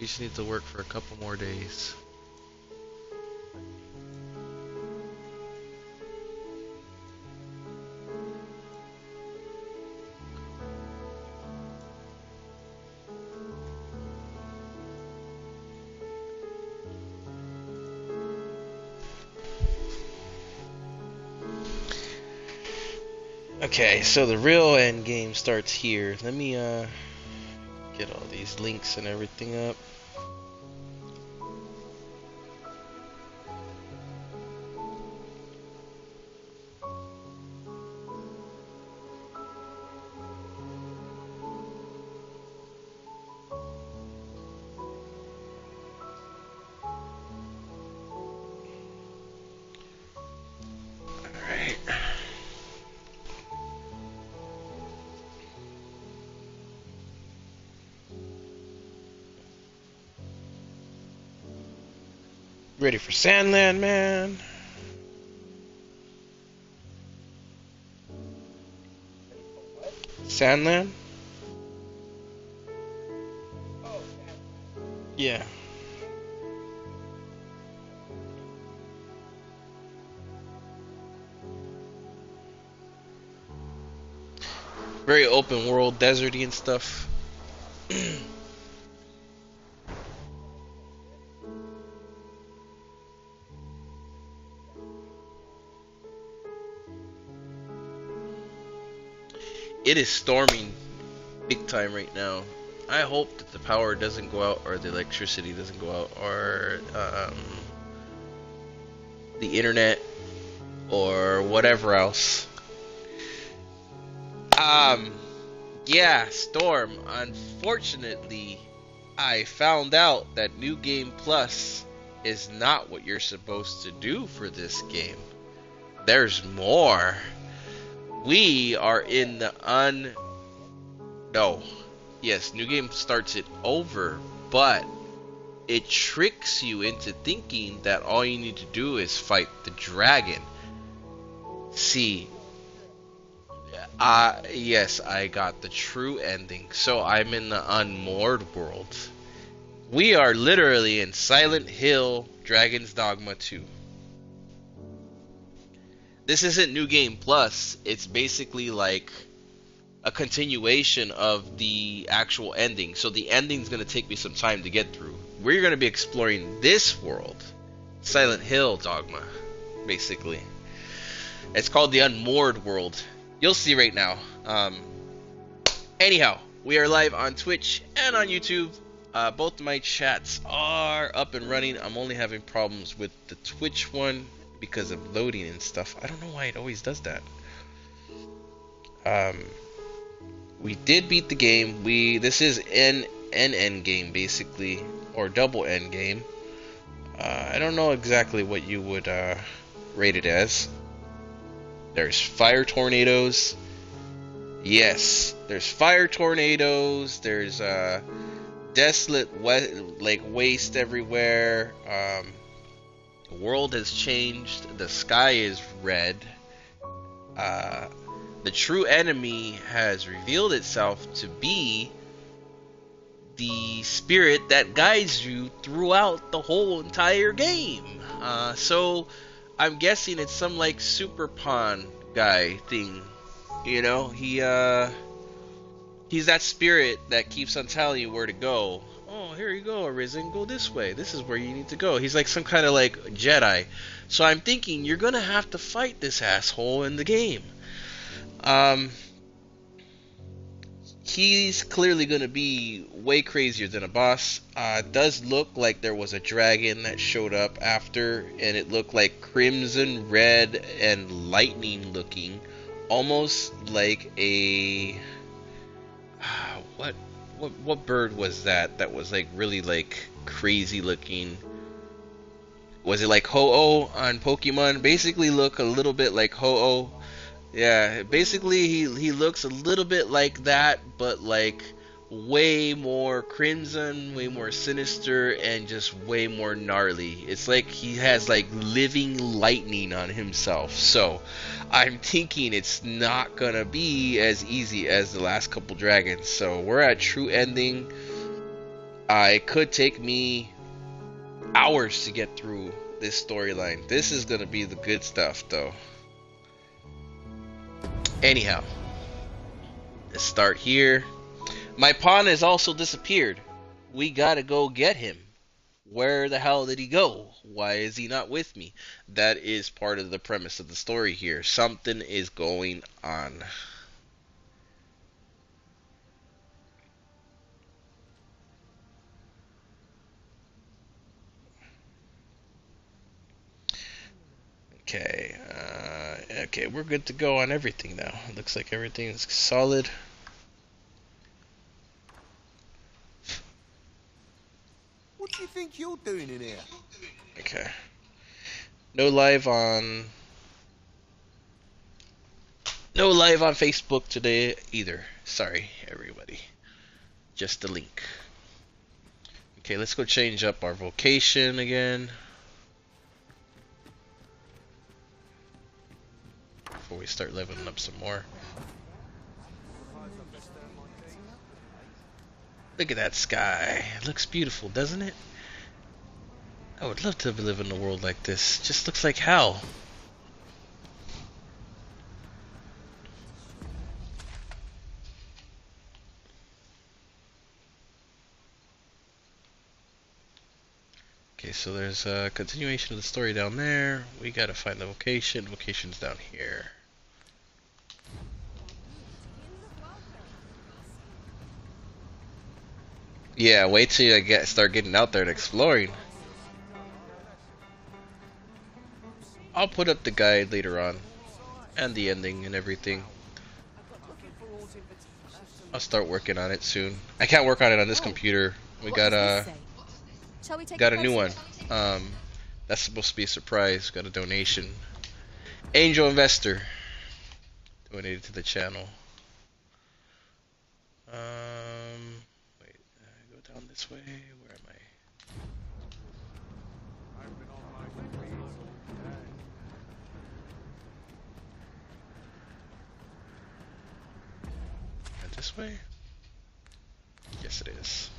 You just need to work for a couple more days. Okay, so the real end game starts here. Let me get all these links and everything up. Ready for Sandland, man? Sandland? Yeah. Very open world, deserty and stuff. It is storming big time right now. I hope that the power doesn't go out, or the electricity doesn't go out, or the internet, or whatever else. Yeah, storm. Unfortunately, I found out that New Game Plus is not what you're supposed to do for this game. There's more. We are in the No. Yes, New Game starts it over, but it tricks you into thinking that all you need to do is fight the dragon. See, yes, I got the true ending. So I'm in the Unmoored world. We are literally in Silent Hill Dragon's Dogma 2. This isn't New Game Plus. It's basically like a continuation of the actual ending. So the ending's going to take me some time to get through. We're going to be exploring this world. Silent Hill Dogma, basically. It's called the Unmoored world. You'll see right now. Anyhow, we are live on Twitch and on YouTube. Both my chats are up and running. I'm only having problems with the Twitch one because of loading and stuff. I don't know why it always does that. We did beat the game. This is an end game basically, or double end game. I don't know exactly what you would rate it as. There's fire tornadoes. Yes, there's fire tornadoes. There's desolate waste everywhere. The world has changed. The sky is red. The true enemy has revealed itself to be the spirit that guides you throughout the whole entire game. So I'm guessing it's some like super pawn guy thing. You know, he's that spirit that keeps on telling you where to go. Oh, here you go, Arisen. Go this way. This is where you need to go. He's like some kind of like Jedi. So I'm thinking you're gonna have to fight this asshole in the game. He's clearly gonna be way crazier than a boss. It does look like there was a dragon that showed up after, and it looked like crimson, red, and lightning looking, almost like a what bird was that? That was like really like crazy looking. Was it like Ho-Oh on Pokemon? Basically, look a little bit like Ho-Oh. Yeah, basically he looks a little bit like that, but like way more crimson, way more sinister, and just way more gnarly. It's like he has like living lightning on himself. So I'm thinking it's not gonna be as easy as the last couple dragons. So we're at true ending. It could take me hours to get through this storyline. This is gonna be the good stuff, though. Anyhow, let's start here. My pawn has also disappeared. We gotta go get him. Where the hell did he go? Why is he not with me? That is part of the premise of the story here. Something is going on. Okay, okay, we're good to go on everything now. It looks like everything is solid. What do you think you're doing in here? Okay. No live on Facebook today either. Sorry, everybody. Just the link. Okay, let's go change up our vocation again. Before we start leveling up some more. Look at that sky. It looks beautiful, doesn't it? I would love to live in a world like this. It just looks like hell. Okay, so there's a continuation of the story down there. We gotta find the vocation. Vocation's down here. Yeah, wait till you start getting out there and exploring. I'll put up the guide later on, and the ending and everything. I'll start working on it soon. I can't work on it on this computer. We got a new one. That's supposed to be a surprise. Got a donation. Angel investor donated to the channel. Wait, go down this way. Where am I? This way? Yes, it is.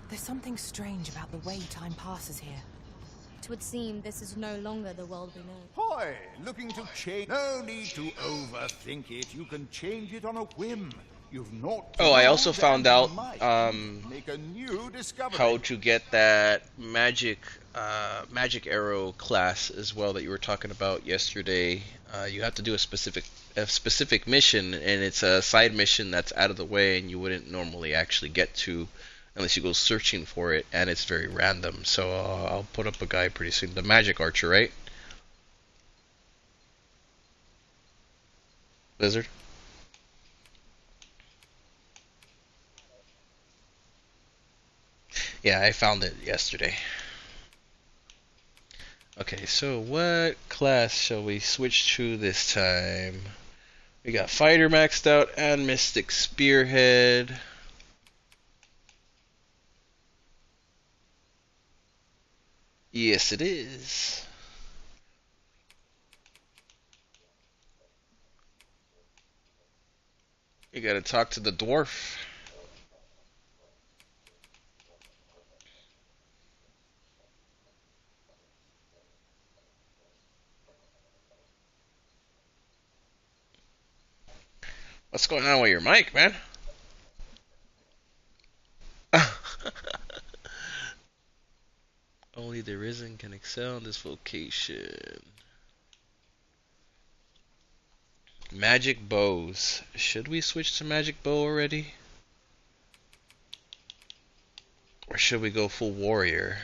There's something strange about the way time passes here. It would seem this is no longer the world we know. Hi, looking to change? No need to overthink it. You can change it on a whim. You've not. Oh, I also found out make a new discovery. how to get that magic arrow class as well that you were talking about yesterday. You have to do a specific mission, and it's a side mission that's out of the way, and you wouldn't normally actually get to unless you go searching for it, and it's very random. So I'll put up a guide pretty soon. The magic archer, right? Lizard? Yeah, I found it yesterday. Okay, so what class shall we switch to this time? We got Fighter maxed out and Mystic Spearhead. Yes, it is. You gotta talk to the dwarf. What's going on with your mic, man? Only the Arisen can excel in this vocation. Magic bows. Should we switch to magic bow already? Or should we go full warrior?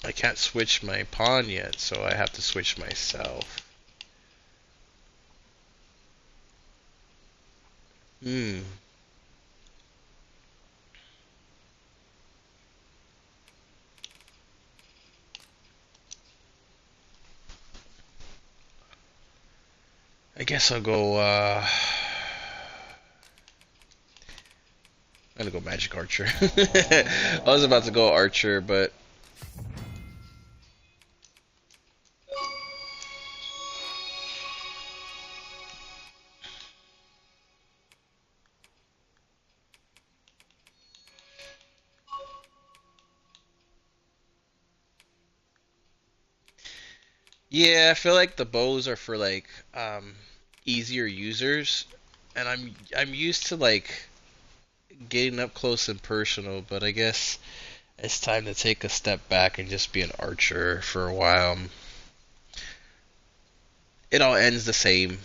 I can't switch my pawn yet, so I have to switch myself. I guess I'll go, I'm gonna go magic archer. I was about to go archer, but Yeah, I feel like the bows are for like easier users, and I'm used to like getting up close and personal, but I guess it's time to take a step back and just be an archer for a while. It all ends the same.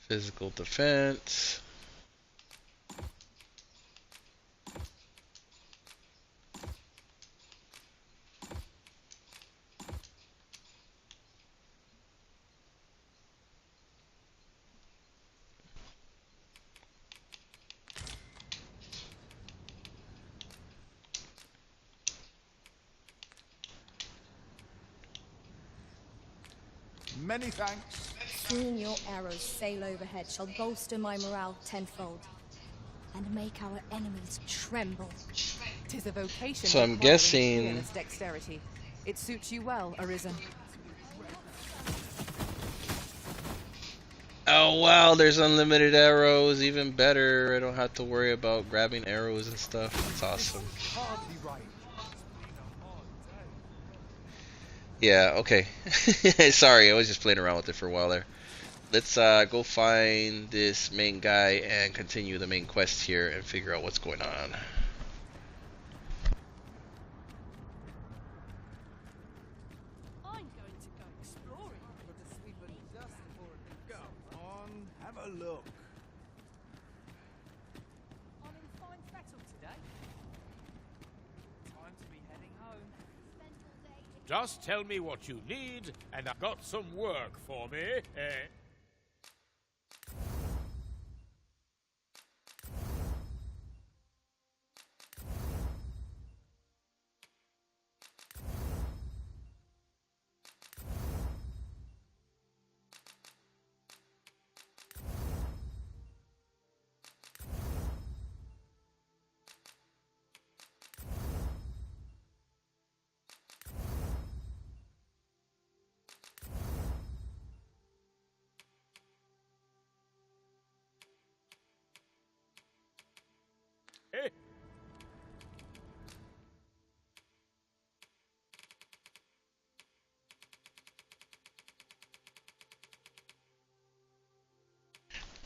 Physical defense. Many thanks. Seeing your arrows sail overhead shall bolster my morale tenfold, and make our enemies tremble. 'Tis a vocation So I'm requiring guessing. fearless dexterity. It suits you well, Arisen. Oh wow, there's unlimited arrows, even better. I don't have to worry about grabbing arrows and stuff. It's awesome. Hardly right. Yeah, okay. Sorry, I was just playing around with it for a while there. Let's go find this main guy and continue the main quest here and figure out what's going on. I'm going to go exploring. Go on, have a look. I'm in fine fettle today. Time to be heading home. Just tell me what you need, and I've got some work for me. Eh?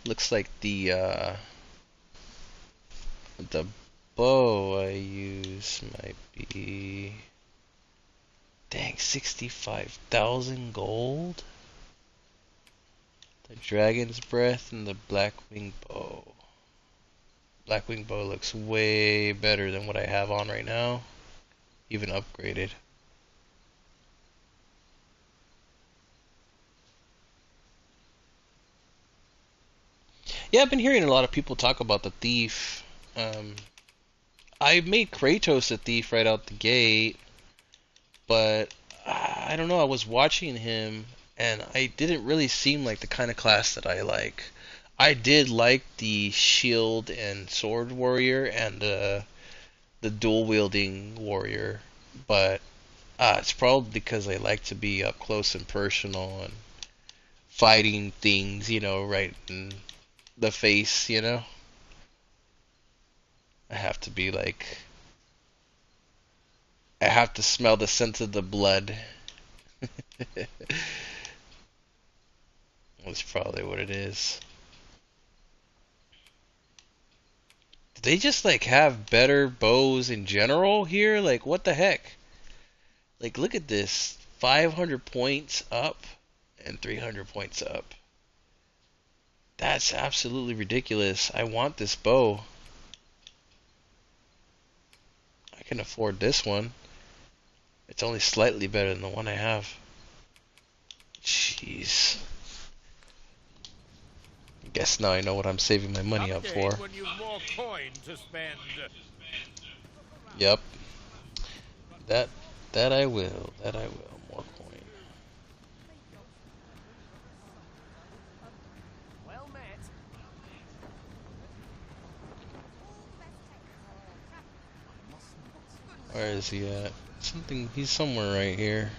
Looks like the bow I use might be, dang, 65,000 gold. The dragon's breath and the blackwing bow. Blackwing bow looks way better than what I have on right now, even upgraded. Yeah, I've been hearing a lot of people talk about the thief. I made Kratos a thief right out the gate, but I don't know. I was watching him, and I didn't really seem like the kind of class that I like. I did like the shield and sword warrior and the dual wielding warrior, but it's probably because I like to be up close and personal and fighting things, right in the face. I have to be like, I have to smell the scent of the blood. That's probably what it is. Did they just like have better bows in general here? Like, what the heck? Like, look at this. 500 points up and 300 points up. That's absolutely ridiculous. I want this bow. I can afford this one. It's only slightly better than the one I have. Jeez. Guess now I know what I'm saving my money up for. When you've more coin to spend. Yep. That I will. That I will. More coin. Well met. Where is he at? He's somewhere right here.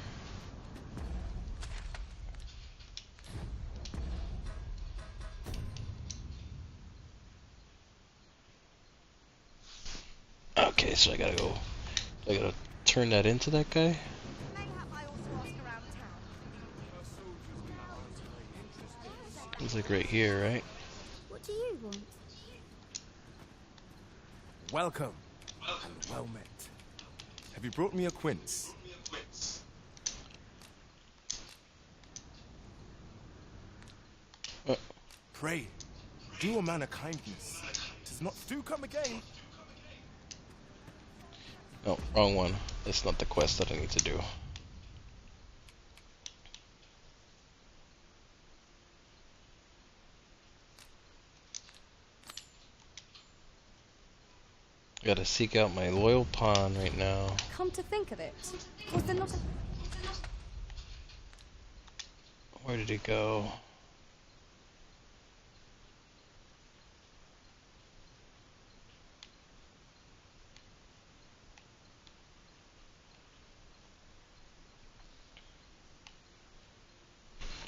Okay, so I gotta turn that into that guy. He's like right here, right? What do you want? Welcome, and well met. Have you brought me a quince? Pray, do a man a kindness. 'Tis not to come again. No, wrong one. That's not the quest that I need to do. Gotta seek out my loyal pawn right now. Come to think of it, was there not a... Where did he go?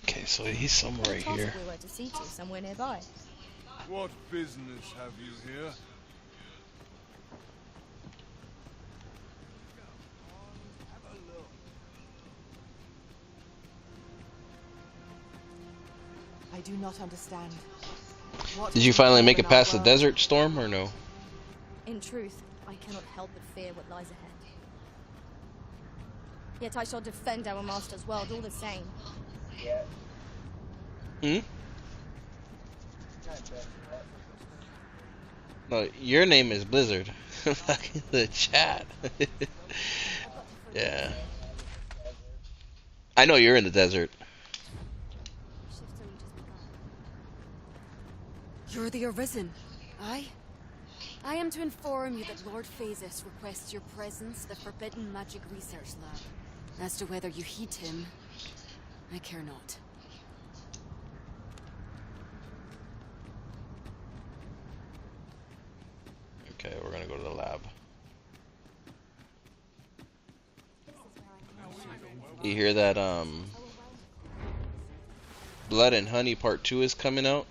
Okay, so he's somewhere right here. We were to see to somewhere nearby. What business have you here? I do not understand. What Did you finally make it in our past the world? desert storm or no? In truth, I cannot help but fear what lies ahead. Yet I shall defend our master's world all the same. Hmm? No, your name is Blizzard. Back in the chat. Yeah. I know you're in the desert. You're the Arisen. I am to inform you that Lord Phasis requests your presence at the Forbidden Magic Research Lab. As to whether you heed him, I care not. Okay, we're gonna go to the lab. You hear that, Blood and Honey Part 2 is coming out?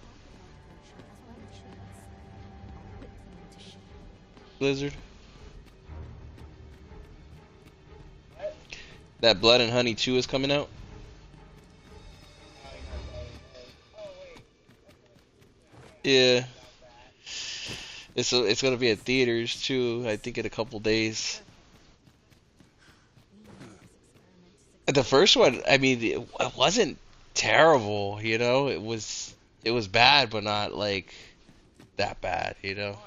Blizzard? That Blood and Honey 2 is coming out? Yeah. It's gonna be at theaters too, I think in a couple days. The first one, I mean, it wasn't terrible, you know? It was bad, but not like that bad, you know?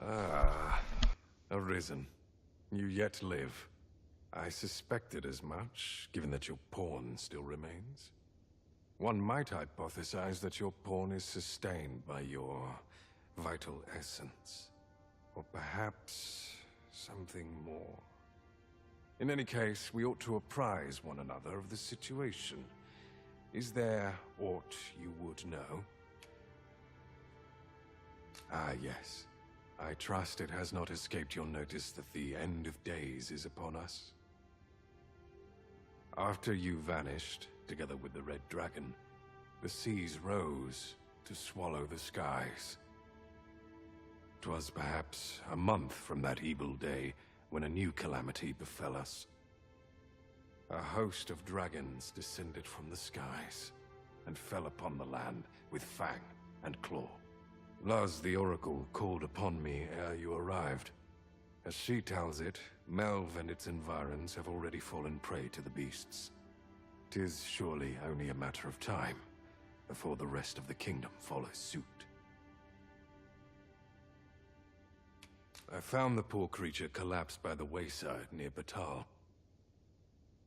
Ah, Arisen. You yet live. I suspected as much, given that your pawn still remains. One might hypothesize that your pawn is sustained by your vital essence. Or perhaps something more. In any case, we ought to apprise one another of the situation. Is there aught you would know? Ah, yes. I trust it has not escaped your notice that the end of days is upon us. After you vanished, together with the Red Dragon, the seas rose to swallow the skies. 'Twas perhaps a month from that evil day when a new calamity befell us. A host of dragons descended from the skies and fell upon the land with fang and claw. Luz the Oracle called upon me ere you arrived. As she tells it, Melve and its environs have already fallen prey to the beasts. 'Tis surely only a matter of time before the rest of the kingdom follows suit. I found the poor creature collapsed by the wayside near Batal.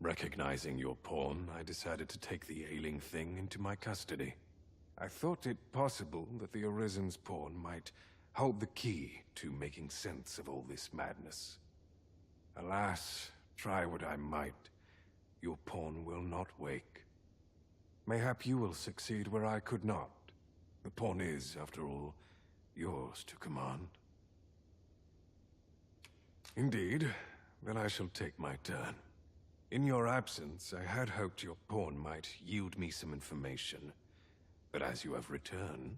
Recognizing your pawn, I decided to take the ailing thing into my custody. I thought it possible that the Arisen's pawn might hold the key to making sense of all this madness. Alas, try what I might, your pawn will not wake. Mayhap you will succeed where I could not. The pawn is, after all, yours to command. Indeed, then I shall take my turn. In your absence, I had hoped your pawn might yield me some information. But as you have returned,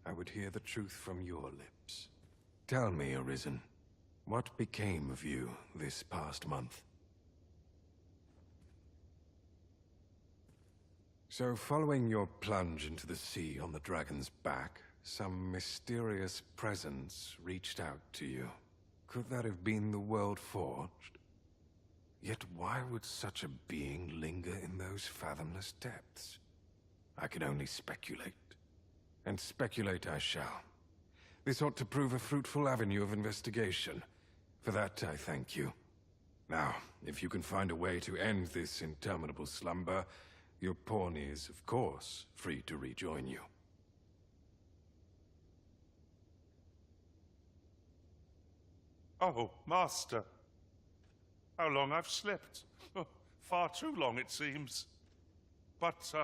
I would hear the truth from your lips. Tell me, Arisen, what became of you this past month? So, following your plunge into the sea on the dragon's back, some mysterious presence reached out to you. Could that have been the World Forged? Yet why would such a being linger in those fathomless depths? I can only speculate. And speculate I shall. This ought to prove a fruitful avenue of investigation. For that I thank you. Now, if you can find a way to end this interminable slumber, your pawn is, of course, free to rejoin you. Oh, Master. How long I've slept. Oh, far too long, it seems. But,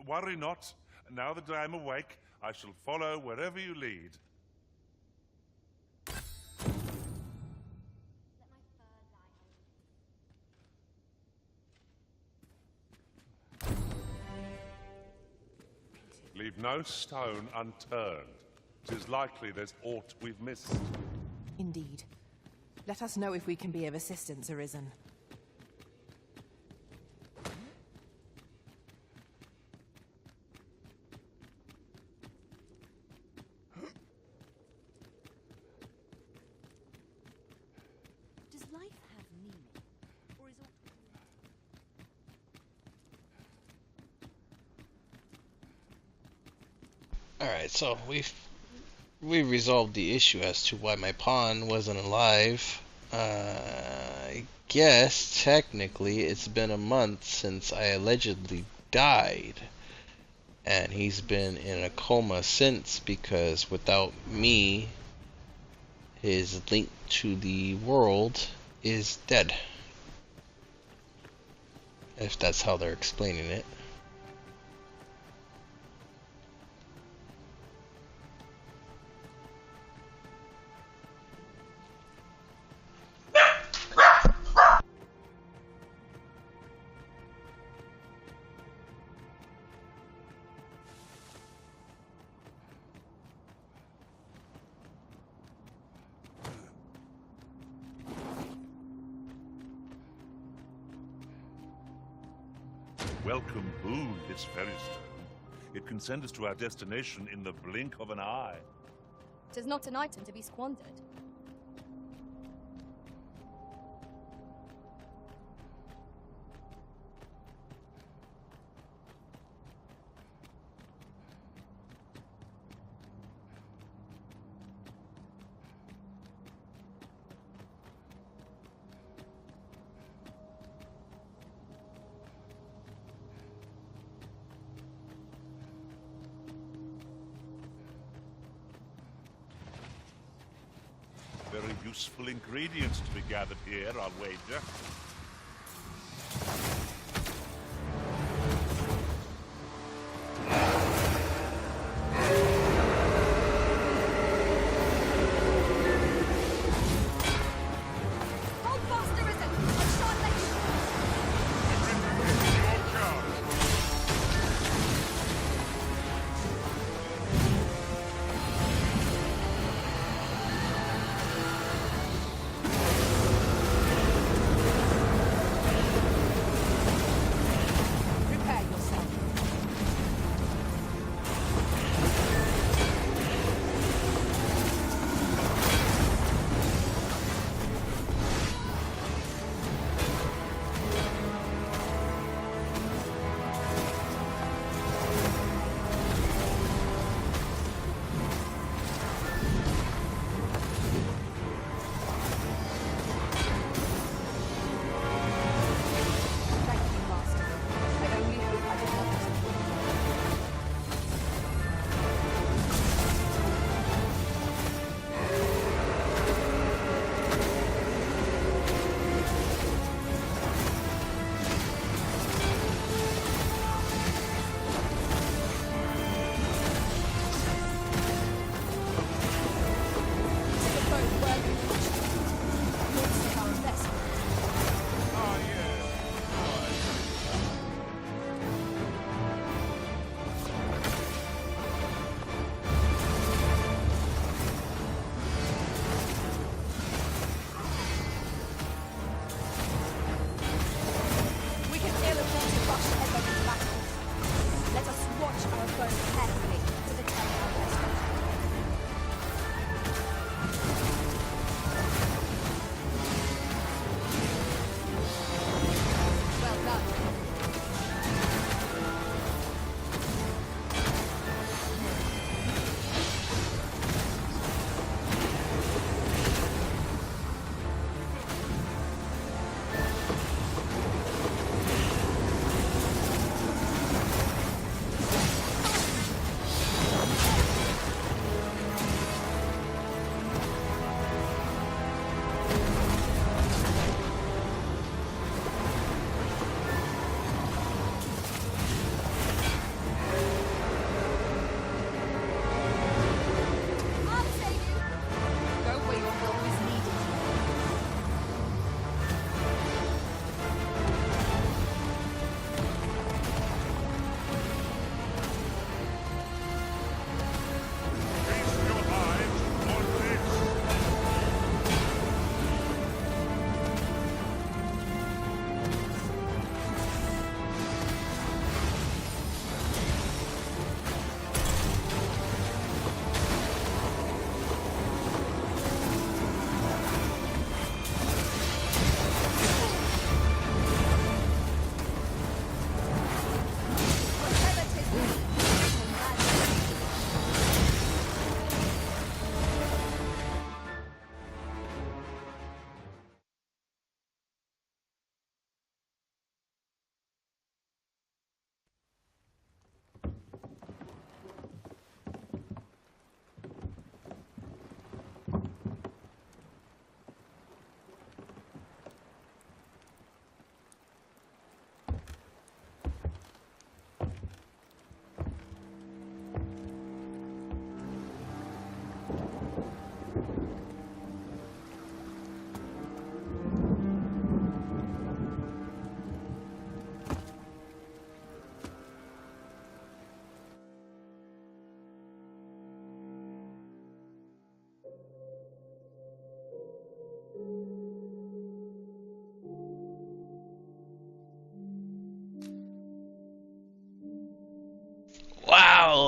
worry not. Now that I am awake, I shall follow wherever you lead. Leave no stone unturned. 'Tis likely there's aught we've missed. Indeed. Let us know if we can be of assistance, Arisen. Does life have meaning? Or is all... Alright, so we resolved the issue as to why my pawn wasn't alive. I guess technically it's been a month since I allegedly died, and he's been in a coma since, because without me, his link to the world is dead, if that's how they're explaining it. Welcome boon, this ferry stone. It can send us to our destination in the blink of an eye. 'Tis not an item to be squandered. Very useful ingredients to be gathered here, I'll wager. Hold fast, Arisen! I shan't let you... Your charge!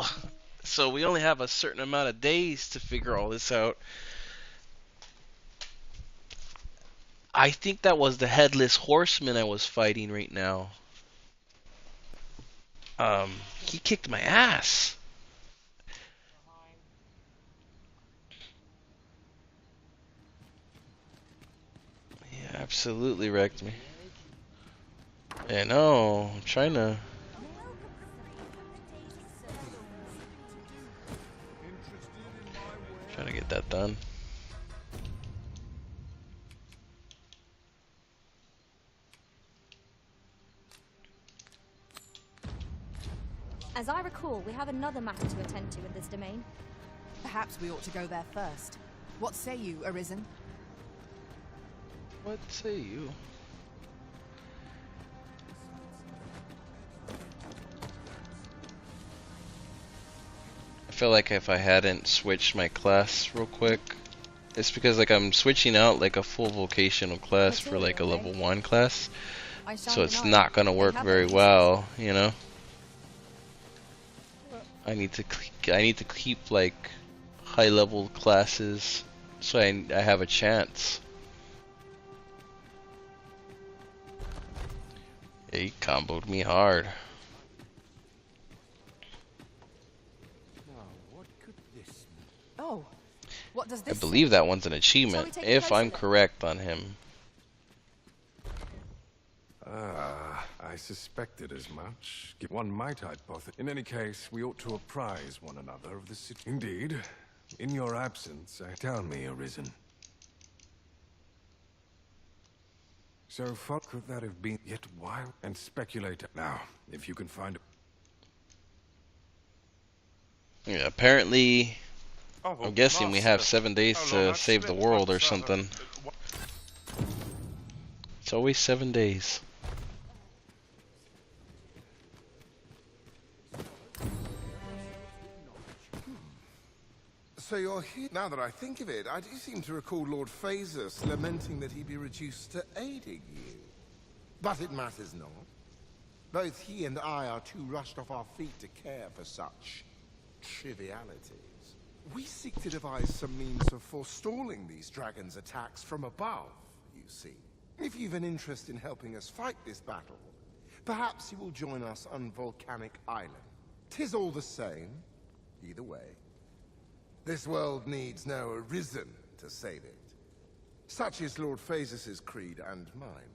Ugh. So we only have a certain amount of days to figure all this out. I think that was the headless horseman I was fighting right now. He kicked my ass. He absolutely wrecked me. I know. I'm trying to get that done. As I recall, we have another matter to attend to in this domain. Perhaps we ought to go there first. What say you, Arisen? What say you? I feel like if I hadn't switched my class real quick, it's because like I'm switching out like a full vocational class for like a level 1 class, so it's not gonna work very well, you know. I need to keep like high level classes so I have a chance. Yeah, he comboed me hard. Oh, what does I this believe say? that one's an achievement, take a if closer I'm look? correct on him. I suspected as much. One might hypothesize. In any case, we ought to apprise one another of the situation. Indeed. In your absence, tell me, Arisen. So far, could that have been yet wild and speculate? Now, if you can find... Yeah, apparently, Oh, I'm guessing we have Master, 7 days how long to I've save the slept, world but, or something. It's always 7 days. So you're here. Now that I think of it, I do seem to recall Lord Phasus lamenting that he be reduced to aiding you. But it matters not. Both he and I are too rushed off our feet to care for such trivialities. We seek to devise some means of forestalling these dragons' attacks from above, you see. If you've an interest in helping us fight this battle, perhaps you will join us on Volcanic Island. 'Tis all the same, either way. This world needs no Arisen to save it. Such is Lord Phasus' creed and mine.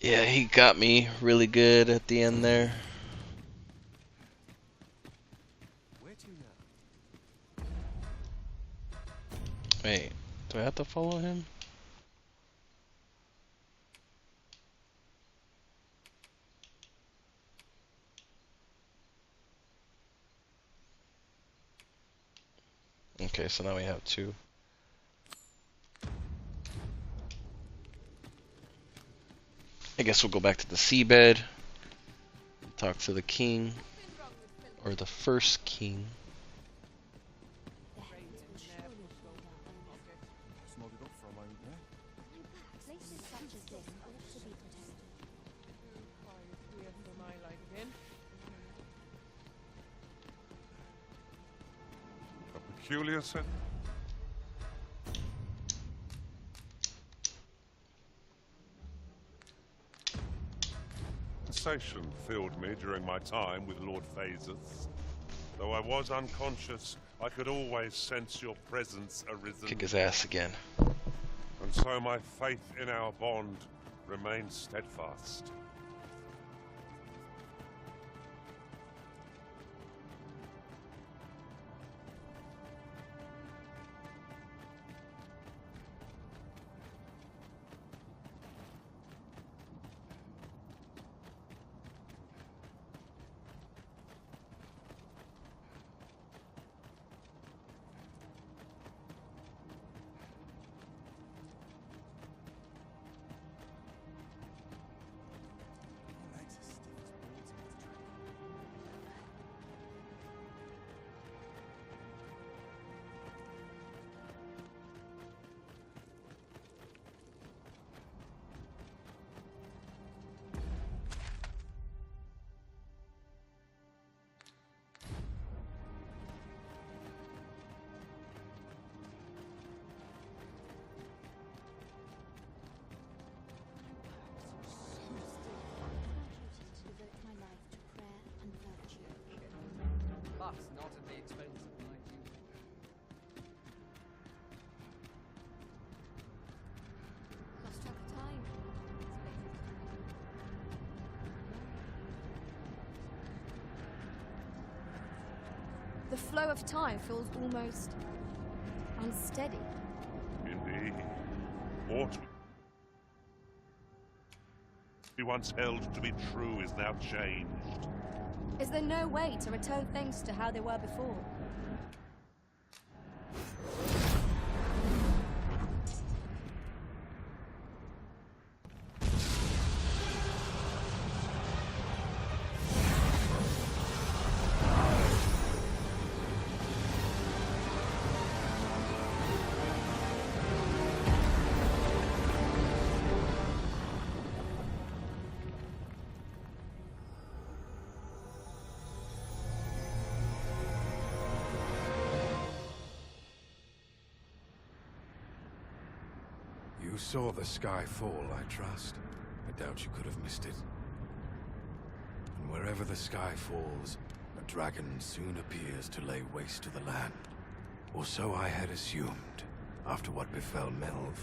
Yeah, he got me really good at the end there. Wait, do I have to follow him? Okay, so now we have 2. I guess we'll go back to the seabed and talk to the king, or the first king. Places such as this ought to be protected. A peculiar set. Sensation filled me during my time with Lord Phasus. Though I was unconscious, I could always sense your presence, Arisen. Kick his ass again. And so my faith in our bond remains steadfast. The flow of time feels almost unsteady. Indeed. What we once held to be true is now changed. Is there no way to return things to how they were before? You saw the sky fall, I trust. I doubt you could have missed it. And wherever the sky falls, a dragon soon appears to lay waste to the land. Or so I had assumed, after what befell Melv.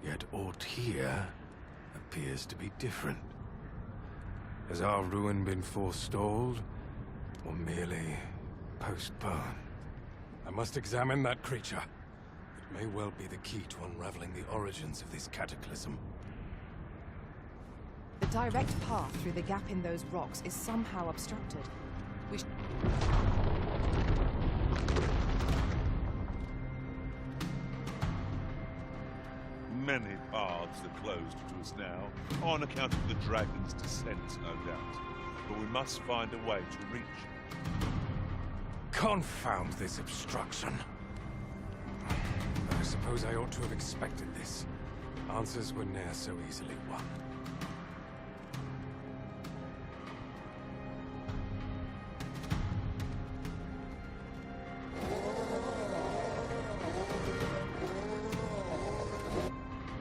Yet aught here appears to be different. Has our ruin been forestalled, or merely postponed? I must examine that creature. It may well be the key to unraveling the origins of this cataclysm. The direct path through the gap in those rocks is somehow obstructed. We Many paths are closed to us now, on account of the dragon's descent, no doubt. But we must find a way to reach it. Confound this obstruction. I suppose I ought to have expected this. Answers were ne'er so easily won.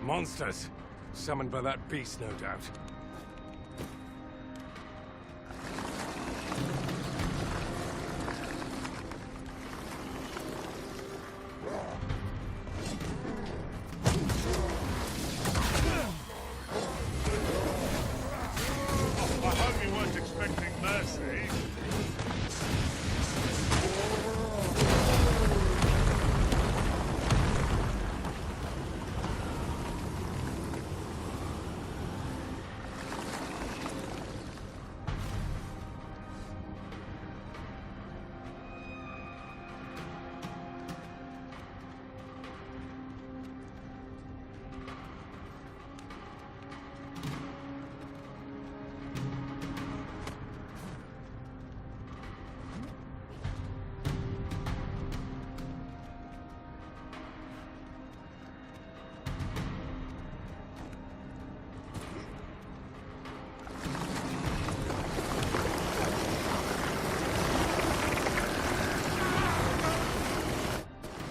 Monsters! Summoned by that beast, no doubt. I hope you weren't expecting mercy.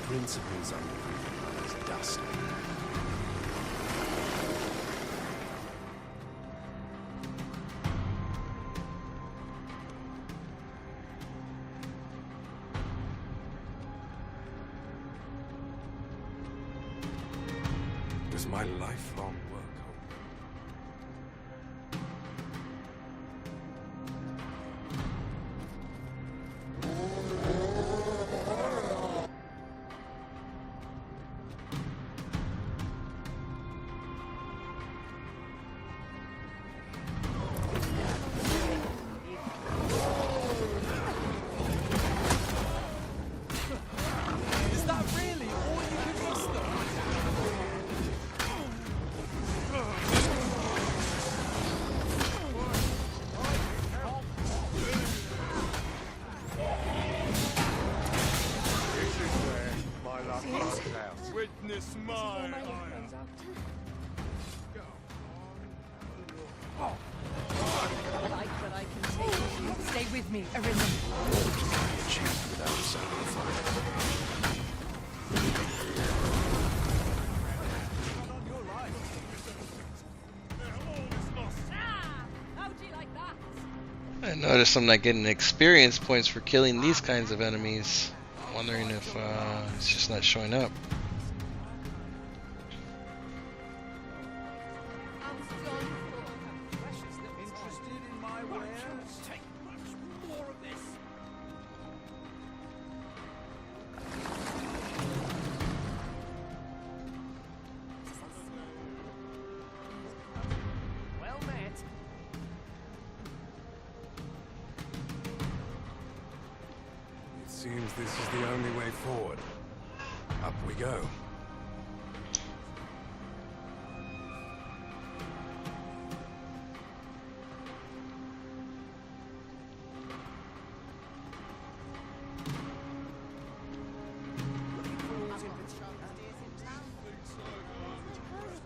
Principles unproven as dust. Does my lifelong work hold? Is that really all you can muster? My luck runs out. Witness my like that I can take you. Stay with me, Arisen. achieved without sacrifice. How'd you like that? I noticed I'm not getting experience points for killing these kinds of enemies. I'm wondering if it's just not showing up. Interested in my wares? Take much more of this. Seems this is the only way forward. Up we go.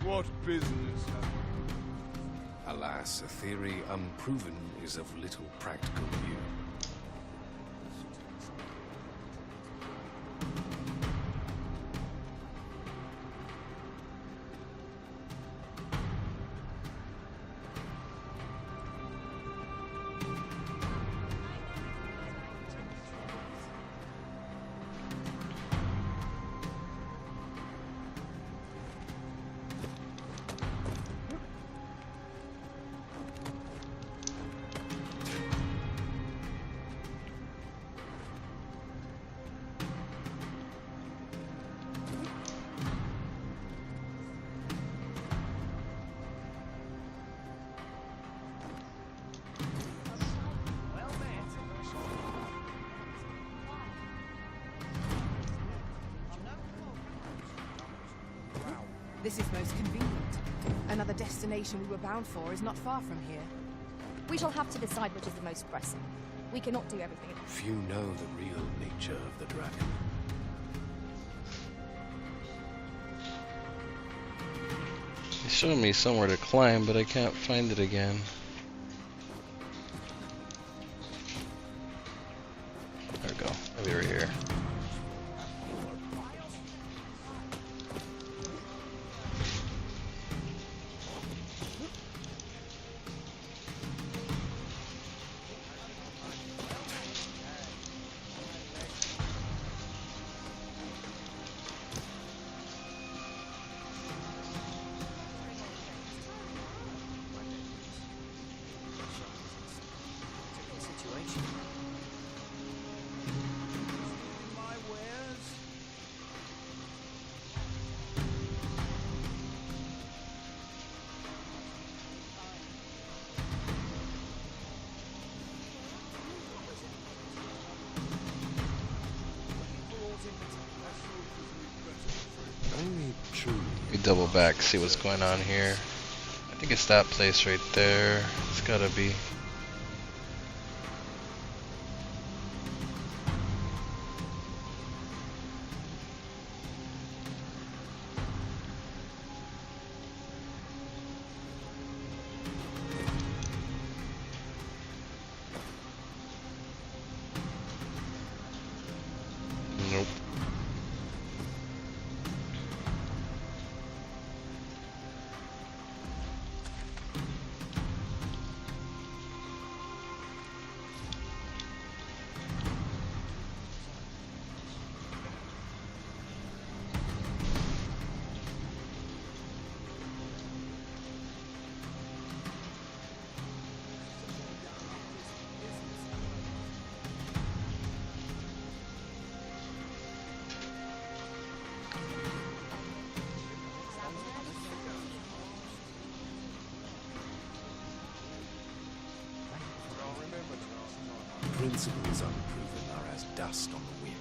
What business? Alas, a theory unproven is of little practical view. This is most convenient. Another destination we were bound for is not far from here. We shall have to decide which is the most pressing. We cannot do everything at once. Few know the real nature of the dragon. It's showing me somewhere to climb, but I can't find it again. There we go. Maybe right here. We double back, see what's going on here. I think it's that place right there. It's gotta be. Nope. Principles unproven are as dust on the wind.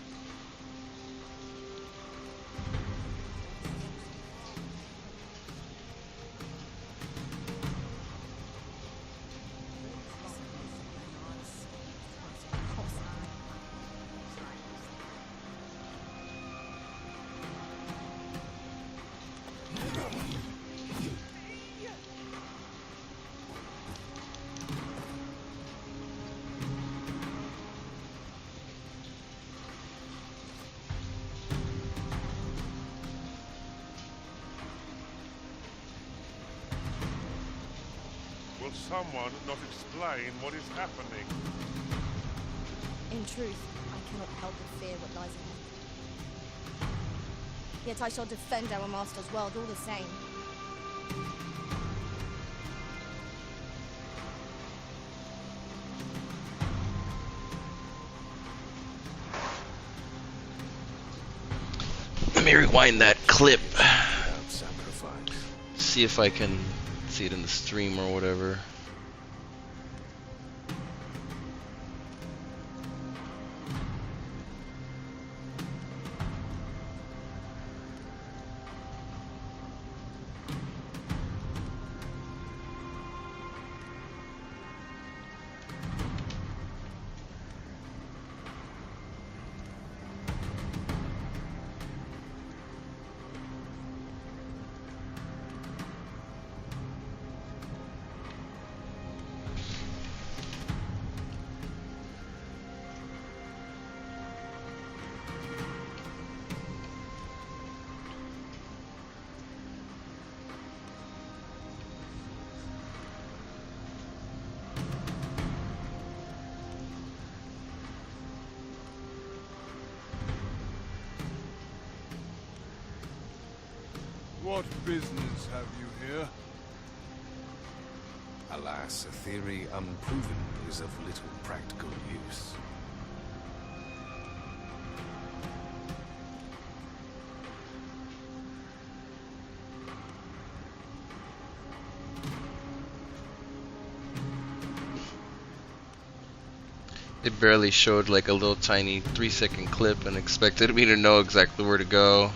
Will someone not explain what is happening? In truth, I cannot help but fear what lies ahead. Yet I shall defend our master's world all the same. Let me rewind that clip. Without sacrifice. See if I can see it in the stream or whatever. What business have you here? Alas, a theory unproven is of little practical use. It barely showed like a little tiny 3-second clip and expected me to know exactly where to go.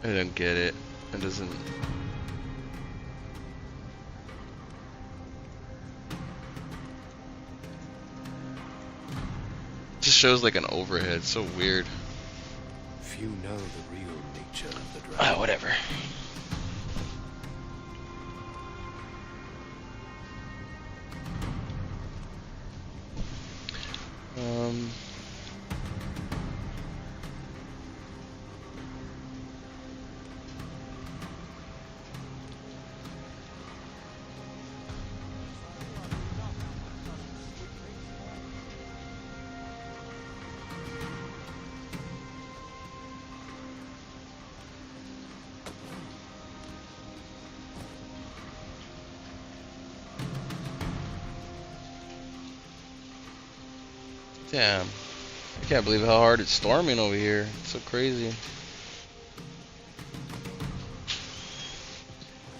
I don't get it. It doesn't. Just shows like an overhead. It's so weird. Few know the real nature of the dragon. Ah, whatever. Damn. I can't believe how hard it's storming over here. It's so crazy.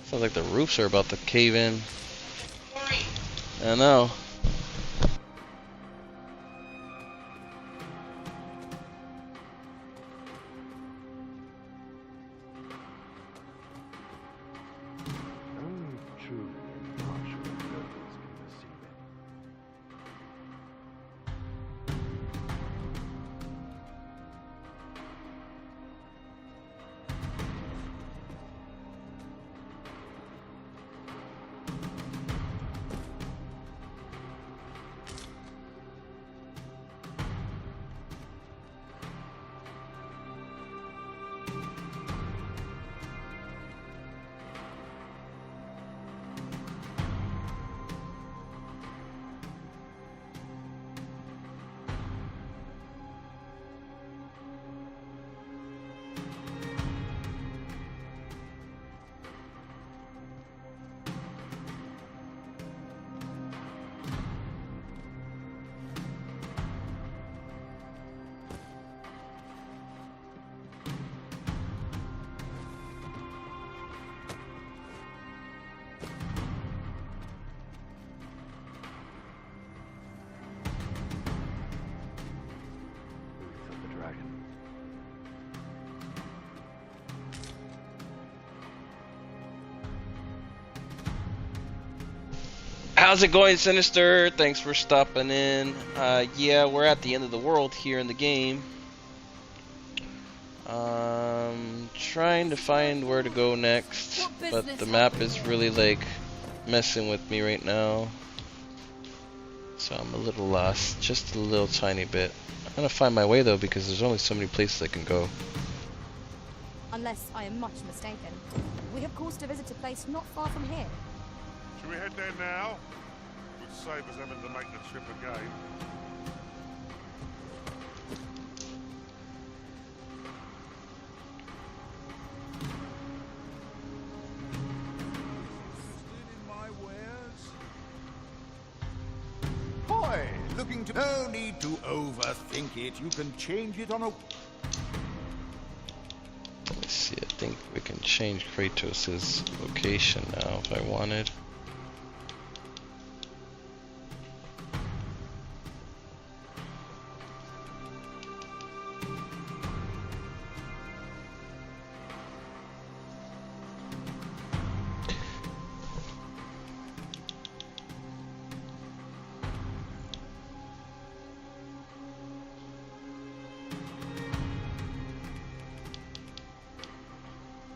Sounds like the roofs are about to cave in. I know. How's it going, Sinister? Thanks for stopping in. Yeah, we're at the end of the world here in the game. Trying to find where to go next, but the map is really like messing with me right now. So I'm a little lost, just a little tiny bit. I'm gonna find my way though because there's only so many places I can go. Unless I am much mistaken. We have cause to visit a place not far from here. Should we head there now? Would save us having to make the trip again. Boy, looking to... No need to overthink it. You can change it on a... Let me see, I think we can change Kratos' vocation now if I wanted.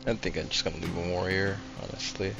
I think I'm just gonna leave a warrior, honestly.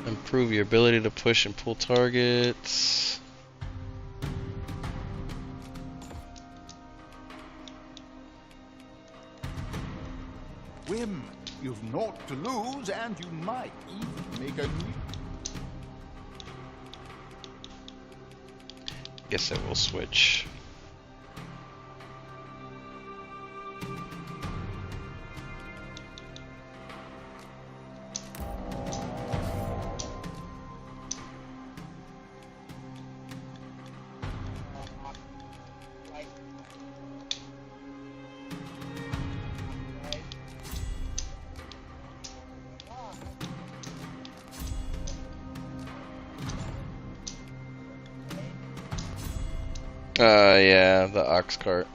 Improve your ability to push and pull targets. Whim. You've naught to lose, and you might even make a new... Guess I will switch. Yeah, the ox cart.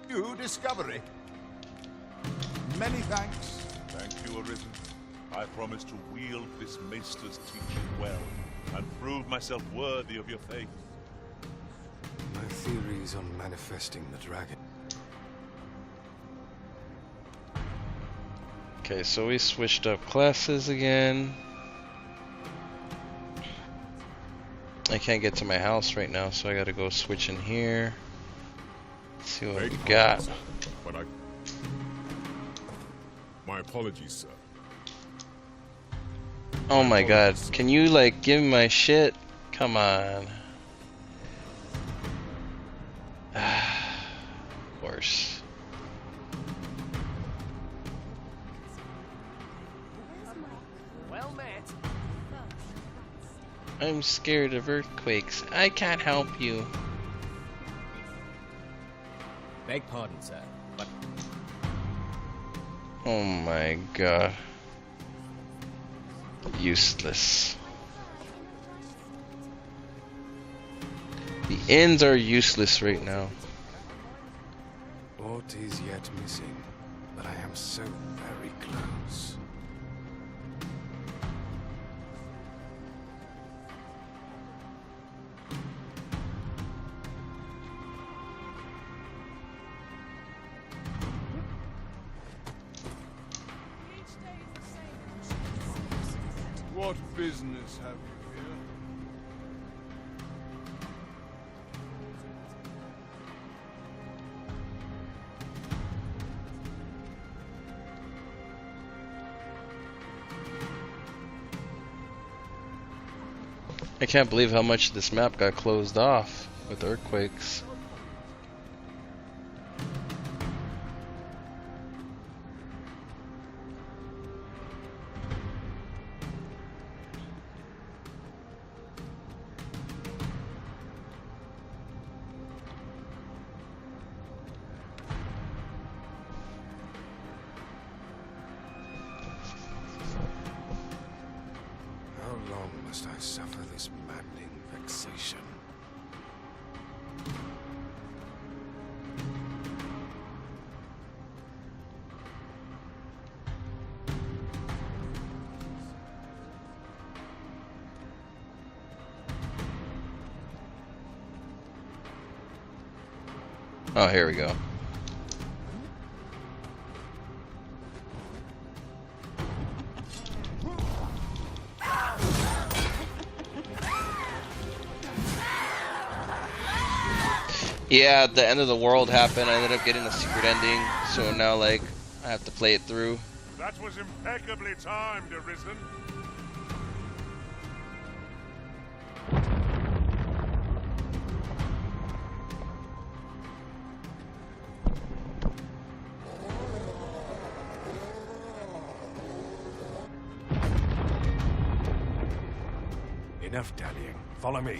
New discovery. Many thanks. Thank you, Arisen. I promise to wield this maester's teaching well, and prove myself worthy of your faith. My theories on manifesting the dragon. Okay, so we switched up classes again. I can't get to my house right now, so I gotta go switch in here. Let's see what we got. But my apologies, sir. Oh my god, can you like give me my shit? Come on. Of course. Well met. I'm scared of earthquakes. I can't help you. Beg pardon, sir, but... Oh my god. Useless. The ends are useless right now. What is yet missing, but I am so very close. What business have you here? I can't believe how much this map got closed off with earthquakes. must I suffer this maddening vexation? Oh, here we go. Yeah, the end of the world happened. I ended up getting a secret ending, so now like I have to play it through. That was impeccably timed, Arisen. Enough dallying. Follow me.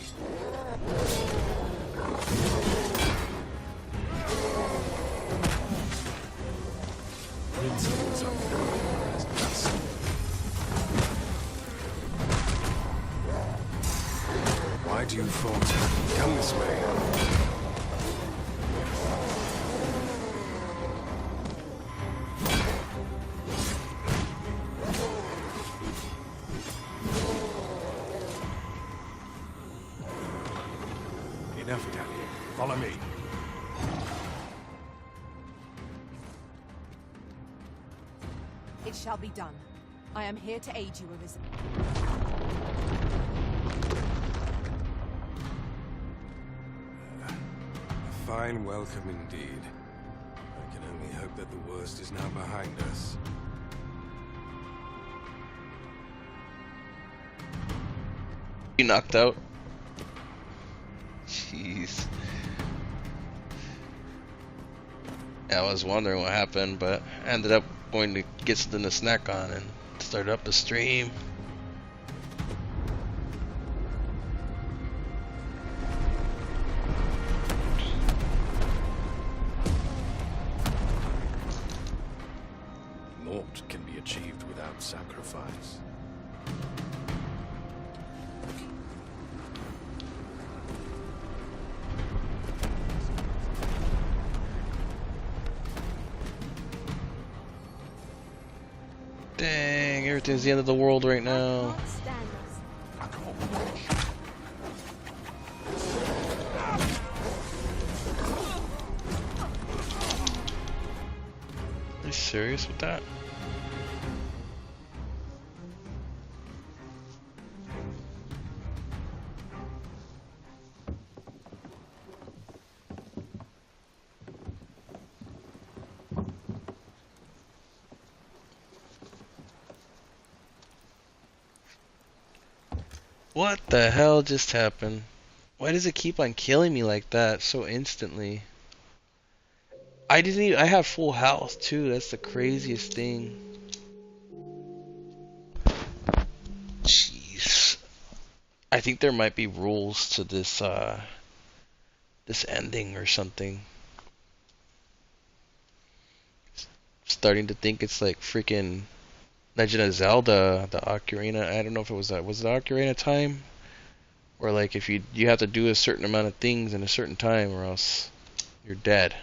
Principles of as dust. Why do you falter? Come this way. Enough dallying. Follow me. It shall be done. I am here to aid you, Arisen. A fine welcome indeed. I can only hope that the worst is now behind us. You knocked out. Jeez. Yeah, I was wondering what happened, but I ended up going to get something to snack on and start up the stream. Naught can be achieved without sacrifice. Dang, everything's the end of the world right now. Are you serious with that? What the hell just happened? Why does it keep on killing me like that so instantly? I didn't even, I have full health too. That's the craziest thing. Jeez. I think there might be rules to this this ending or something. Starting to think it's like freaking Legend of Zelda, the Ocarina. I don't know if it was that. Was it Ocarina time? Or like if you have to do a certain amount of things in a certain time, or else you're dead.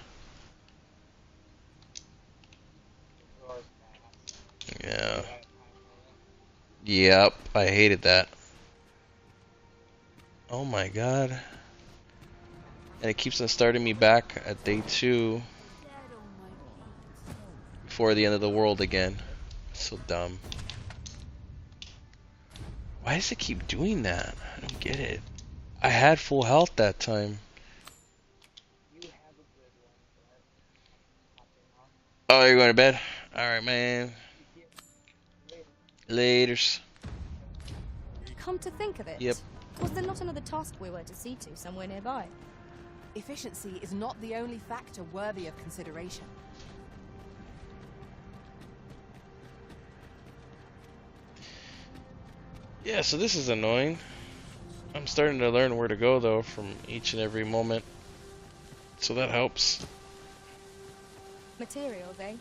Yeah. Yep, I hated that. Oh my god. And it keeps on starting me back at day 2 before the end of the world again. So dumb. Why does it keep doing that? I don't get it. I had full health that time. Oh, you're going to bed? Alright, man. Laters. Come to think of it, Yep. was there not another task we were to see to somewhere nearby? Efficiency is not the only factor worthy of consideration. Yeah, so this is annoying. I'm starting to learn where to go though from each and every moment. So that helps. Materials, eh?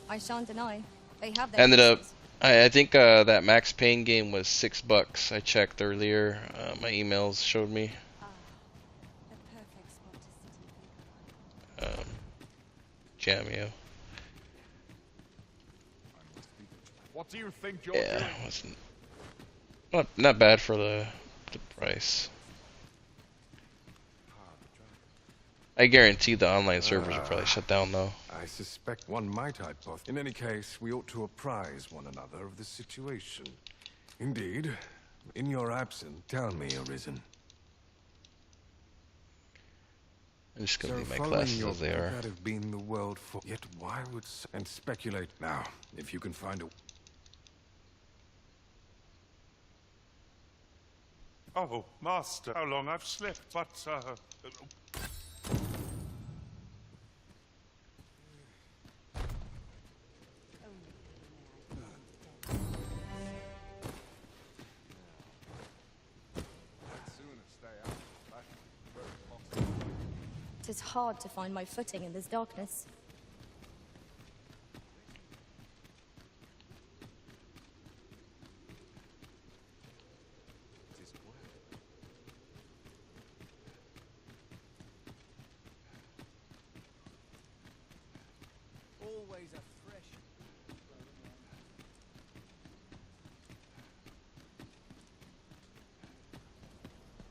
I shan't deny. They have their Ended up uses. I think that Max Payne game was $6. I checked earlier. My emails showed me. Jamio. What do you think you're Yeah, doing? wasn't not bad for the price. I guarantee the online servers are probably shut down though. I suspect one might hypothesize. In any case, we ought to apprise one another of the situation. Indeed. In your absence, tell me, Arisen. I'm just gonna leave my following classes your as they are. that have been the world for. Yet why would and speculate now? If you can find a. Oh, Master, how long I've slept, but, It is hard to find my footing in this darkness. Always a fresh.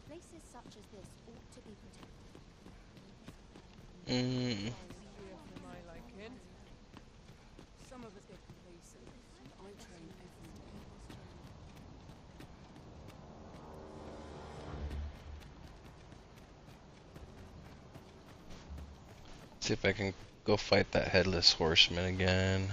Places such as this ought to be protected. Some of us get complacent. I train everyone. See if I can go fight that headless horseman again.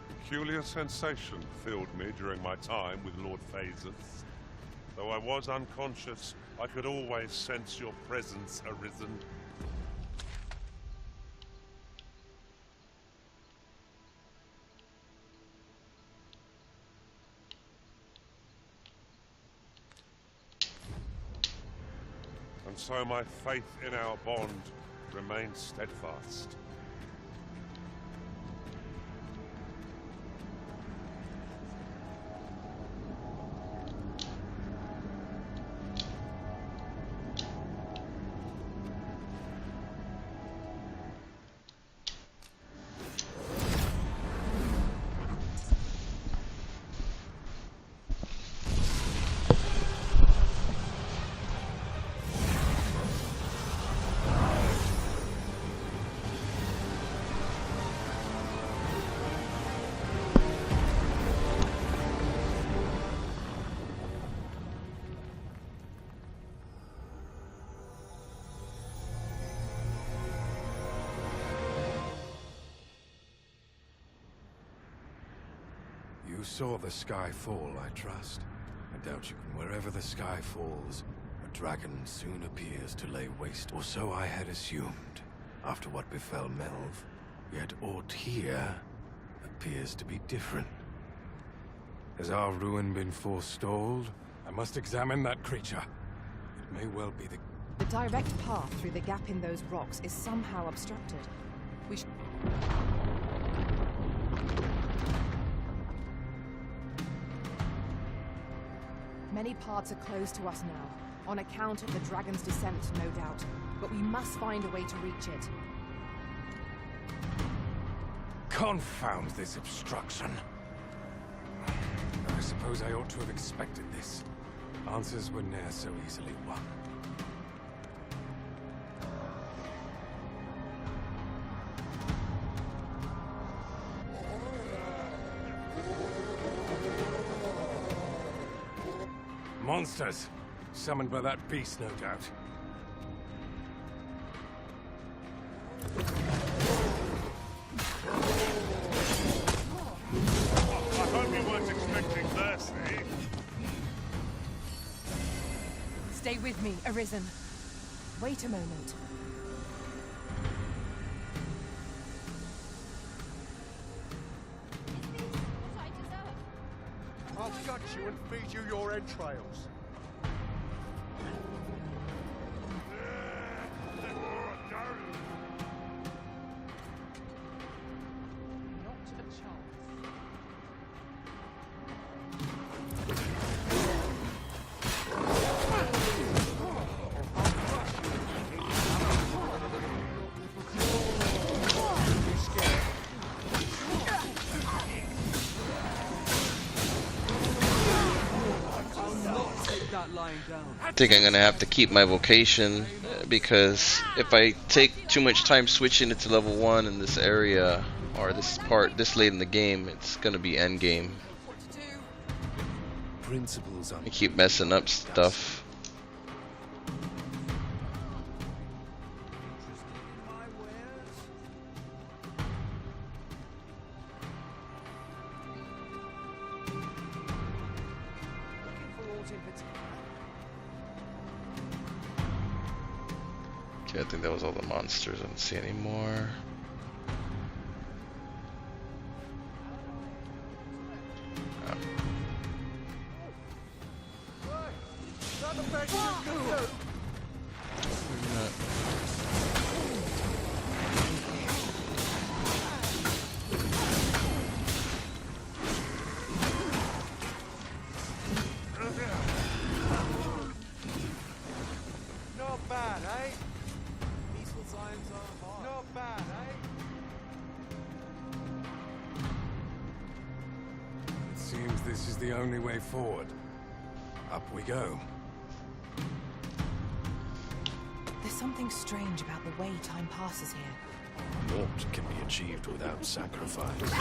a peculiar sensation filled me during my time with Lord Phases. Though I was unconscious, I could always sense your presence, Arisen. And so my faith in our bond remains steadfast. You saw the sky fall, I trust. I doubt you can. Wherever the sky falls, a dragon soon appears to lay waste. Or so I had assumed, after what befell Melv. Yet aught here appears to be different. Has our ruin been forestalled? I must examine that creature. It may well be the... The direct path through the gap in those rocks is somehow obstructed. We should... Many paths are closed to us now, on account of the dragon's descent, no doubt. But we must find a way to reach it. Confound this obstruction. I suppose I ought to have expected this. Answers were ne'er so easily won. Monsters! Summoned by that beast, no doubt. Stay with me, Arisen. Wait a moment. I'll gut you and feed you your entrails. Not a chance. I think I'm gonna have to keep my vocation because if I take too much time switching it to level 1 in this area or this part this late in the game, it's gonna be end game. Principles I keep messing up stuff. Okay, I think that was all the monsters. I don't see any more. Not bad, eh? Peaceful signs are hard. Not bad, eh? It seems this is the only way forward. Up we go. There's something strange about the way time passes here. Naught can be achieved without sacrifice.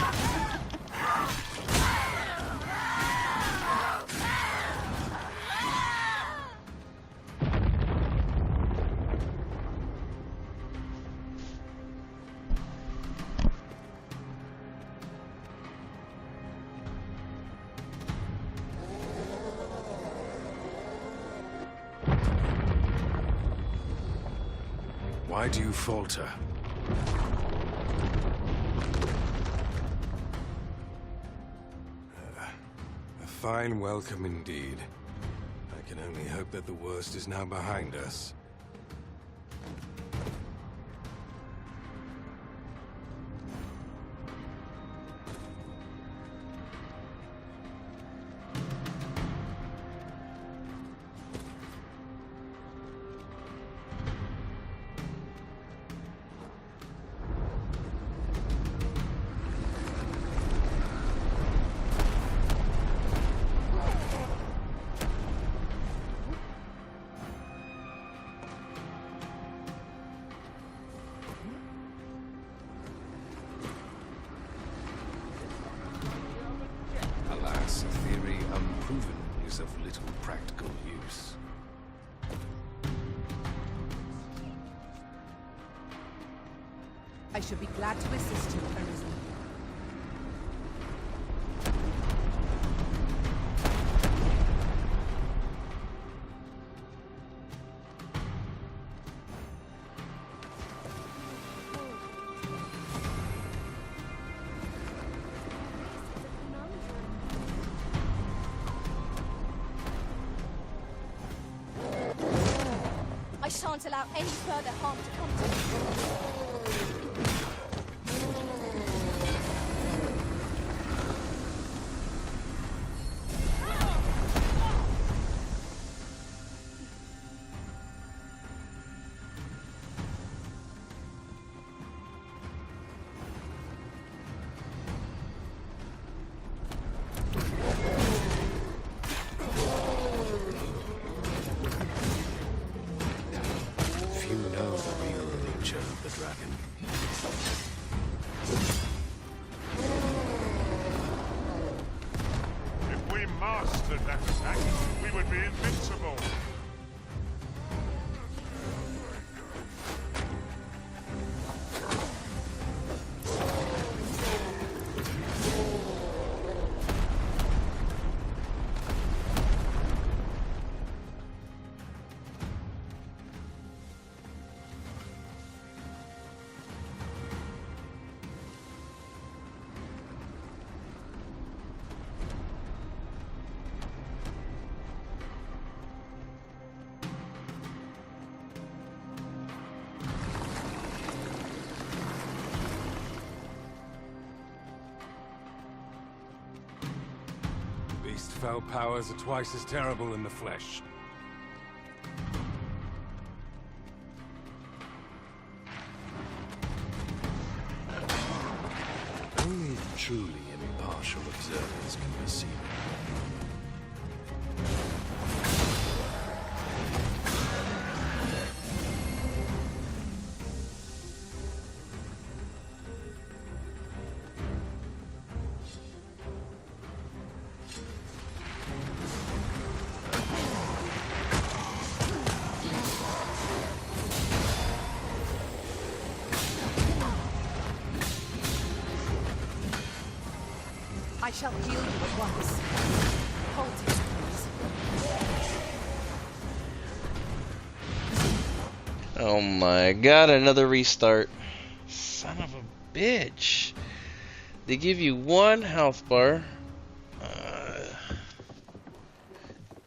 Why do you falter? A fine welcome indeed. I can only hope that the worst is now behind us. Alas, a theory unproven is of little practical use. I should be glad to assist you, Arisen. I shan't allow any further harm to come to me. Few know the real nature of the dragon. If we mastered that attack, we would be invincible. least fell powers are twice as terrible in the flesh. Only truly impartial observers can perceive it. I shall heal you at once. Hold it, please. Oh my god, another restart. Son of a bitch. They give you one health bar.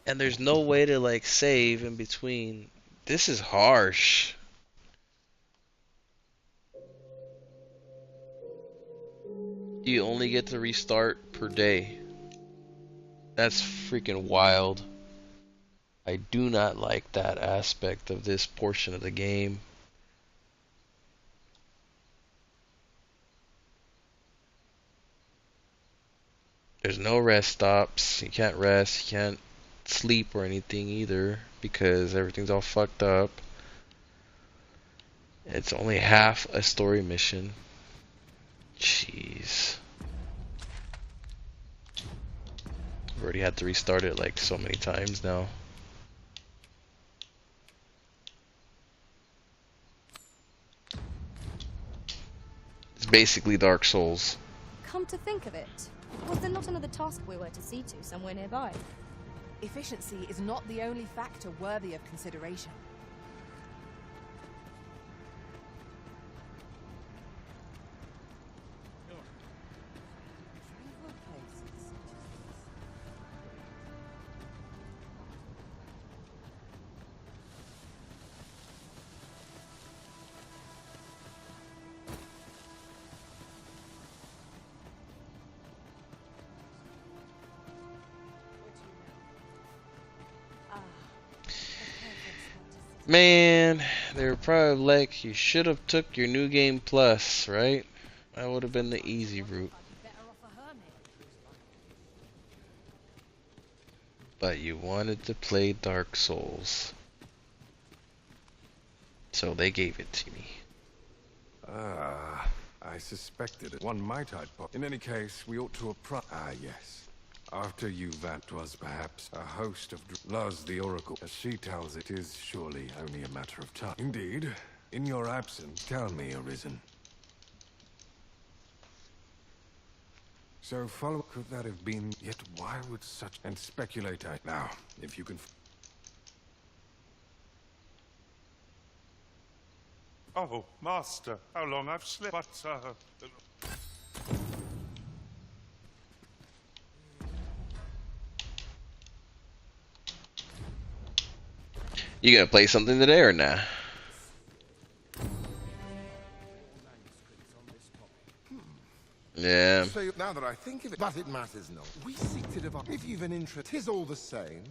And there's no way to like save in between. This is harsh. You only get to restart per day. That's freaking wild. I do not like that aspect of this portion of the game. There's no rest stops. You can't rest. You can't sleep or anything either because everything's all fucked up. It's only half a story mission. Jeez. I've already had to restart it like so many times now. It's basically Dark Souls. Come to think of it, was there not another task we were to see to somewhere nearby? Efficiency is not the only factor worthy of consideration. Man, they were probably like, you should have took your New Game Plus, right? That would have been the easy route. But you wanted to play Dark Souls. So they gave it to me. Ah, I suspected it. One might I'd pop. In any case, we ought to approach. Ah, yes. After you, that was perhaps a host of Luz the Oracle. As she tells it, is surely only a matter of time. Indeed. In your absence, tell me, Arisen. So follow. Could that have been? Yet why would such? And speculate. Now, if you can. Oh, Master, how long I've slept. But, You gonna play something today or nah? Yeah. So now that I think of it, but it matters not. We seek to divide. If you've an interest, 'tis all the same.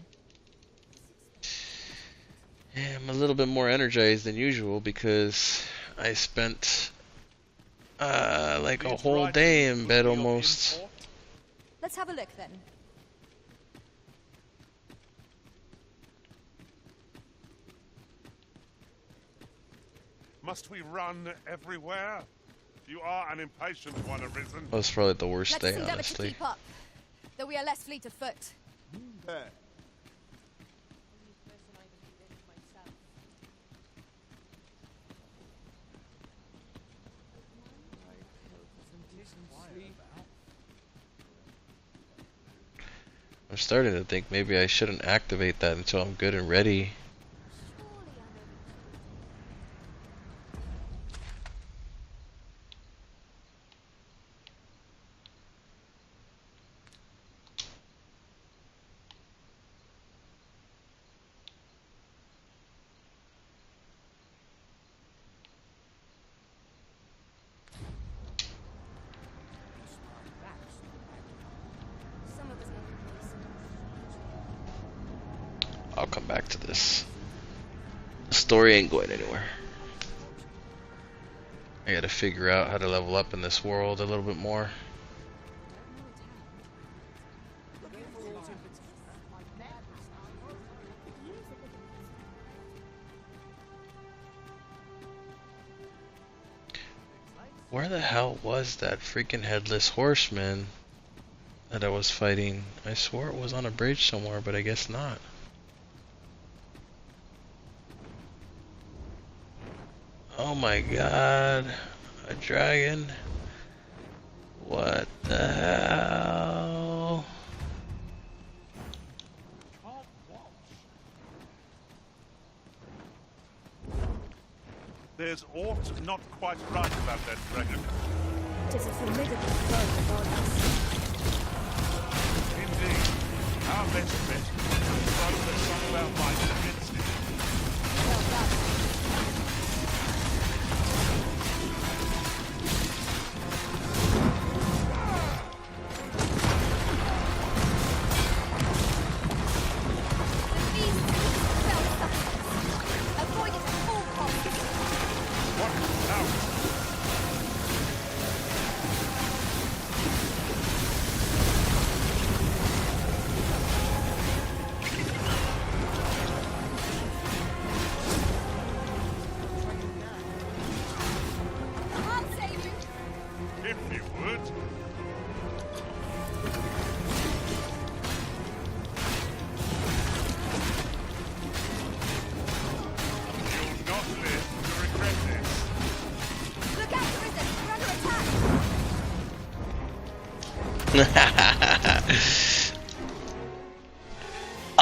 Yeah, I'm a little bit more energized than usual because I spent like a whole day in bed almost. Let's have a look then. must we run everywhere? You are an impatient one, Arisen. That was probably the worst Let's day, endeavor honestly. to keep up, though we are less fleet of foot. There. I'm starting to think maybe I shouldn't activate that until I'm good and ready. Some of us make a place. I'll come back to this. The story ain't going anywhere. I gotta figure out how to level up in this world a little bit more. Where the hell was that freaking headless horseman that I was fighting? I swore it was on a bridge somewhere, but I guess not. Oh my god, a dragon? What the hell? There's aught not quite right about that dragon. It is a formidable foe before us. Indeed. Our best bet is to throw the sum of our might against it. Well done.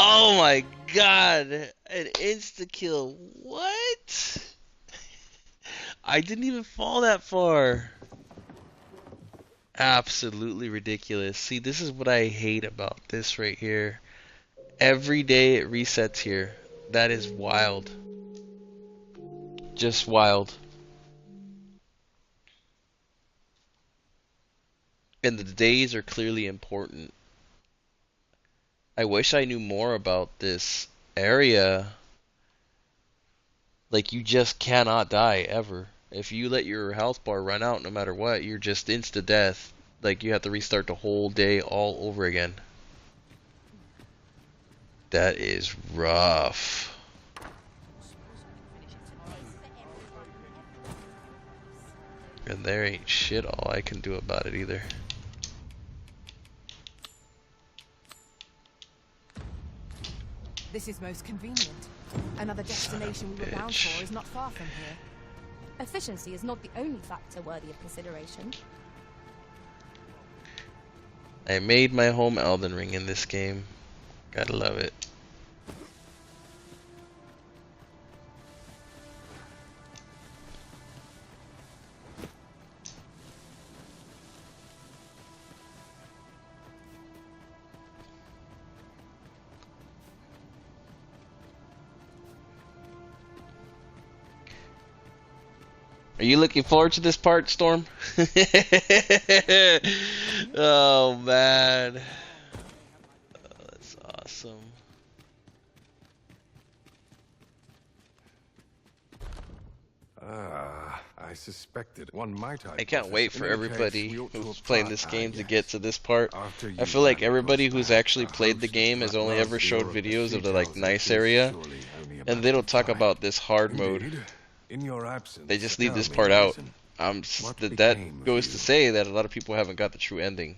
Oh my god, an insta-kill, what? I didn't even fall that far. Absolutely ridiculous. See, this is what I hate about this right here. Every day it resets here. That is wild. Just wild. And the days are clearly important. I wish I knew more about this area. Like, you just cannot die ever. If you let your health bar run out, no matter what, you're just insta-death. Like, you have to restart the whole day all over again. That is rough. And there ain't shit all I can do about it either. This is most convenient. Another destination we were bound for is not far from here. Efficiency is not the only factor worthy of consideration. I made my home Elden Ring in this game. Gotta love it. Are you looking forward to this part, Storm? Oh man, oh, that's awesome. I suspected one might. I can't wait for everybody who's playing this game to get to this part. I feel like everybody who's actually played the game has only ever showed videos of the like nice area, and they don't talk about this hard mode. They just leave this part out. That goes to say that a lot of people haven't got the true ending.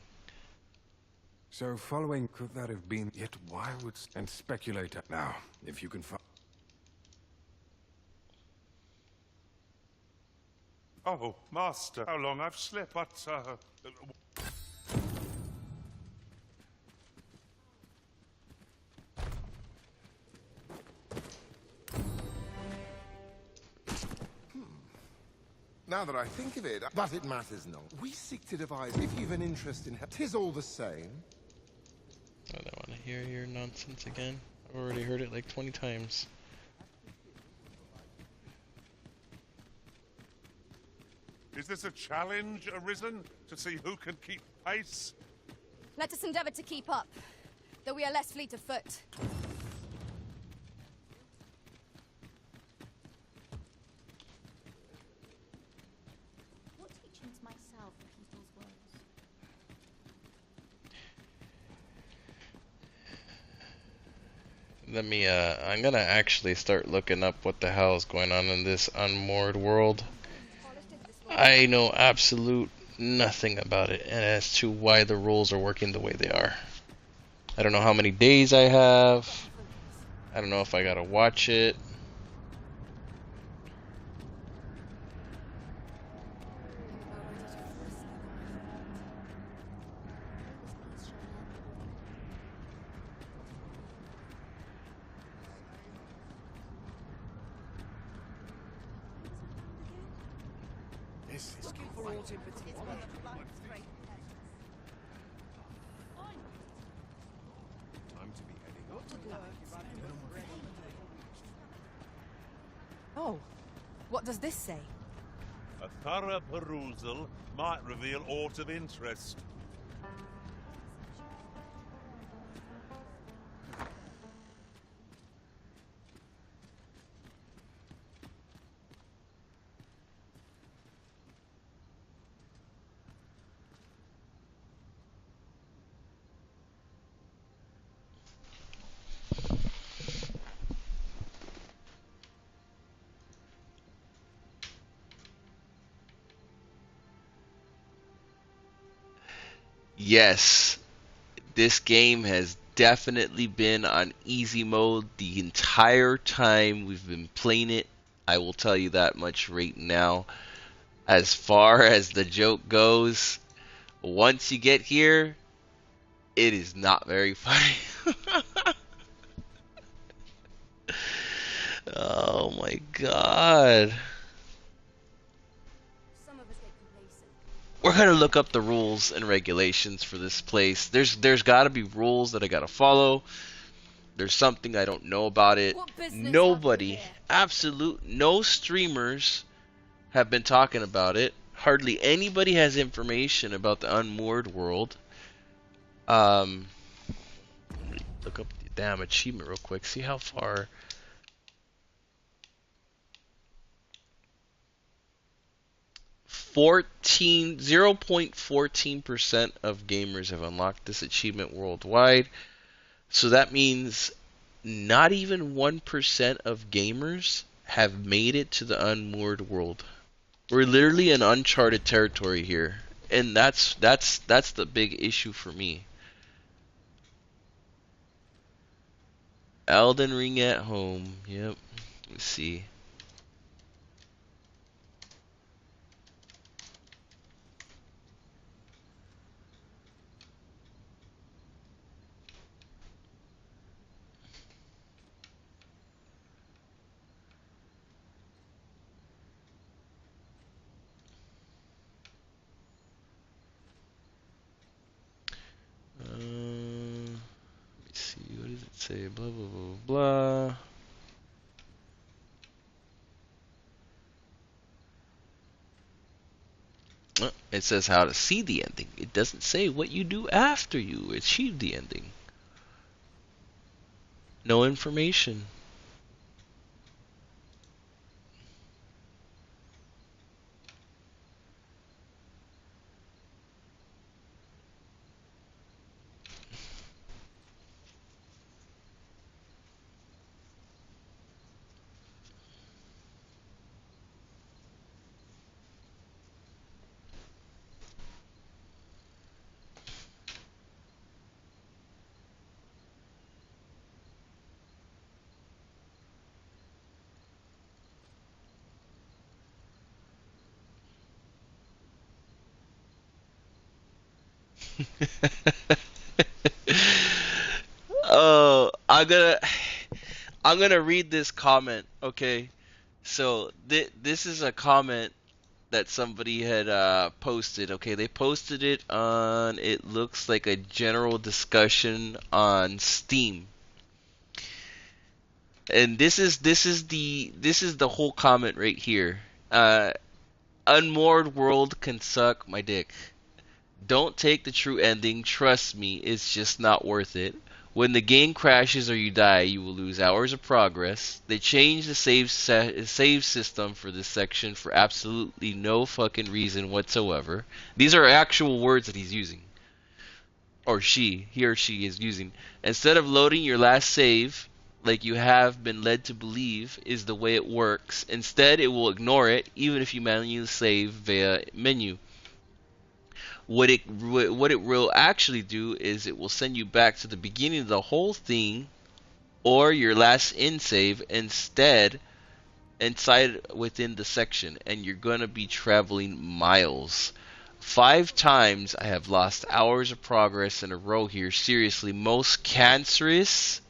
So following, could that have been? Yet why would and speculate now? If you can find. Oh, Master, how long I've slept, but, Now that I think of it, but it matters not. We seek to devise if you've an interest in... 'Tis all the same. I don't want to hear your nonsense again. I've already heard it like 20 times. Is this a challenge, Arisen, to see who can keep pace? Let us endeavor to keep up, though we are less fleet of foot. Let me, I'm gonna actually start looking up what the hell is going on in this Unmoored world. I know absolute nothing about it, and as to why the rules are working the way they are. I don't know how many days I have. I don't know if I gotta watch it. Oh, what does this say? A thorough perusal might reveal aught of interest. Yes, this game has definitely been on easy mode the entire time we've been playing it. I will tell you that much right now. As far as the joke goes, once you get here, it is not very funny. Oh my god. We're gonna look up the rules and regulations for this place. There's gotta be rules that I gotta follow. There's something I don't know about it. Nobody, no streamers have been talking about it. Hardly anybody has information about the Unmoored world. Let me look up the damn achievement real quick. See how far. 0.14% of gamers have unlocked this achievement worldwide. So that means not even 1% of gamers have made it to the Unmoored world. We're literally in uncharted territory here, and that's the big issue for me. Elden Ring at home. Yep. Let's see. Let me see. What does it say? Blah blah blah blah. It says how to see the ending. It doesn't say what you do after you achieve the ending. No information. Oh, I'm gonna read this comment. Okay, so this is a comment that somebody had posted. Okay, they posted it on. It looks like a general discussion on Steam, and this is the whole comment right here. Unmoored world can suck my dick. Don't take the true ending. Trust me, it's just not worth it. When the game crashes or you die, you will lose hours of progress. They changed the save system for this section for absolutely no fucking reason whatsoever. These are actual words that he's using. Or he or she is using. Instead of loading your last save, like you have been led to believe is the way it works. Instead, it will ignore it, even if you manually save via menu. What it will actually do is it will send you back to the beginning of the whole thing, or your last in save instead, inside within the section, and you're gonna be traveling miles. 5 times I have lost hours of progress in a row here. Seriously, most cancerous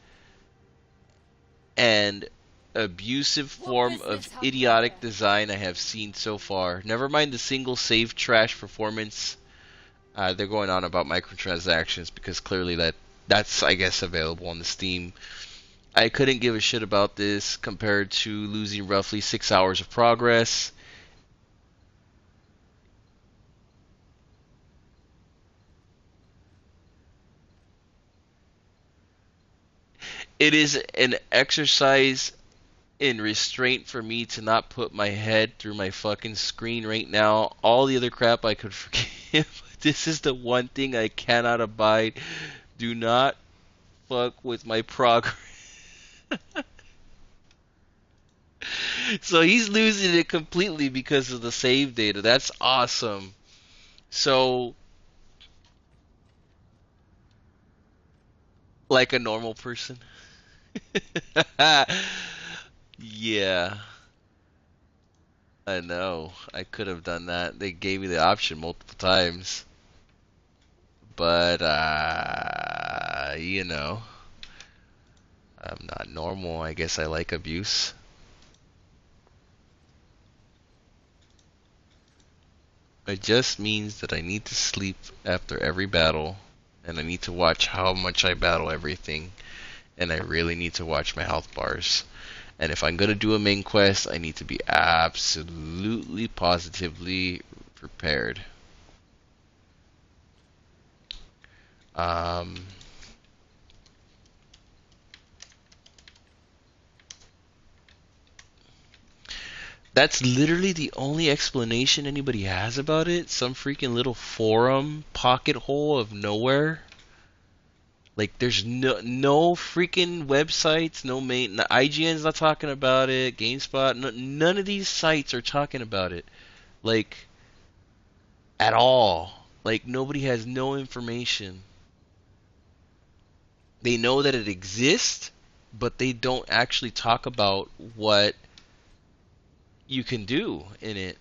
and abusive form of idiotic design I have seen so far. Never mind the single save trash performance. They're going on about microtransactions because clearly that's I guess available on the Steam. I couldn't give a shit about this compared to losing roughly 6 hours of progress. It is an exercise in restraint for me to not put my head through my fucking screen right now. All the other crap I could forgive. This is the one thing I cannot abide. Do not fuck with my progress. So he's losing it completely because of the save data. That's awesome. So, like a normal person. Yeah. I know. I could have done that. They gave me the option multiple times. But, you know. I'm not normal. I guess I like abuse. It just means that I need to sleep after every battle, and I need to watch how much I battle everything, and I really need to watch my health bars. And if I'm gonna do a main quest, I need to be absolutely positively prepared. That's literally the only explanation anybody has about it. Some freaking little forum pocket hole of nowhere. Like there's no freaking websites, no main. IGN's not talking about it. GameSpot, none of these sites are talking about it. Like at all. Like nobody has no information. They know that it exists, but they don't actually talk about what you can do in it.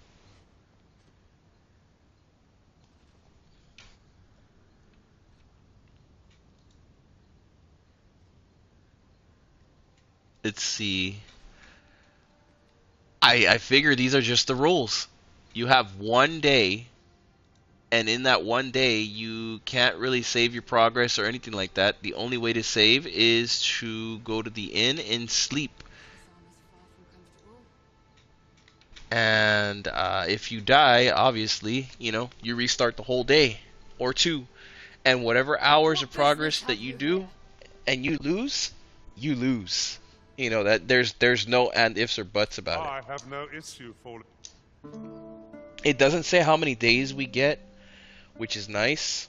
Let's see. I figure these are just the rules. You have one day, and in that one day you can't really save your progress or anything like that. The only way to save is to go to the inn and sleep. And if you die, obviously, you know, you restart the whole day or 2. And whatever hours of progress that you do and you lose, you lose. You know, that there's no and ifs or buts about it. I have no issue for It doesn't say how many days we get, which is nice.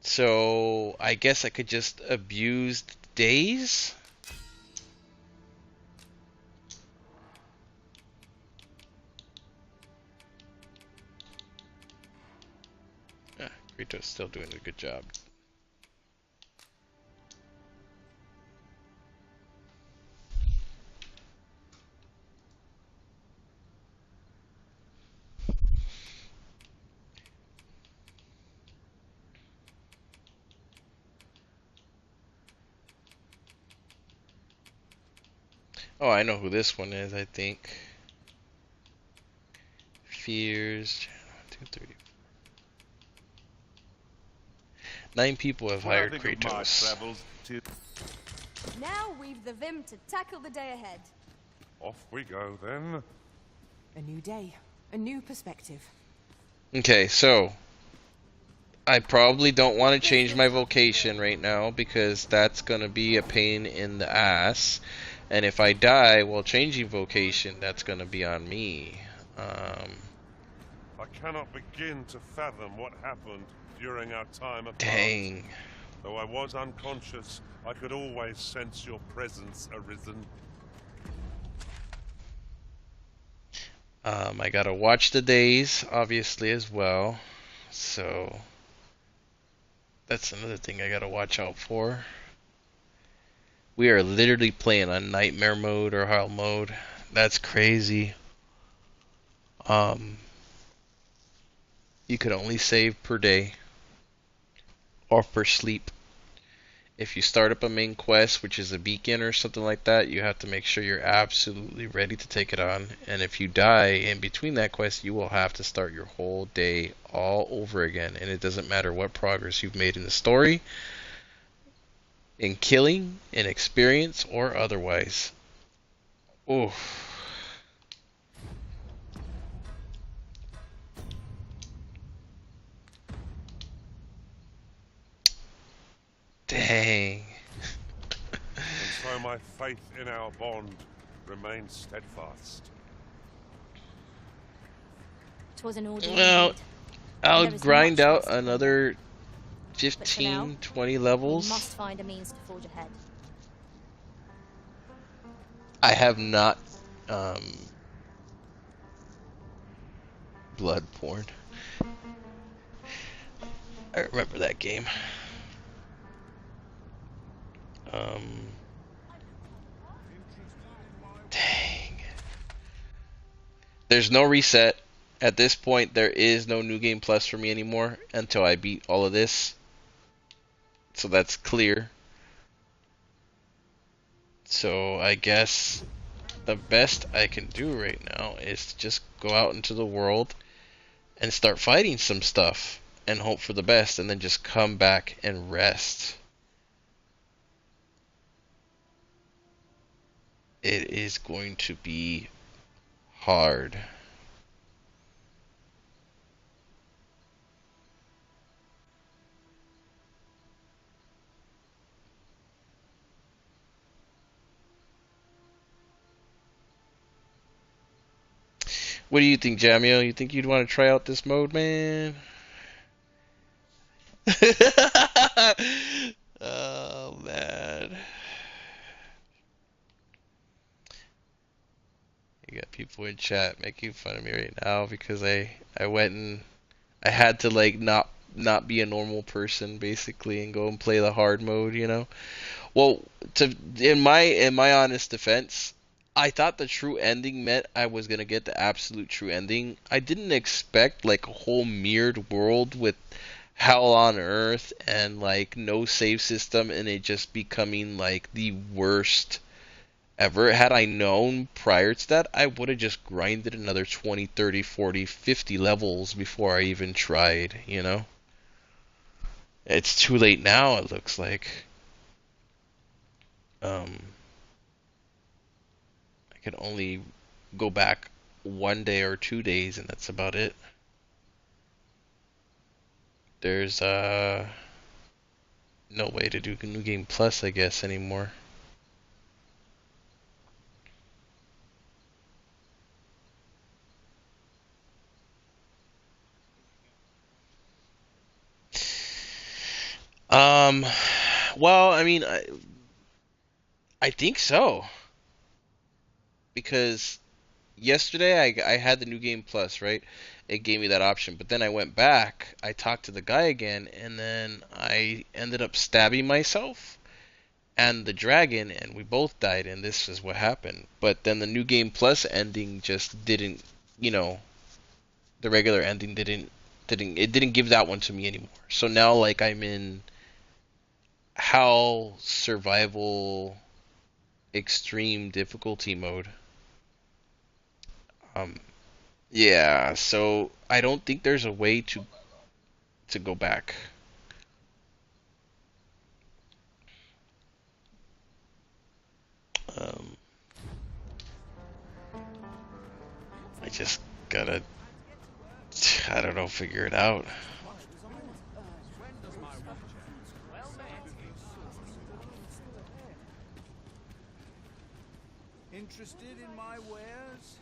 So I guess I could just abuse days. Rito's still doing a good job. Oh, I know who this one is, I think. Fears. 230. 9 people have hired Kratos. Now we've the vim to tackle the day ahead. Off we go then. A new day, a new perspective. Okay, so I probably don't want to change my vocation right now because that's gonna be a pain in the ass. And if I die while changing vocation, that's gonna be on me. I cannot begin to fathom what happened during our time apart. Dang. Though I was unconscious, I could always sense your presence, Arisen. I gotta watch the days, obviously, as well. So that's another thing I gotta watch out for. We are literally playing on nightmare mode or hell mode. That's crazy. You could only save per day or per sleep. If you start up a main quest, which is a beacon or something like that, you have to make sure you're absolutely ready to take it on. And if you die in between that quest, you will have to start your whole day all over again. And it doesn't matter what progress you've made in the story, in killing, in experience, or otherwise. Oof. Dang. And so my faith in our bond remains steadfast. 'Twas an ordeal Well, indeed. I'll There is grind much out lost to another But for 15, now, 20 we levels. must find a means to forge ahead. I have not blood porn. I remember that game. Dang. There's no reset. At this point, there is no New Game Plus for me anymore until I beat all of this. So that's clear. So I guess the best I can do right now is to just go out into the world and start fighting some stuff and hope for the best, and then just come back and rest. It is going to be hard. What do you think, Jamio? You think you'd want to try out this mode, man? Oh, man. You got people in chat making fun of me right now because I went and I had to like not be a normal person basically and go and play the hard mode, you know. Well, in my honest defense, I thought the true ending meant I was gonna get the absolute true ending. I didn't expect like a whole mirrored world with hell on earth and like no save system and it just becoming like the worst ever. Had I known prior to that, I would have just grinded another 20, 30, 40, 50 levels before I even tried, you know? It's too late now, it looks like. I can only go back 1 day or 2 days, and that's about it. There's no way to do New Game Plus, I guess, anymore. Well, I mean, I think so. Because yesterday I had the New Game Plus, right? It gave me that option, but then I went back, I talked to the guy again, and then I ended up stabbing myself and the dragon, and we both died, and this is what happened. But then the New Game Plus ending just didn't, you know, the regular ending didn't give that one to me anymore. So now like I'm in hell survival extreme difficulty mode. Yeah, so I don't think there's a way to go back. I just gotta, I don't know, figure it out. Interested in my wares?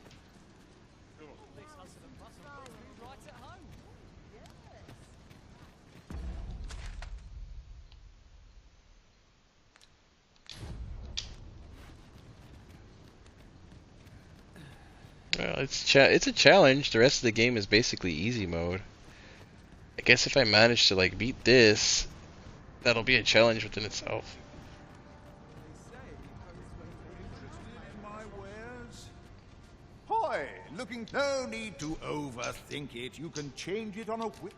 it's a challenge. The rest of the game is basically easy mode. I guess if I manage to like beat this, that'll be a challenge within itself. Hoy! Looking... No need to overthink it. You can change it on a whim.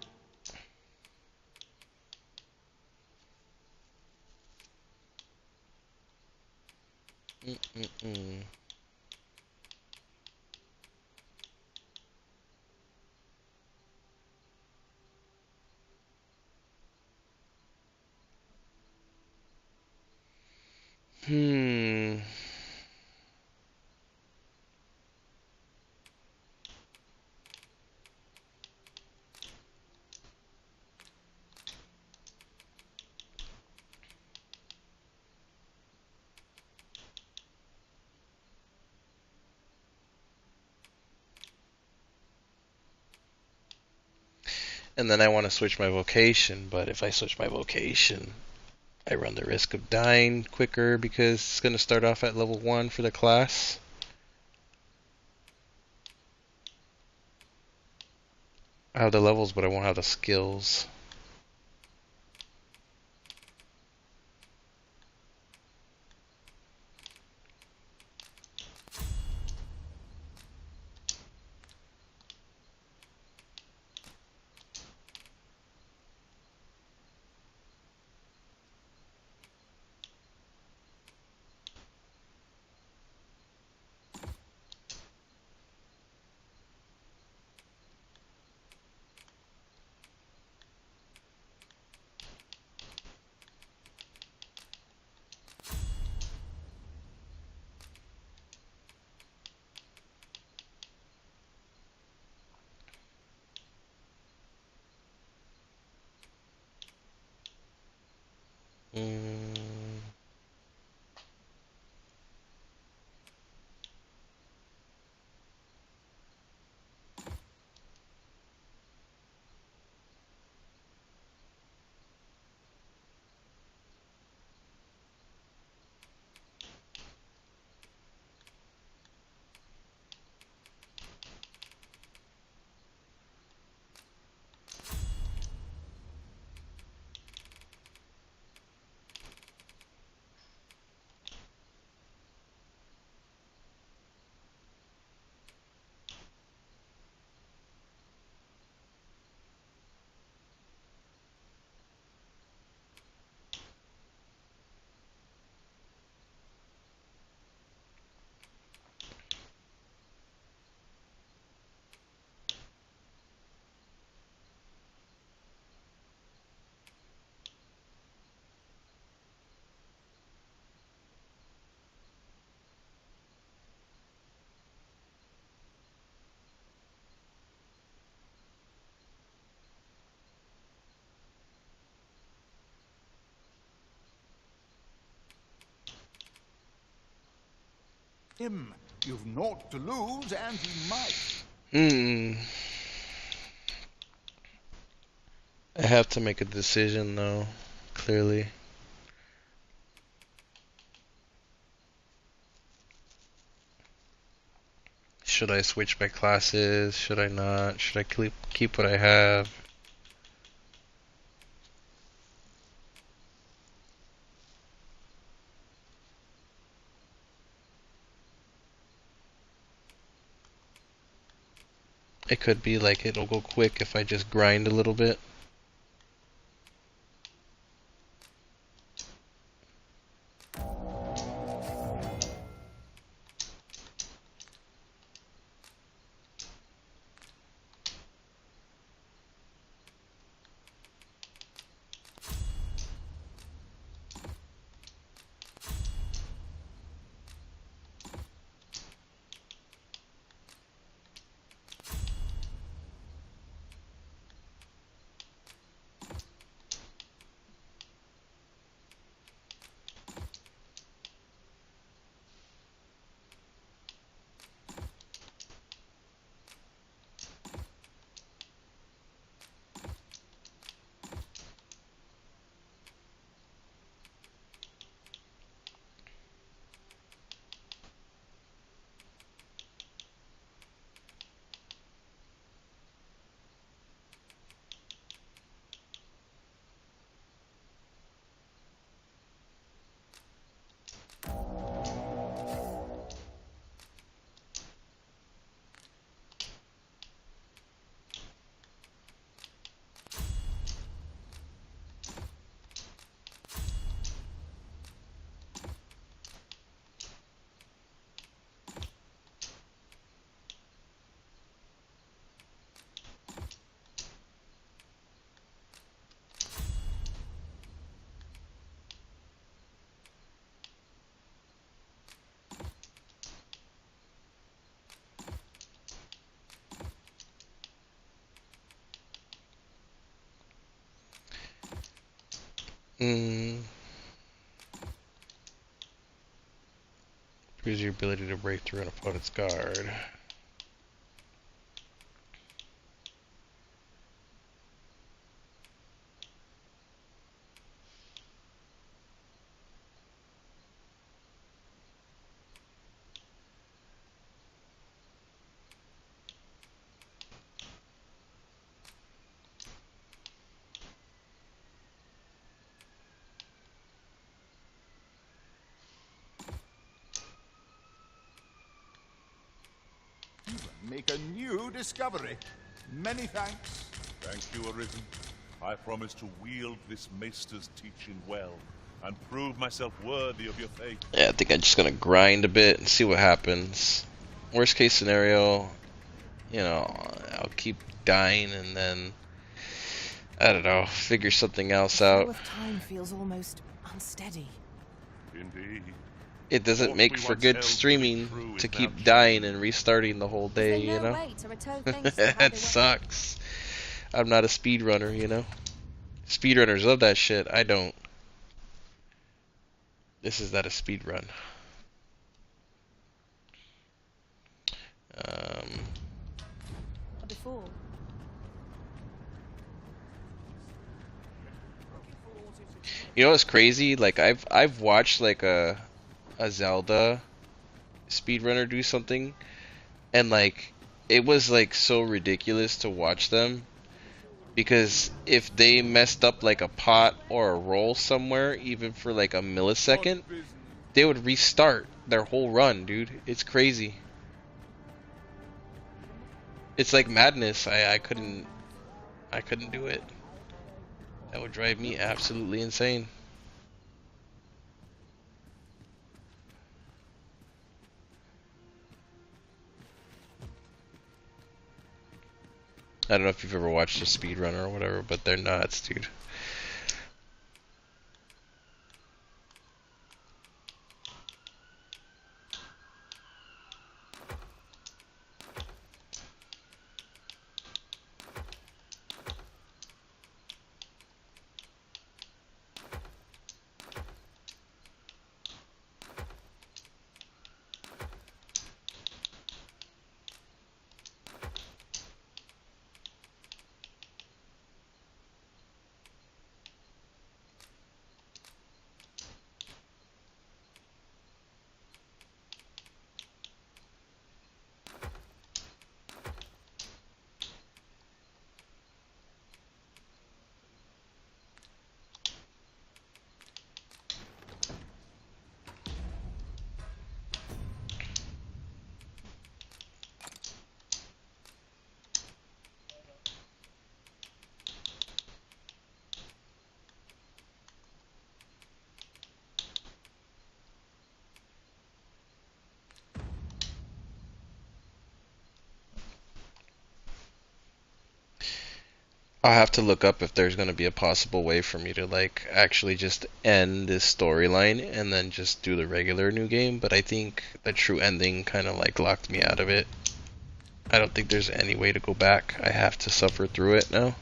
Hmm. And then I want to switch my vocation, but if I switch my vocation, I run the risk of dying quicker because it's going to start off at level 1 for the class. I have the levels, but I won't have the skills. You've naught to lose, and you might. I have to make a decision though, clearly. Should I switch my classes? Should I not? Should I keep what I have? It could be like it'll go quick if I just grind a little bit. Mm. Increase your ability to break through an opponent's guard. Make a new discovery. Many thanks. Thank you, Arisen. I promise to wield this maester's teaching well, and prove myself worthy of your faith. Yeah, I think I'm just gonna grind a bit and see what happens. Worst case scenario, you know, I'll keep dying and then, I don't know, figure something else The flow out. of time feels almost unsteady. Indeed. It doesn't What make we for once good held to be streaming true to is now keep true. dying and restarting the whole day, you There's no know? way to return things to how they That were. sucks. I'm not a speedrunner, you know? Speedrunners love that shit. I don't. This is not a speedrun. Before. You know what's crazy? Like I've watched like a Zelda speedrunner do something, and like it was like so ridiculous to watch them, because if they messed up like a pot or a roll somewhere, even for like a millisecond, they would restart their whole run, dude. It's crazy. It's like madness. I couldn't do it. That would drive me absolutely insane. I don't know if you've ever watched a speedrunner or whatever, but they're nuts, dude. I'll have to look up if there's going to be a possible way for me to like actually just end this storyline and then just do the regular new game, but I think the true ending kind of like locked me out of it. I don't think there's any way to go back. I have to suffer through it now.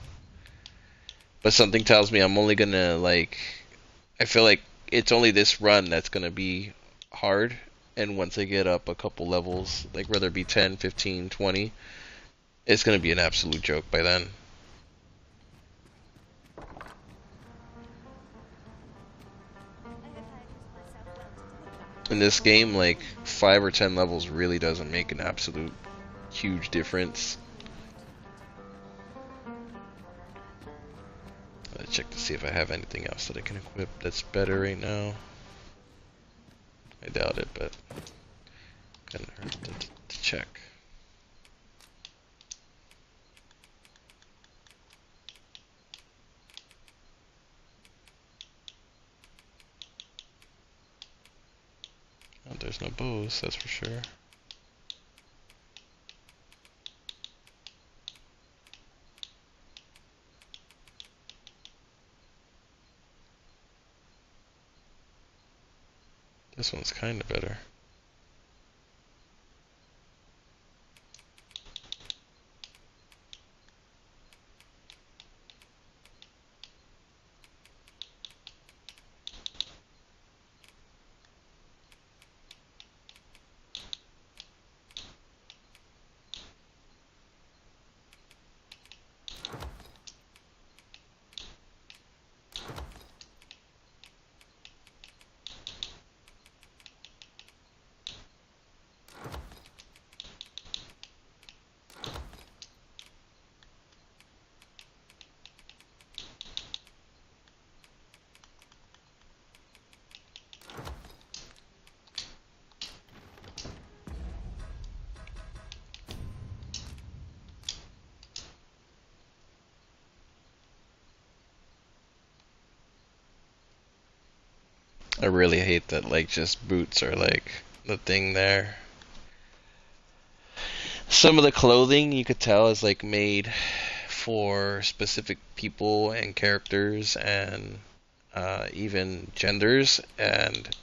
But something tells me I'm only gonna like, I feel like it's only this run that's gonna be hard, and once I get up a couple levels, like whether it be 10, 15, 20, it's gonna be an absolute joke by then. In this game, like 5 or 10 levels really doesn't make an absolute huge difference. Let's check to see if I have anything else that I can equip that's better right now. I doubt it, but couldn't hurt to check. Oh, there's no bows, that's for sure. This one's kind of better. I really hate that, like, just boots are, like, the thing there. Some of the clothing, you could tell, is, like, made for specific people and characters and even genders, and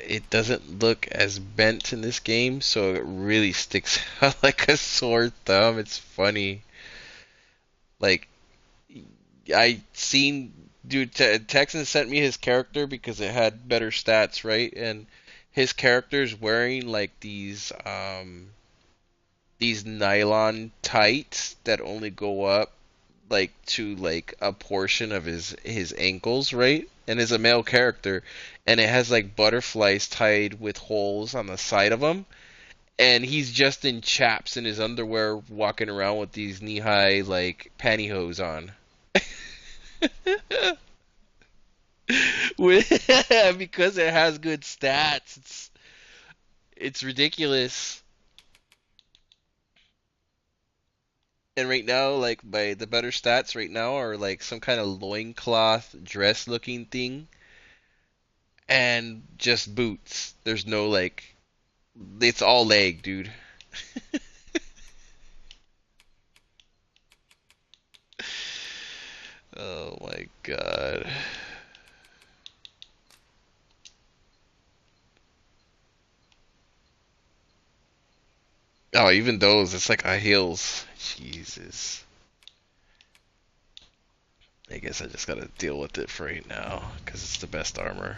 it doesn't look as bent in this game, so it really sticks out like a sore thumb. It's funny. Like, dude, Texan sent me his character because it had better stats, right? And his character's wearing like these nylon tights that only go up like to like a portion of his ankles, right? And is a male character, and it has like butterflies tied with holes on the side of him, and he's just in chaps in his underwear walking around with these knee-high like pantyhose on. Because it has good stats, it's ridiculous. And right now, like, the better stats right now are like some kind of loincloth dress looking thing and just boots. There's no like, it's all leg, dude. Oh my god. Oh, even those, it's like high heels. Jesus. I guess I just gotta deal with it for right now, because it's the best armor.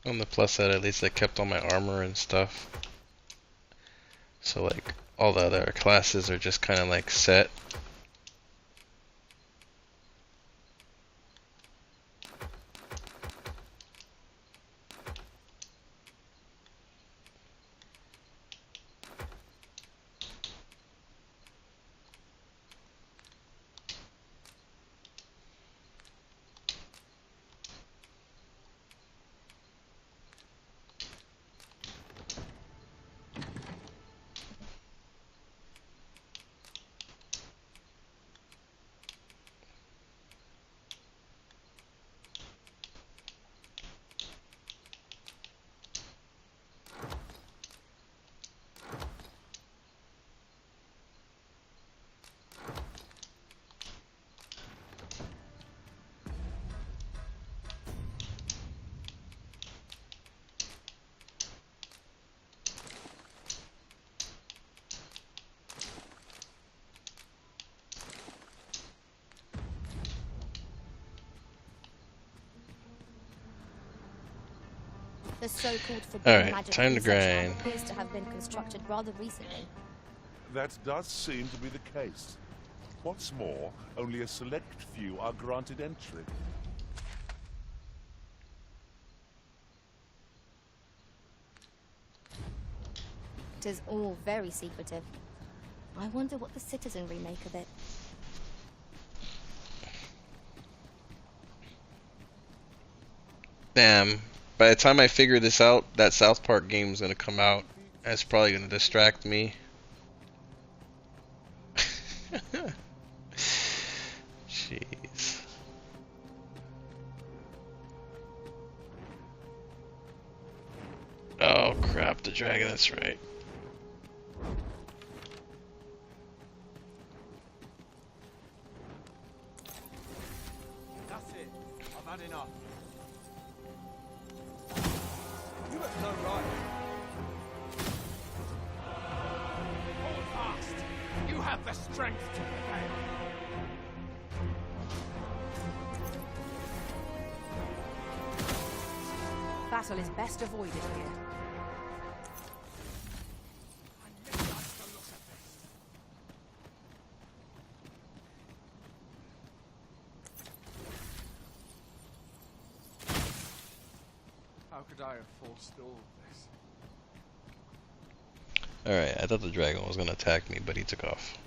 On the plus side, at least I kept all my armor and stuff. So like, all the other classes are just kind of like set. The so-called forbidden magic time to research grind. lab appears to have been constructed rather recently. That does seem to be the case. What's more, only a select few are granted entry. It is all very secretive. I wonder what the citizenry make of it. Damn. By the time I figure this out, that South Park game is gonna come out. That's probably gonna distract me. Jeez. Oh crap, the dragon, that's right. enough. You have no right. Hold fast. You have the strength to prevail. Battle is best avoided here. How could I have forestalled this? Alright, I thought the dragon was gonna attack me, but he took off.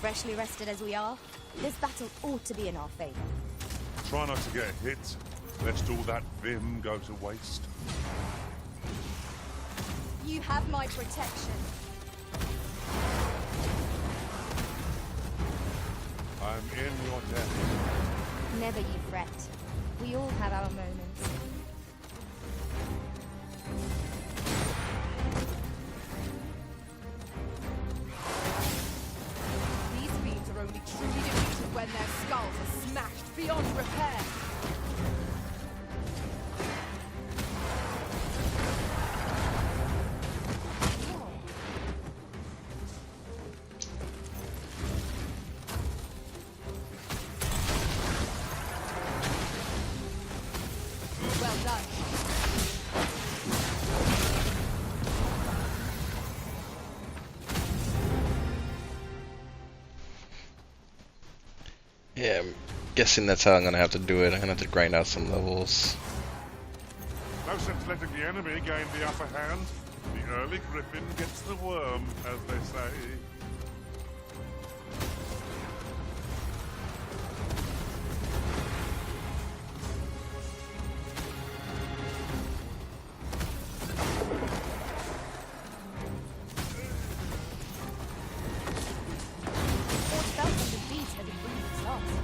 Freshly rested as we are, this battle ought to be in our favor. Try not to get hit, lest all that vim go to waste. You have my protection. I'm in your debt. Never you fret. We all have our moments. These fiends are only truly defeated when their skulls are smashed beyond repair. Well done. Yeah, I'm guessing that's how I'm gonna have to do it. I'm gonna have to grind out some levels. No sense letting the enemy gain the upper hand. The early griffin gets the worm, as they say. Or felt on the beat as it breathed its last.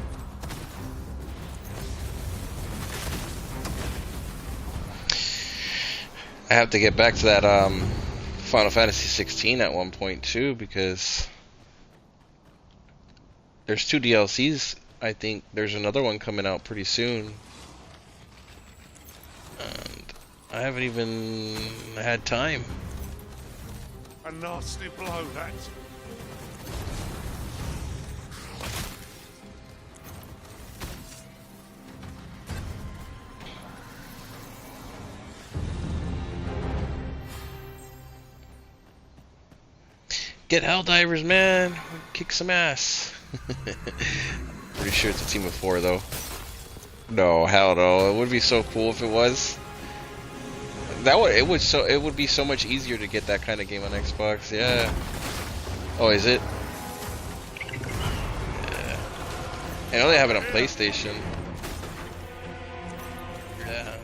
I have to get back to that Final Fantasy 16 at one point too, because there's 2 DLCs. I think there's another one coming out pretty soon, and I haven't even had time. A nasty blow, that. Get Helldivers, man! Kick some ass. Pretty sure it's a team of 4 though. No, hell no. It would be so cool if it was. It would be so much easier to get that kind of game on Xbox. Yeah. Oh, is it? Yeah. I know they have it on PlayStation. Yeah.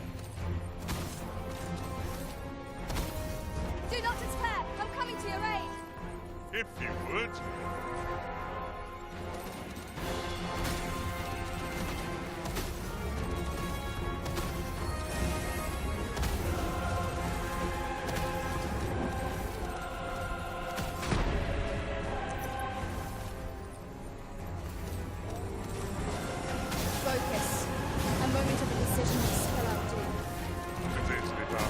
Do not despair! I'm coming to your aid! If you would. Focus. A moment of indecision will spell out doom. It is, Nita.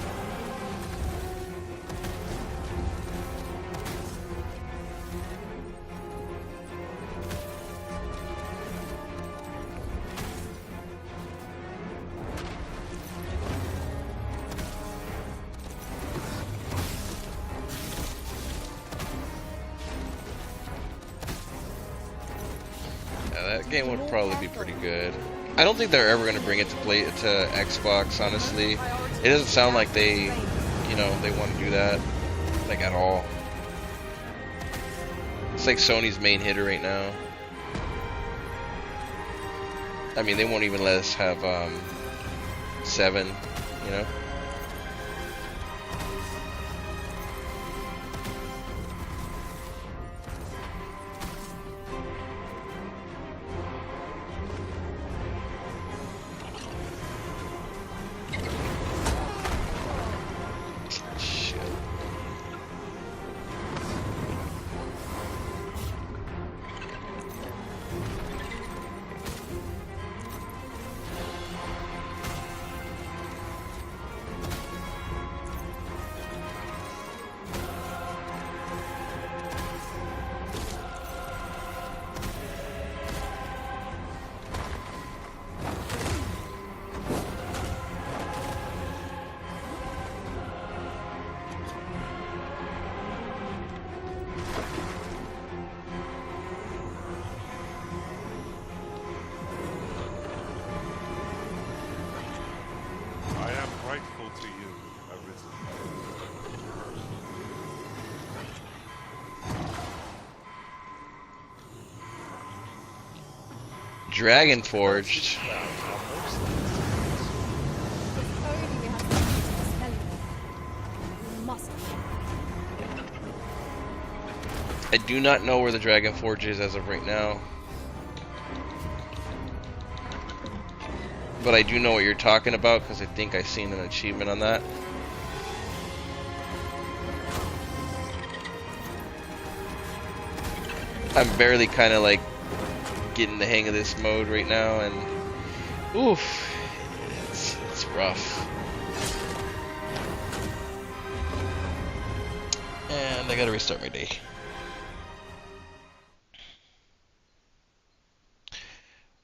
Yeah, that game would probably be pretty good. I don't think they're ever going to bring it to Xbox, honestly. It doesn't sound like they want to do that, like, at all. It's like Sony's main hitter right now. I mean, they won't even let us have 7, you know? Dragon Forged. I do not know where the Dragon Forge is as of right now. But I do know what you're talking about because I think I've seen an achievement on that. I'm barely kind of like getting the hang of this mode right now, and oof, it's rough. And I gotta restart my day.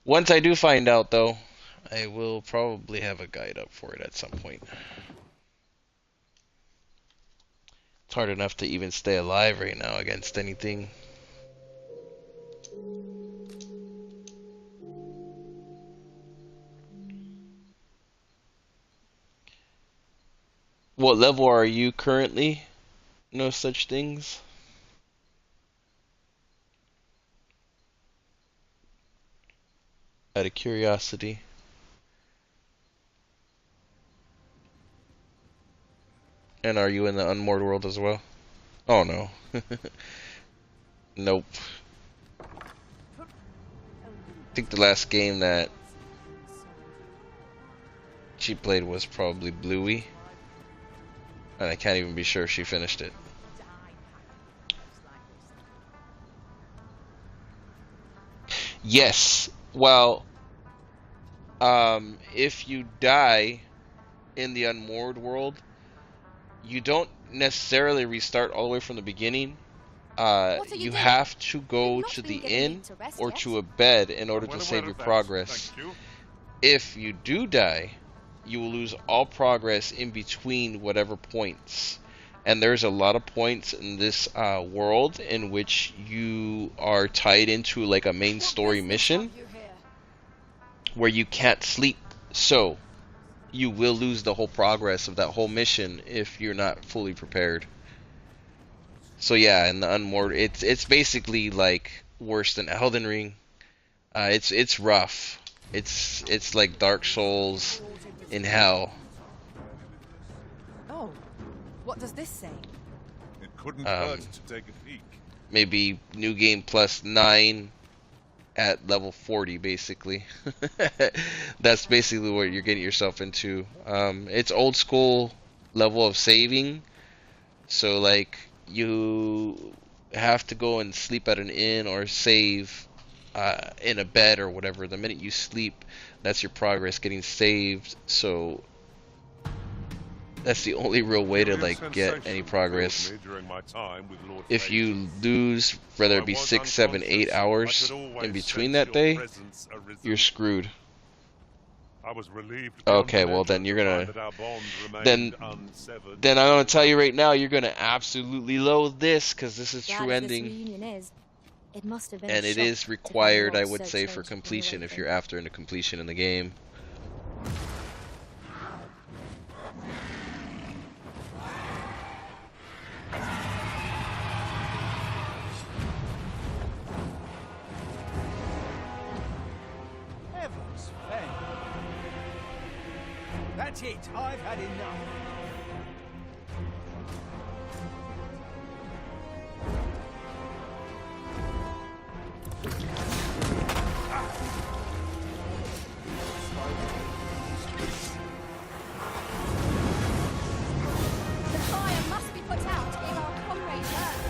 Once I do find out, though, I will probably have a guide up for it at some point. It's hard enough to even stay alive right now against anything. What level are you currently? No such things. Out of curiosity. And are you in the Unmoored world as well? Oh no. Nope. I think the last game that she played was probably Bluey. And I can't even be sure if she finished it. Yes. Well, if you die in the Unmoored world, you don't necessarily restart all the way from the beginning. You have to go to the inn or to a bed in order to save your progress. If you do die, you will lose all progress in between whatever points. And there's a lot of points in this world in which you are tied into like a main story mission where you can't sleep. So you will lose the whole progress of that whole mission if you're not fully prepared. So yeah, in the Unmoored, it's basically like worse than Elden Ring. It's rough. It's like Dark Souls in hell. Oh, what does this say? It couldn't hurt to take a peek. Maybe new game plus 9 at level 40, basically. That's basically what you're getting yourself into. It's old school level of saving, so like you have to go and sleep at an inn or save in a bed or whatever. The minute you sleep, that's your progress getting saved. So that's the only real way to like get any progress. If you lose, whether it be 6, 7, 8 hours in between that day, you're screwed. Okay, well then you're gonna then I'm gonna tell you right now, you're gonna absolutely loathe this, because this is true ending, and it is required, I would say, for completion if you're after into completion in the game. That's it. I've had enough. The fire must be put out to give our comrades earth.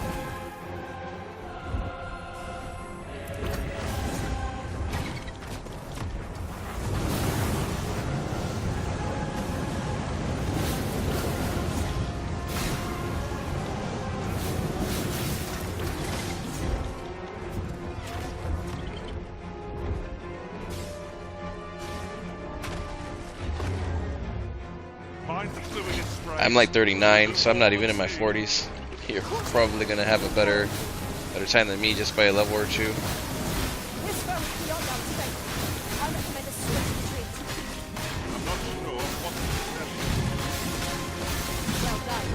I'm like 39, so I'm not even in my 40s. You're probably gonna have a better time than me just by a level or two. This road is beyond our strength. I recommend a swift retreat. I'm not sure what Well done.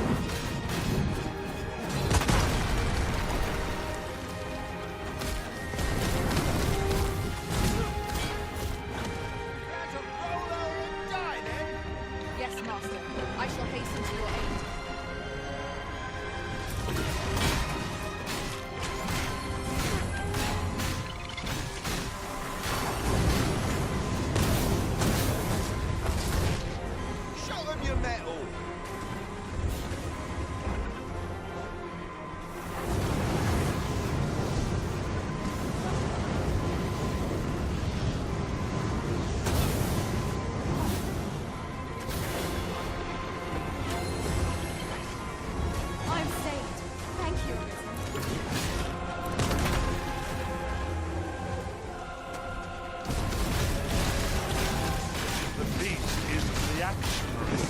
The beast is reactionary,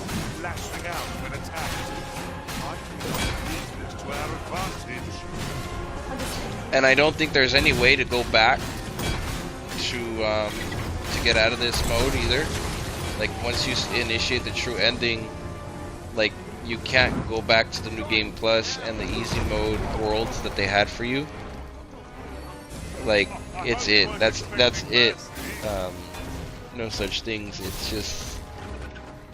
lashing out when attacked. I think we can use this to our advantage. And I don't think there's any way to go back to get out of this mode either. Like once you initiate the true ending, like you can't go back to the new game plus and the easy mode worlds that they had for you. Like it's it. That's it. No such things. It's just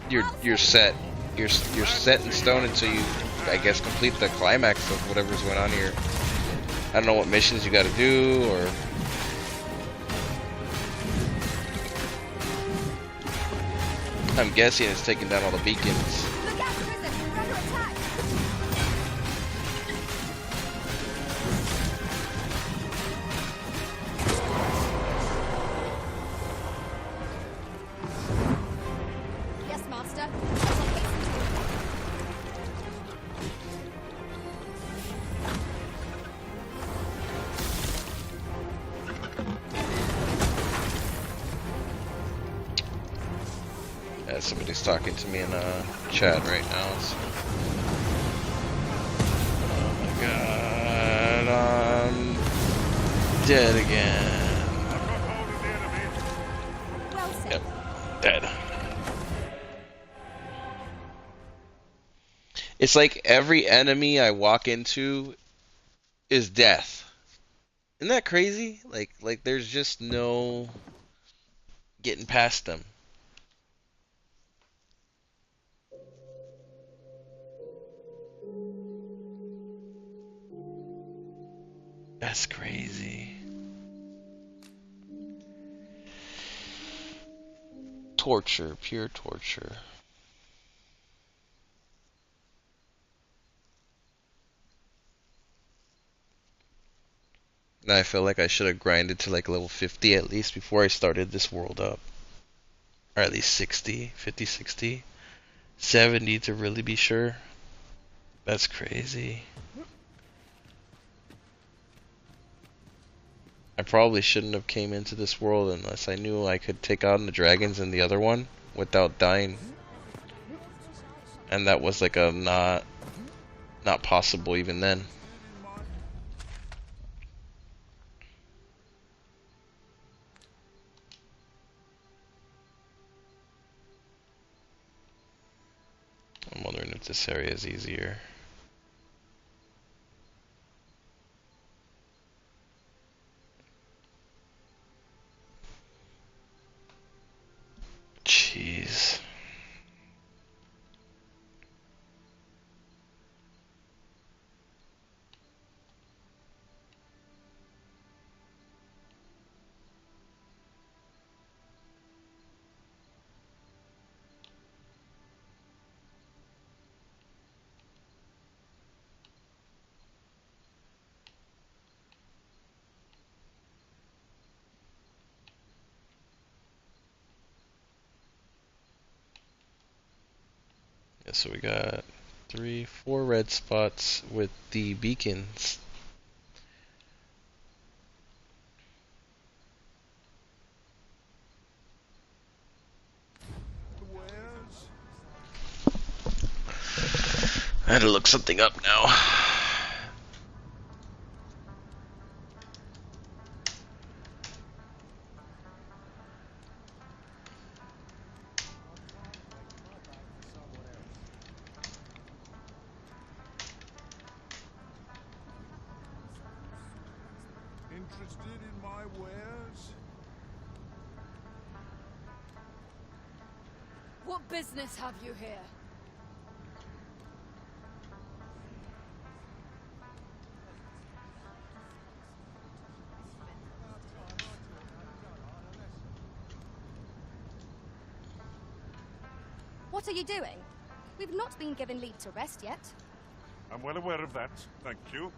you're set. You're set in stone until you, I guess, complete the climax of whatever's going on here. I don't know what missions you got to do or. I'm guessing it's taking down all the beacons. Look out, Arisen! We're under attack! Yes, Master. I shall hasten to you. Yeah, somebody's talking to me in chat right now. So. Oh my god, I'm dead again. Well said. Yep, dead. It's like every enemy I walk into is death. Isn't that crazy? Like there's just no getting past them. That's crazy. Torture, pure torture. And I feel like I should have grinded to like level 50 at least before I started this world up. Or at least 60, 50, 60. 70 to really be sure. That's crazy. I probably shouldn't have came into this world unless I knew I could take on the dragons in the other one without dying. And that was like a not possible even then. I'm wondering if this area is easier. Jeez. Yeah, so we got 3, 4 red spots with the beacons. I had to look something up now. Interested in my wares? What business have you here? What are you doing? We've not been given leave to rest yet. I'm well aware of that, thank you.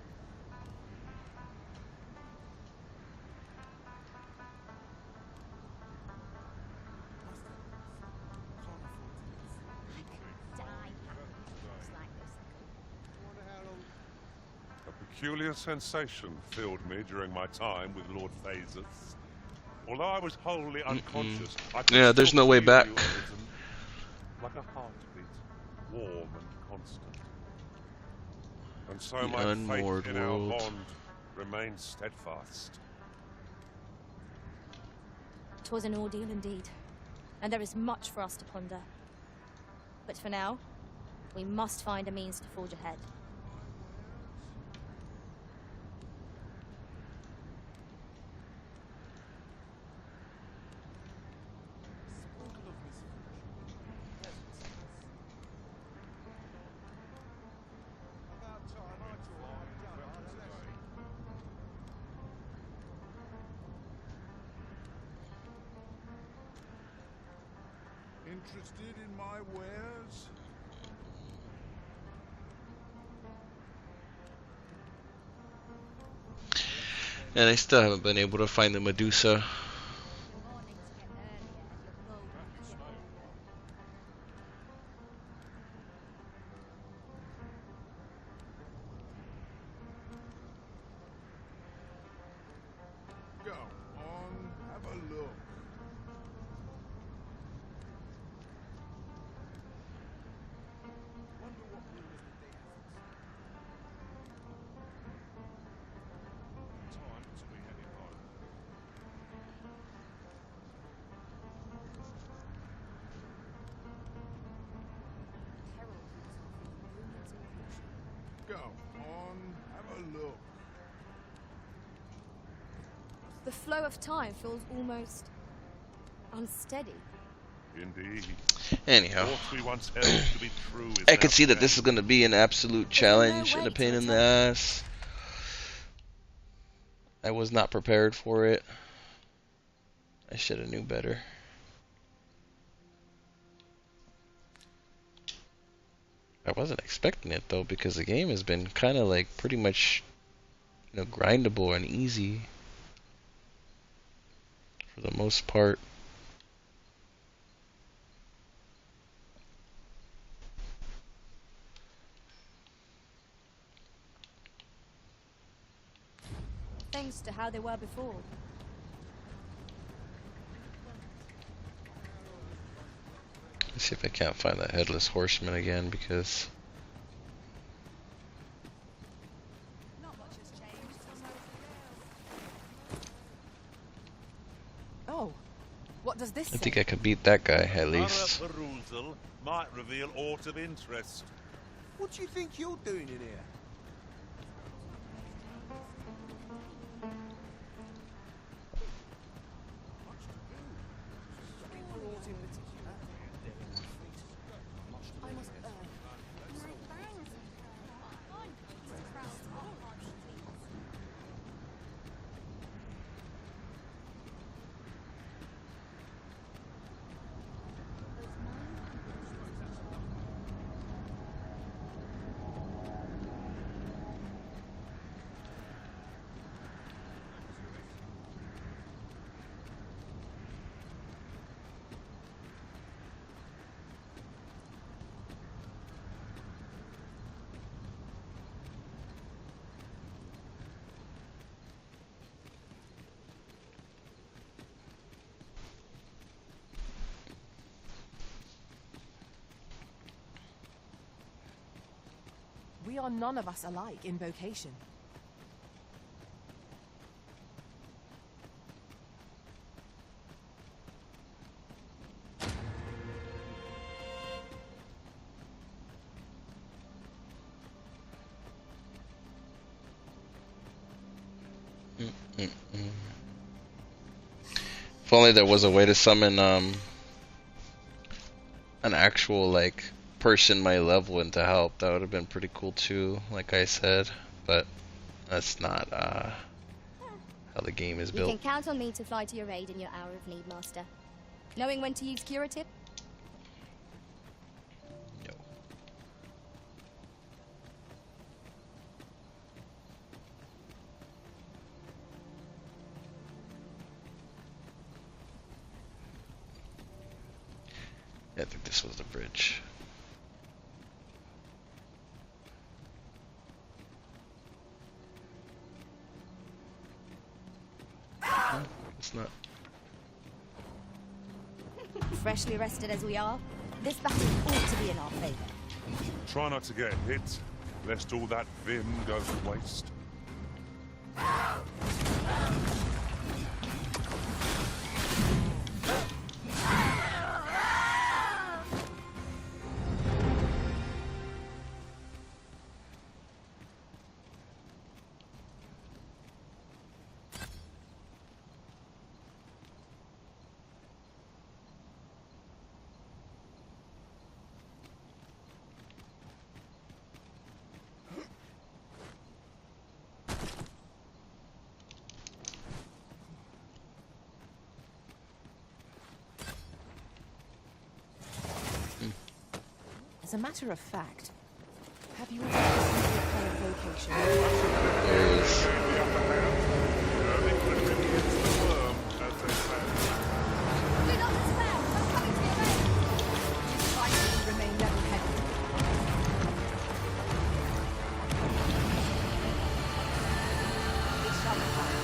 peculiar sensation filled me during my time with Lord Phasus. Although I was wholly unconscious, I could Yeah, there's still no way feel back. you, Arisen, like a heartbeat, warm and constant. And so The my Unmoored faith in our world. bond remains steadfast. 'Twas an ordeal indeed, and there is much for us to ponder. But for now, we must find a means to forge ahead. Interested in my wares? And I still haven't been able to find the Medusa. Go on, have a look. Wonder what rumors the day Time to be heading home. Go on, have a look. The flow of time feels almost unsteady. Indeed. Anyhow, What we once held to be true is I now can see that dead. this is going to be an absolute challenge and a pain in the ass. I was not prepared for it. I should have knew better. I wasn't expecting it though, because the game has been kind of like pretty much, you know, grindable and easy for the most part. Thanks to how they were before. Let's see if I can't find that headless horseman again, because Oh, what does this I think say? I could beat that guy at least. Thorough perusal might reveal aught of interest. What do you think you're doing in here? I must, We are none of us alike in vocation. If only there was a way to summon an actual like person my level in to help, that would have been pretty cool too, like I said, but that's not how the game is You built. can count on me to fly to your aid in your hour of need, Master. Knowing when to use curative? I think this was the bridge. It's not. Freshly rested as we are, this battle ought to be in our favor. Try not to get hit, lest all that vim go to waste. As a matter of fact, have you ever listened to the play of Vocation? Do not despair! I'm coming to your aid! You finally remain level-headed. It shall be done.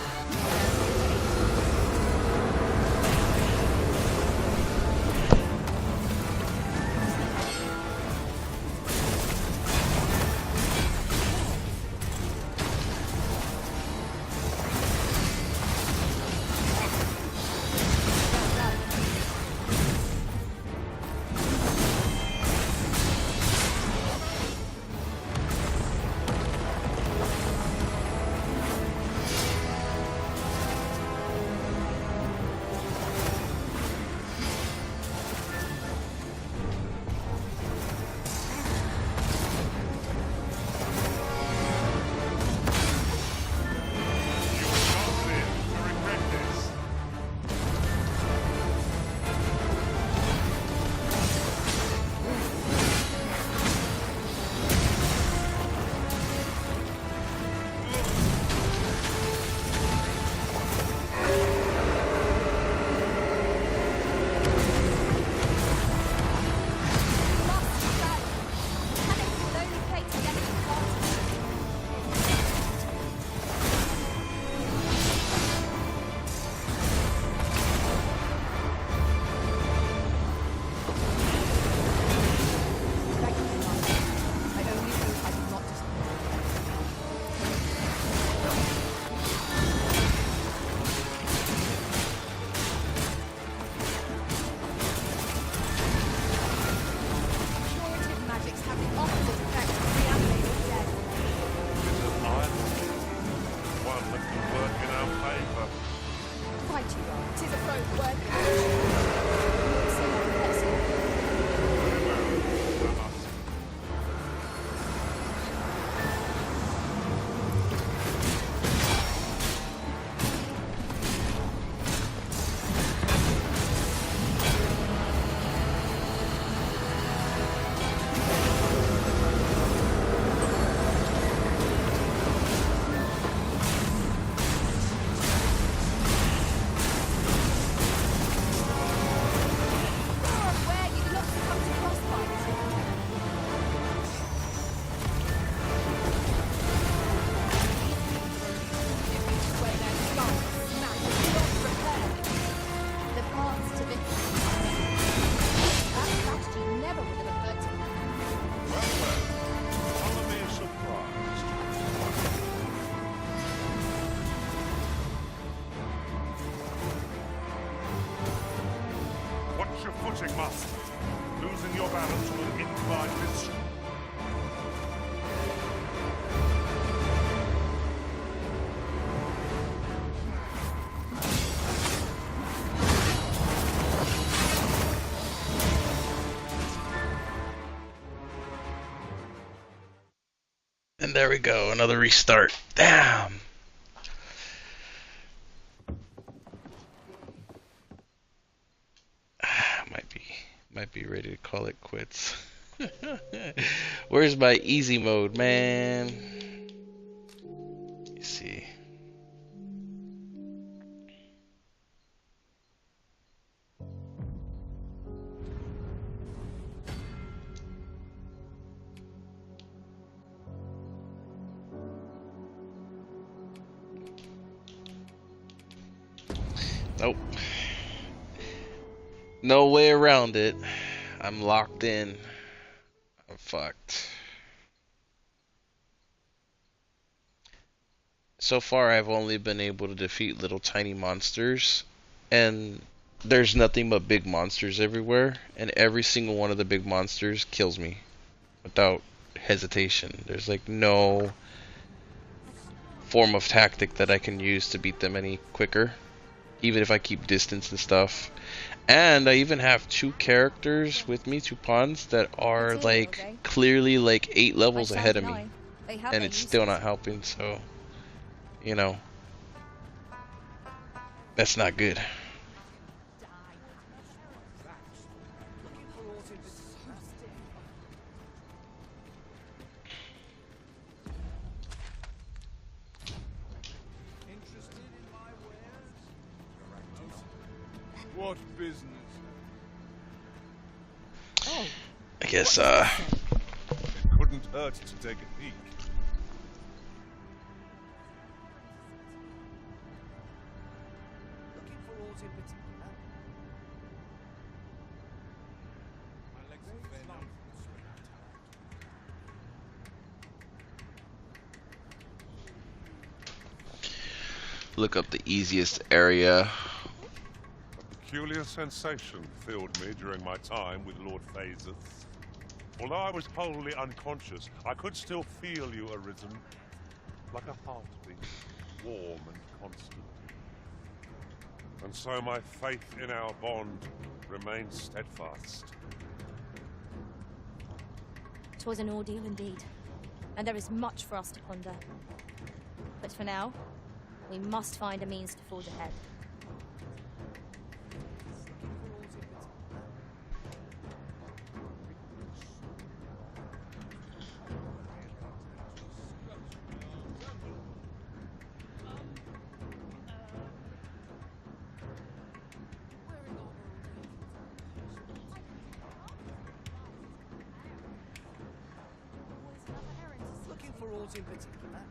footing, master. Losing your balance will incline this. And there we go, another restart. Damn. Might be ready to call it quits. Where's my easy mode, man? Let's see. Nope. No way around it. I'm locked in. I'm fucked. So far, I've only been able to defeat little tiny monsters, and there's nothing but big monsters everywhere, and every single one of the big monsters kills me without hesitation. There's like no form of tactic that I can use to beat them any quicker, even if I keep distance and stuff. And I even have 2 characters with me, 2 pawns, that are like clearly like 8 levels ahead of me, and it's still not helping, so you know, that's not good. What business? Oh. I guess, It couldn't hurt to take a peek. Looking for aught in particular? My legs are very long. look up the easiest area. A peculiar sensation filled me during my time with Lord Phasus. Although I was wholly unconscious, I could still feel you, Arisen, like a heartbeat, warm and constant. And so my faith in our bond remains steadfast. 'Twas an ordeal indeed, and there is much for us to ponder. But for now, we must find a means to forge ahead. Looking for aught in particular?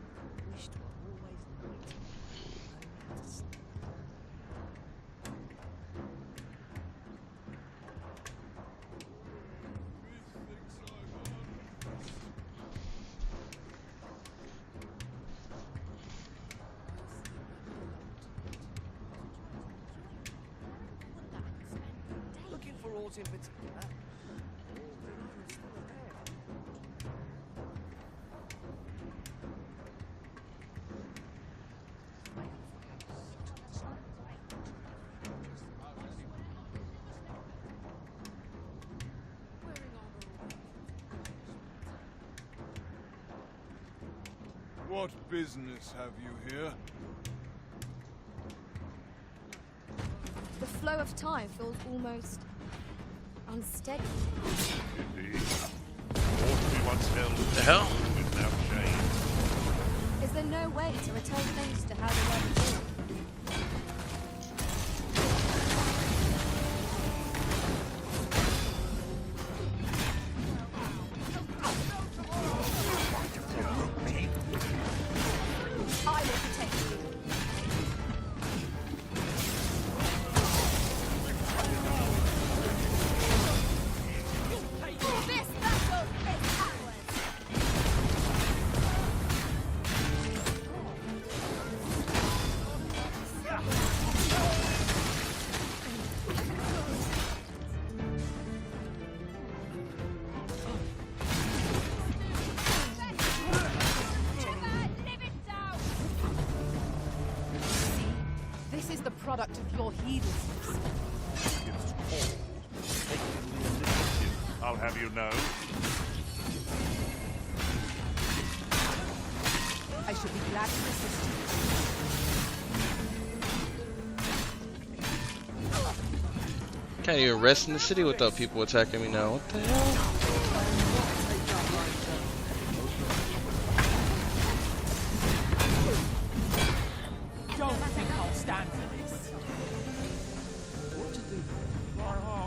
Wished to always night. Looking for aught in particular? What business have you here? The flow of time feels almost unsteady. Indeed. Ought we once held The hell? is now changed. Is there no way to return things to how they were before? I will protect you. This battle is ours. This is the product of your heedlessness. It's called taking the initiative, I'll have you know. I should be glad to assist you. Can't even rest in the city without people attacking me now. What the hell? Don't think I'll stand for this.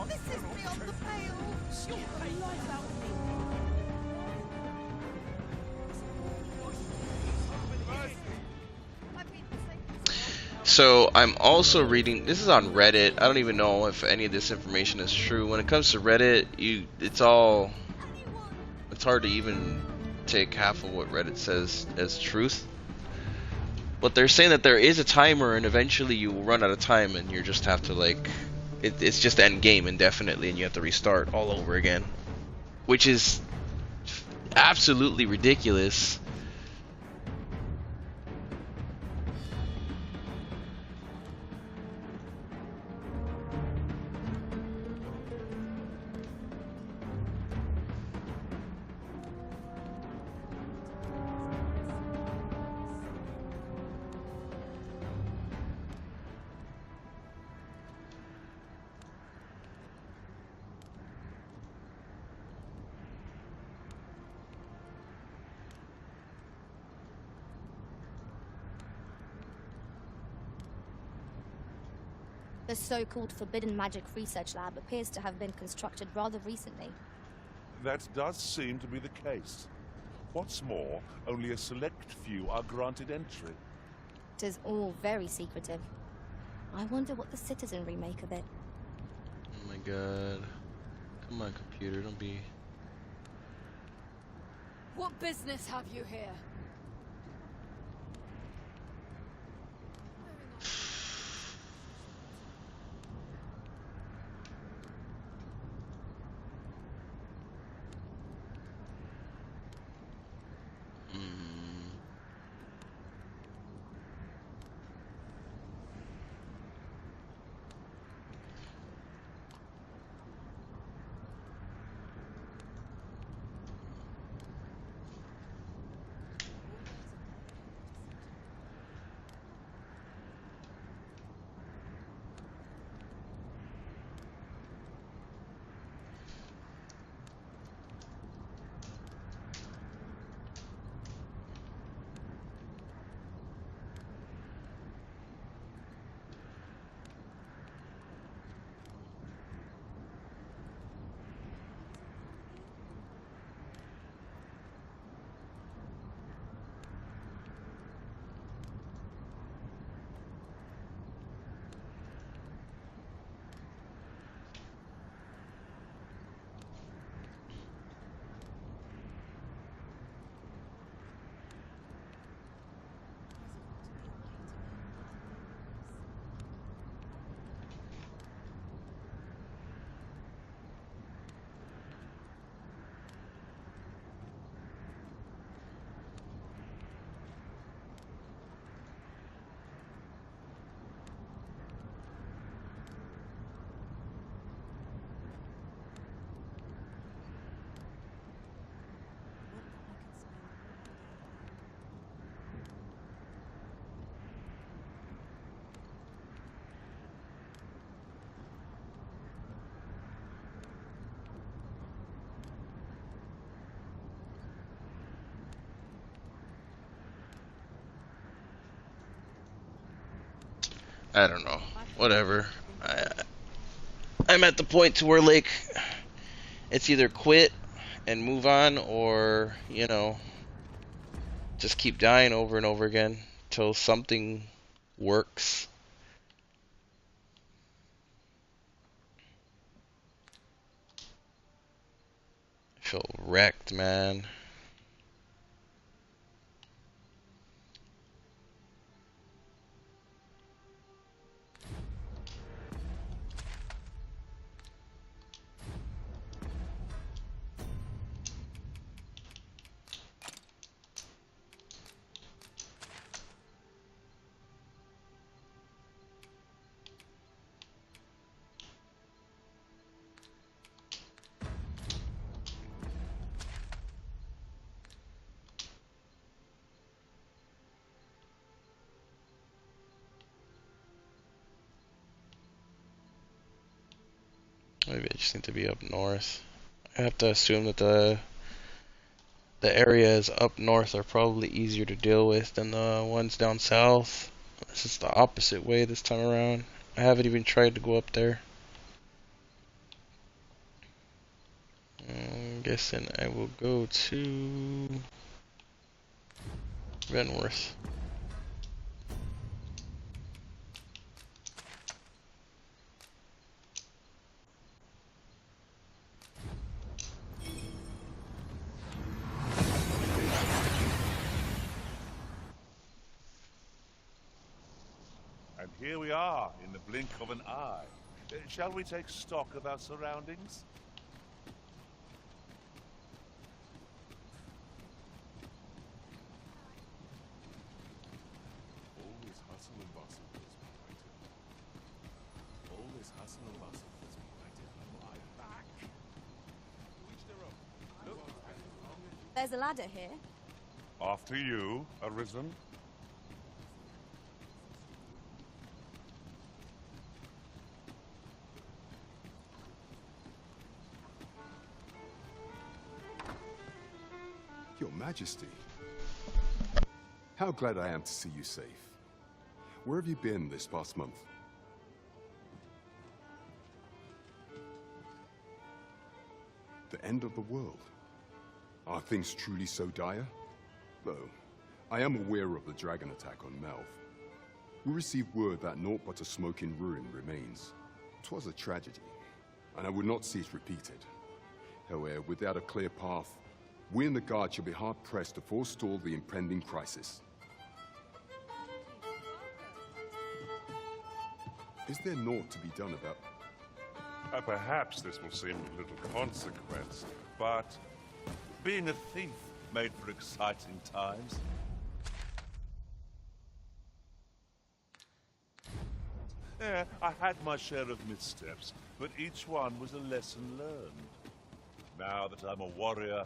This is beyond the pale. You'll pay life out of me. So I'm also reading. This is on Reddit. I don't even know if any of this information is true. When it comes to Reddit, it's hard to even take half of what Reddit says as truth. But they're saying that there is a timer, and eventually you will run out of time, and you just have to like, it's just end game indefinitely, and you have to restart all over again, which is absolutely ridiculous. The so-called Forbidden Magic Research Lab appears to have been constructed rather recently. That does seem to be the case. What's more, only a select few are granted entry. It is all very secretive. I wonder what the citizenry make of it. Oh my god. Come on, computer, don't be... What business have you here? I don't know. Whatever. I'm at the point to where, like, it's either quit and move on, or, you know, just keep dying over and over again till something works. I feel wrecked, man. Maybe I just need to be up north. I have to assume that the areas up north are probably easier to deal with than the ones down south. This is the opposite way this time around. I haven't even tried to go up there. I'm guessing I will go to Renworth. here we are, in the blink of an eye. Shall we take stock of our surroundings? All this hustle and bustle has been waiting. All this hustle and bustle has been waiting. I'm back. Reach the rope. Look. There's a ladder here. After you, Arisen. Your Majesty. How glad I am to see you safe. Where have you been this past month? The end of the world. Are things truly so dire? Though, I am aware of the dragon attack on Melv. We received word that naught but a smoking ruin remains. 'Twas a tragedy, and I would not see it repeated. However, without a clear path, we in the Guard shall be hard-pressed to forestall the impending crisis. Is there naught to be done about... Perhaps this will seem of little consequence, but being a thief made for exciting times. Yeah, I had my share of missteps, but each one was a lesson learned. Now that I'm a warrior,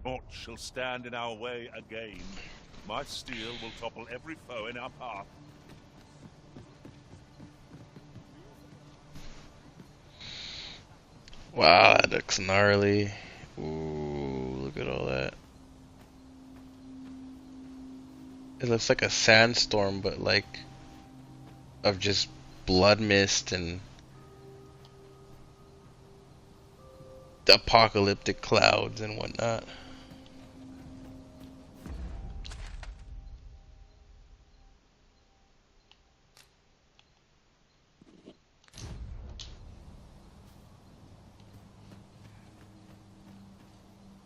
naught shall stand in our way again. My steel will topple every foe in our path. Wow, that looks gnarly. Ooh, look at all that. It looks like a sandstorm, but like of just blood mist and apocalyptic clouds and whatnot.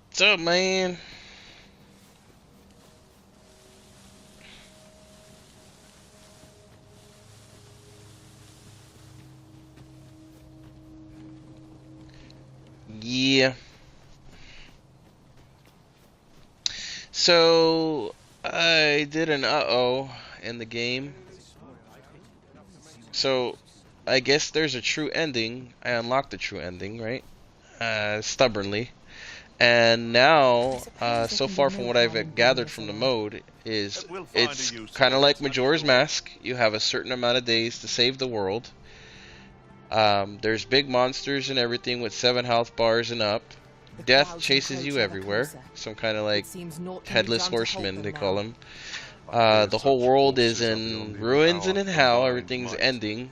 What's up, man? Yeah. So I did an uh-oh in the game. So I guess there's a true ending. I unlocked the true ending, right? Stubbornly. And now, so far from what I've gathered from the mode, is it's kind of like Majora's Mask. You have a certain amount of days to save the world. There's big monsters and everything with 7 health bars and up. Death chases you everywhere. Some kind of like headless horseman, they call him. The whole world is in ruins and in hell. Everything's ending.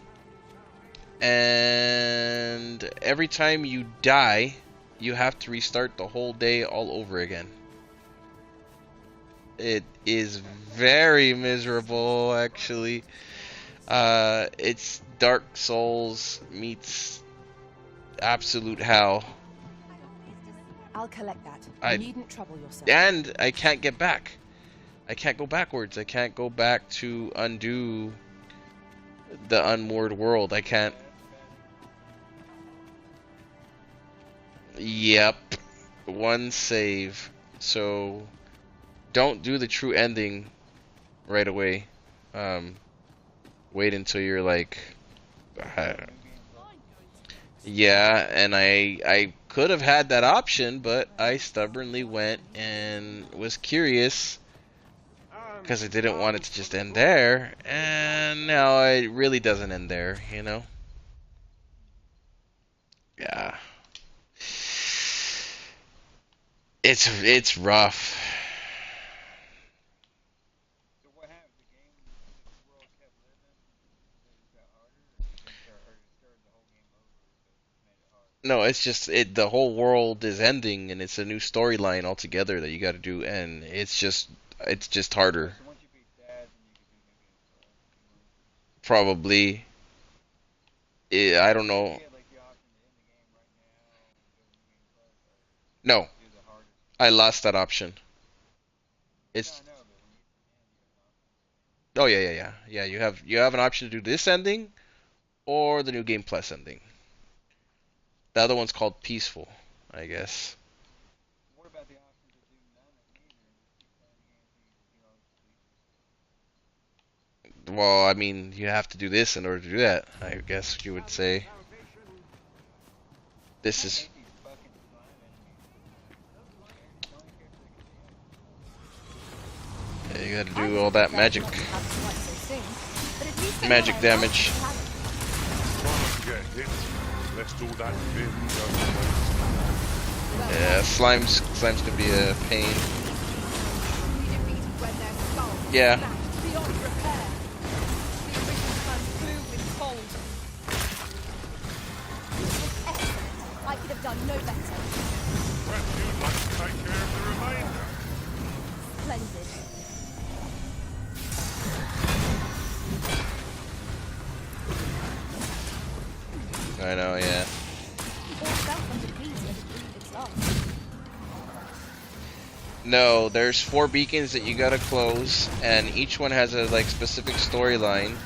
And every time you die, you have to restart the whole day all over again. It is very miserable, actually. It's Dark Souls meets absolute hell. I'll collect that. I You needn't trouble yourself. And I can't get back. I can't go backwards. I can't go back to undo the unmoored world. I can't. Yep. One save. So don't do the true ending right away. Wait until you're like yeah, and I could have had that option, but I stubbornly went and was curious because I didn't want it to just end there, and now it really doesn't end there, you know? Yeah. It's rough. No, it's just the whole world is ending and it's a new storyline altogether that you got to do, and it's just harder. Probably. I don't know. No. I lost that option. It's oh yeah. You have an option to do this ending or the new game plus ending. The other one's called peaceful, I guess. Well, I mean, you have to do this in order to do that. I guess you would say. This is. Yeah, you gotta do all that magic. Magic damage. Yeah, slime's gonna be a pain. Yeah. I could have done no better. Perhaps you'd like to take care of the remainder. Splendid. I know, yeah. No, there's 4 beacons that you gotta close, and each one has a like specific storyline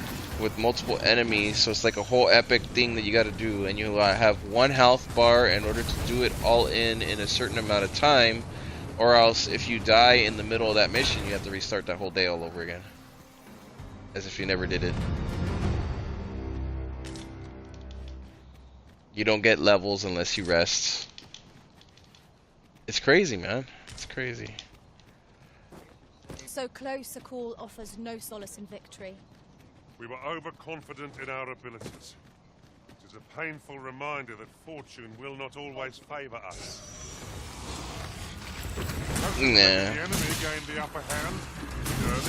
with multiple enemies, so it's like a whole epic thing that you gotta do, and you have 1 health bar in order to do it all in a certain amount of time, or else if you die in the middle of that mission, you have to restart that whole day all over again. As if you never did it. You don't get levels unless you rest. It's crazy, man. It's crazy. So close, a call offers no solace in victory. We were overconfident in our abilities. It is a painful reminder that fortune will not always favor us. Nah. The enemy gained the upper hand.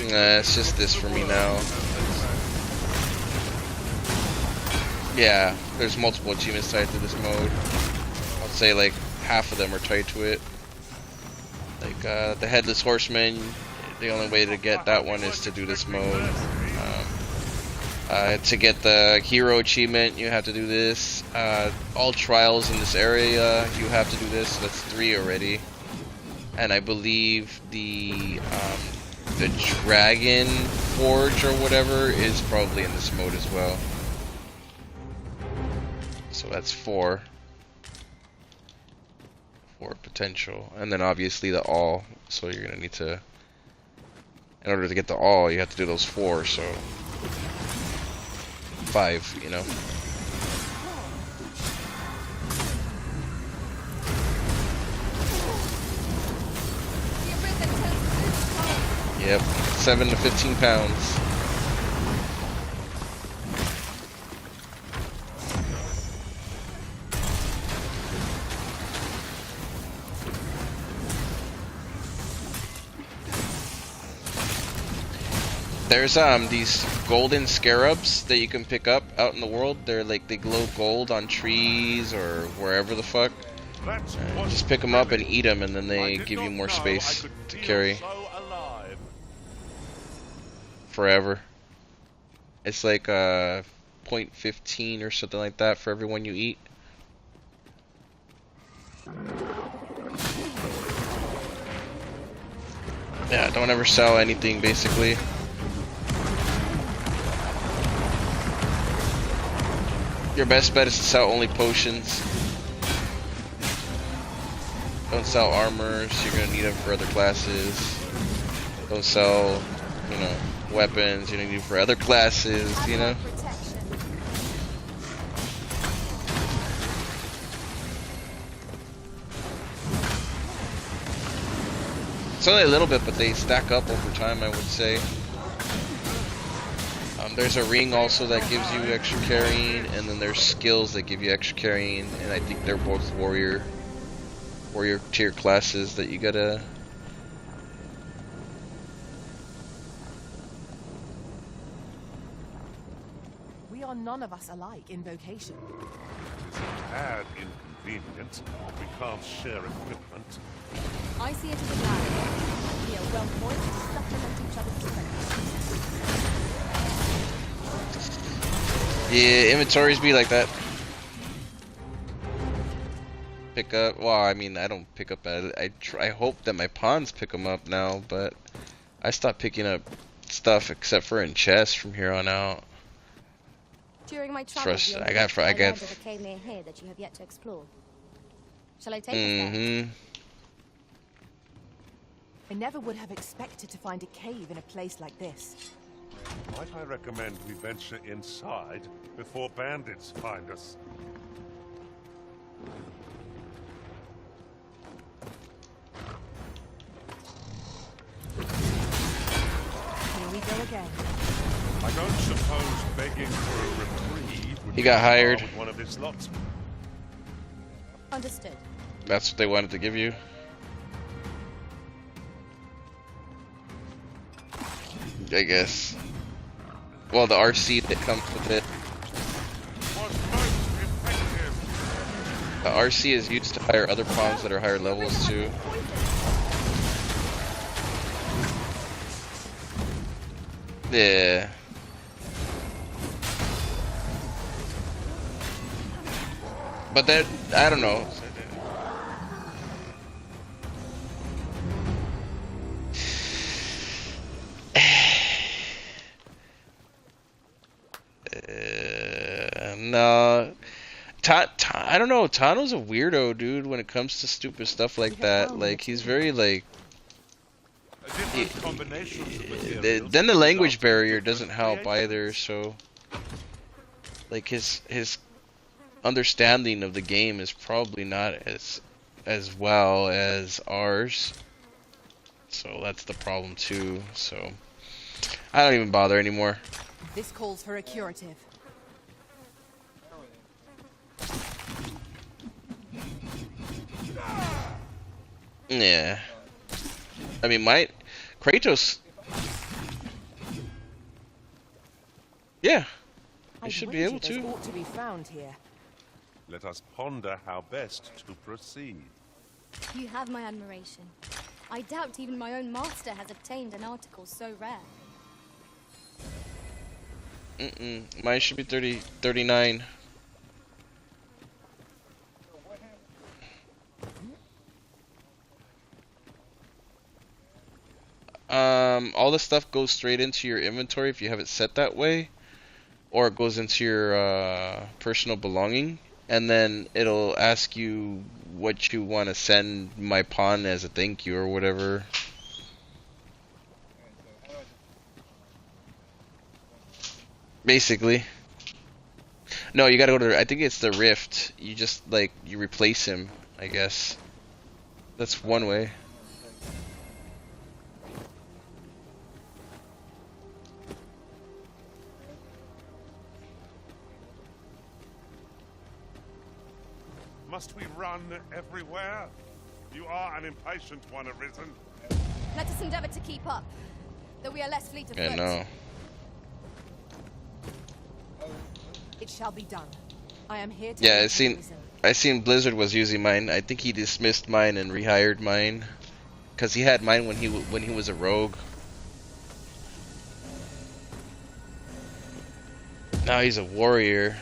Nah, it's just this for me now. Yeah, there's multiple achievements tied to this mode. I'd say like half of them are tied to it. Like the headless horseman, the only way to get that one is to do this mode. To get the hero achievement, you have to do this. All trials in this area, you have to do this. That's 3 already. And I believe the dragon forge or whatever is probably in this mode as well. So that's 4. 4 potential. And then obviously the all. So you're gonna need to, in order to get the all, you have to do those 4, so 5, you know. Yep, 7 to 15 pounds. There's these golden scarabs that you can pick up out in the world. They're like, they glow gold on trees or wherever the fuck. Just pick them up and eat them, and then they give you more space to carry. Forever. It's like 0.15 or something like that for every one you eat. Yeah, don't ever sell anything basically. Your best bet is to sell only potions. Don't sell armors, you're gonna need them for other classes. Don't sell, you know, weapons, you're gonna need them for other classes, you know? It's only a little bit, but they stack up over time, I would say. There's a ring also that gives you extra carrying, and then there's skills that give you extra carrying, and I think they're both warrior tier classes that you gotta. We are none of us alike in vocation. It's a tad inconvenient. We can't share equipment. I see it as a plan. We are well poised to supplement each other's strengths. Yeah, inventories be like that. pick up. Well, I mean, I don't pick up at it. I hope that my pawns pick them up now, but I stopped picking up stuff except for in chests from here on out. During my travels, I got. learned of a cave near here that you have yet to explore. Shall I take us there? I never would have expected to find a cave in a place like this. Might I recommend we venture inside before bandits find us? Here we go again. I don't suppose begging for a reprieve would He got hired. with one of his lots. Understood. That's what they wanted to give you. I guess. Well, the RC that comes with it. The RC is used to hire other pawns that are higher levels too. Yeah. But that, I don't know. No. I don't know. Tano's a weirdo, dude, when it comes to stupid stuff like that. Like, he's very, like... Then the language barrier doesn't help either, so... Like, his understanding of the game is probably not as well as ours. So that's the problem, too. So, I don't even bother anymore. This calls for a curative. Yeah. I mean, Kratos... Yeah. You should be able to. Ought to be found here. Let us ponder how best to proceed. You have my admiration. I doubt even my own master has obtained an article so rare. Mine should be 39. All the stuff goes straight into your inventory if you have it set that way, or it goes into your personal belonging, and then it'll ask you what you want to send my pawn as a thank you or whatever. Basically. No, you gotta go to, I think it's the Rift. You just, like, you replace him, I guess. That's one way. Must we run everywhere? You are an impatient one, Arisen. Let us endeavor to keep up, though we are less fleet of foot. Yeah, no. It shall be done. I am here to... Yeah, I seen Blizzard was using mine. I think he dismissed mine and rehired mine, cause he had mine when he was a rogue. Now he's a warrior.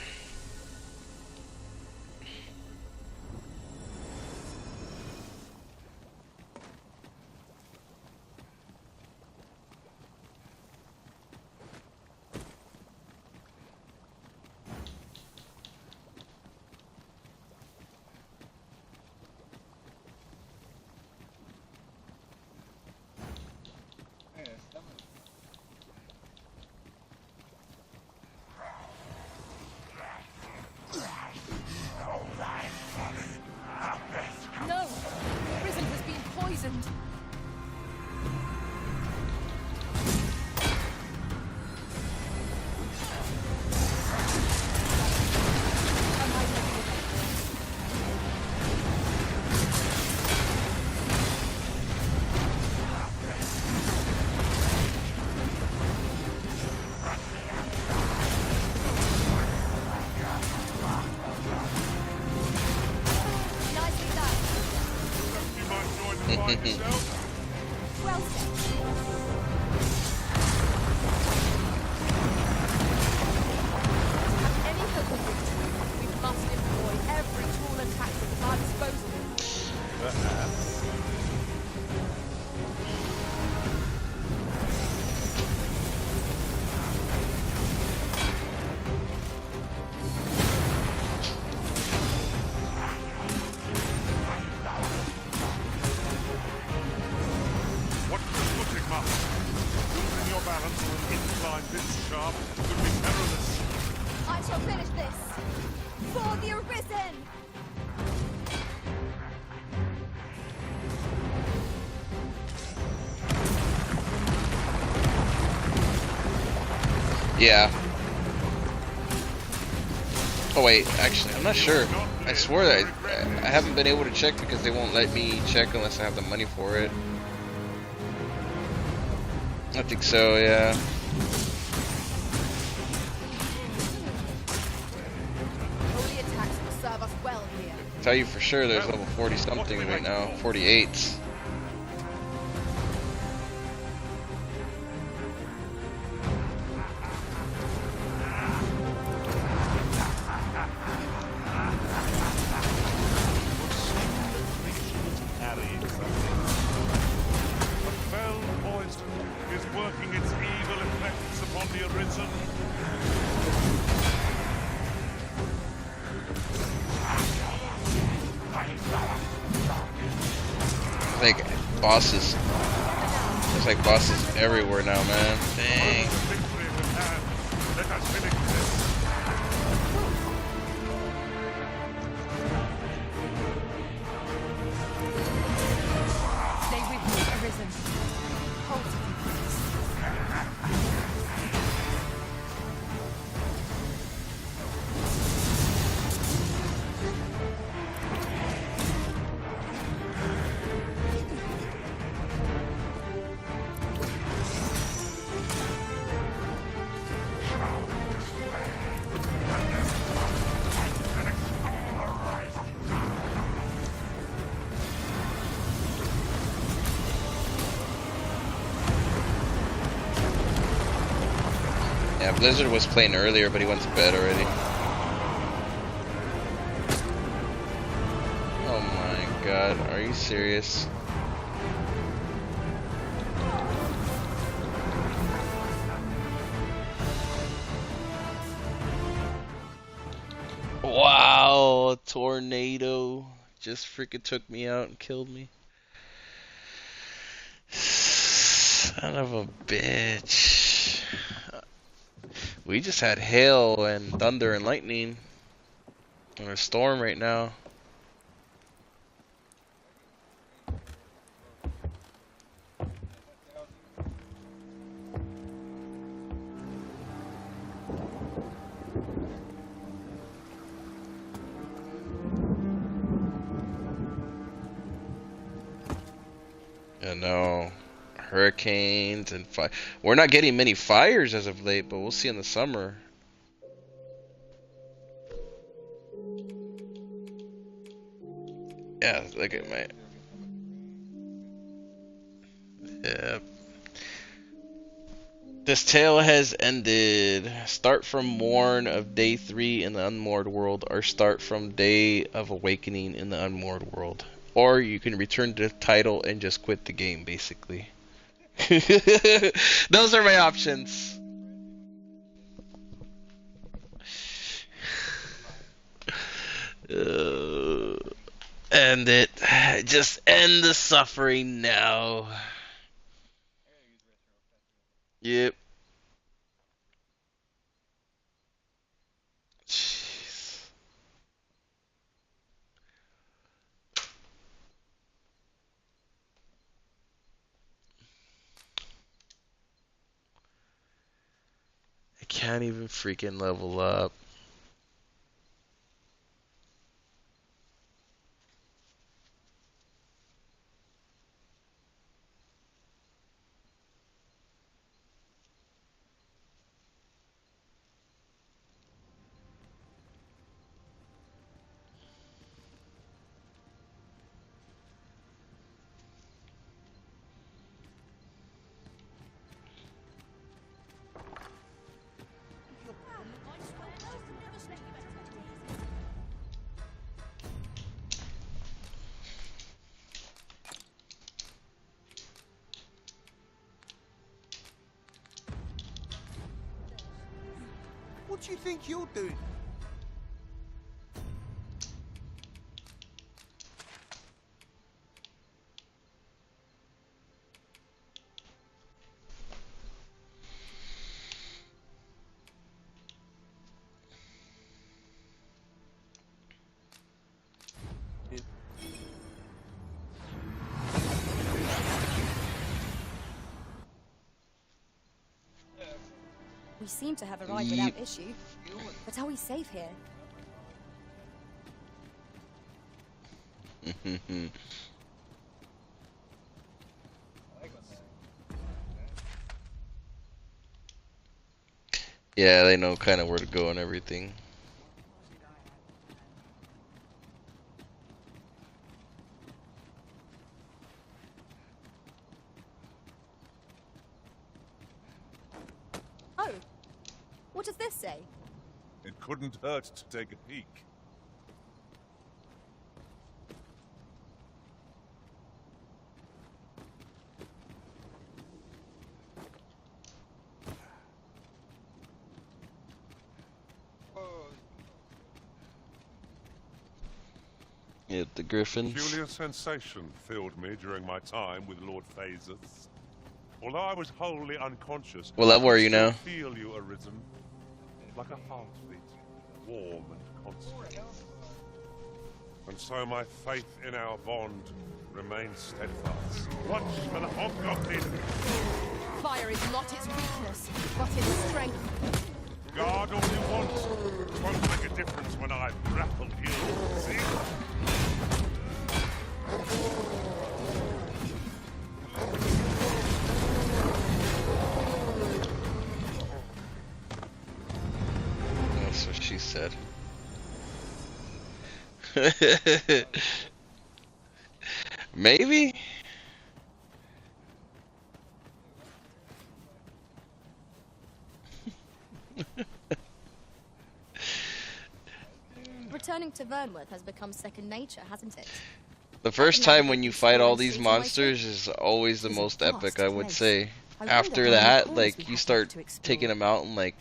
No! Prison has been poisoned! Well said. Any hope of victory, we must employ every tool and tactic at our disposal. dispose of him. Perhaps. What footing, Master? Losing your balance on an incline this sharp could be perilous. I shall finish this. For the Arisen! Yeah. Oh wait, actually, I'm not sure. I swear that I haven't been able to check because they won't let me check unless I have the money for it. I think so, yeah. Holy attacks will serve us well here. Tell you for sure there's level 40 something right now. 48. Carrying something. A fell poison is working its evil effects upon the Arisen. Like bosses. There's like bosses everywhere now, man. Dang. Victory in hand. Let us finish this. Stay with me, Arisen. Hold to me. Yeah, Blizzard was playing earlier, but he went to bed already. Oh my god, are you serious? Wow, a tornado just freaking took me out and killed me. Son of a bitch. We just had hail and thunder and lightning and a storm right now. I know. Hurricanes and fire. We're not getting many fires as of late, but we'll see in the summer. Yeah, look at my. Yep. This tale has ended. Start from morn of day 3 in the Unmoored world, or start from day of awakening in the Unmoored world. Or you can return to the title and just quit the game, basically. Those are my options. End it. Just end the suffering now. Yep. Jeez. I can't even freaking level up. What do you think you're doing? We seem to have arrived without issue. But are we safe here? Yeah, they know kind of where to go and everything. Oh, what does this say? It couldn't hurt to take a peek. Yeah, the griffins. Peculiar sensation filled me during my time with Lord Phasus. Although I was wholly unconscious, What level are you I now? could still feel you arisen, like a heartbeat, warm and constant. And so my faith in our bond remains steadfast. Watch for the hobgoblin! Fire is not its weakness, but its strength. Guard all you want. It won't make a difference when I've grappled you. See? That's what she said. Maybe? Returning to Vernworth has become second nature, hasn't it? The first time when you fight all these monsters is always the most epic, I would say. After that, like, you start taking them out in like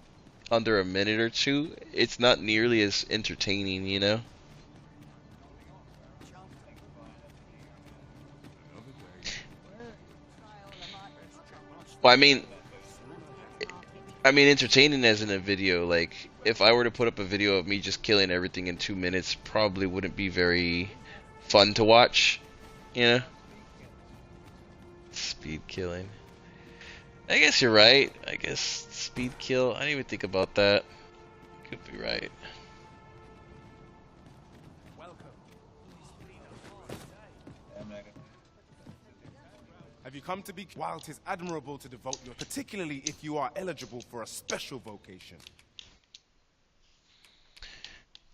under a minute or two, it's not nearly as entertaining, you know? Well, I mean entertaining as in a video. Like, if I were to put up a video of me just killing everything in 2 minutes, probably wouldn't be very fun to watch, you know? Speed killing. I guess you're right. I guess speed kill. I didn't even think about that. Could be right. Have you come to be? While 'tis admirable to devote your, particularly if you are eligible for a special vocation.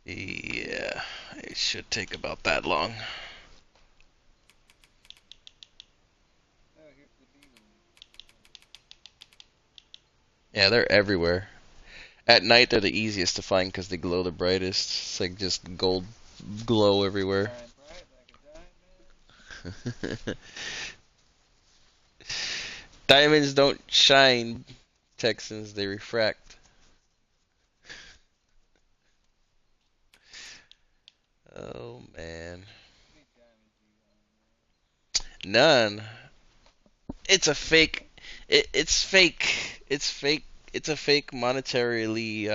Yeah, it should take about that long. Yeah, they're everywhere. At night, they're the easiest to find because they glow the brightest. It's like just gold glow everywhere. Diamonds don't shine, Texans, they refract. Oh, man. None. It's a fake. It's fake. It's fake. It's a fake monetarily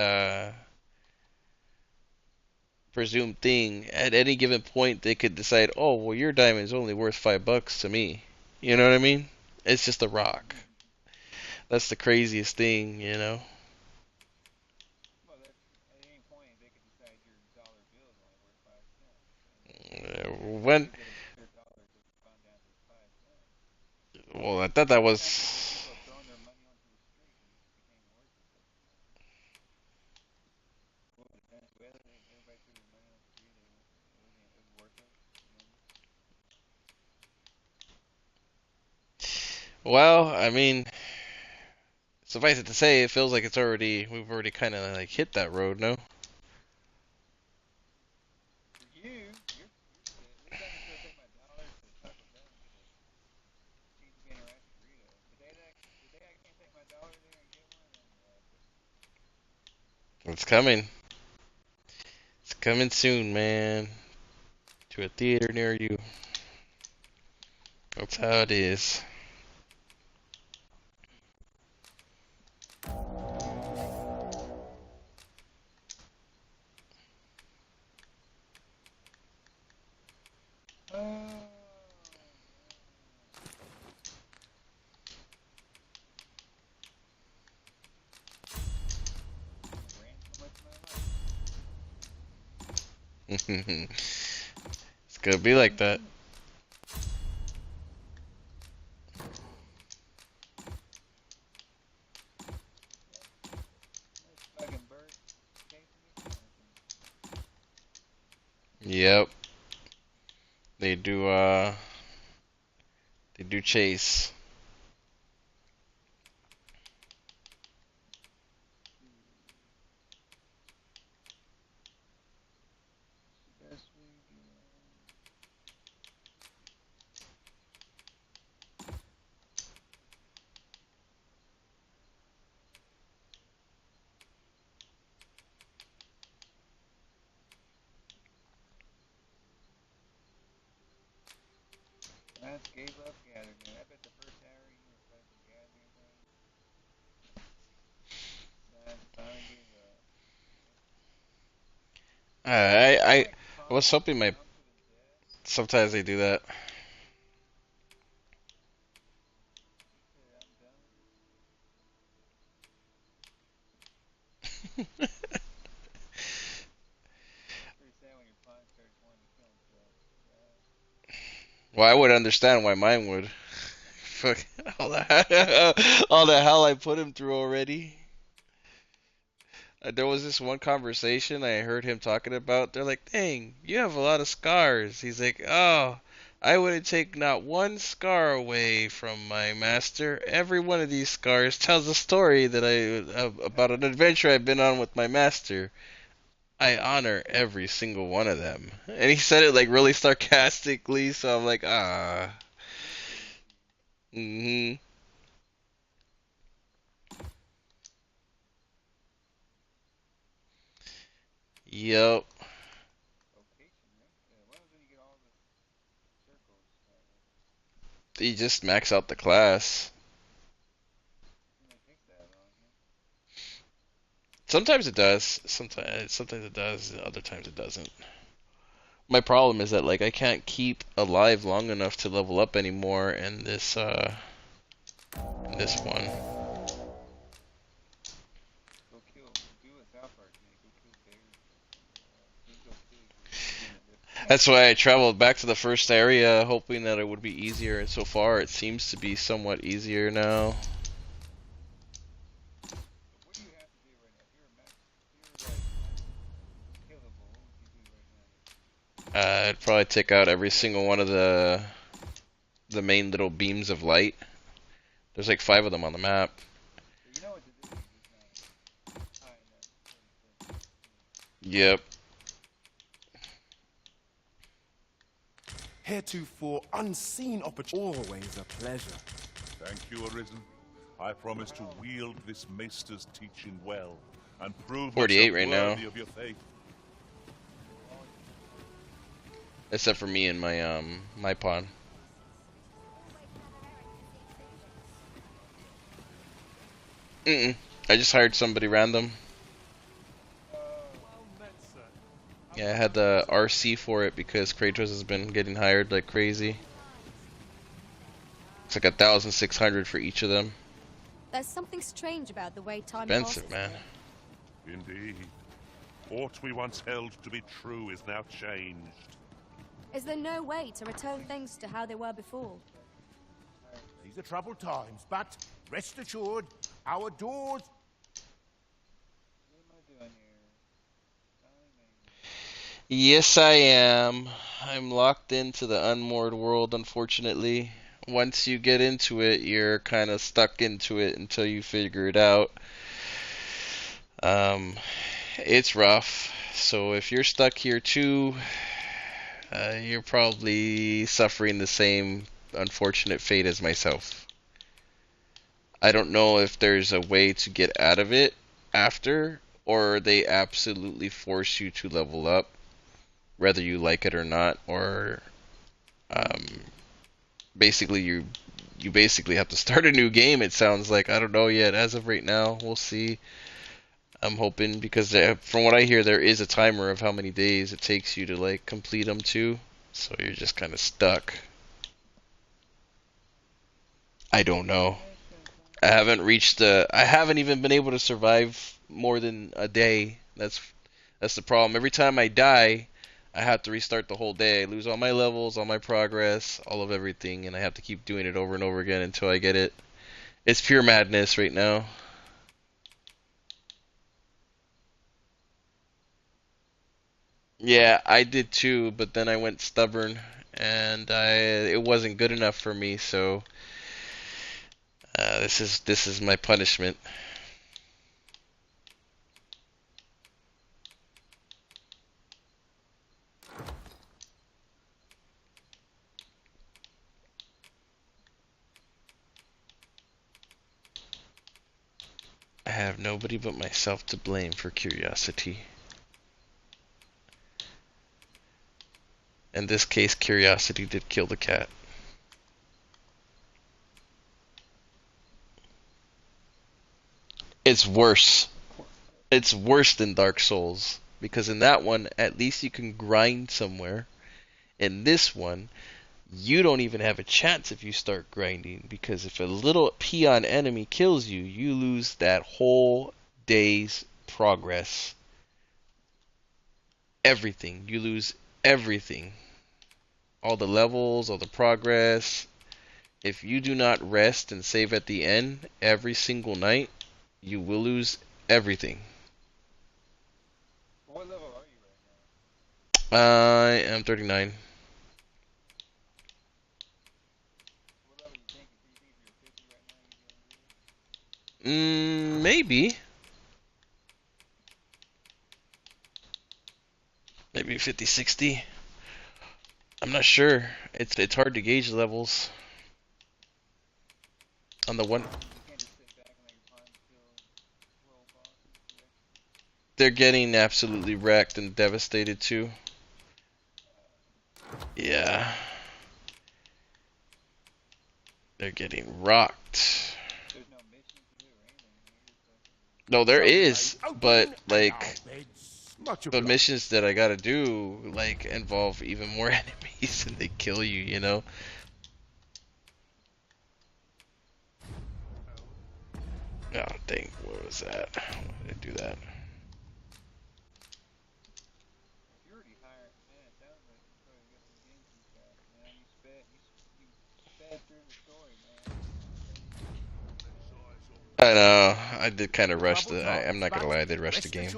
presumed thing. At any given point, they could decide, oh, well, your diamond's only worth $5 to me. You know what I mean? It's just a rock. That's the craziest thing, you know? When? Well, I thought that was... Well, I mean, suffice it to say, it feels like we've already kind of like hit that road, no? It's coming. It's coming soon, man. To a theater near you. That's how it is. It's gonna be like that. Yep. They do chase. Gave up gathering. I bet the first hour you were fucking gathering things. Finally gave up. I was hoping my sometimes they do that. Well, I would understand why mine would. Fuck all the hell I put him through already. There was this one conversation I heard him talking about. They're like, "Dang, you have a lot of scars." He's like, "Oh, I wouldn't take not one scar away from my master. Every one of these scars tells a story that about an adventure I've been on with my master. I honor every single one of them." And he said it like really sarcastically, so I'm like, ah. Mm-hmm. Yep. He just max out the class. Sometimes it does. Sometimes it does. Other times it doesn't. My problem is that like I can't keep alive long enough to level up anymore in this one. That's why I traveled back to the first area, hoping that it would be easier, and so far it seems to be somewhat easier now. I'd probably take out every single one of the main little beams of light. There's like 5 of them on the map. Yep. Heretofore unseen opportunity. Always a pleasure. Thank you, Arisen. I promise to wield this maester's teaching well and prove 48 myself right now. worthy of your faith. Except for me and my my pawn. I just hired somebody random. Yeah, I had the RC for it because Kratos has been getting hired like crazy. It's like 1,600 for each of them. There's something strange about the way time Expensive, passes. man. Indeed. What we once held to be true is now changed. Is there no way to return things to how they were before? These are troubled times, but rest assured, our doors... Yes, I am. I'm locked into the Unmoored world, unfortunately. Once you get into it, you're kind of stuck into it until you figure it out. It's rough. So if you're stuck here too, you're probably suffering the same unfortunate fate as myself. I don't know if there's a way to get out of it after, or they absolutely force you to level up, whether you like it or not, or basically you basically have to start a new game. It sounds like, I don't know yet. As of right now, we'll see. I'm hoping, because from what I hear, there is a timer of how many days it takes you to like complete them too. So you're just kind of stuck. I don't know. I haven't even been able to survive more than a day. That's the problem. Every time I die, I have to restart the whole day. I lose all my levels, all my progress, all of everything, and I have to keep doing it over and over again until I get it. It's pure madness right now. Yeah, I did too, but then I went stubborn, and it wasn't good enough for me, so this is my punishment. I have nobody but myself to blame for curiosity. In this case, curiosity did kill the cat. It's worse. It's worse than Dark Souls, because in that one, at least you can grind somewhere. In this one, you don't even have a chance if you start grinding, because if a little peon enemy kills you, you lose that whole day's progress. Everything. You lose everything. All the levels, all the progress. If you do not rest and save at the end every single night, you will lose everything. What level are you right now? I am 39. What level you think? Do you think if you're 50 right now, you're doing good? Maybe. Maybe 50, 60. I'm not sure. It's hard to gauge the levels. On the one, they're getting absolutely wrecked and devastated too. Yeah. They're getting rocked. No, there is, but like, the missions that I gotta do like involve even more enemies and they kill you, you know? Oh dang, what was that? Why did I do that? You're already higher. Man, it sounds like you probably got the game too fast, man. You sped through the story, man. I know, I did kind of rush the. I'm not gonna lie, I did rush the game.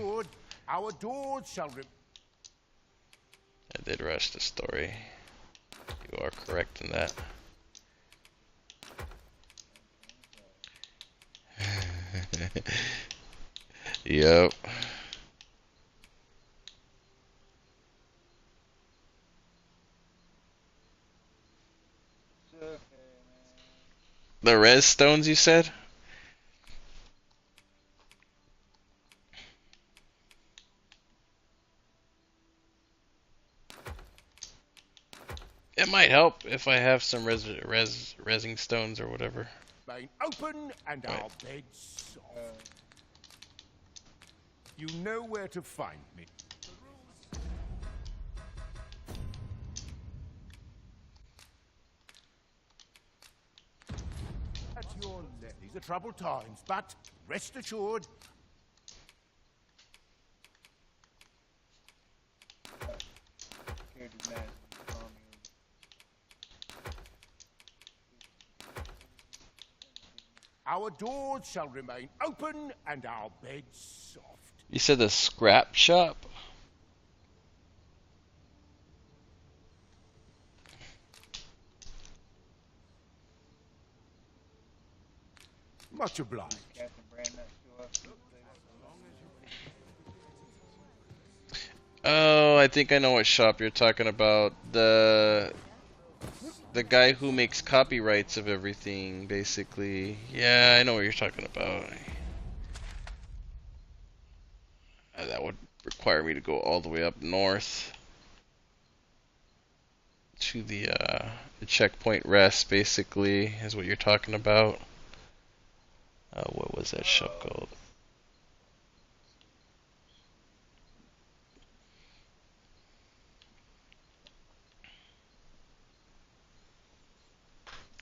Our doors shall I did rush the story. You are correct in that. Yep. The res stones you said? It might help if I have some resing stones or whatever. remain open and our beds soft. You know where to find me. At your left. These are troubled times, but rest assured. Our doors shall remain open and our beds soft. You said the scrap shop? Much obliged. Oh, I think I know what shop you're talking about. The guy who makes copyrights of everything, basically. Yeah, I know what you're talking about. That would require me to go all the way up north to the checkpoint rest, basically, is what you're talking about. What was that ship called?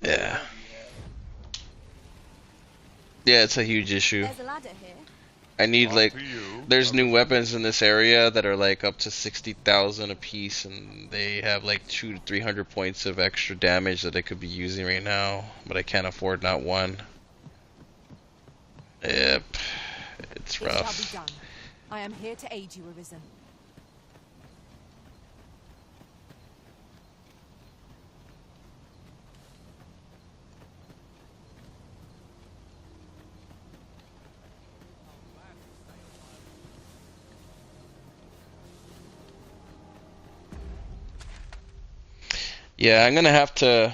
Yeah. Yeah, it's a huge issue. There's a ladder here. I need like, there's new weapons in this area that are like up to 60,000 a piece, and they have like 200 to 300 points of extra damage that I could be using right now, but I can't afford not one. Yep, it's rough. It shall be done. I am here to aid you, Arisen. Yeah, I'm gonna have to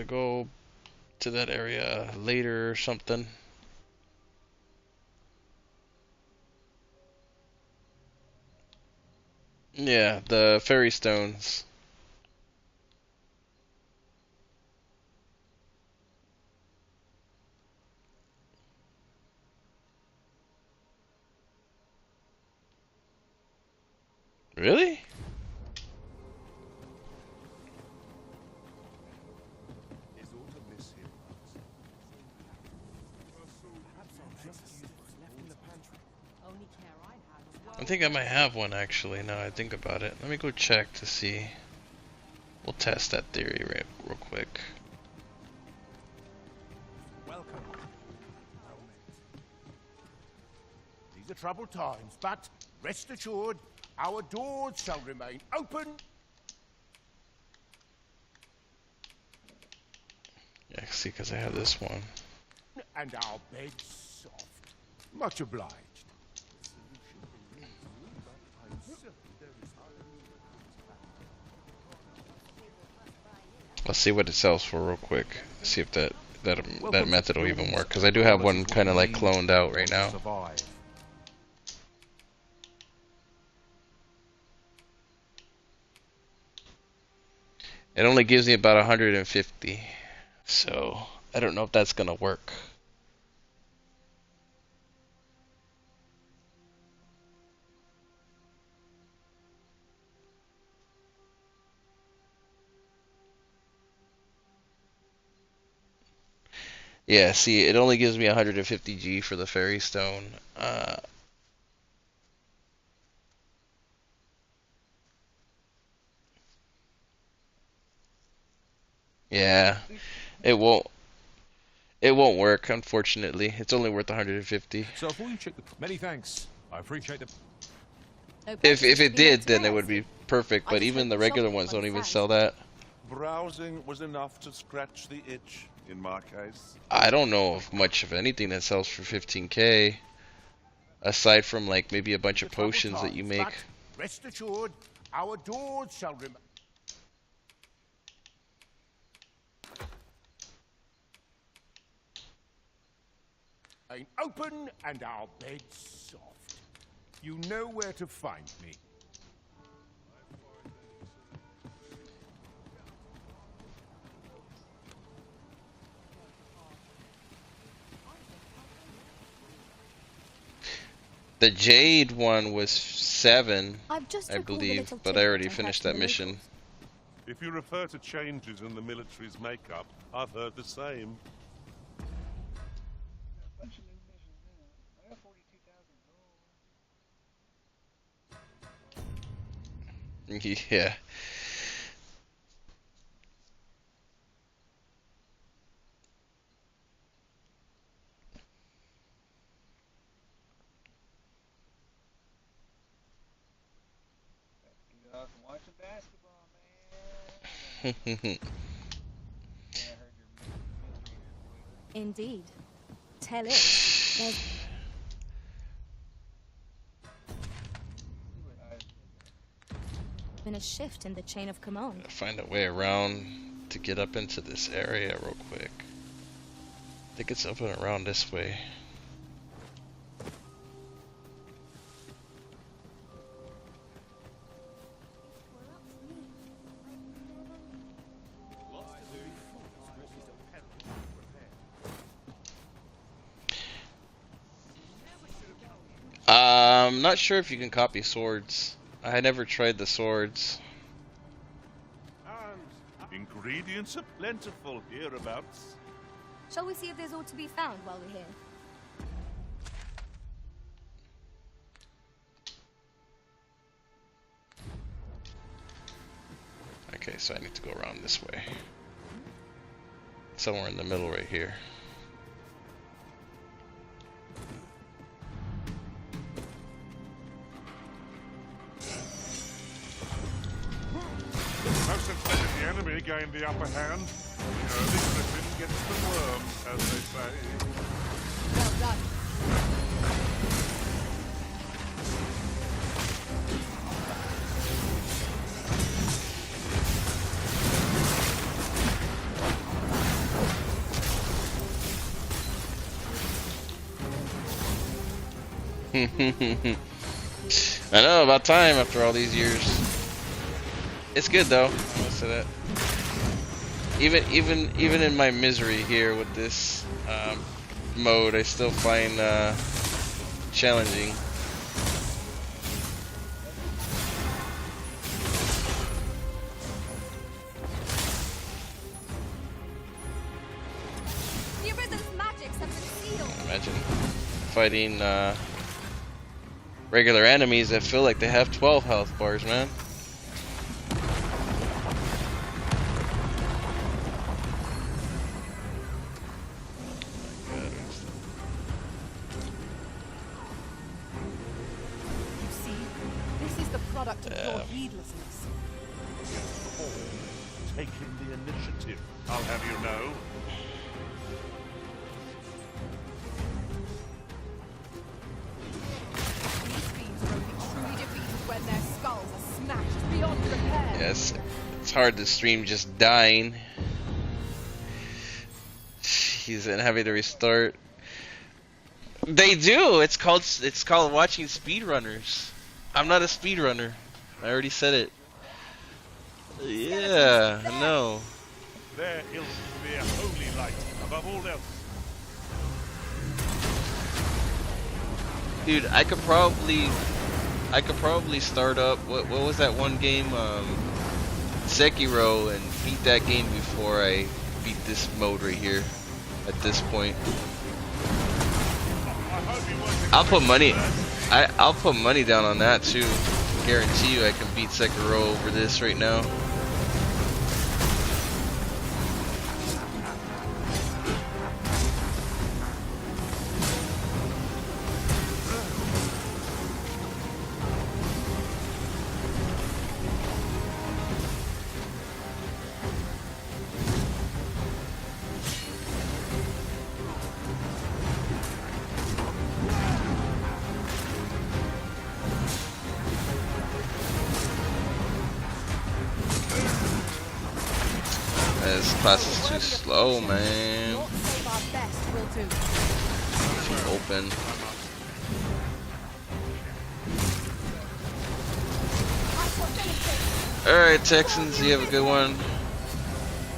go to that area later or something. Yeah, the fairy stones. Really? I think I might have one actually, now I think about it. Let me go check to see. We'll test that theory real quick. Welcome. These are troubled times, but rest assured, our doors shall remain open. Yeah, see, because I have this one. And our beds soft. Much obliged. Let's see what it sells for real quick. See if that method will even work. Because I do have one kind of like cloned out right now. It only gives me about 150. So I don't know if that's gonna work. Yeah, see, it only gives me 150 G for the fairy stone. Yeah, it won't work, unfortunately. It's only worth 150. So before you check the... Many thanks. I appreciate it. If it did, then it would be perfect. But even the regular ones don't even sell that. Browsing was enough to scratch the itch, in my case. I don't know of much of anything that sells for 15K, aside from like maybe a bunch of potions that you make. Rest assured, our doors shall remain open and our beds soft. You know where to find me. The Jade one was 7, just I believe, but I already finished that mission. If you refer to changes in the military's makeup, I've heard the same. Yeah. Indeed. Tell it. There's been a shift in the chain of command. Find a way around to get up into this area real quick. I think it's up and around this way. Not sure if you can copy swords. I had never tried the swords. Ingredients are plentiful hereabouts. Shall we see if there's aught to be found while we're here? Okay, so I need to go around this way. Somewhere in the middle right here. Most of the enemy gained the upper hand. The early griffin gets the worm, as they say. Well done. I know, about time after all these years. It's good though, I must say that. Even in my misery here with this mode, I still find challenging. The Arisen's magics have been sealed. Imagine fighting regular enemies that feel like they have 12 health bars, man. You see, this is the product of your heedlessness. Taking the initiative, I'll have you know. These fiends are only truly defeated when their skulls are smashed beyond repair. Yes, it's hard to stream just dying. Jeez, and having to restart. They do. It's called watching speedrunners. I'm not a speedrunner. I already said it. Yeah, I know. Their ills be a holy light above all else. Dude, I could probably start up what was that one game, Sekiro, and beat that game before I beat this mode right here at this point. I'll put money down on that too. Guarantee you I can beat Sekiro over this right now. This class is too slow, man. Open. Alright, Texans, you have a good one.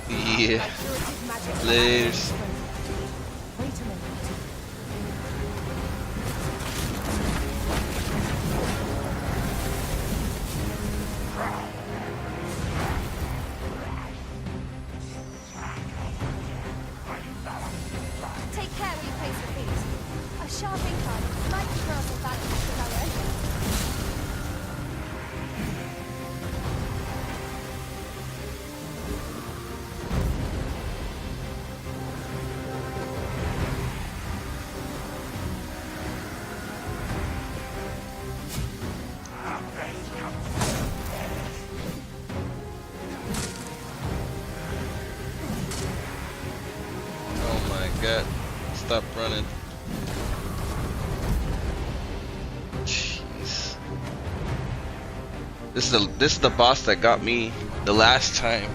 Yeah. Laters. Take care where you place your feet. A sharp incline might throw us off balance with our engine. Oh my god. Stop running. Jeez. This is the boss that got me the last time.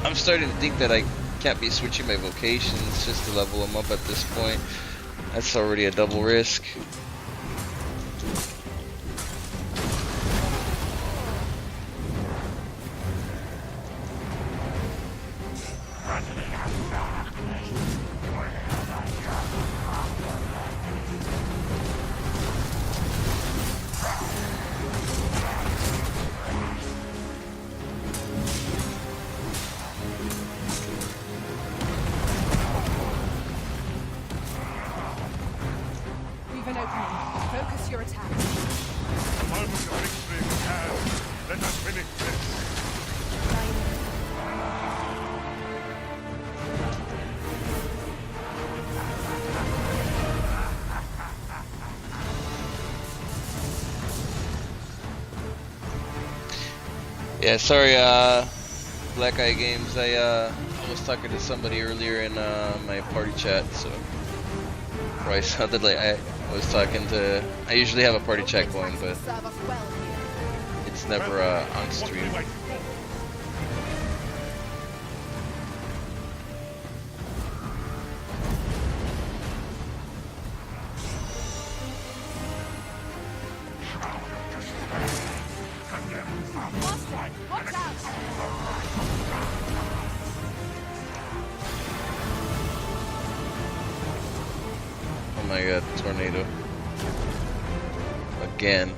I'm starting to think that I can't be switching my vocations just to level them up at this point. That's already a double risk. Yeah, sorry, Black Eye Games. I was talking to somebody earlier in my party chat, so probably sounded like I was talking to. I usually have a party chat going, but it's never on stream. Oh my god, tornado. Again.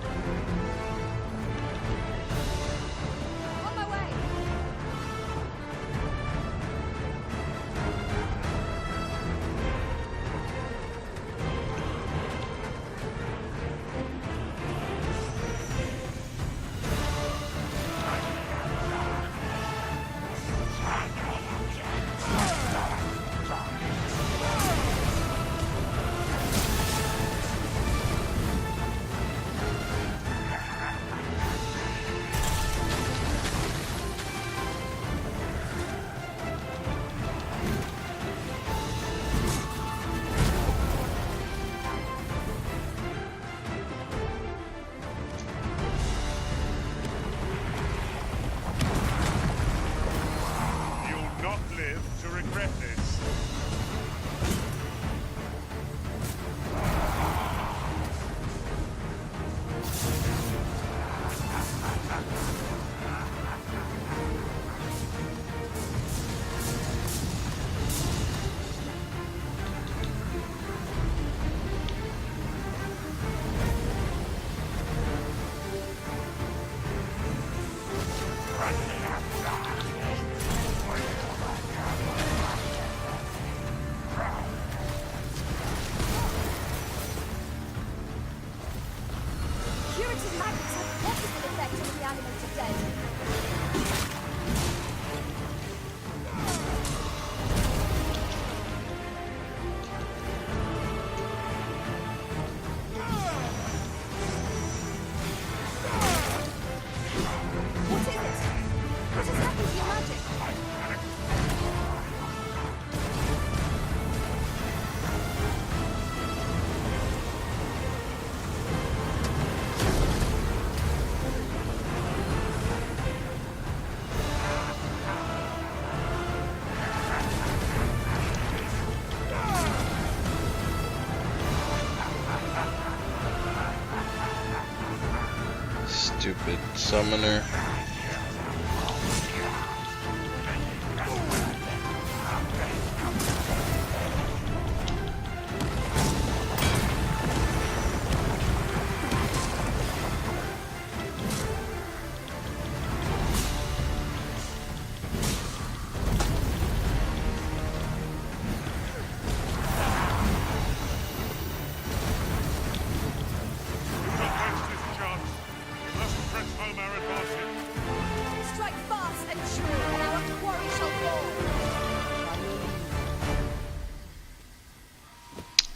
Stupid summoner.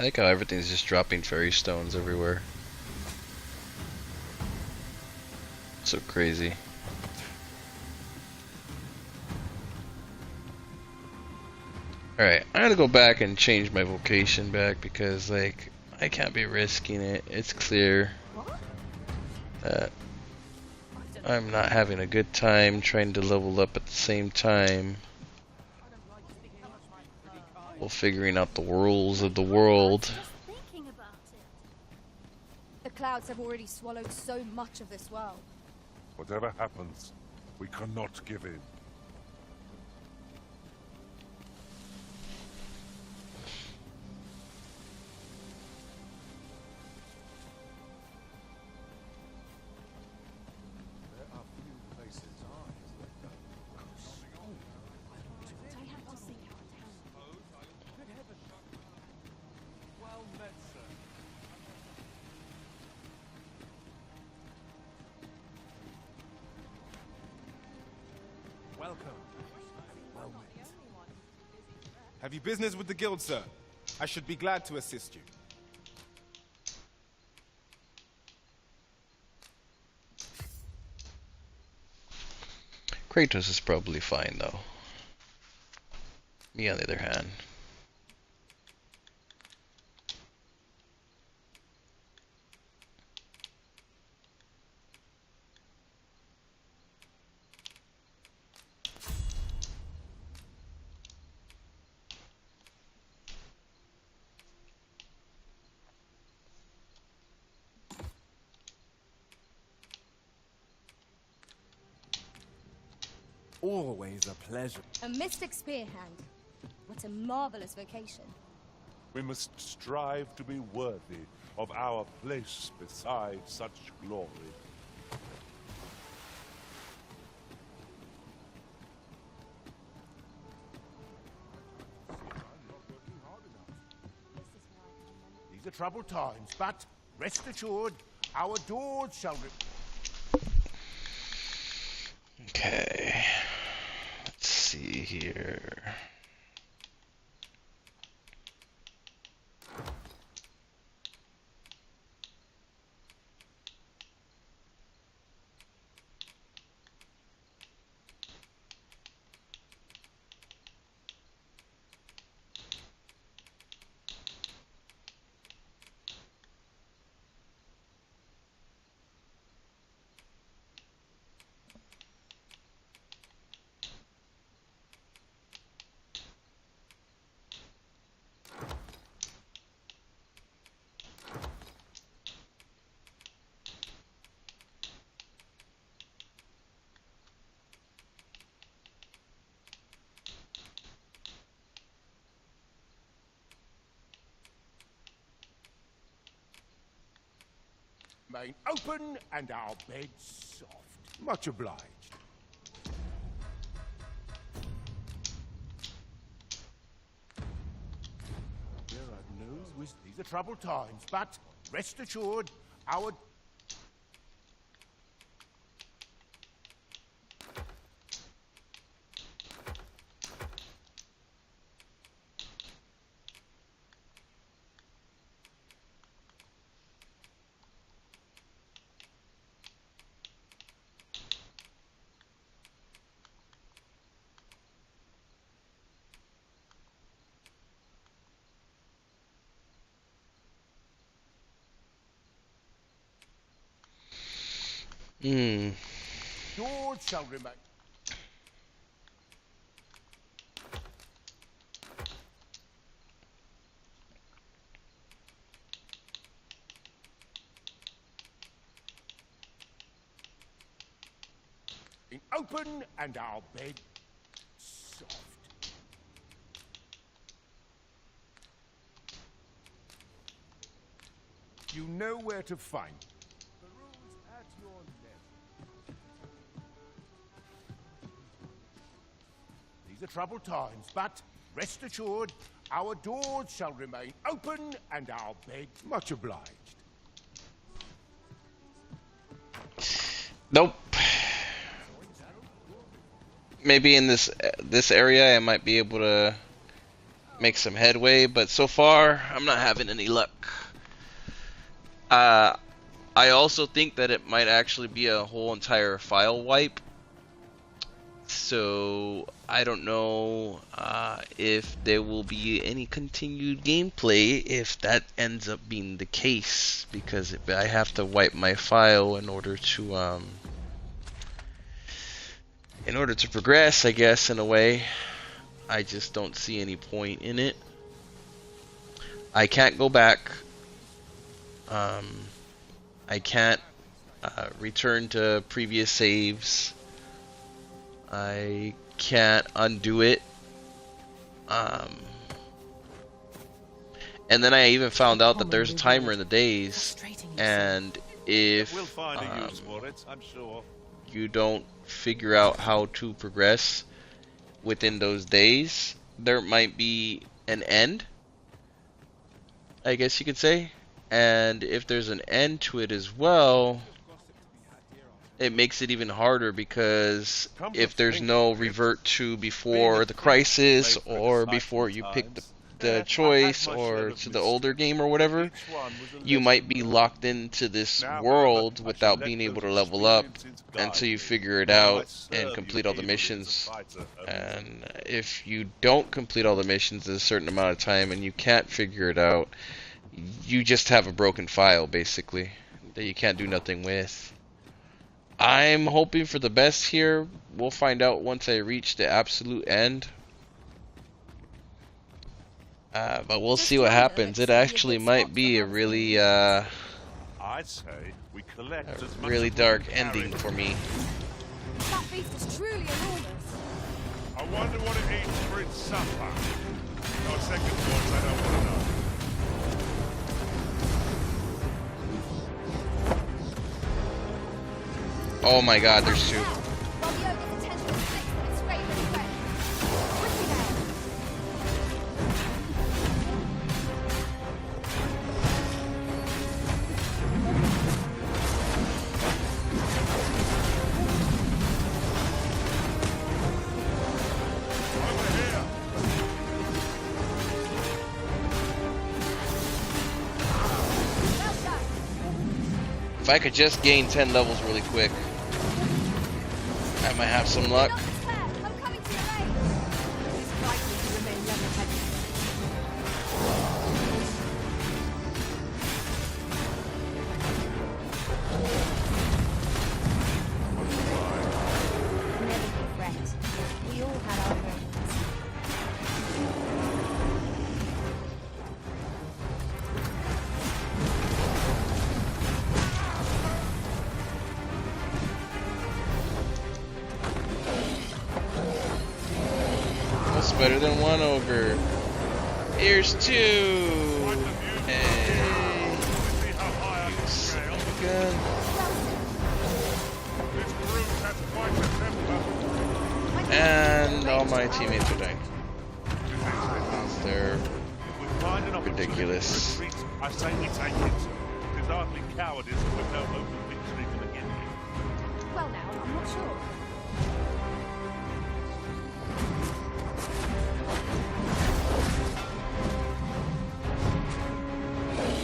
I like how everything's just dropping fairy stones everywhere. So crazy. Alright, I gotta go back and change my vocation back because, like, I can't be risking it. It's clear that I'm not having a good time trying to level up at the same time while figuring out the rules of the world. The clouds have already swallowed so much of this world. Whatever happens, we cannot give in. Have you business with the guild, sir? I should be glad to assist you. Kratos is probably fine though. Me on the other hand. Always a pleasure. A mystic spear hand. What a marvelous vocation. We must strive to be worthy of our place beside such glory. These are troubled times, but rest assured, our doors shall... Okay. Let's see here. Remain open and our beds soft. Much obliged. There are news. These are troubled times, but rest assured, our... Doors shall remain. Open and our bed soft. You know where to find. The rules at your level. These are troubled times, but rest assured, our doors shall remain open and our bed much obliged. Nope. Maybe in this area I might be able to make some headway, but so far I'm not having any luck. I also think that it might actually be a whole entire file wipe. So I don't know if there will be any continued gameplay if that ends up being the case, because if I have to wipe my file in order to progress, I guess, in a way. I just don't see any point in it. I can't go back. I can't return to previous saves. I can't undo it. And then I even found out that there's a timer in the days, and if We'll find a use for it, I'm sure. you don't figure out how to progress within those days, there might be an end, I guess you could say. And if there's an end to it as well, it makes it even harder, because if there's no revert to before the crisis or before you pick the choice or to the older game or whatever, you might be locked into this world without being able to level up until you figure it out and complete all the missions. And if you don't complete all the missions in a certain amount of time and you can't figure it out, you just have a broken file, basically, that you can't do nothing with. I'm hoping for the best here. We'll find out once I reach the absolute end. But we'll see what happens. It actually might be a really, I'd say we collect really dark ending for me. That beast is truly enormous. I wonder what it eats for its supper. No second thoughts, I don't want to know. Oh my god, there's two. If I could just gain 10 levels really quick, I might have some luck. Better than one ogre. Here's two. Hey. Son of a gun. And all my teammates are dying. They're ridiculous. I say we take it. It is hardly cowardice with no hope of victory to begin with. Well now, I'm not sure.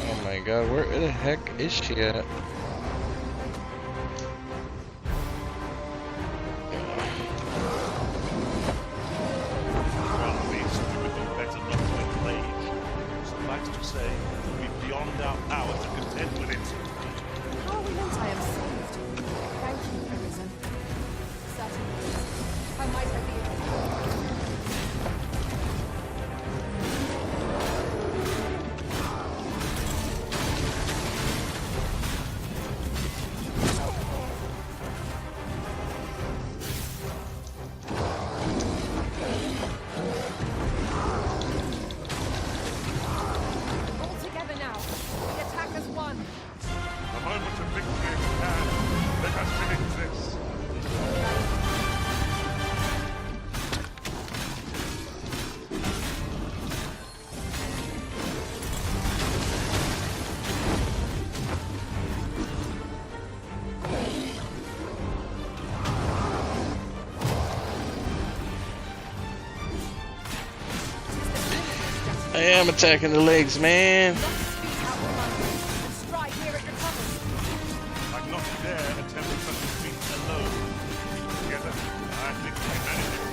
Oh my god, where the heck is she at? Well, at least we would do better not to enrage. Suffice to say, we're beyond our power to contend with it. How are we meant I am saved? Thank you, Arisen. Certainly. How might I be of help? I am attacking the legs, man. I'd not dare attempt such a feat alone. Together, I think we manage it.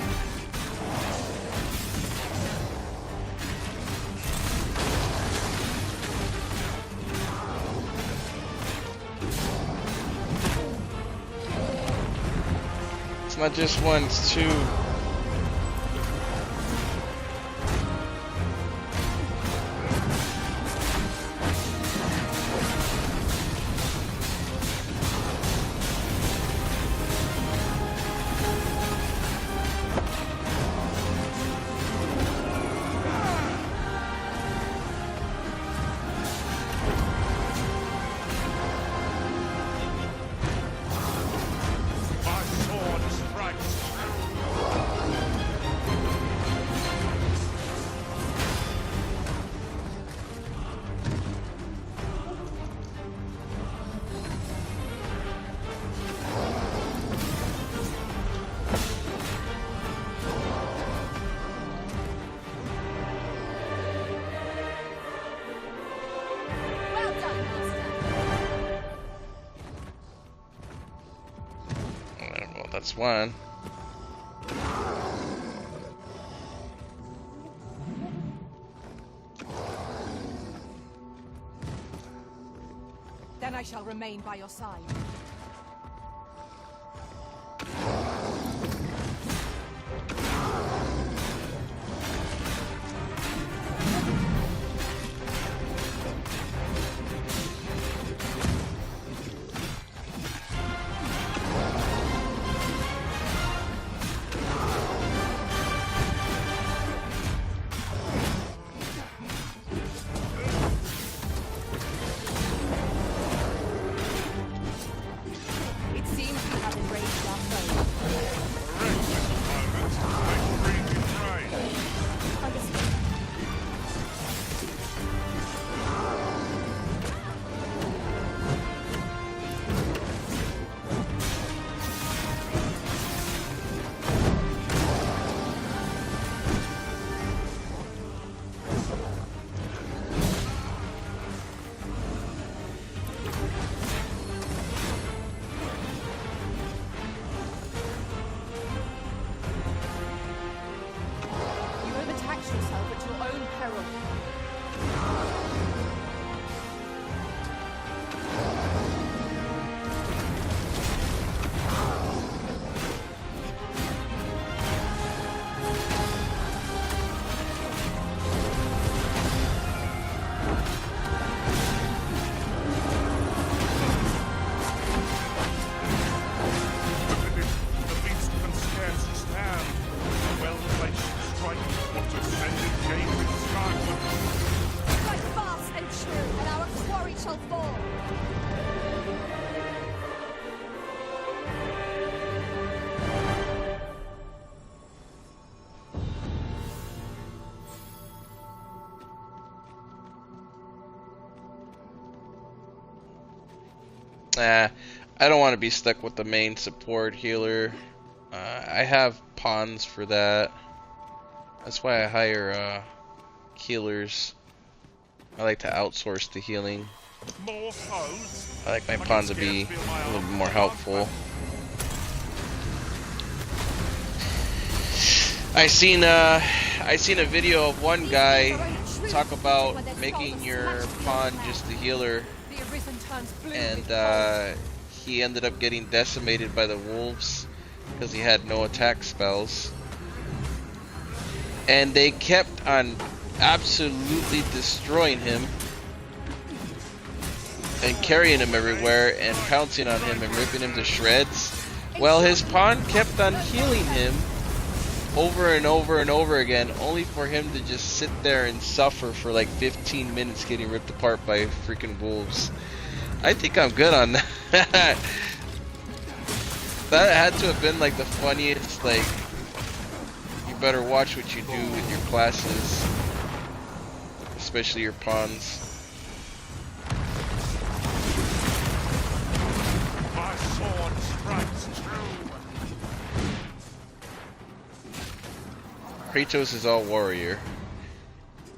It's not just one, it's two. That's one. Then I shall remain by your side. I don't want to be stuck with the main support healer. I have pawns for that. That's why I hire healers. I like to outsource the healing. I like my pawns to be a little bit more helpful. I seen a video of one guy talk about making your pawn just a healer, and he ended up getting decimated by the wolves because he had no attack spells, and they kept on absolutely destroying him and carrying him everywhere and pouncing on him and ripping him to shreds. Well, his pawn kept on healing him over and over and over again, only for him to just sit there and suffer for like 15 minutes getting ripped apart by freaking wolves. I think I'm good on that. That had to have been like the funniest, like, you better watch what you do with your classes, especially your pawns. My sword strikes true. Kratos is all warrior.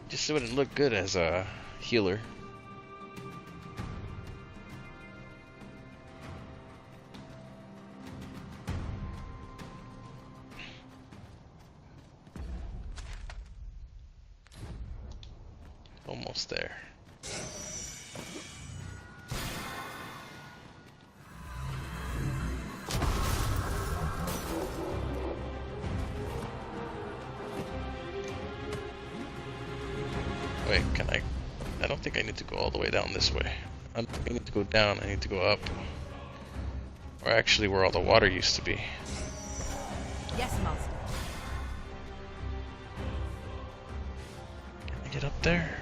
Just wouldn't look good as a healer. Almost there. Wait, can I don't think I need to go all the way down this way. I don't think I need to go down, I need to go up. Or actually where all the water used to be. Yes, master. Can I get up there?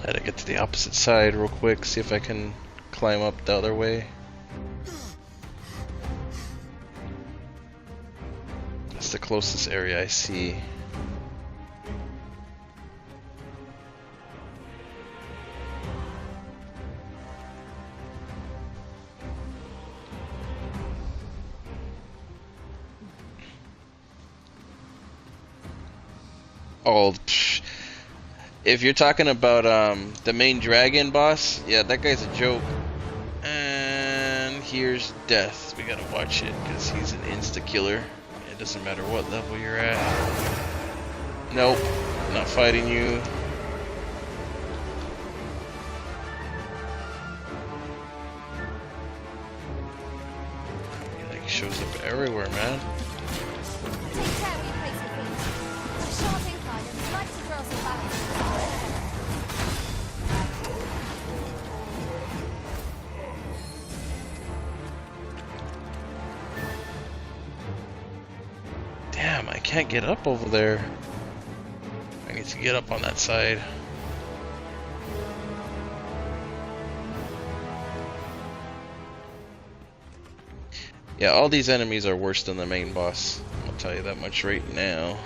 I gotta get to the opposite side real quick, see if I can climb up the other way. That's the closest area I see. Oh, psh. If you're talking about the main dragon boss, yeah, that guy's a joke. And hears death. We gotta watch it because he's an insta-killer. It doesn't matter what level you're at. Nope, not fighting you. He like shows up everywhere, man. Take care where you place your feet. It's a sharp incline and it's like to throw some balance. Damn, I can't get up over there. I need to get up on that side. Yeah, all these enemies are worse than the main boss. I'll tell you that much right now.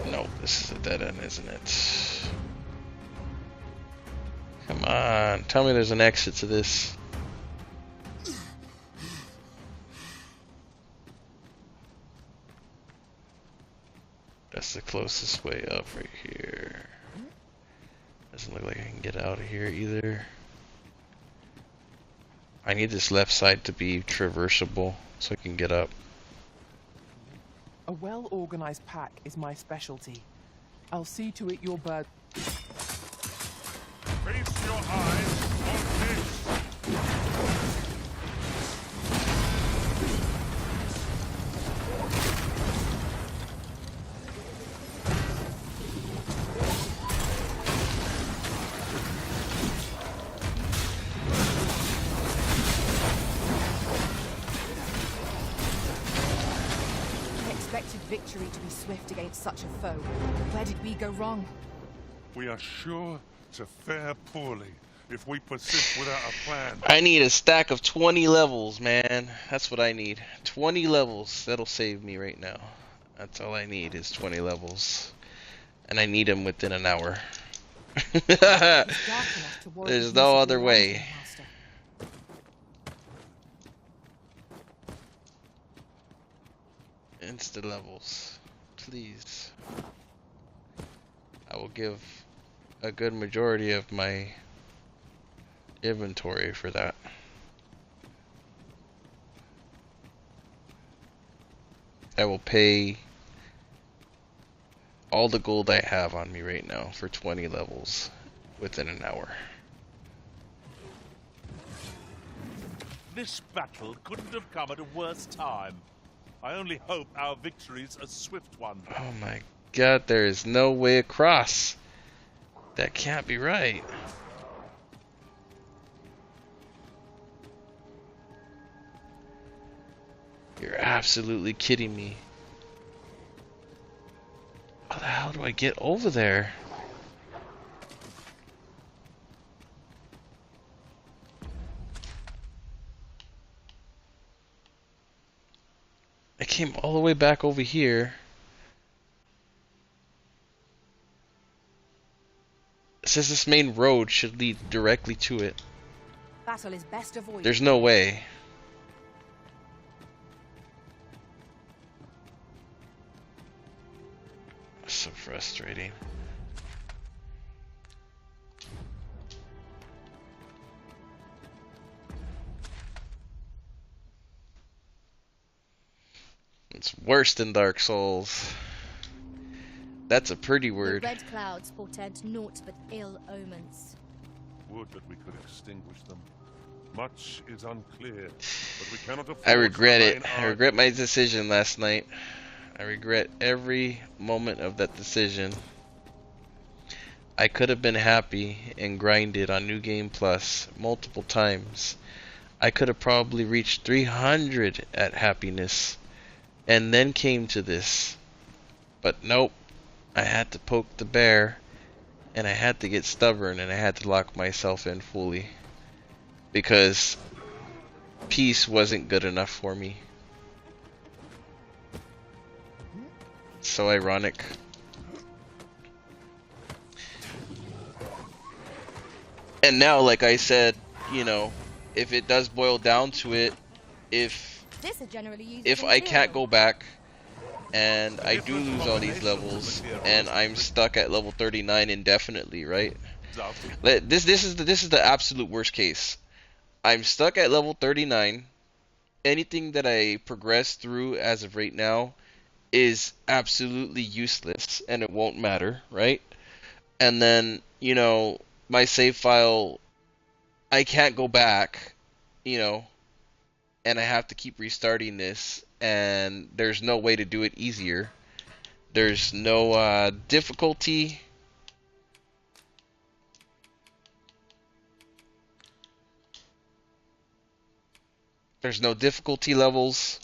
No, this is a dead end, isn't it? Come on, tell me there's an exit to this. That's the closest way up right here. Doesn't look like I can get out of here either. I need this left side to be traversable so I can get up. A well-organized pack is my specialty. I'll see to it your bird... Feast your eyes on this! Victory to be swift against such a foe. Where did we go wrong? We are sure to fare poorly if we persist without a plan. I need a stack of 20 levels, man. That's what I need. 20 levels. That'll save me right now. That's all I need is 20 levels. And I need them within an hour. There's no other way. Insta levels, please. I will give a good majority of my inventory for that. I will pay all the gold I have on me right now for 20 levels within an hour. This battle couldn't have come at a worse time. I only hope our victory's a swift one. Oh my god, there is no way across. That can't be right. You're absolutely kidding me. How the hell do I get over there? I came all the way back over here. It says this main road should lead directly to it. Battle is best avoided. There's no way. So frustrating. It's worse than Dark Souls. That's a pretty word. The red clouds portend naught but ill omens. Would that we could extinguish them. Much is unclear, but we cannot afford I regret to it. remain I regret my decision last night. I regret every moment of that decision. I could have been happy and grinded on New Game Plus multiple times. I could have probably reached 300 at happiness and then came to this. But nope. I had to poke the bear and I had to get stubborn and I had to lock myself in fully because peace wasn't good enough for me. So ironic. And now, like I said, you know, if it does boil down to it, if I can't go back and I do lose all these levels and I'm stuck at level 39 indefinitely, right? This is the absolute worst case. I'm stuck at level 39. Anything that I progress through as of right now is absolutely useless, and it won't matter, right? And then, you know, my save file, I can't go back, you know, and I have to keep restarting this, and there's no way to do it easier. There's no difficulty. There's no difficulty levels.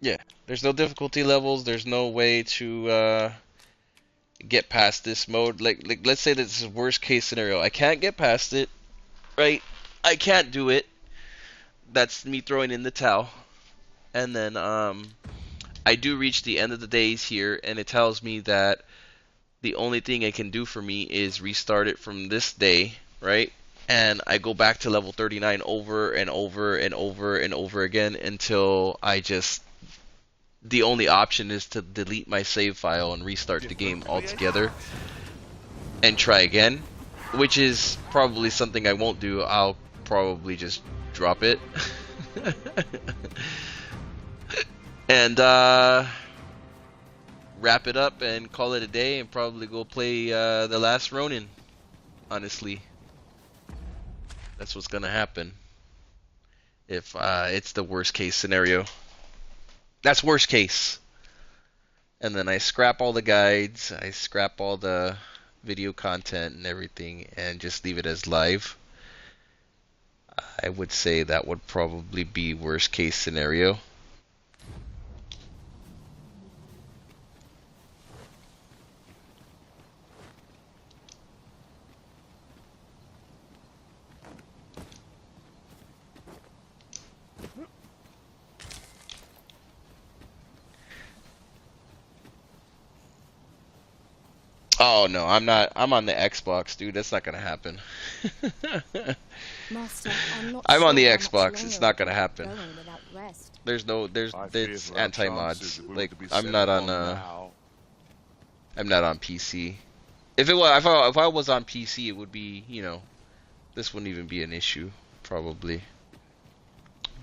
Yeah, there's no difficulty levels. There's no way to get past this mode. Like let's say this is worst case scenario. I can't get past it, right? I can't do it. That's me throwing in the towel. And then I do reach the end of the days here, and it tells me that the only thing it can do for me is restart it from this day, right? And I go back to level 39 over and over and over and over again until I just... The only option is to delete my save file and restart the game altogether and try again, which is probably something I won't do. I'll probably just drop it and wrap it up and call it a day, and probably go play The Last Ronin. Honestly, that's what's gonna happen if it's the worst case scenario. That's worst case. And then I scrap all the guides, I scrap all the video content and everything, and just leave it as live. I would say that would probably be worst case scenario. Oh no, I'm not. I'm on the Xbox, dude. That's not gonna happen. Master, I'm on the sure how much Xbox. It's longer not gonna I can happen. go on without rest. It's anti-mods. Like I'm not on I'm not on PC. If I was on PC, it would be, you know, this wouldn't even be an issue probably.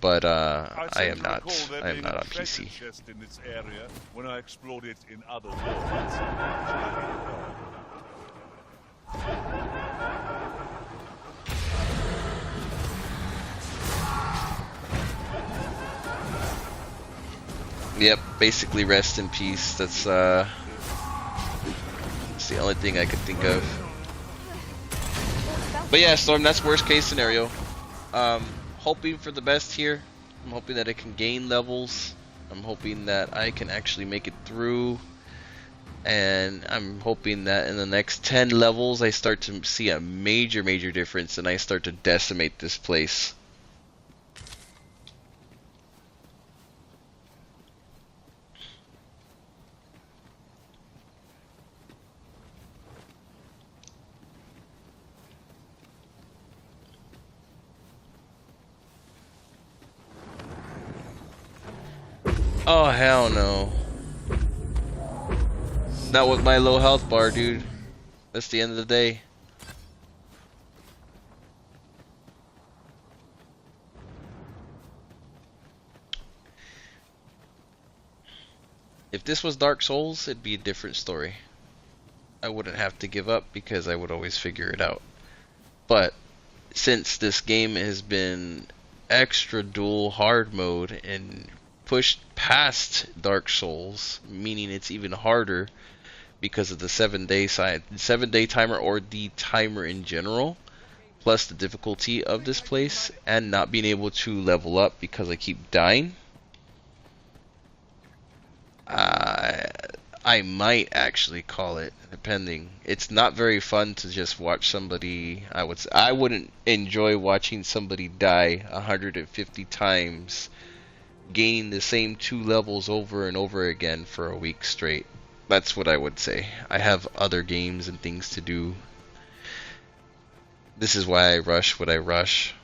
But I am not. I am not on PC. Chest in this area when I explored it in other worlds. Yep, basically rest in peace. That's the only thing I could think of. But yeah, Storm, that's worst case scenario. Hoping for the best here. I'm hoping that I can gain levels. I'm hoping that I can actually make it through. And I'm hoping that in the next 10 levels I start to see a major difference and I start to decimate this place. Oh hell no. Not with my low health bar, dude. That's the end of the day. If this was Dark Souls, it'd be a different story. I wouldn't have to give up because I would always figure it out. But since this game has been extra dual hard mode and pushed past Dark Souls, meaning it's even harder because of the 7-day timer, or the timer in general, plus the difficulty of this place, and not being able to level up because I keep dying. I might actually call it, depending. It's not very fun to just watch somebody. I wouldn't enjoy watching somebody die 150 times, gaining the same 2 levels over and over again for a week straight. That's what I would say. I have other games and things to do. This is why I rush what I rush.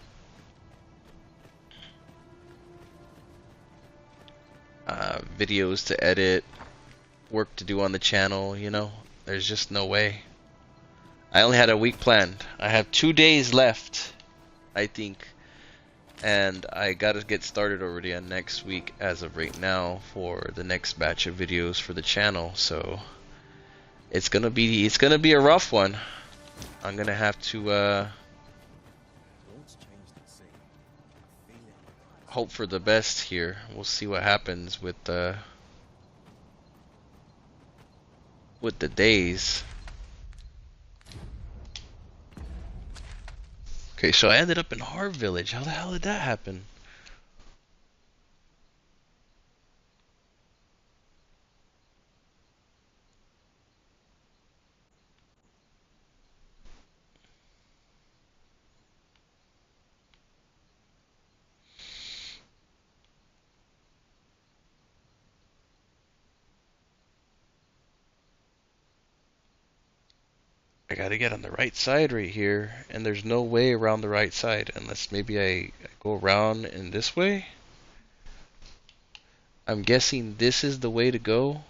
videos to edit, work to do on the channel, you know. There's just no way. I only had a week planned. I have 2 days left, I think. And I gotta get started already on next week as of right now for the next batch of videos for the channel. So it's gonna be a rough one. I'm gonna have to hope for the best here. We'll see what happens with the days. Okay, so I ended up in Harv Village. How the hell did that happen? I gotta get on the right side right here, and there's no way around the right side unless maybe I go around in this way. I'm guessing this is the way to go.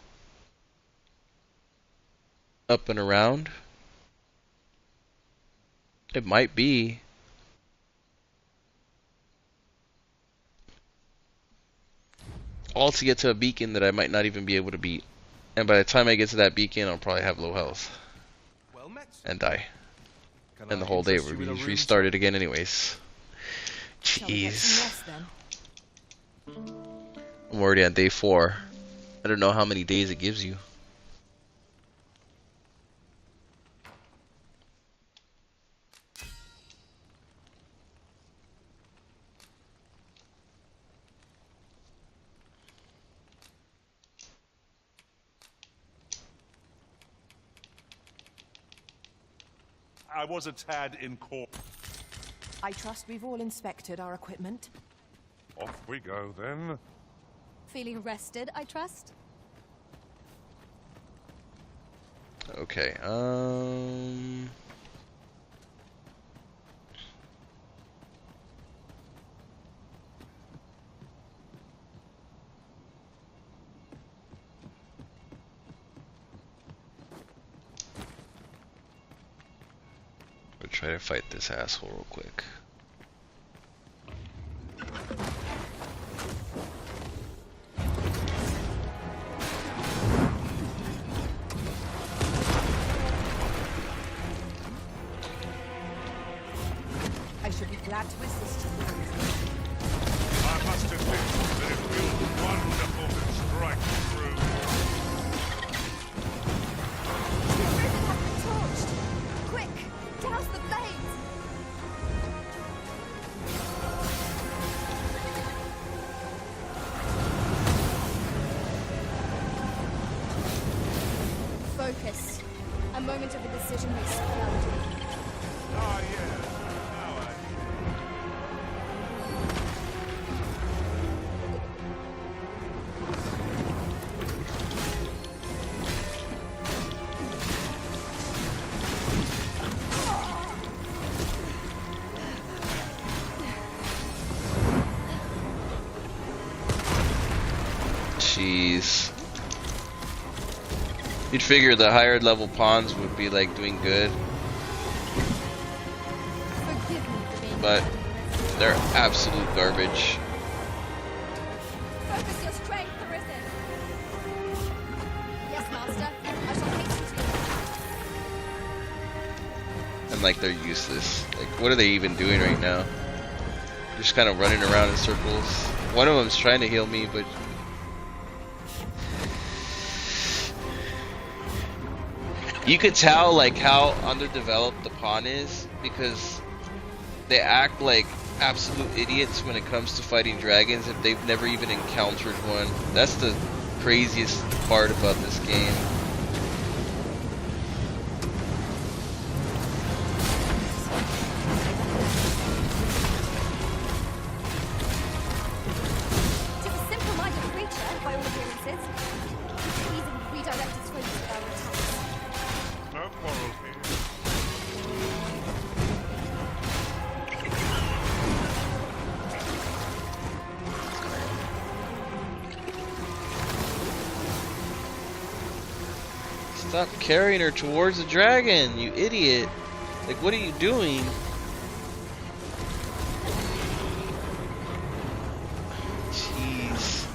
Up and around. It might be. All to get to a beacon that I might not even be able to beat. And by the time I get to that beacon, I'll probably have low health. And die. And the whole day will be restarted again anyways. Jeez. I'm already on day 4. I don't know how many days it gives you. I was a tad in court. I trust we've all inspected our equipment. Off we go then. Feeling rested, I trust? Okay, we'll try to fight this asshole real quick. I should be glad to assist you. I must admit that it feels wonderful to strike through. The Arisen has been torched! Quick! Douse the flames! Focus. A moment of indecision may explode. Ah, yes. Now I Jeez. You'd figure the higher level pawns would be like doing good. But they're absolute garbage. Focus your strength, Arisen! Yes, Master. I shall hasten to you. And like they're useless. Like what are they even doing right now? Just kind of running around in circles. One of them's trying to heal me, but you could tell like how underdeveloped the pawn is because they act like absolute idiots when it comes to fighting dragons if they've never even encountered one. That's the craziest part about this game. Tis a simple-minded creature, by all appearances. We can easily redirect its focus with our attacks. no quarrel here. Stop carrying her towards the dragon, you idiot. Like, what are you doing? Jeez.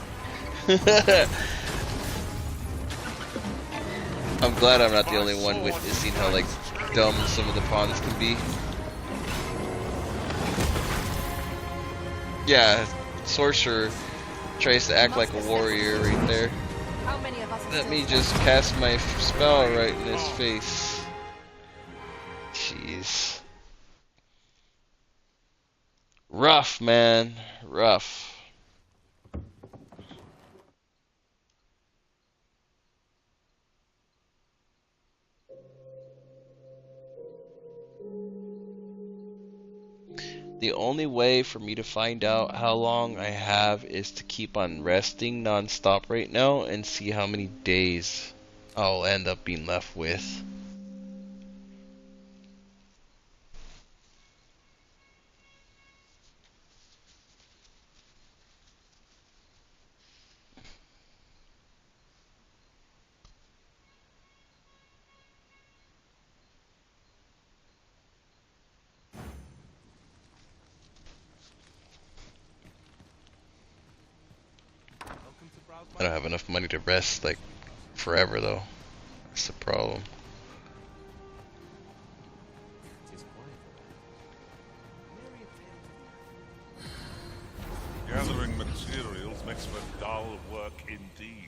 I'm glad I'm not the only one witnessing how, like, dumb some of the pawns can be. Yeah, sorcerer tries to act like a warrior right there. How many of us Let me just cast my spell right in his face. Jeez. Rough, man. Rough. The only way for me to find out how long I have is to keep on resting non-stop right now and see how many days I'll end up being left with. I don't have enough money to rest, like, forever, though. That's the problem. Gathering materials makes for dull work indeed.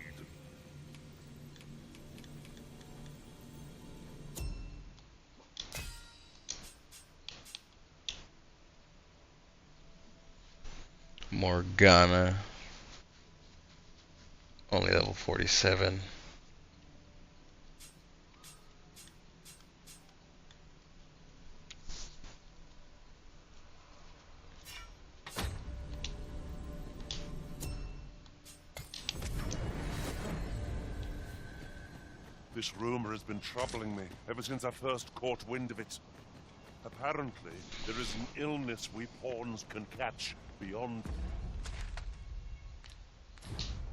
Morgana. Only level 47. This rumor has been troubling me ever since I first caught wind of it. Apparently, there is an illness we pawns can catch beyond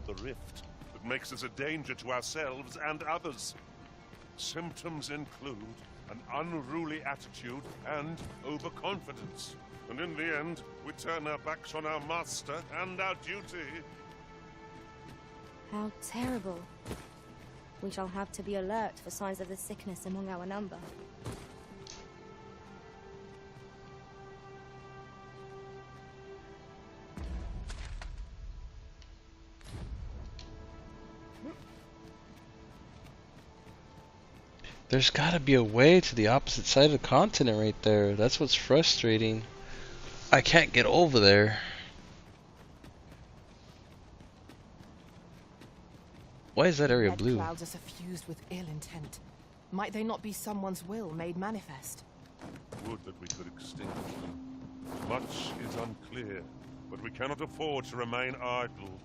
the rift that makes us a danger to ourselves and others. Symptoms include an unruly attitude and overconfidence. And in the end, we turn our backs on our master and our duty. How terrible. We shall have to be alert for signs of the sickness among our number. There's gotta be a way to the opposite side of the continent right there. That's what's frustrating. I can't get over there. Why is that area Red blue? clouds are suffused with ill intent. Might they not be someone's will made manifest? Would that we could extinguish them. Much is unclear, but we cannot afford to remain idle.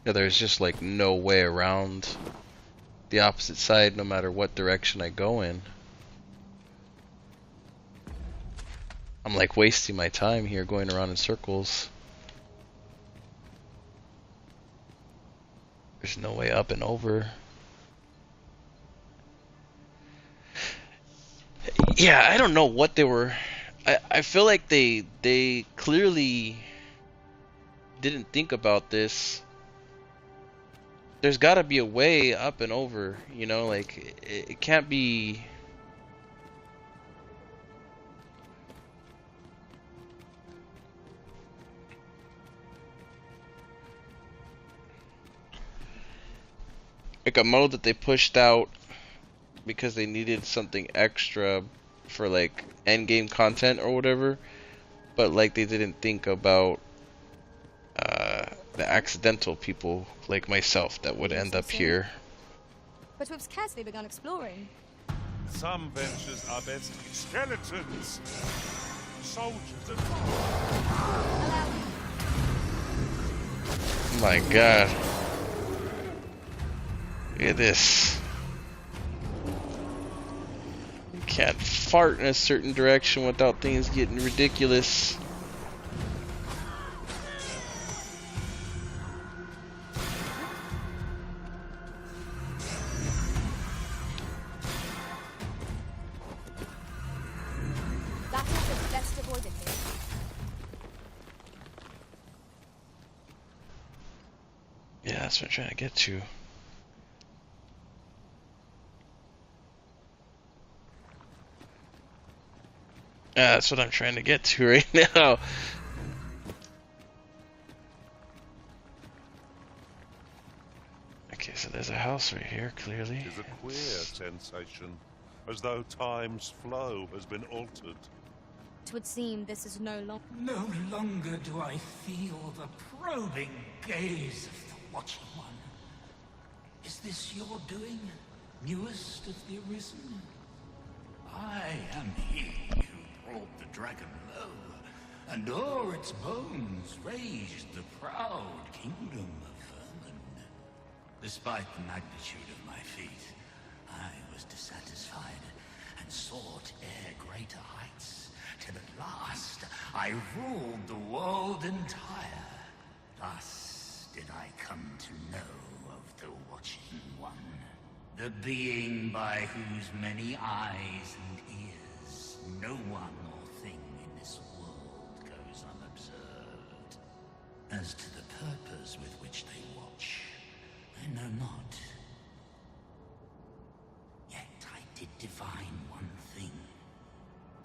Yeah, there's just like no way around the opposite side no matter what direction I go in. I'm like wasting my time here going around in circles. There's no way up and over. Yeah, I don't know what they were. I feel like they clearly didn't think about this. There's got to be a way up and over, you know, like it can't be. Like a mode that they pushed out because they needed something extra for like end game content or whatever, but like they didn't think about the accidental people like myself that would end up here. But we've scarcely begun exploring. Some ventures are best skeletons, soldiers, and My God. Look at this. Can't fart in a certain direction without things getting ridiculous. That is the best avoided here. Yeah, that's what I'm trying to get to. Yeah, that's what I'm trying to get to right now. Okay, so there's a house right here, clearly. It is a queer sensation, as though time's flow has been altered. It would seem this is no longer... No longer do I feel the probing gaze of the Watching One. Is this your doing, newest of the Arisen? I am he who brought the dragon low, and o'er its bones raised the proud kingdom of vermin. Despite the magnitude of my feat, I was dissatisfied and sought e'er greater heights, till at last I ruled the world entire. Thus did I come to know of the Watching One, the being by whose many eyes and ears no one or thing in this world goes unobserved. As to the purpose with which they watch, I know not. Yet I did divine one thing.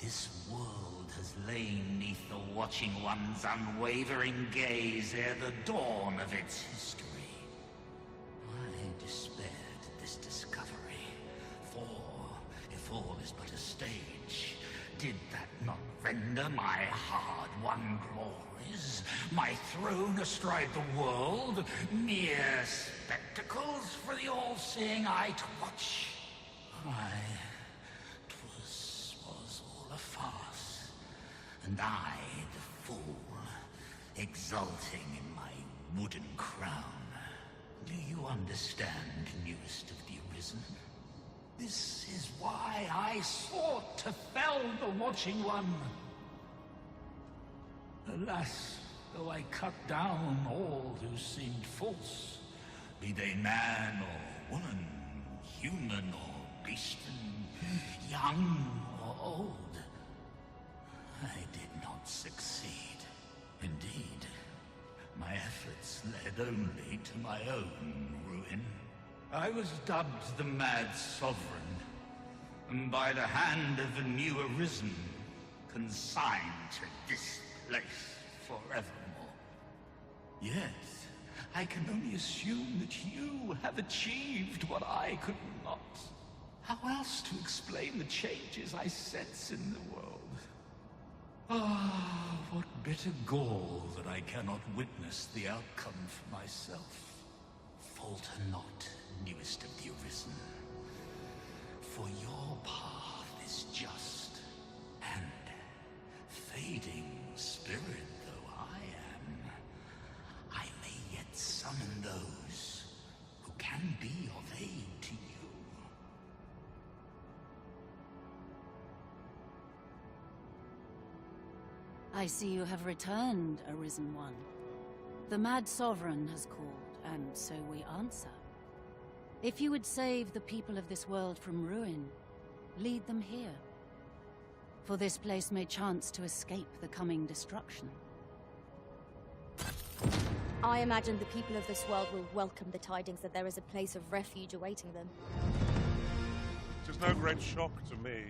This world has lain neath the Watching One's unwavering gaze ere the dawn of its history. I despaired at this discovery, for if all is but a stage, did that not render my hard-won glories, my throne astride the world, mere spectacles for the all-seeing eye to watch? Aye, 'twas all a farce, and I, the fool, exulting in my wooden crown. Do you understand, newest of the Arisen? This is why I sought to fell the Watching One. Alas, though I cut down all who seemed false, be they man or woman, human or beastman, young or old, I did not succeed. Indeed, my efforts led only to my own ruin. I was dubbed the Mad Sovereign, and by the hand of a new Arisen, consigned to this place forevermore. Yet, I can only assume that you have achieved what I could not. How else to explain the changes I sense in the world? Ah, what bitter gall that I cannot witness the outcome for myself. Falter not, newest of the Arisen, for your path is just, and fading spirit though I am, I may yet summon those who can be of aid to you. I see you have returned, Arisen One. The Mad Sovereign has called, and so we answer. If you would save the people of this world from ruin, lead them here. For this place may chance to escape the coming destruction. I imagine the people of this world will welcome the tidings that there is a place of refuge awaiting them. It is no great shock to me.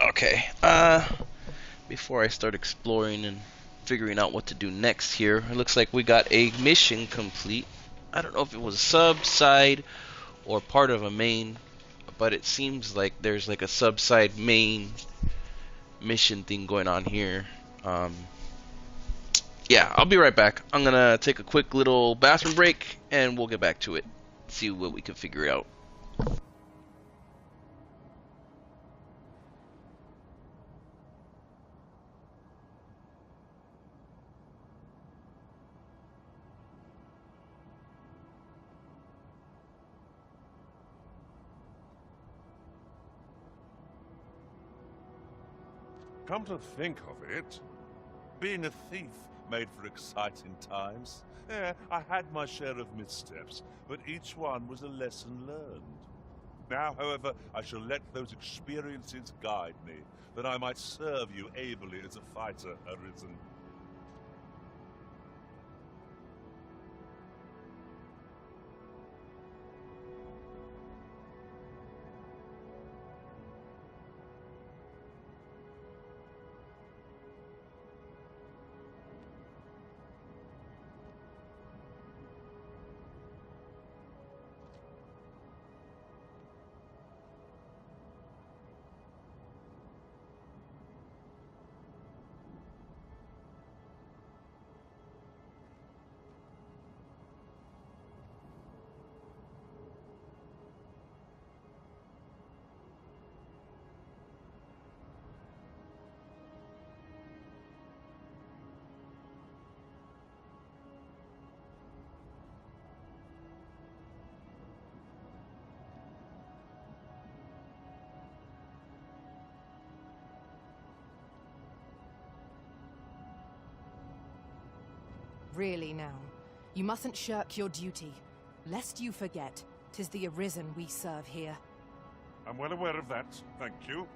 Okay, before I start exploring and figuring out what to do next here, it looks like we got a mission complete. I don't know if it was a sub, side, or part of a main, but it seems like there's like a sub-side main mission thing going on here. Yeah, I'll be right back. I'm gonna take a quick little bathroom break, and we'll get back to it. See what we can figure out. Come to think of it, being a thief made for exciting times. Yeah, I had my share of missteps, but each one was a lesson learned. Now, however, I shall let those experiences guide me, that I might serve you ably as a fighter, Arisen. Really now, you mustn't shirk your duty, lest you forget 'tis the Arisen we serve here. I'm well aware of that, thank you.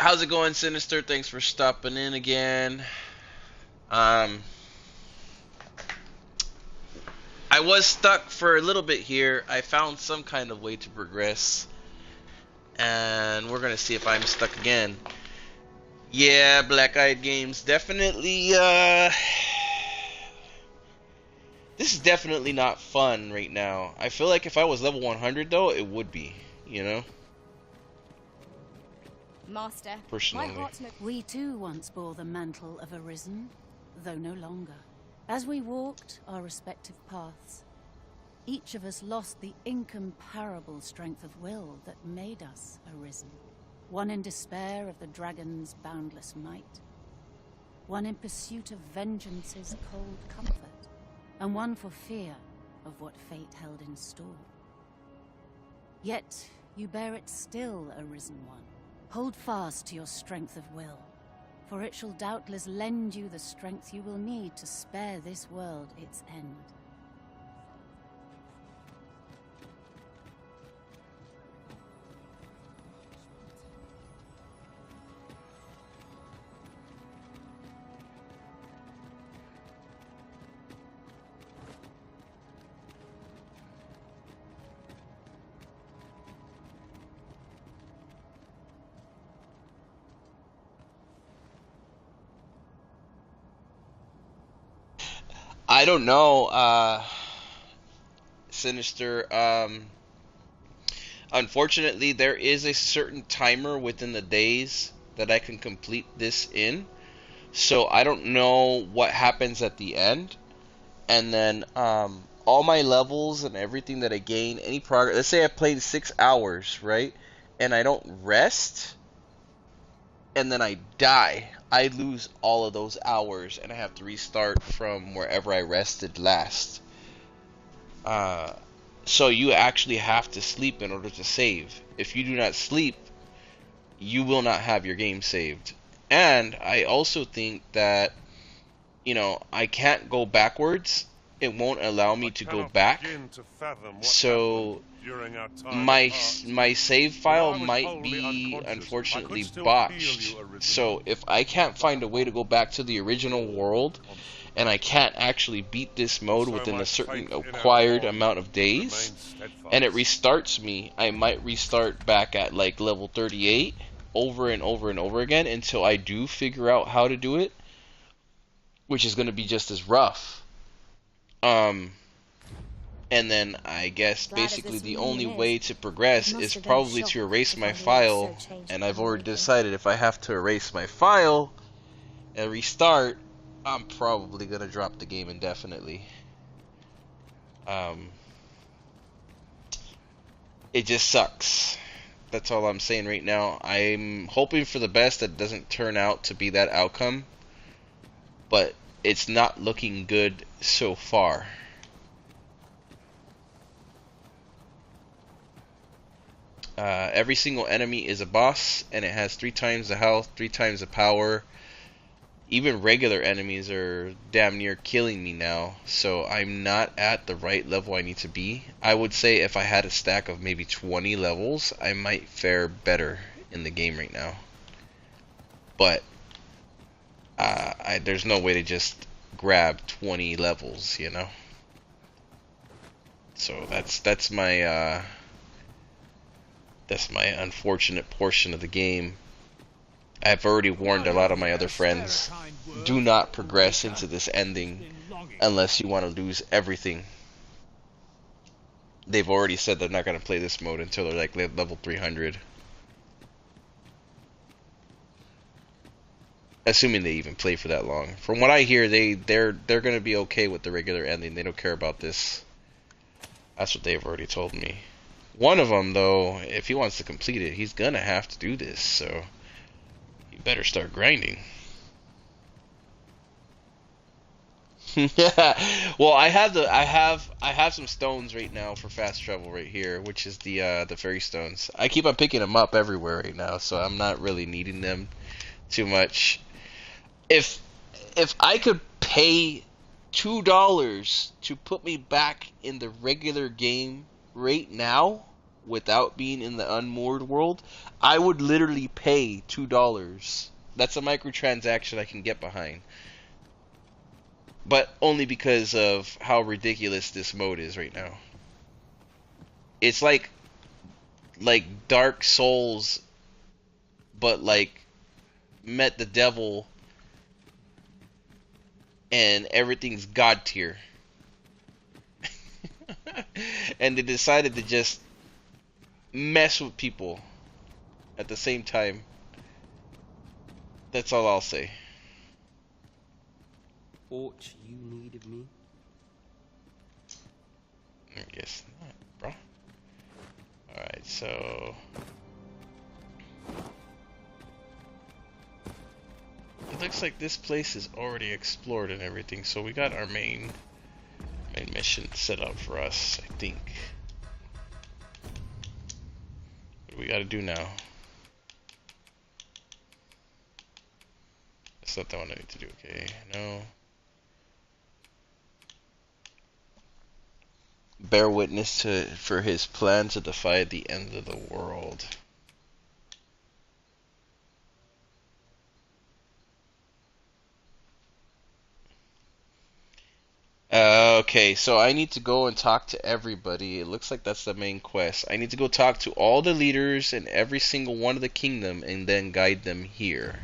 How's it going, Sinister? Thanks for stopping in again. I was stuck for a little bit here. I found some kind of way to progress, and we're gonna see if I'm stuck again. Yeah, Black Eyed Games, definitely, this is definitely not fun right now. I feel like if I was level 100 though, it would be, you know? Master, Personally. my heart no We too once bore the mantle of Arisen, though no longer. As we walked our respective paths, each of us lost the incomparable strength of will that made us Arisen. One in despair of the dragon's boundless might, one in pursuit of vengeance's cold comfort, and one for fear of what fate held in store. Yet you bear it still, Arisen One. Hold fast to your strength of will, for it shall doubtless lend you the strength you will need to spare this world its end. I don't know, Sinister. Unfortunately, there is a certain timer within the days that I can complete this in. So I don't know what happens at the end. And then all my levels and everything that I gain, any progress. Let's say I played 6 hours, right? And I don't rest. And then I die. I lose all of those hours, and I have to restart from wherever I rested last. So you actually have to sleep in order to save. If you do not sleep, you will not have your game saved. And I also think that, you know, I can't go backwards it won't allow me to go cannot back. begin to fathom what So happened during our time my apart. my save When file I was might wholly be unconscious, I unfortunately could still botched. feel you, Arisen. So if I can't find a way to go back to the original world, and I can't actually beat this mode So within my a certain faith in our acquired bond amount of days, remains steadfast. and it restarts me, I might restart back at like level 38 over and over and over again until I do figure out how to do it, which is going to be just as rough. And then I guess basically the only way to progress is probably to erase my file, and I've already decided if I have to erase my file and restart, I'm probably going to drop the game indefinitely. It just sucks. That's all I'm saying right now. I'm hoping for the best that it doesn't turn out to be that outcome, but it's not looking good so far. Every single enemy is a boss, and it has 3 times the health, 3 times the power. Even regular enemies are damn near killing me now, so I'm not at the right level I need to be. I would say if I had a stack of maybe 20 levels, I might fare better in the game right now. But there's no way to just grab 20 levels, you know? So that's my unfortunate portion of the game. I've already warned a lot of my other friends, do not progress into this ending unless you want to lose everything. They've already said they're not going to play this mode until they're like level 300. Assuming they even play for that long. From what I hear, they're going to be okay with the regular ending. They don't care about this. That's what they've already told me. One of them, though, if he wants to complete it, he's going to have to do this, so you better start grinding. Well, I have some stones right now for fast travel right here, which is the fairy stones. I keep on picking them up everywhere right now, so I'm not really needing them too much. If I could pay $2 to put me back in the regular game right now without being in the Unmoored world, I would literally pay $2. That's a microtransaction I can get behind. But only because of how ridiculous this mode is right now. It's like Dark Souls, but like met the devil and everything's God tier. And they decided to just mess with people at the same time. That's all I'll say. Aught you need of me? I guess not, bro. Alright, so it looks like this place is already explored and everything, so we got our main mission set up for us, I think. What do we gotta do now? That's not the one I need to do, okay, no. Bear witness for his plan to defy the end of the world. Okay, so I need to go and talk to everybody. It looks like that's the main quest. I need to go talk to all the leaders in every single one of the kingdom and then guide them here.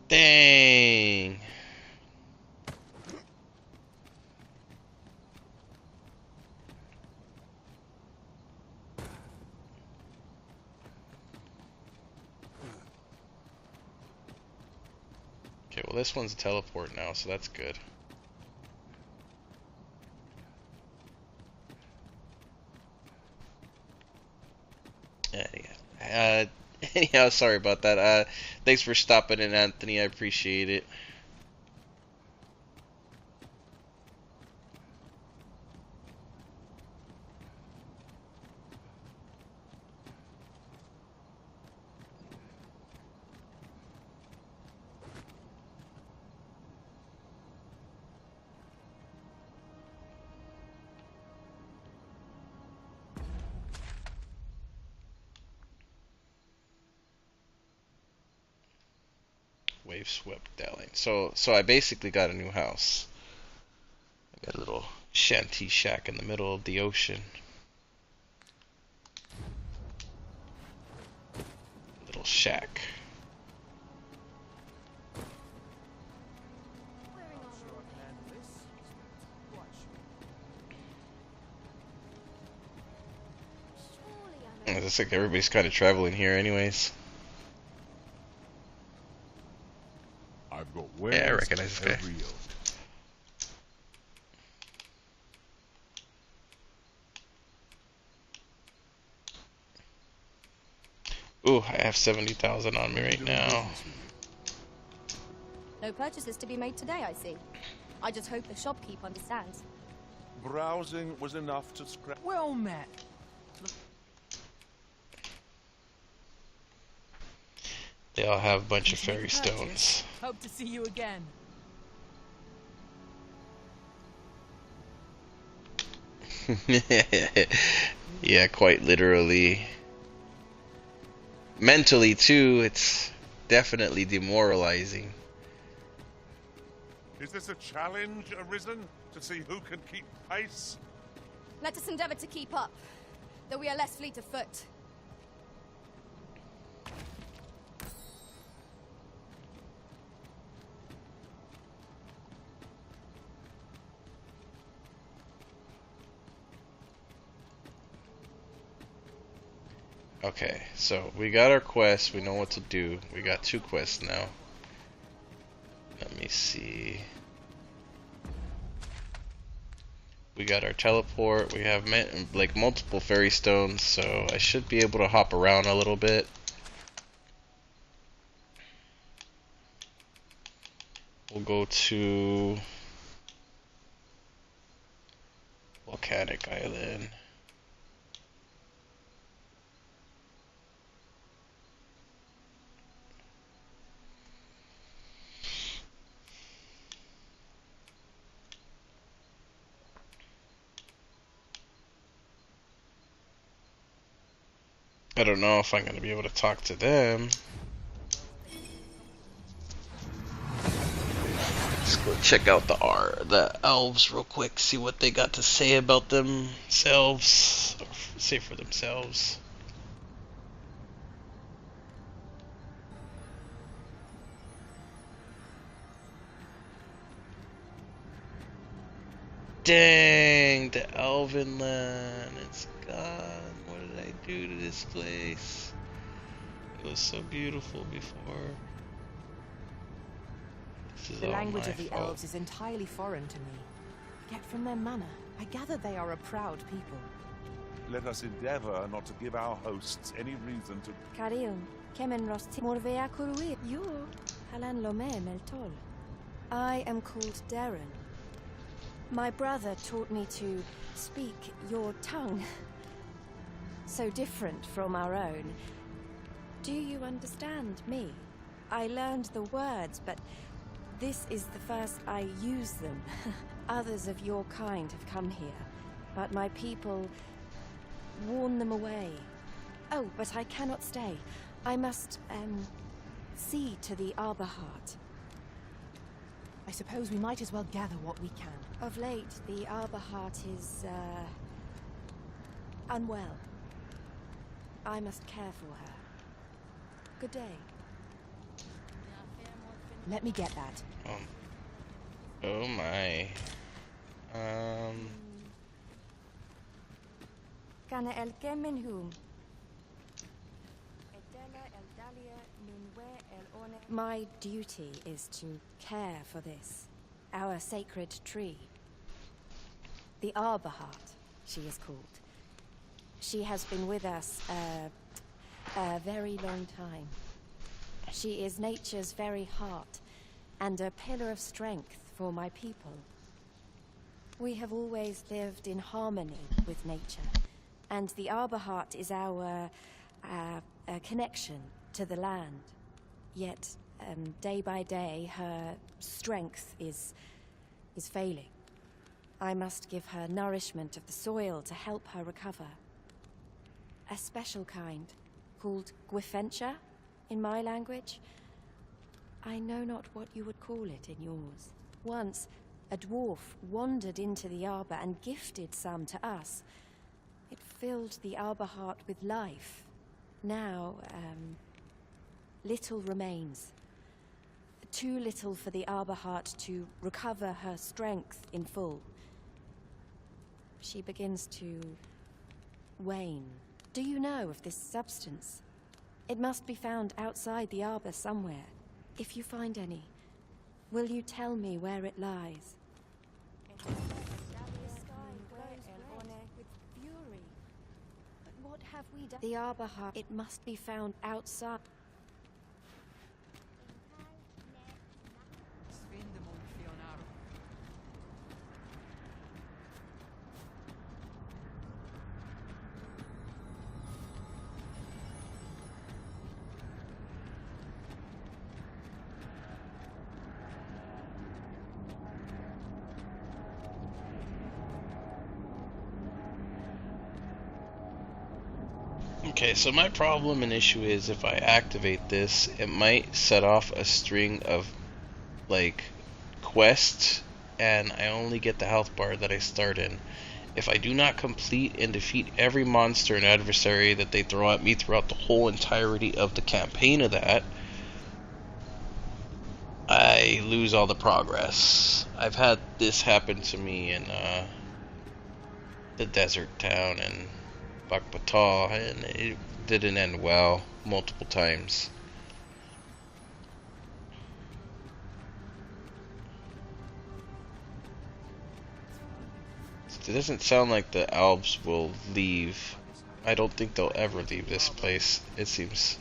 Dang. Okay, well this one's a teleport now, so that's good. Anyhow, sorry about that. Thanks for stopping in, Anthony. I appreciate it. Wave swept down. So I basically got a new house. I got a little shanty shack in the middle of the ocean. Little shack. It's like everybody's kind of traveling here anyways. I've got yeah, I recognize this guy. Ooh, I have 70,000 on me right now. No purchases to be made today, I see. I just hope the shopkeep understands. Browsing was enough to scrap. Well met. They all have a bunch of fairy stones. Hope to see you again. Yeah, quite literally. Mentally too, it's definitely demoralizing. Is this a challenge, Arisen? To see who can keep pace? Let us endeavor to keep up, though we are less fleet of foot. Okay, so we got our quest, we know what to do. We got 2 quests now. Let me see. We got our teleport, we have like multiple fairy stones, so I should be able to hop around a little bit. We'll go to Volcanic Island. I don't know if I'm going to be able to talk to them. Let's go check out the elves real quick, see what they got to say about themselves, or say for themselves. Dang, the Elven land, it's gone. What did I do to this place? It was so beautiful before. This is The all language my of the fault. elves is entirely foreign to me. Yet from their manner, I gather they are a proud people. Let us endeavor not to give our hosts any reason to... Caril, kemen rosti morvea kurui. You, halan lome meltol. I am called Darren. My brother taught me to speak your tongue. So different from our own. Do you understand me? I learned the words, but this is the first I use them. Others of your kind have come here, but my people warn them away. Oh, but I cannot stay. I must, see to the Arbor Heart. I suppose we might as well gather what we can. Of late, the Arbor Heart is, unwell. I must care for her. Good day. Let me get that. Oh my. Kana el kemenhum. My duty is to care for this, our sacred tree. The Arbor Heart, she is called. She has been with us a very long time. She is nature's very heart, and a pillar of strength for my people. We have always lived in harmony with nature, and the Arbor Heart is our connection to the land. Yet, day by day, her strength is failing. I must give her nourishment of the soil to help her recover. A special kind, called Gwifentia in my language. I know not what you would call it in yours. Once, a dwarf wandered into the arbor and gifted some to us. It filled the arbor heart with life. Now, little remains. Too little for the arbor heart to recover her strength in full. She begins to wane. Do you know of this substance? It must be found outside the arbor somewhere. If you find any, will you tell me where it lies? The sky glows red with fury. But what have we done? The arbor heart, it must be found outside. Okay, so my problem and issue is if I activate this, it might set off a string of, like, quests, and I only get the health bar that I start in. If I do not complete and defeat every monster and adversary that they throw at me throughout the whole entirety of the campaign of that, I lose all the progress. I've had this happen to me in the desert town and Dogma, and it didn't end well multiple times. It doesn't sound like the Alps will leave. I don't think they'll ever leave this place, it seems.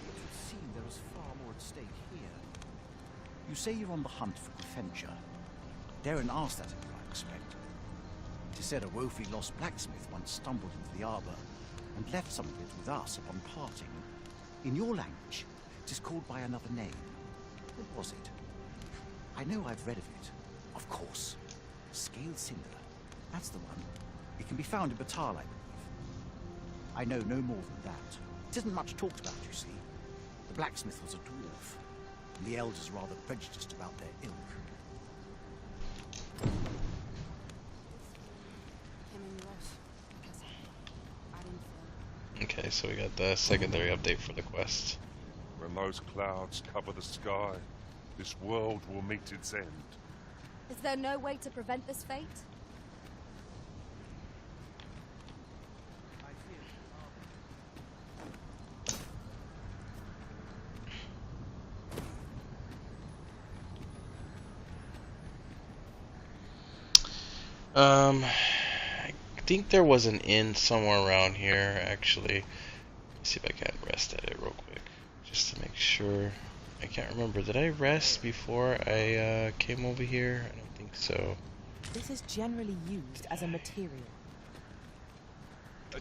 There is far more at stake here. You say you're on the hunt for adventure. Darren asked that of you, I expect. It is said a woefully lost blacksmith once stumbled into the arbor and left some of it with us upon parting. In your language, it is called by another name. What was it? I know I've read of it. Of course. Scaled cinder. That's the one. It can be found in Batal, I believe. I know no more than that. It isn't much talked about, you see. The blacksmith was a dwarf, and the elders rather prejudiced about their ilk. Okay, so we got the secondary update for the quest. When those clouds cover the sky, this world will meet its end. Is there no way to prevent this fate? I think there was an inn somewhere around here, actually. Let's see if I can rest at it real quick, just to make sure. I can't remember. Did I rest before I came over here? I don't think so. This is generally used as a material.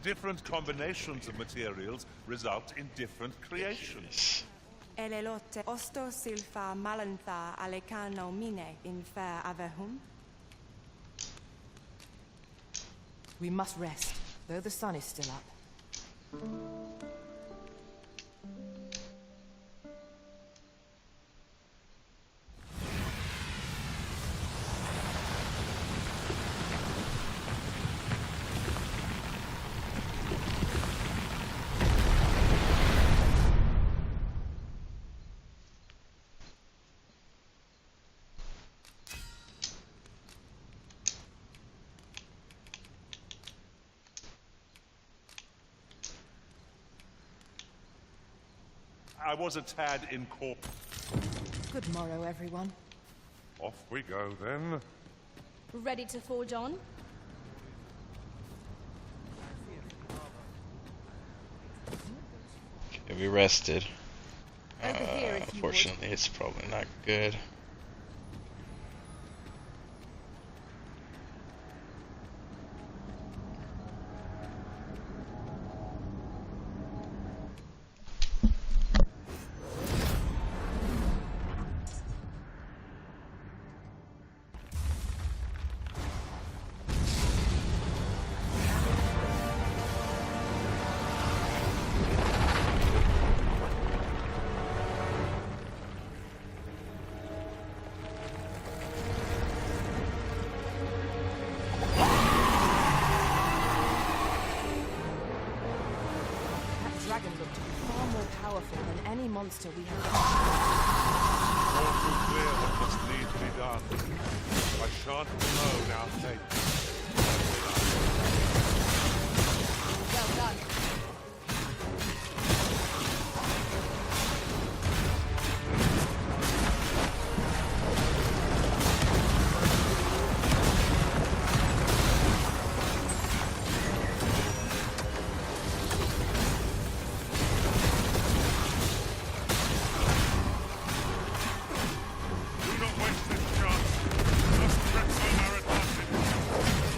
Different combinations of materials result in different creations. Elelote osto silfa malantha alecano mine infer avehum. We must rest, though the sun is still up. I was a tad in court. Good morrow, everyone. Off we go, then. Ready to forge on? Okay, we rested. Over here, if you Unfortunately, it's probably not good. Far more powerful than any monster we have. All too clear what must needs be done. I shan't alone our fate. Well done.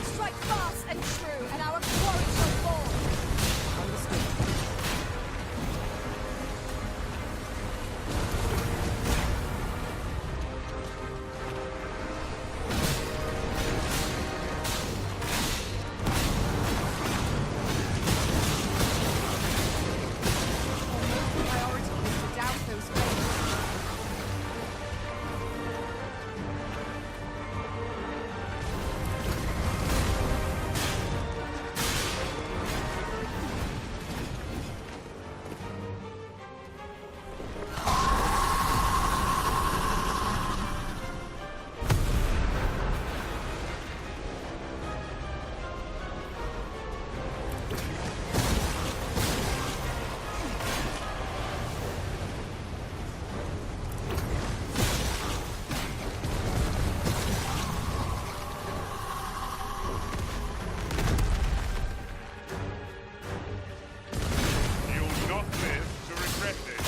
Strike fast and true, and our quarry shall fall. Priority is to douse those flames. You'll not live to regret it.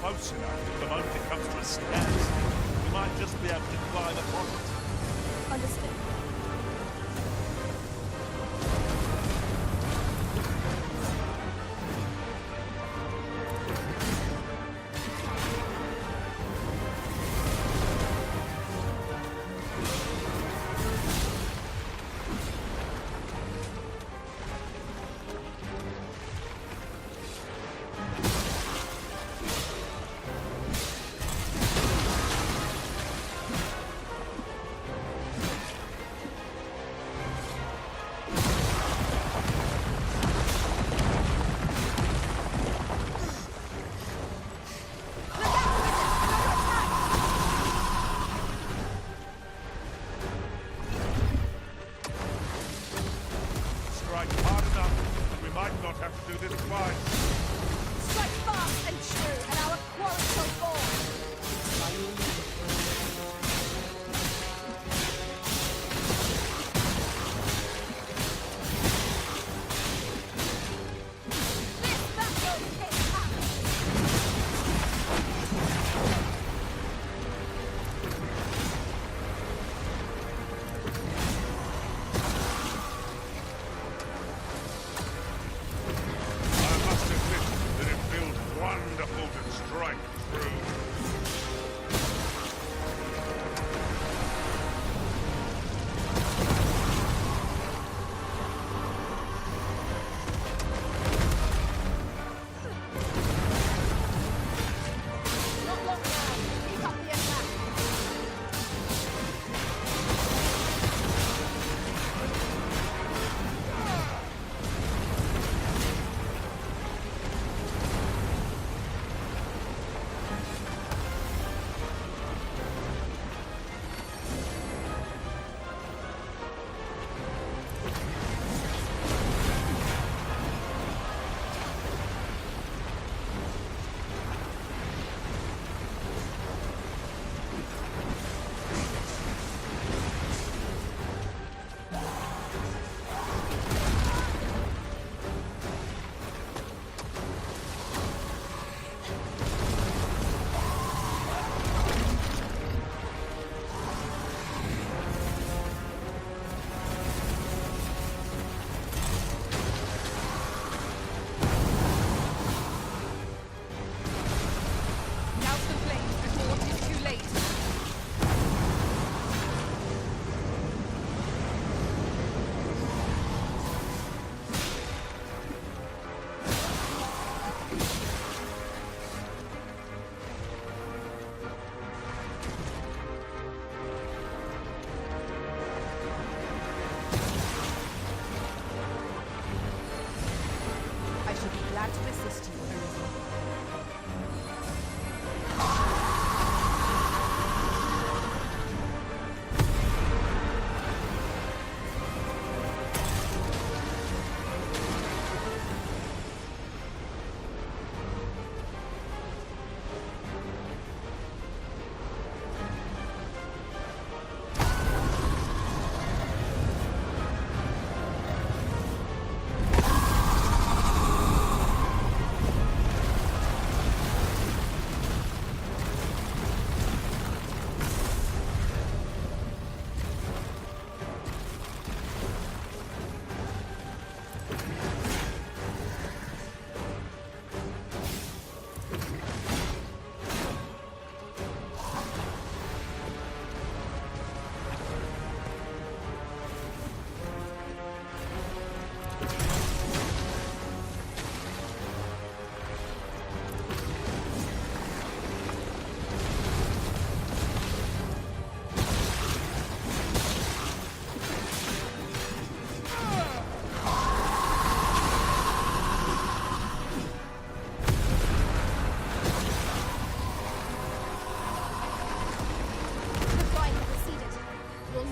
close enough that the moment it comes to a stand, we might just be able to climb upon it. Understood.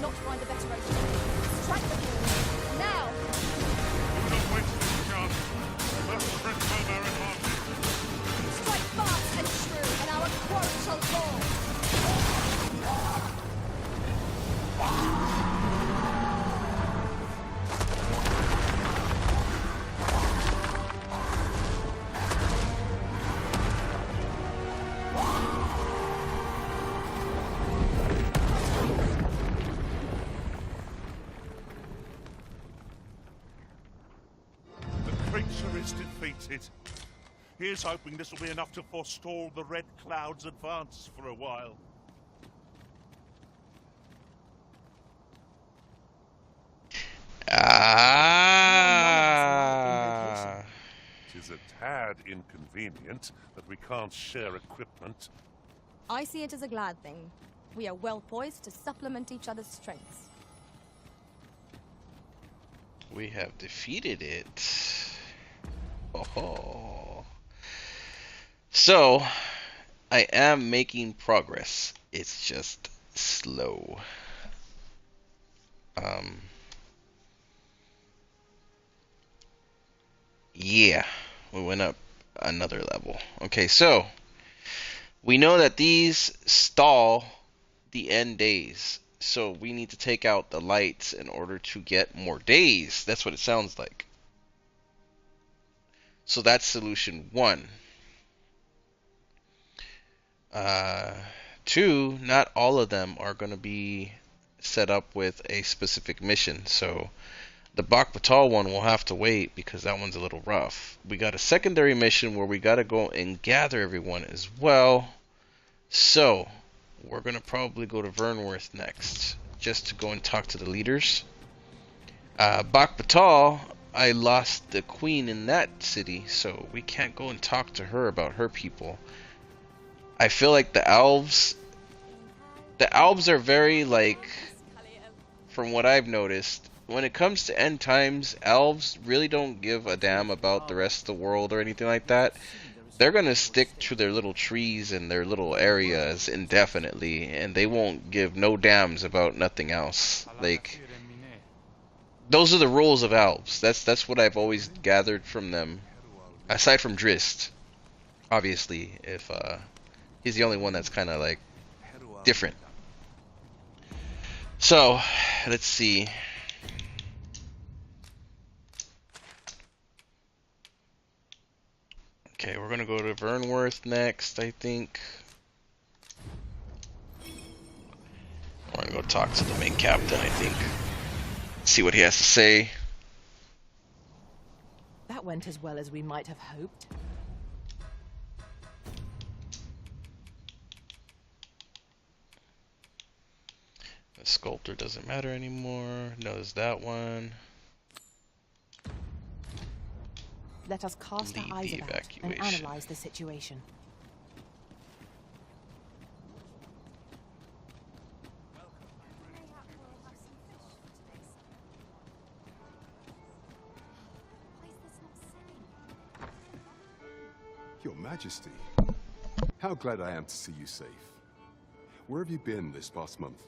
not find a better ocean. Strike the ball. Now! Do not waste this chance. Let us press home our advantage. Strike fast and true, and our quarry shall fall. Is defeated. Here's hoping this will be enough to forestall the Red Cloud's advance for a while. Ah. Tis a tad inconvenient that we can't share equipment. I see it as a glad thing. We are well poised to supplement each other's strengths. We have defeated it. Oh. So, I am making progress. It's just slow. Yeah, we went up another level. Okay, so we know that these stall the end days. So we need to take out the lights in order to get more days. That's what it sounds like. So that's solution 1. 2, not all of them are going to be set up with a specific mission. So the Batal one will have to wait because that one's a little rough. We got a secondary mission where we got to go and gather everyone as well. So we're going to probably go to Vernworth next just to go and talk to the leaders. Batal, I lost the queen in that city, so we can't go and talk to her about her people. I feel like the elves are very, like, from what I've noticed, when it comes to end times, elves really don't give a damn about the rest of the world or anything like that. They're gonna stick to their little trees and their little areas indefinitely, and they won't give no damns about nothing else. Like, those are the rules of elves. That's what I've always gathered from them. Aside from Drist, obviously, if he's the only one that's kind of like different. So let's see. Okay, we're gonna go to Vernworth next, I think. We're gonna go talk to the main captain, I think. See what he has to say. That went as well as we might have hoped. The sculptor doesn't matter anymore. No, there's that one. Let us cast our eyes about and analyze the situation. Your Majesty, how glad I am to see you safe. Where have you been this past month?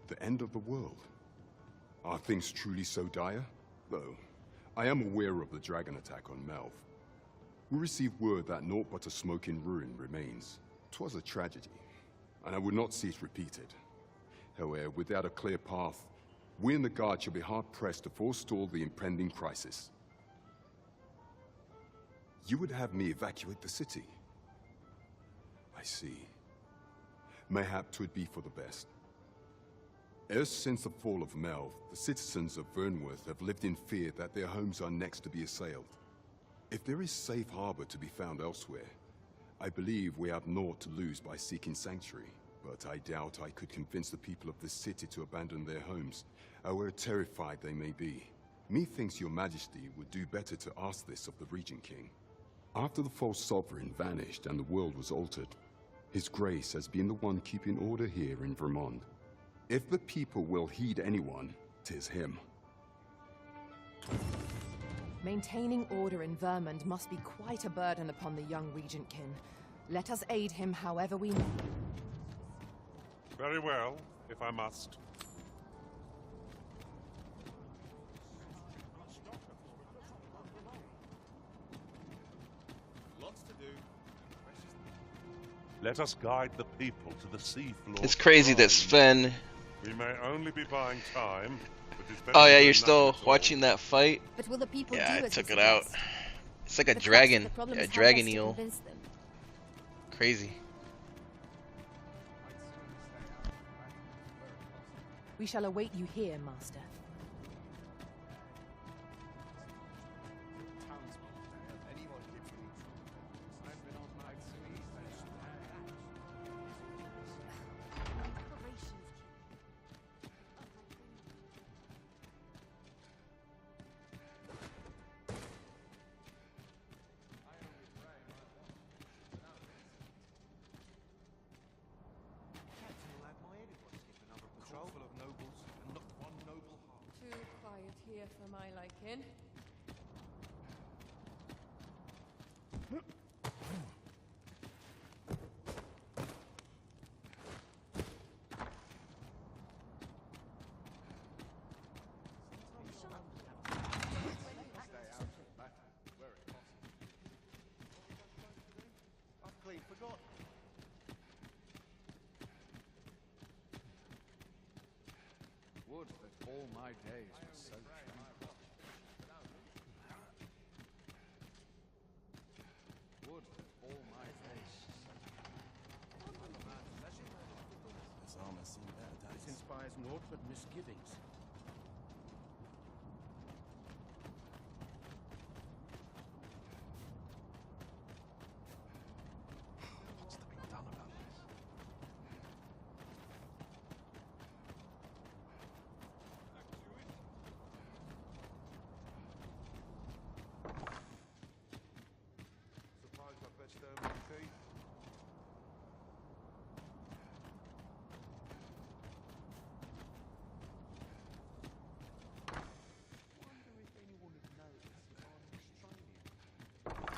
The end of the world. Are things truly so dire? Though, I am aware of the dragon attack on Melv. We received word that naught but a smoking ruin remains. 'Twas a tragedy, and I would not see it repeated. However, without a clear path, we and the Guard shall be hard-pressed to forestall the impending crisis. You would have me evacuate the city? I see. Mayhap 'twould be for the best. Ever since the fall of Melv, the citizens of Vernworth have lived in fear that their homes are next to be assailed. If there is safe harbor to be found elsewhere, I believe we have naught to lose by seeking sanctuary. But I doubt I could convince the people of this city to abandon their homes, however terrified they may be. Methinks your Majesty would do better to ask this of the Regent King. After the false sovereign vanished and the world was altered, His Grace has been the one keeping order here in Vermont. If the people will heed anyone, 'tis him. Maintaining order in Vermont must be quite a burden upon the young Regent Kin. Let us aid him however we may. Very well, if I must. Lots to do. Let us guide the people to the seafloor. It's crazy that Sven. We may only be buying time, but it's better Oh yeah, than you're nothing still at all. watching that fight. But will the people Yeah, do I as took we it out. suggest? It's like a The crux of dragon. the problem Yeah, is how dragon best to eel. convince them. Crazy. We shall await you here, Master. Full of nobles, and not one noble heart. Too quiet here for my liking. I've clean forgotten. Would that all my days were so tranquil. Would that all my days were so This armor seemed better days. This inspires naught but misgivings. What's to be done about this? Suppose I'd best earn my tea. wonder if anyone would notice if I'm Australian.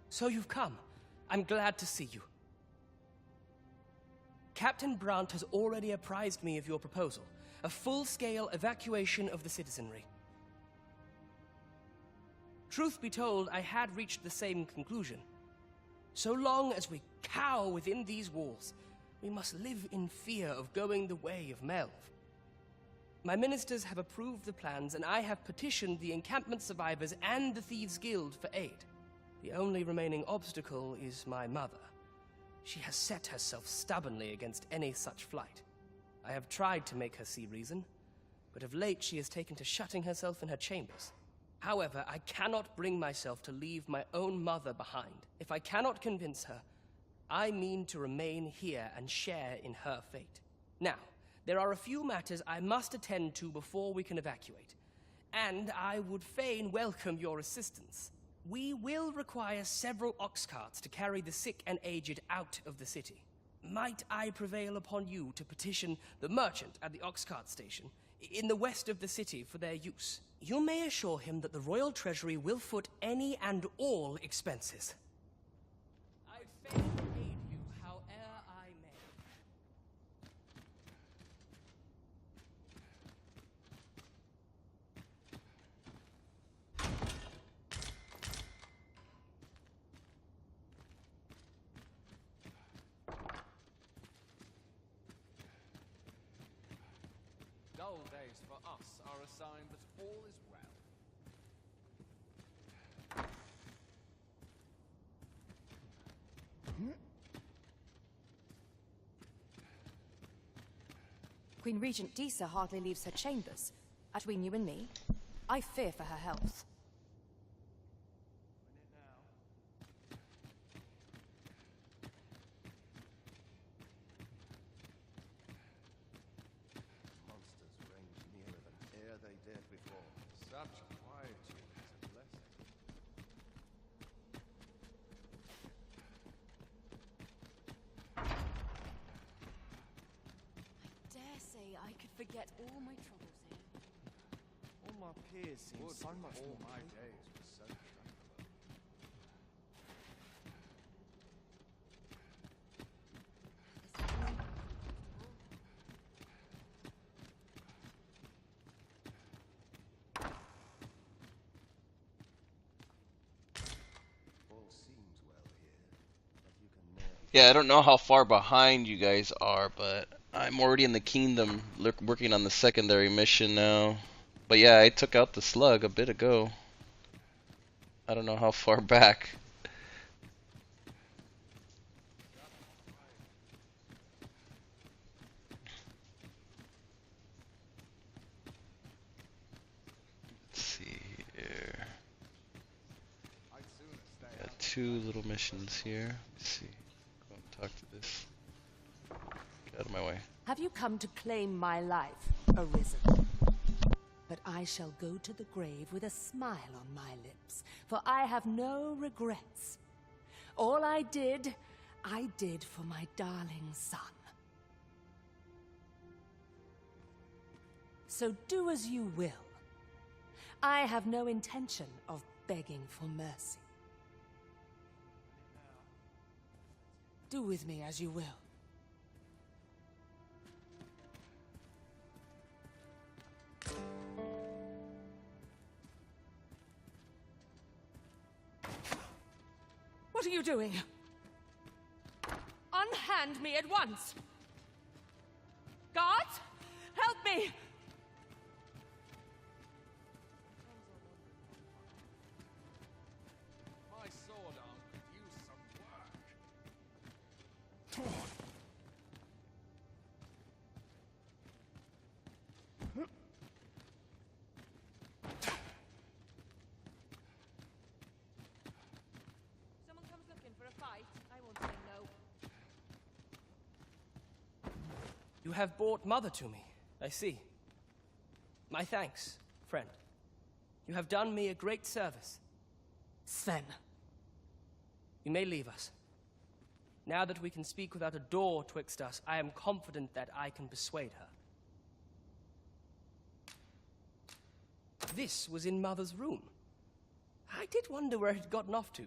So you've come. I'm glad to see you. Captain Brandt has already apprised me of your proposal, a full-scale evacuation of the citizenry. Truth be told, I had reached the same conclusion. So long as we cower within these walls, we must live in fear of going the way of Melv. My ministers have approved the plans, and I have petitioned the encampment survivors and the Thieves' Guild for aid. The only remaining obstacle is my mother. She has set herself stubbornly against any such flight. I have tried to make her see reason, but of late she has taken to shutting herself in her chambers. However, I cannot bring myself to leave my own mother behind. If I cannot convince her, I mean to remain here and share in her fate. Now, there are a few matters I must attend to before we can evacuate, and I would fain welcome your assistance. We will require several ox carts to carry the sick and aged out of the city. might I prevail upon you to petition the merchant at the ox-cart station in the west of the city for their use? You may assure him that the royal treasury will foot any and all expenses. I'd fain aid you howe'er I may. Dull days for us are a sign that all is well. Queen Regent Disa hardly leaves her chambers. Between you and me, I fear for her health. Monsters range nearer than e'er they dared before. Such quietude is a blessing. Dare say I could forget all my troubles here. All my peers seem so much more my complete. days were so tranquil. All seems well here, but you can never... Yeah, I don't know how far behind you guys are, but I'm already in the kingdom working on the secondary mission now. But yeah, I took out the slug a bit ago. I don't know how far back. Let's see here. Got 2 little missions here. Let's see. Go and talk to this. Get out of my way. Have you come to claim my life, Arisen? But I shall go to the grave with a smile on my lips, for I have no regrets. All I did for my darling son. So do as you will. I have no intention of begging for mercy. Do with me as you will. What are you doing? Unhand me at once! Guards! Help me! My sword arm could use some work. Someone comes looking for a fight, I won't say no. You have brought Mother to me, I see. My thanks, friend. You have done me a great service. Sven. You may leave us. Now that we can speak without a door twixt us, I am confident that I can persuade her. This was in Mother's room. I did wonder where it had gotten off to.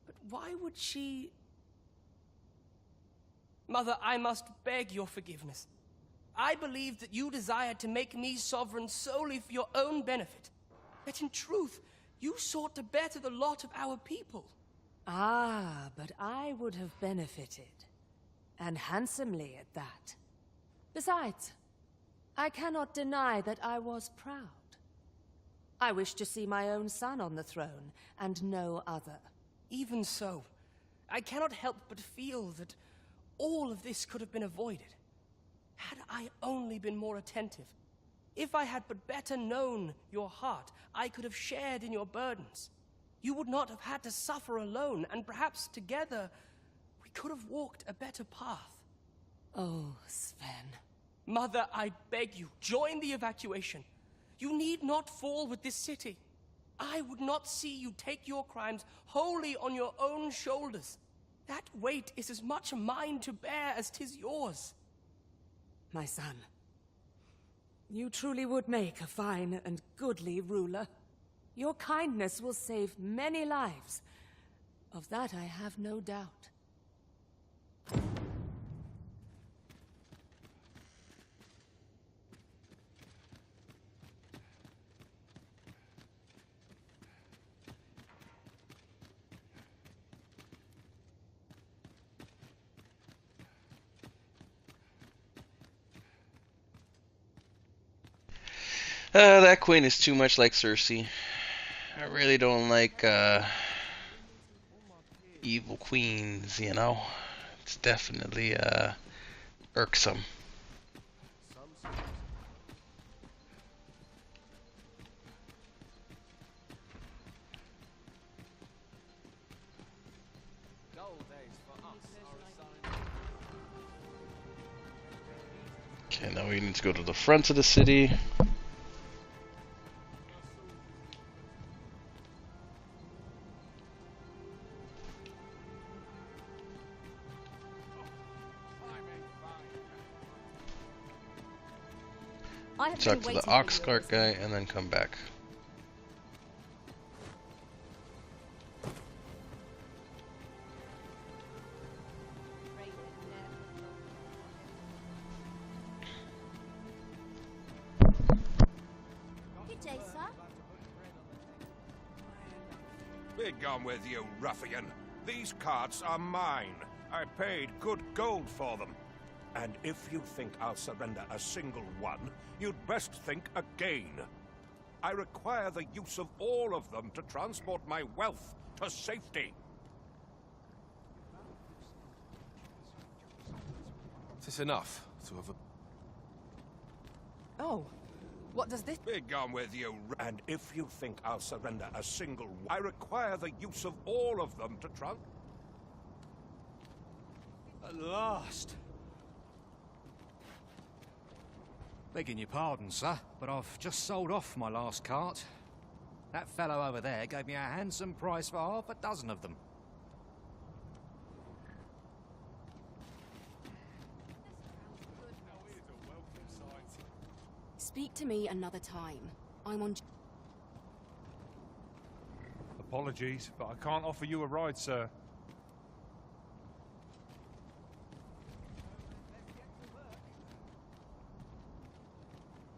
But why would she... Mother, I must beg your forgiveness. I believed that you desired to make me sovereign solely for your own benefit. Yet in truth, you sought to better the lot of our people. Ah, but I would have benefited. And handsomely at that. Besides, I cannot deny that I was proud. I wished to see my own son on the throne, and no other. Even so, I cannot help but feel that all of this could have been avoided. Had I only been more attentive. If I had but better known your heart, I could have shared in your burdens. You would not have had to suffer alone, and perhaps together we could have walked a better path. Oh, Sven. Mother, I beg you, join the evacuation. You need not fall with this city. I would not see you take your crimes wholly on your own shoulders. That weight is as much mine to bear as 'tis yours. My son, you truly would make a fine and goodly ruler. Your kindness will save many lives. Of that I have no doubt. That queen is too much like Cersei. I really don't like evil queens, you know? It's definitely irksome. Okay, now we need to go to the front of the city. Talk to the ox cart guy and then come back. Good day, sir. Be gone with you, ruffian. These carts are mine. I paid good gold for them. And if you think I'll surrender a single one, you'd best think again. I require the use of all of them to transport my wealth to safety. Is this enough to have a... Oh, what does this... Be gone with you. And if you think I'll surrender a single one, I require the use of all of them to At last! Begging your pardon, sir, but I've just sold off my last cart. That fellow over there gave me a handsome price for half a dozen of them. Speak to me another time. I'm on... Apologies, but I can't offer you a ride, sir.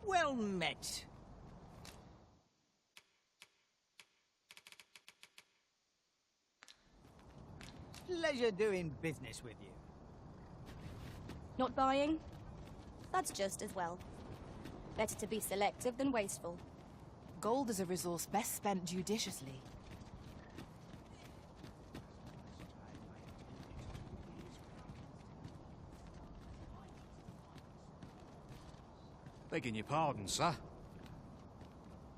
Well met. Pleasure doing business with you. Not buying? That's just as well. Better to be selective than wasteful. Gold is a resource best spent judiciously. Begging your pardon, sir.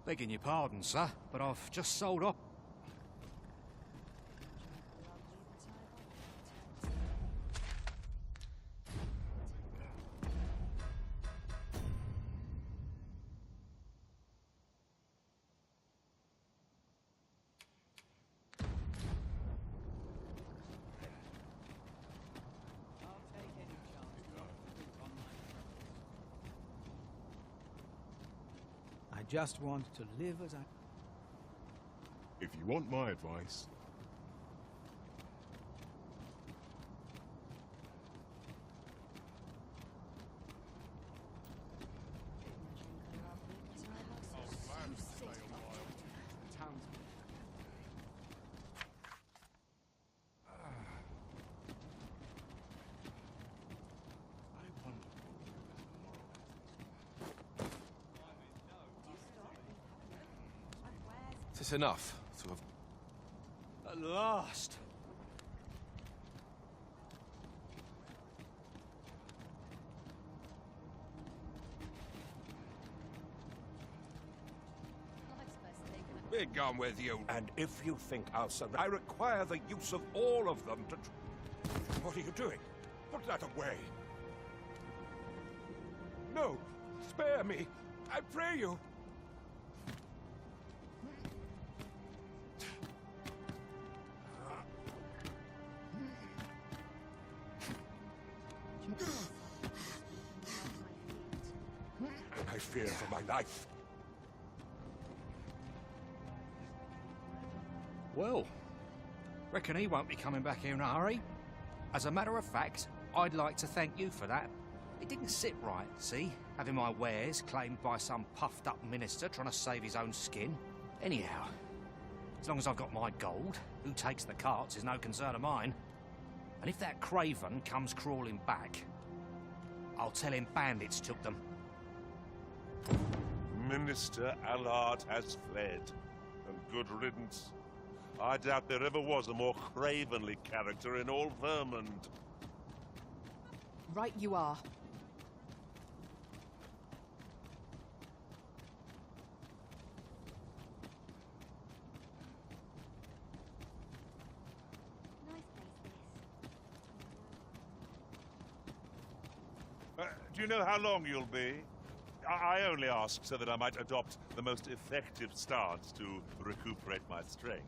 Begging your pardon, sir, but I've just sold off. I just want to live as I... If you want my advice, Is this enough to have... At last! Be gone with you. And if you think I'll surrender, I require the use of all of them to... What are you doing? Put that away. No! Spare me! I pray you! fear for my life. Well, reckon he won't be coming back here in a hurry. As a matter of fact, I'd like to thank you for that. It didn't sit right, see? Having my wares claimed by some puffed-up minister trying to save his own skin. Anyhow, as long as I've got my gold, who takes the carts is no concern of mine. And if that craven comes crawling back, I'll tell him bandits took them. Minister Allard has fled, and good riddance. I doubt there ever was a more cravenly character in all Vermund. Right you are. Do you know how long you'll be? I only ask so that I might adopt the most effective stance to recuperate my strength.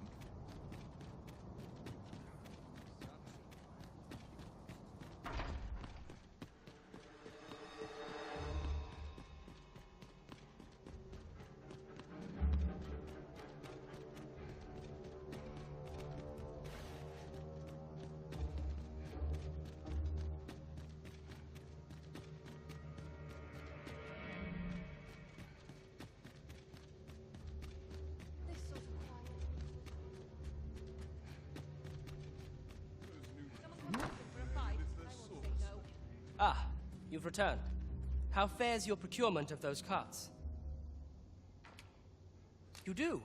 Ah, you've returned. How fares your procurement of those carts? You do?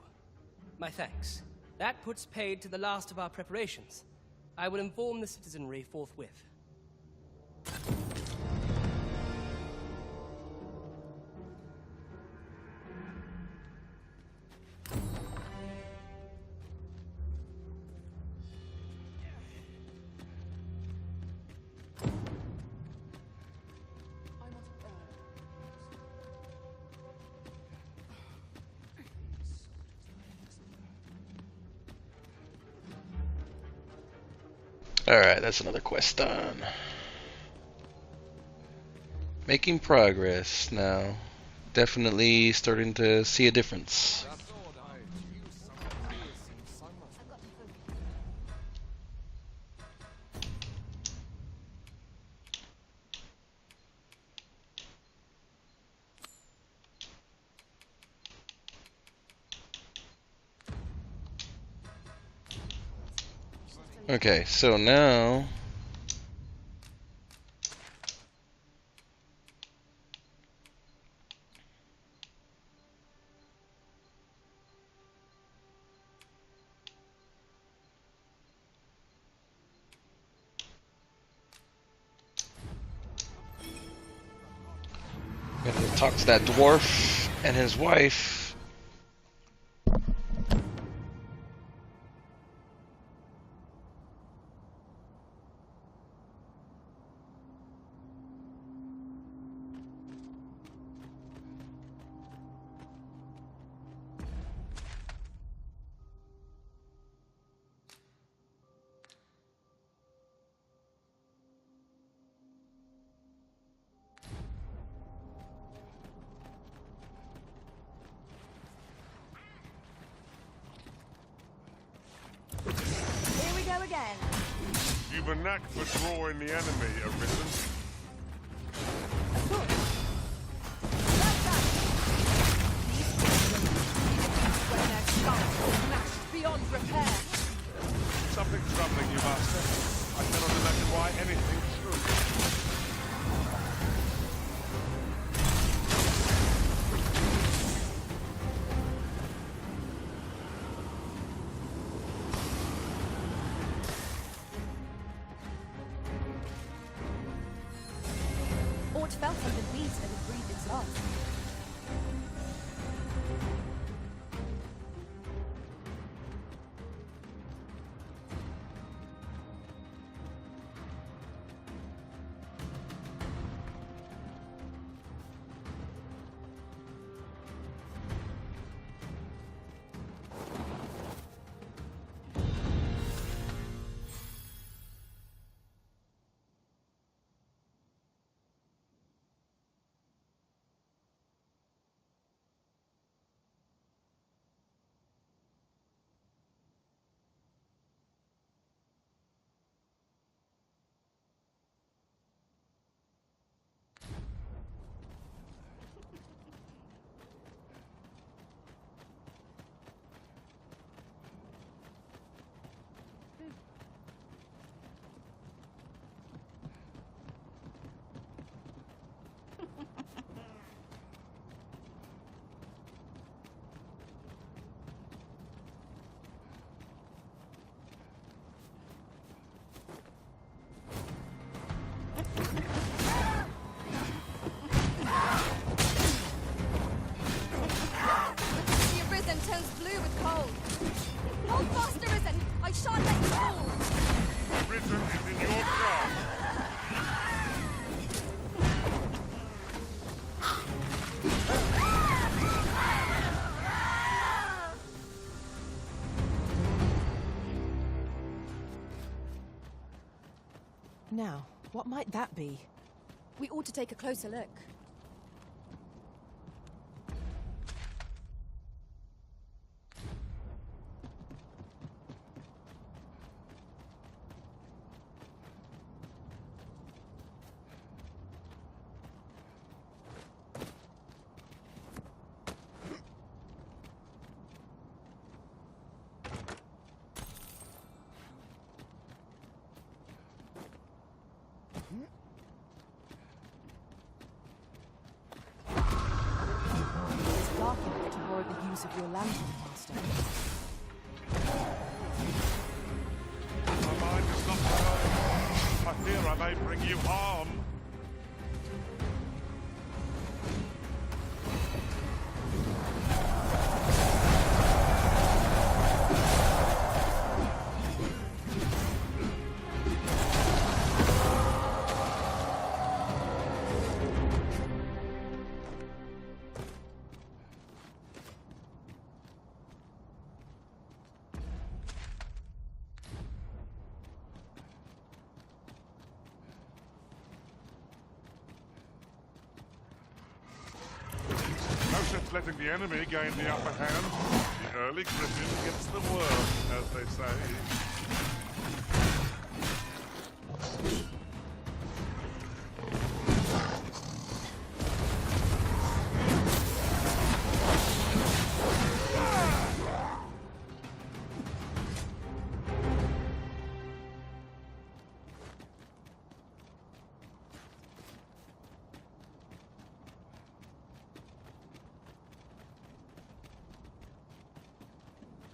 My thanks. That puts paid to the last of our preparations. I will inform the citizenry forthwith. Alright, that's another quest done. Making progress now. Definitely starting to see a difference. Okay, so now gotta go talk to that dwarf and his wife. Here we go again. You've a knack for drawing the enemy, Arisen. Beyond repair. Something troubling you, Master. I cannot imagine why anything should. Or it felt like the beast that had breathed its last. Now, what might that be? We ought to take a closer look. The use of your lantern, Master. My mind is not clear. I fear I may bring you harm. Letting the enemy gain the upper hand. The early griffin gets the worm, as they say.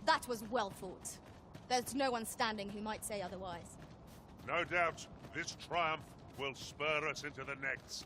That was well fought. There's no one standing who might say otherwise. No doubt, this triumph will spur us into the next.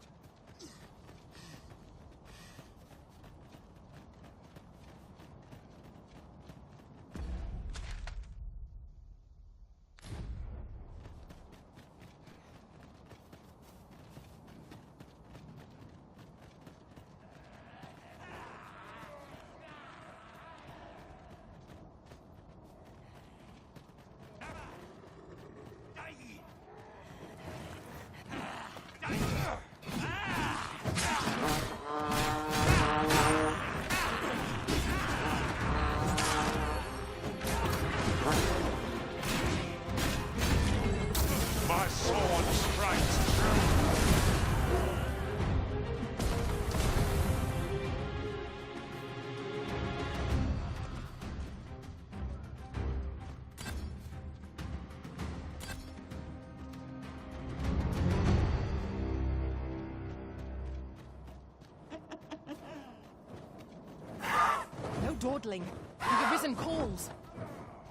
Dawdling. The Arisen calls.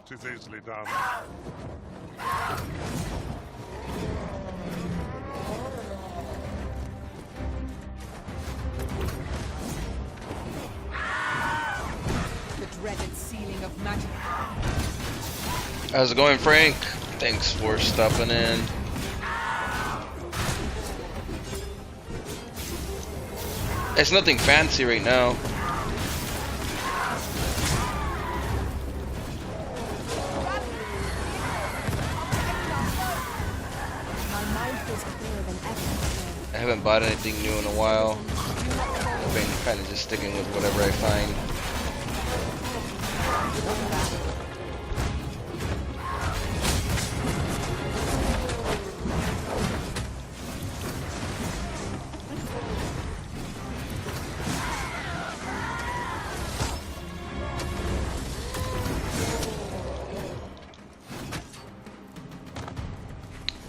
'Tis easily done. The dreaded sealing of magic. How's it going, Frank? Thanks for stopping in. It's nothing fancy right now. I haven't bought anything new in a while. I've been kind of just sticking with whatever I find.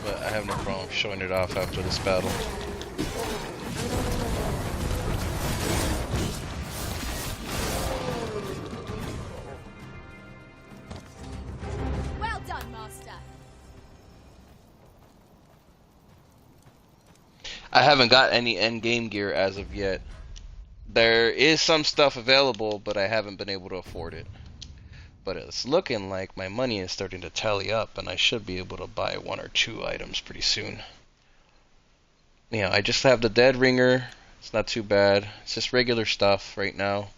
But I have no problem showing it off after this battle. Well done, Master. I haven't got any end game gear as of yet. There is some stuff available, but I haven't been able to afford it. But it's looking like my money is starting to tally up, and I should be able to buy 1 or 2 items pretty soon. You know, I just have the Dead Ringer. It's not too bad. It's just regular stuff right now.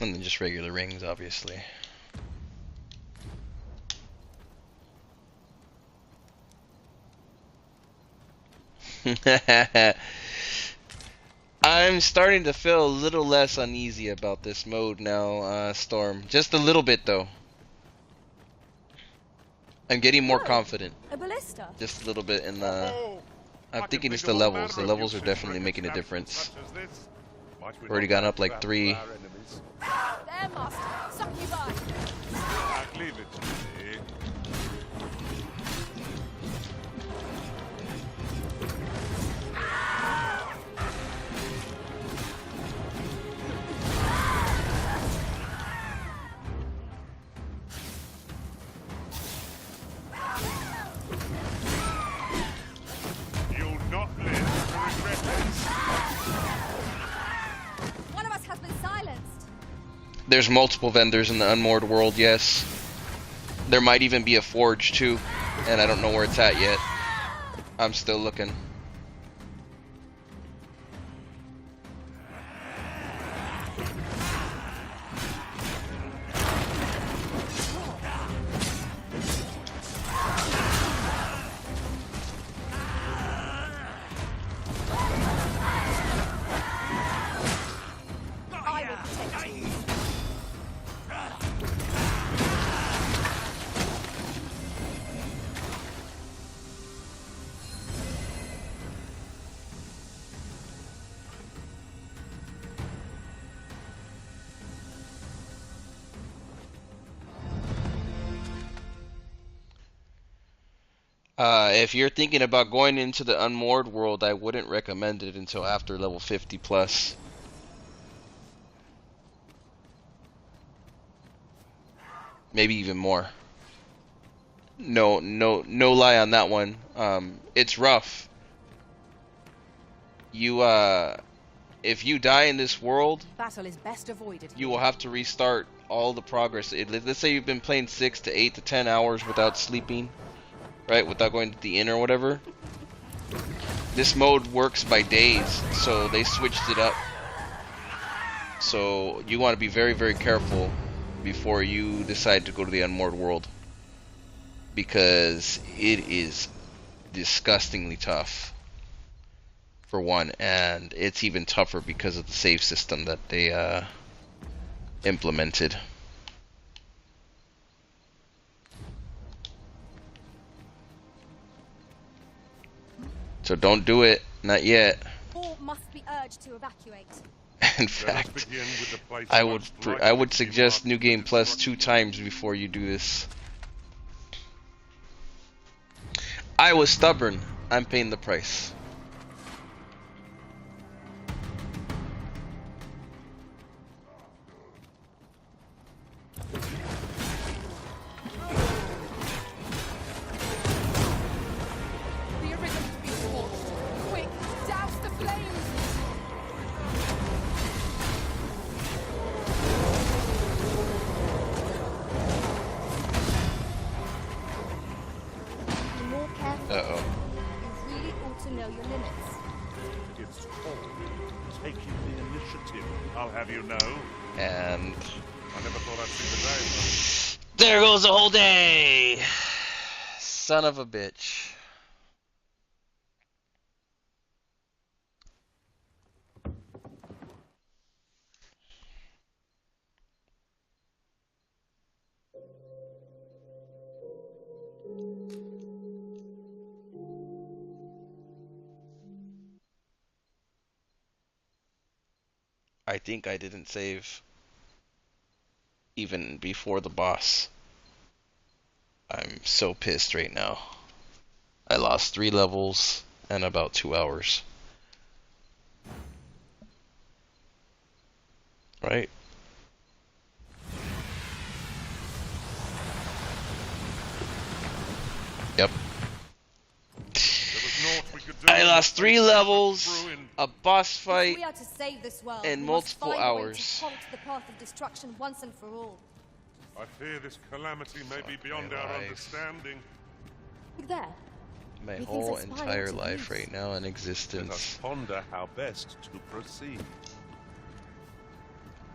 And then just regular rings, obviously. I'm starting to feel a little less uneasy about this mode now, Storm. Just a little bit, though. I'm getting more confident. A ballista? Just a little bit, and I'm thinking it's the levels. The levels are definitely making a difference. Already gone up like 3. There, master. Suck you by. Leave it to me. You'll not live to regret this. One of us has been silenced. There's multiple vendors in the Unmoored world, yes. There might even be a forge too, and I don't know where it's at yet. I'm still looking. If you're thinking about going into the Unmoored world, I wouldn't recommend it until after level 50 plus. Maybe even more. No lie on that one. It's rough. If you die in this world, Battle is best avoided. you will have to restart all the progress. Let's say you've been playing 6 to 8 to 10 hours without sleeping, right? Without going to the inn or whatever. This mode works by days, so they switched it up. So you want to be very, very careful before you decide to go to the Unmoored world, because it is disgustingly tough, for one, and it's even tougher because of the save system that they implemented. So don't do it, not yet. Or must be urged to evacuate. In fact, I would suggest New Game Plus 2 times before you do this. I was stubborn. I'm paying the price. The Arisen to be scorched. Quick, douse the flames. Be more careful. Uh-oh. You really ought to know your limits. It's called taking the initiative. I'll have you know. And I never thought I'd see the day. there goes the whole day. Son of a bitch. I think I didn't save even before the boss. I'm so pissed right now. I lost 3 levels and about 2 hours. Right? Yep. I lost 3 levels, a boss fight, If we are to save this world, and we multiple must find a way hours. to halt the path of destruction once and for all. I fear this calamity may be beyond our understanding. Look there. My Methinks whole I spy entire into life use. right now in Let us existence. ponder how best to proceed.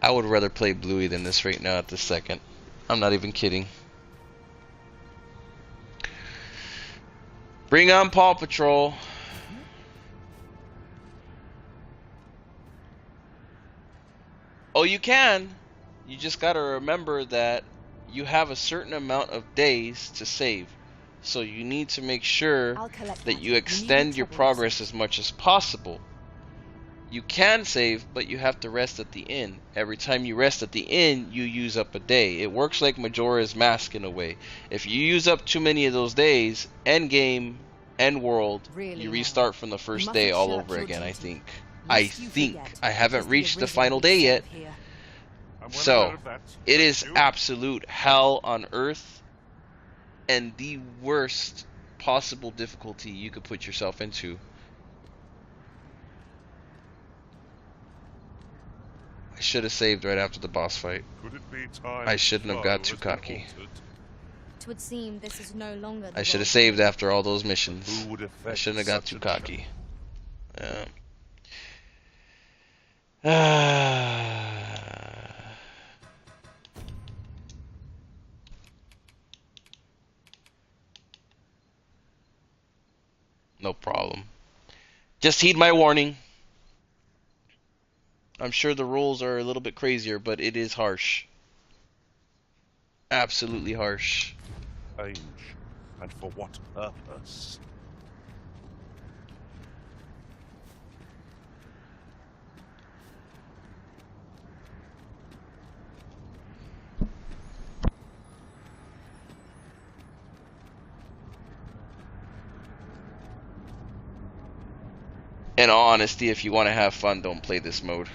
I would rather play Bluey than this right now at this second. I'm not even kidding. Bring on Paw Patrol. Oh, you can. You just gotta remember that you have a certain amount of days to save. So you need to make sure that you extend your progress as much as possible. You can save, but you have to rest at the inn. Every time you rest at the inn, you use up a day. It works like Majora's Mask in a way. If you use up too many of those days, end game, end world, you restart from the first day all over again, I think. I haven't reached the final day yet. So, it is absolute hell on earth and the worst possible difficulty you could put yourself into. I should have saved right after the boss fight. Could it be time I shouldn't have got too cocky. Twould seem this is no longer the I should have role- saved after all those missions. Who would I effect shouldn't have got such too a cocky. No problem. Just heed my warning. I'm sure the rules are a little bit crazier, but it is harsh. Absolutely harsh. Change, and for what purpose? In all honesty, if you want to have fun, don't play this mode.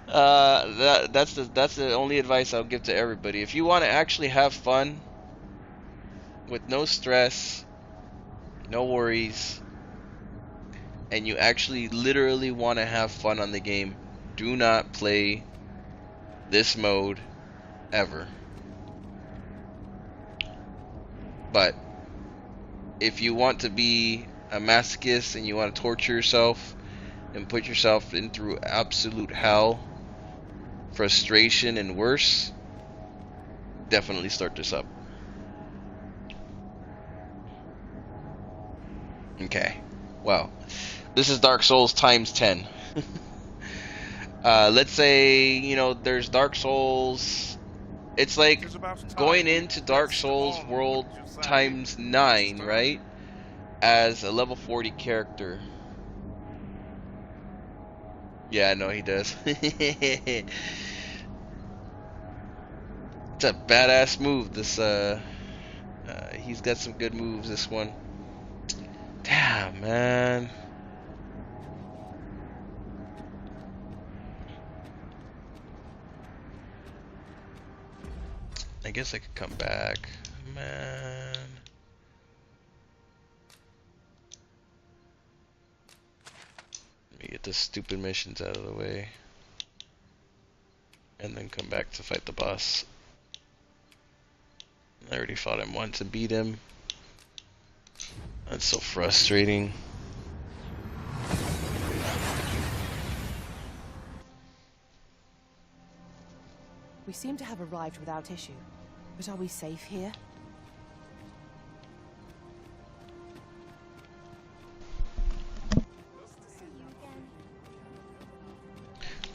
That's the only advice I'll give to everybody. If you want to actually have fun with no stress, no worries, and you actually literally want to have fun on the game, do not play this mode ever. But if you want to be a masochist and you want to torture yourself and put yourself in through absolute hell, frustration, and worse, definitely start this up. Okay, well, this is Dark Souls times 10. Let's say, you know, there's Dark Souls. It's like going into Dark Souls world times 9, right? As a level 40 character. Yeah, I know he does. It's a badass move. This he's got some good moves. This one. Damn, man. I guess I could come back, man. Let me get the stupid missions out of the way. And then come back to fight the boss. I already fought him once and beat him. That's so frustrating. We seem to have arrived without issue. But are we safe here?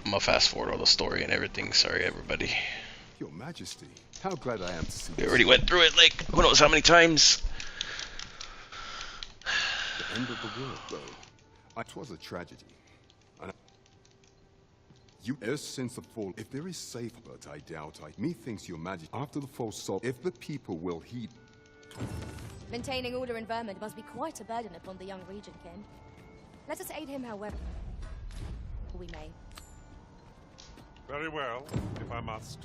I'm gonna fast forward all the story and everything. Sorry, everybody. Your Majesty, how glad I am to see you. We already went through it like who knows how many times. The end of the world, though. It was a tragedy. And you, ever since the fall, if there is safe, but I doubt methinks your Majesty, after the fall saw, if the people will heed. Maintaining order in Vermund must be quite a burden upon the young regent, Ken. Let us aid him however we may. Very well, if I must.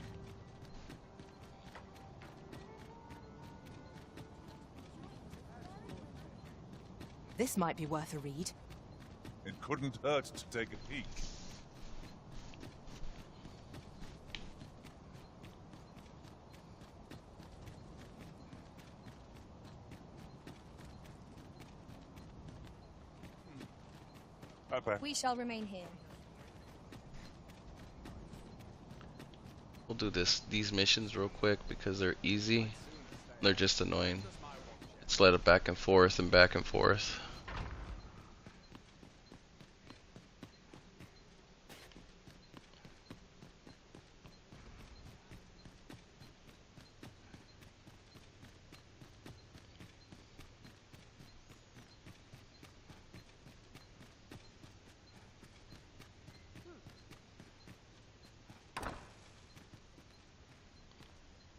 This might be worth a read. It couldn't hurt to take a peek. We shall remain here. We'll do these missions real quick because they're easy. They're just annoying. It's let it back and forth and back and forth.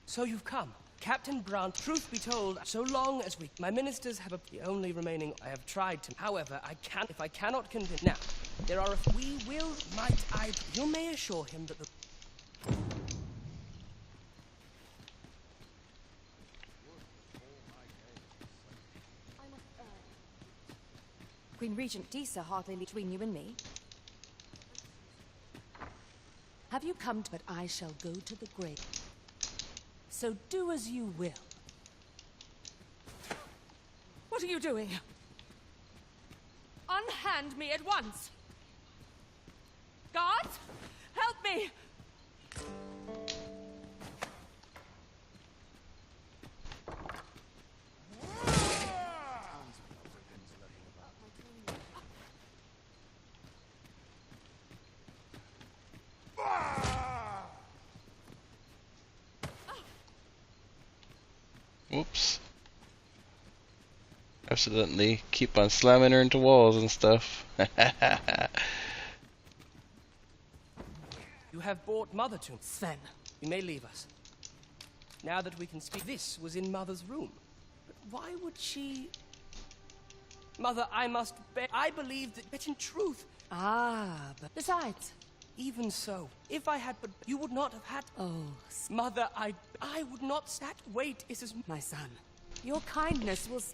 So you've come. Captain Brown, truth be told, so long as my ministers have the only remaining I have tried to. However, if I cannot convince. Now, there are we will, might I, you may assure him that the... Queen Regent Disa hardly between you and me. Have you come to... But I shall go to the grave. So do as you will. What are you doing? Unhand me at once! Guards! Help me! Whoops. Accidentally keep on slamming her into walls and stuff. You have brought Mother to Sven. You may leave us. Now that we can speak, this was in Mother's room. But why would she... Mother, I must bet. I believe that in truth... Ah, but besides... Even so, if I had, but you would not have had... Oh, Mother, I would not... That weight is as... My son, your kindness was...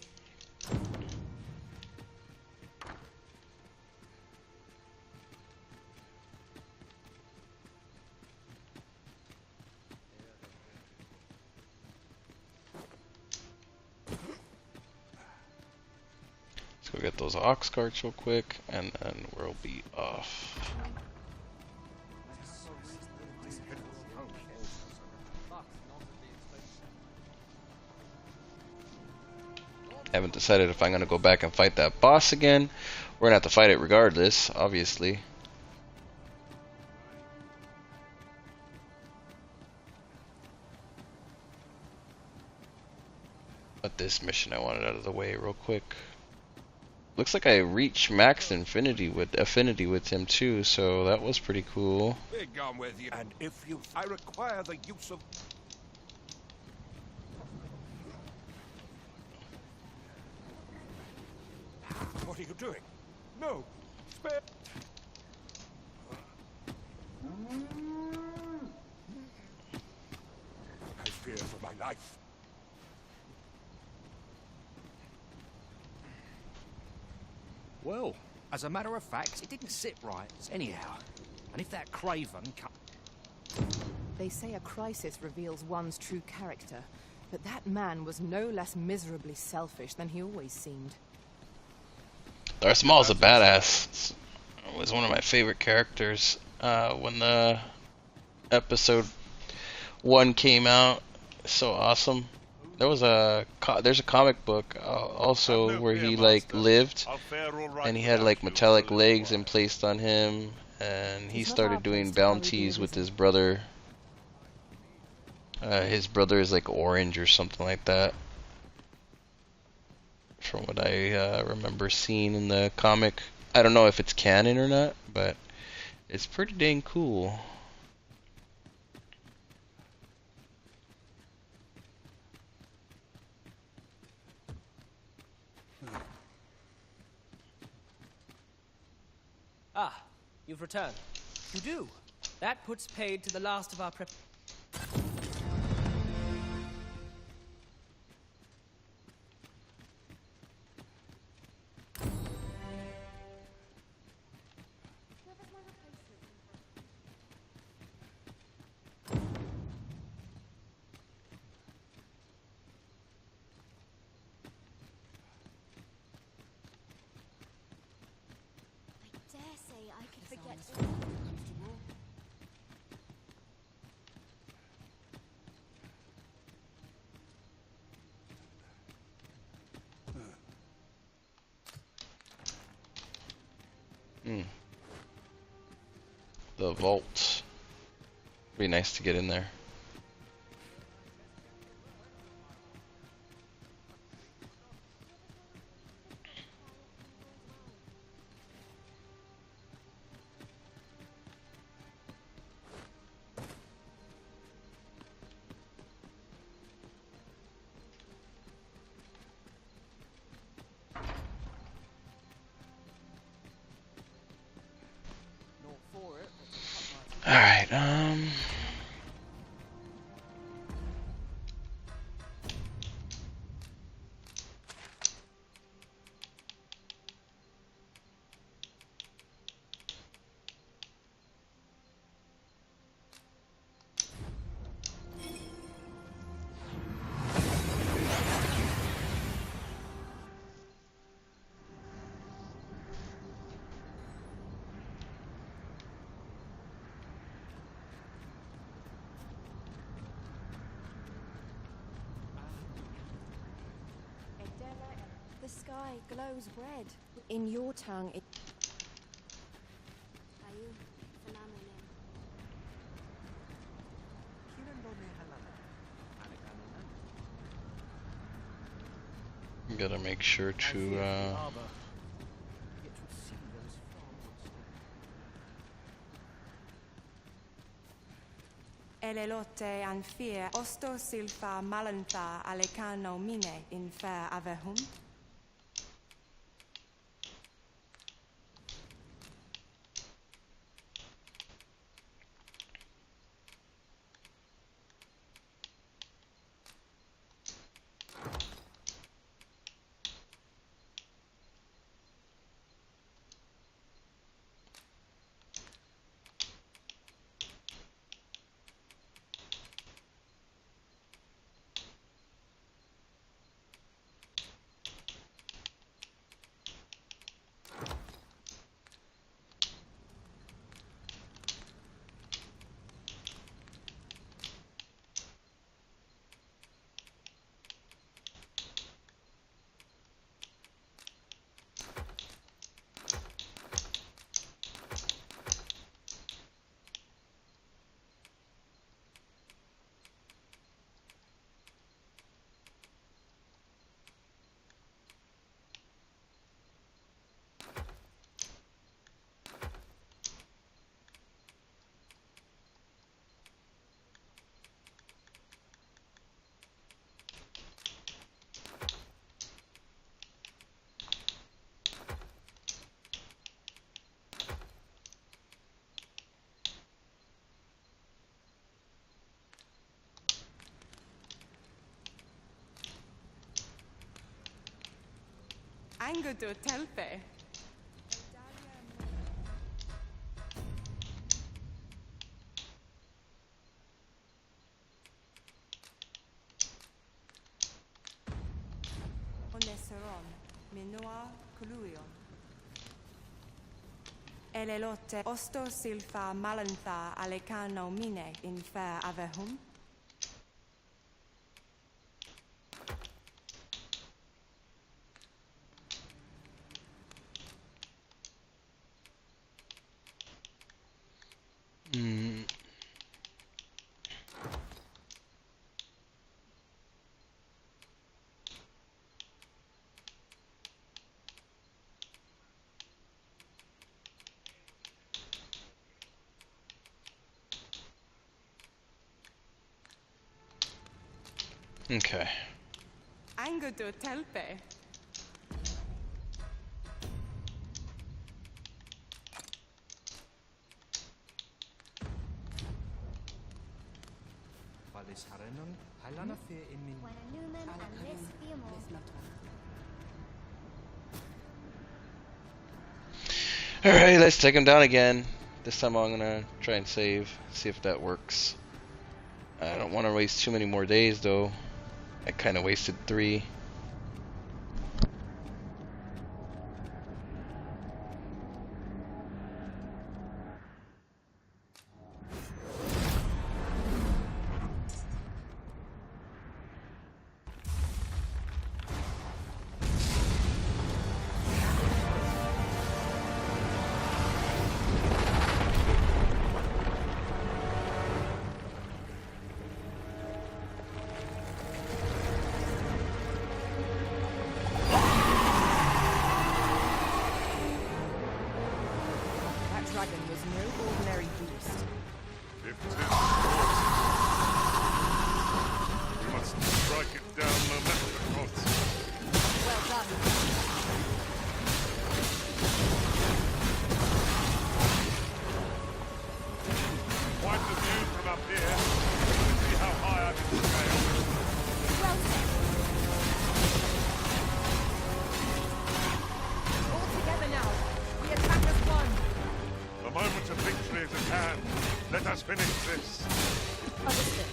Let's go get those ox carts real quick, and then we'll be off. Haven't decided if I'm gonna go back and fight that boss again. We're gonna have to fight it regardless, obviously. But this mission I wanted out of the way real quick. Looks like I reached max affinity with him too, so that was pretty cool. Be gone with you. And if you... I require the use of... What are you doing? No! Spare... I fear for my life. Well, as a matter of fact, it didn't sit right anyhow. And if that craven... They say a crisis reveals one's true character, but that man was no less miserably selfish than he always seemed. Darth Maul's a badass. Was one of my favorite characters when the episode 1 came out. So awesome. There's a comic book also where he like lived, and he had like metallic legs and placed on him, and he started doing bounties with his brother. His brother is like orange or something like that, from what I remember seeing in the comic. I don't know if it's canon or not, but it's pretty dang cool. Ah, you've returned. You do. That puts paid to the last of our prep. the vault. Be nice to get in there. Alright, The sky glows red. In your tongue, it... gotta make sure to, Elelote an fear osto silfa malantha alecano mine in fair avehum. Angudu telpe. Oneseron, minua culuion. Elelote osto silfa malantha alecano mine in fair avehum. okay. Angudu telpe. Alright, let's take him down again. This time I'm gonna try and save, see if that works. I don't want to waste too many more days though. I kind of wasted 3. no ordinary beast. If 'tis the we must strike it down no matter the cost. Well done. Quite the view from up here. See how high I can scale. Well said. All together now. We attack as one. The moment of victory is at hand. Let us finish this. Understood.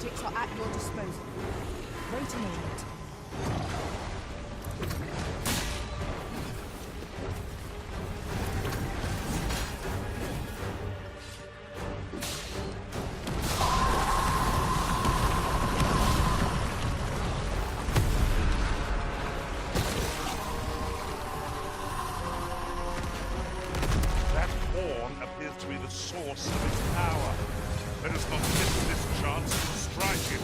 magics are at your disposal. Wait a moment. That horn appears to be the source of its power. Let us not miss this chance to strike it.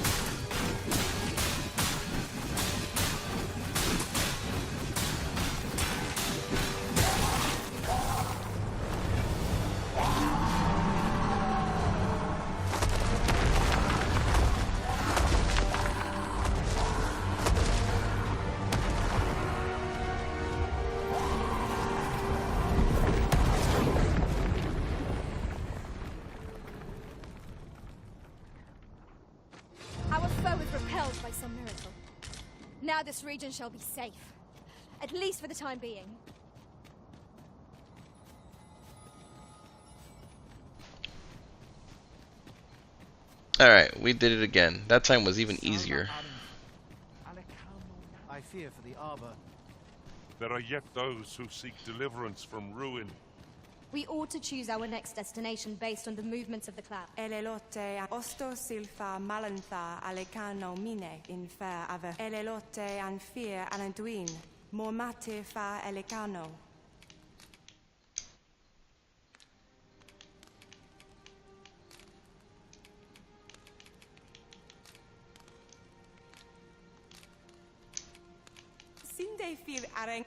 Our foe is repelled by some miracle. Now this region shall be safe. At least for the time being. Alright, we did it again. That time was even easier. I fear for the Arbor. There are yet those who seek deliverance from ruin. We ought to choose our next destination based on the movements of the cloud. Elelote osto silfa malantha alekano mine in fair ave. Elelote and fear alanduin. Mormate fa elecano. Sinde fir areng.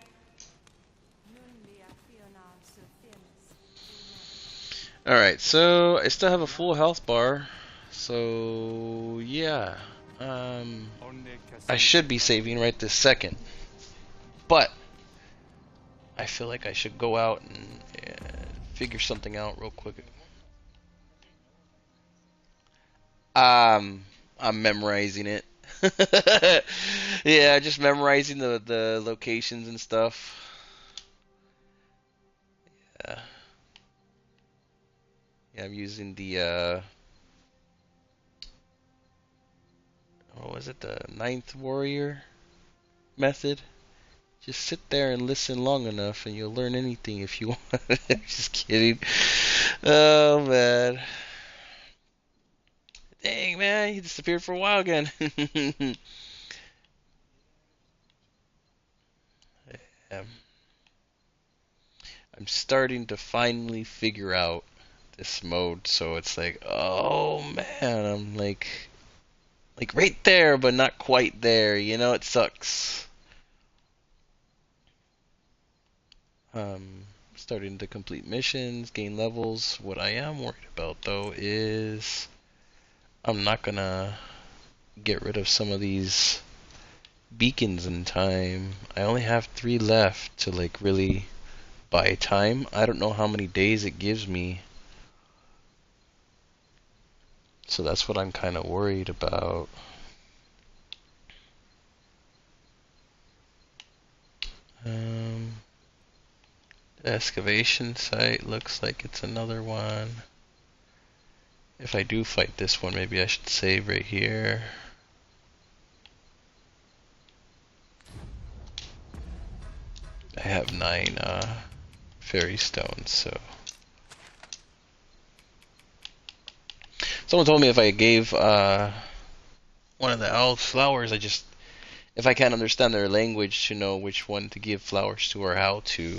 Alright, so I still have a full health bar. So yeah. I should be saving right this second. But I feel like I should go out and figure something out real quick. I'm memorizing it. Yeah, just memorizing the locations and stuff. Yeah. Yeah, I'm using the what was it, the 9th warrior method. Just sit there and listen long enough and you'll learn anything if you want. Just kidding. Oh man. Dang man, he disappeared for a while again. Yeah. I'm starting to finally figure out this mode, so it's like, oh man, I'm like right there, but not quite there, you know, it sucks. Starting to complete missions, gain levels. What I am worried about though is I'm not gonna get rid of some of these beacons in time. I only have 3 left to like really buy time. I don't know how many days it gives me. So that's what I'm kind of worried about. The excavation site looks like it's another one. If I do fight this one, maybe I should save right here. I have 9 fairy stones, so. Someone told me if I gave one of the elves flowers, if I can't understand their language to know which one to give flowers to or how to,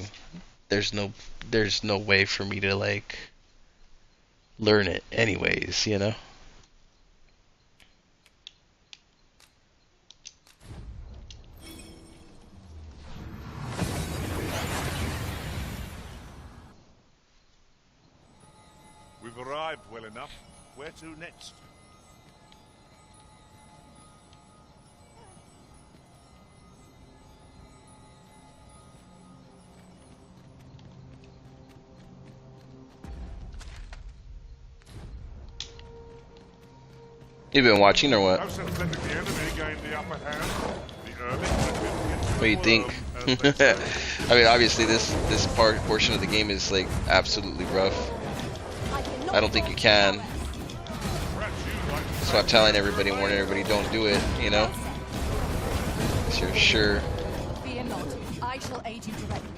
there's no way for me to like learn it anyways, you know? We've arrived well enough. Where to next? You been watching or what? How synthetic the enemy gained the upper hand. The early What do you think? I mean, obviously this portion of the game is like absolutely rough. I don't think you can That's why I'm telling everybody, warning everybody, don't do it, you know? So you're sure. Fear not. I shall aid you directly.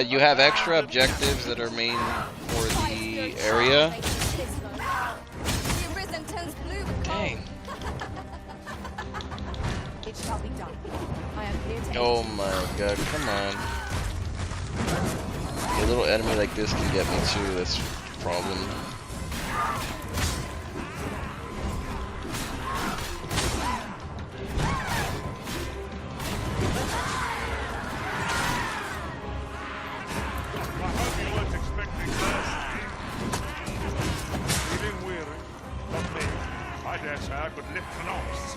You have extra objectives that are main for the area. The Arisen turns blue with Dang. It shall be done. I am here to Oh my god, come on. A little enemy like this can get me too, that's the problem. I could lift an ox.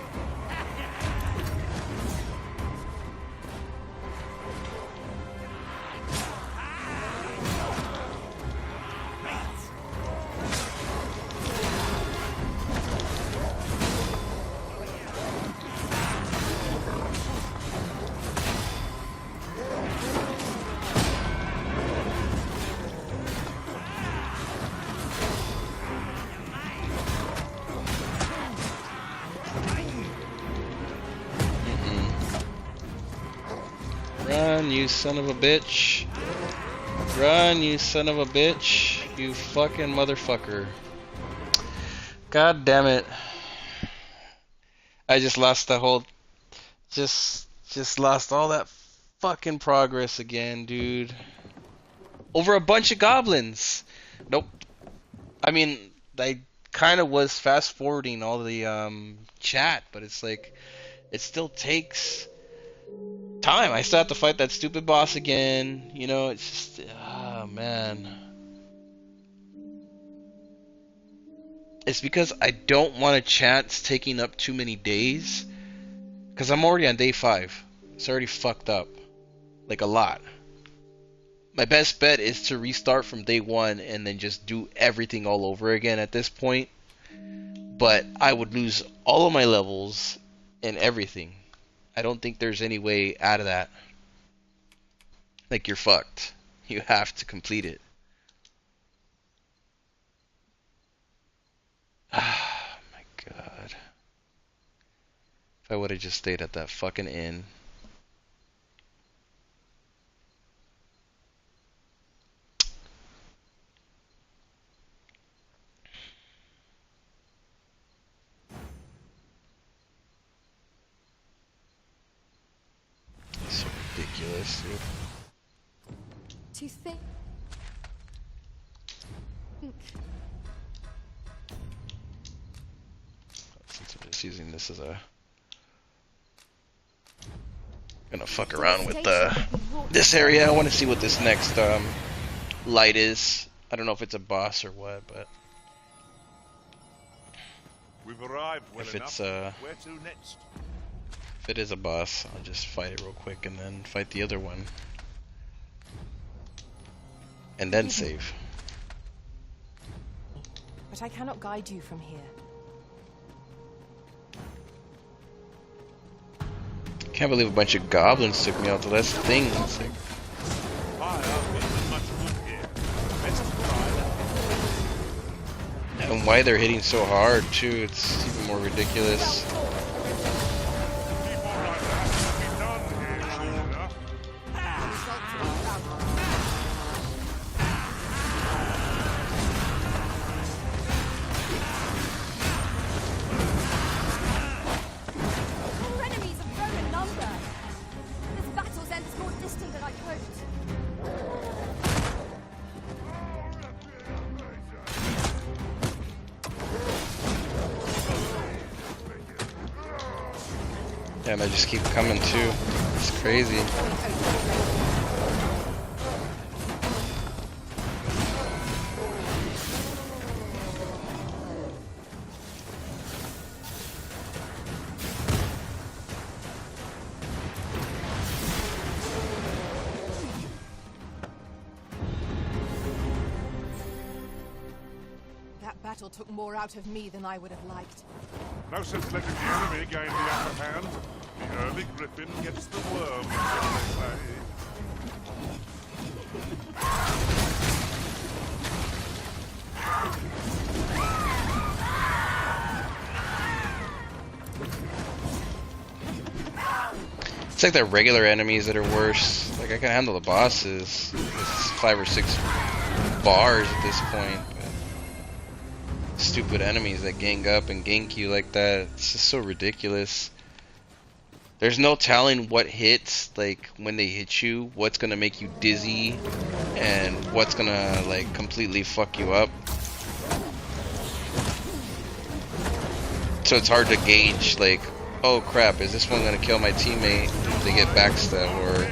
Run, you son of a bitch. Run, you son of a bitch. You fucking motherfucker. God damn it. I just lost the whole... Just lost all that fucking progress again, dude. Over a bunch of goblins. Nope. I mean, I kind of was fast forwarding all the chat, but it's like... It still takes... time. I still have to fight that stupid boss again. You know, it's just, oh man. It's because I don't want a chat taking up too many days. Because I'm already on day 5. It's already fucked up. Like a lot. My best bet is to restart from day 1 and then just do everything all over again at this point. But I would lose all of my levels and everything. I don't think there's any way out of that. Like, you're fucked. You have to complete it. Oh my god. If I would have just stayed at that fucking inn. It's so ridiculous, dude. Do you think? Since I'm just using this as a... Gonna fuck around with this area. I want to see what this next light is. I don't know if it's a boss or what, but... We've arrived well if it's enough. Where to next? If it is a boss, I'll just fight it real quick and then fight the other one. And then save. But I cannot guide you from here. Can't believe a bunch of goblins took me out, though. That's the thing. It's like... And why they're hitting so hard, too. It's even more ridiculous. Damn, they just keep coming too. It's crazy. battle took more out of me than I would have liked. No sense letting the enemy gain the upper hand. The early griffin gets the worm, as they say. It's like the regular enemies that are worse. Like I can handle the bosses. It's 5 or 6 bars at this point. But stupid enemies that gang up and gank you like that. It's just so ridiculous. There's no telling what hits, like when they hit you, what's gonna make you dizzy and what's gonna like completely fuck you up. So it's hard to gauge like, oh crap, is this one gonna kill my teammate if they get backstab, or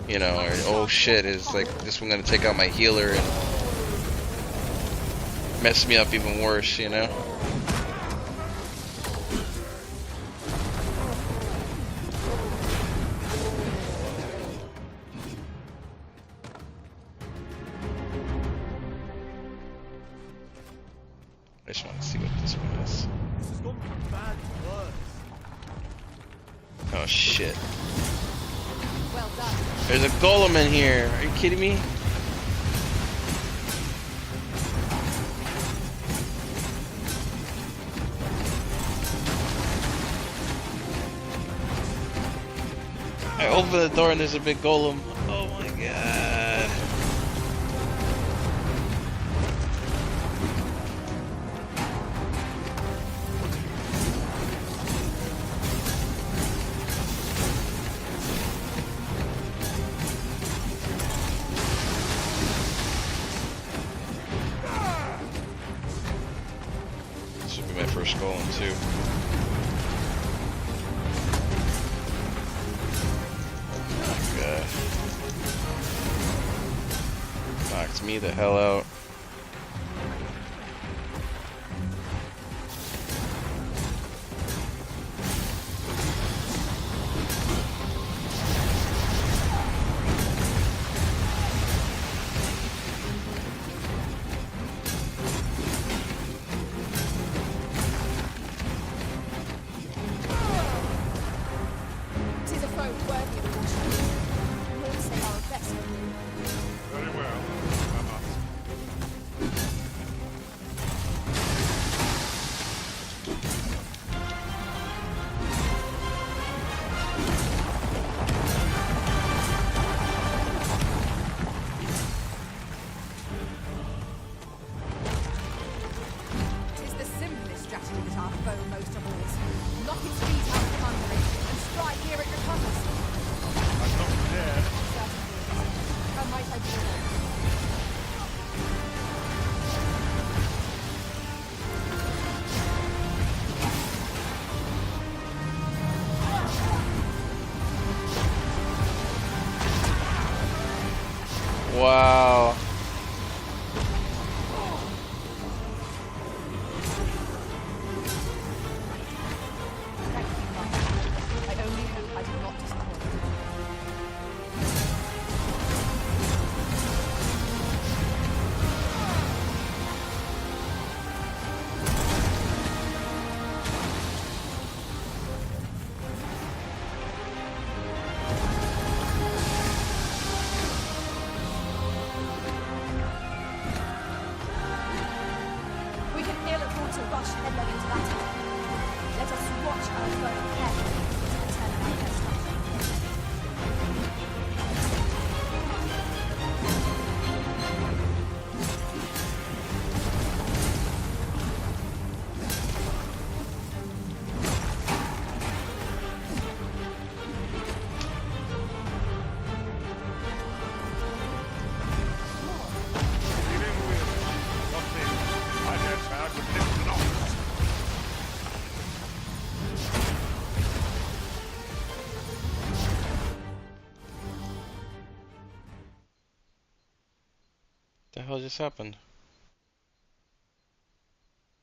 you know, or oh shit, is like this one gonna take out my healer and mess me up even worse, you know? I just want to see what this one is. This has gone from bad to worse. Oh shit. Well done. There's a golem in here. Are you kidding me? I open the door and there's a big golem. Oh my god. Should be my first golem too. Knocked me the hell out. Tis a foe worthy of caution. Lords they are a vessel. Very well. I must. Tis the simplest strategy that our foe most abhors. Knock its feet out from under it, and strike ere it recovers. I'm not there. Certainly. How might I do that? Wow. Thank you, Mother. I only hope I did not disappoint you. We can ill afford to rush headlong into battle. Let us watch our foe carefully to determine our best option. Dealing with something I dare say I could lift an ox. The hell just happened?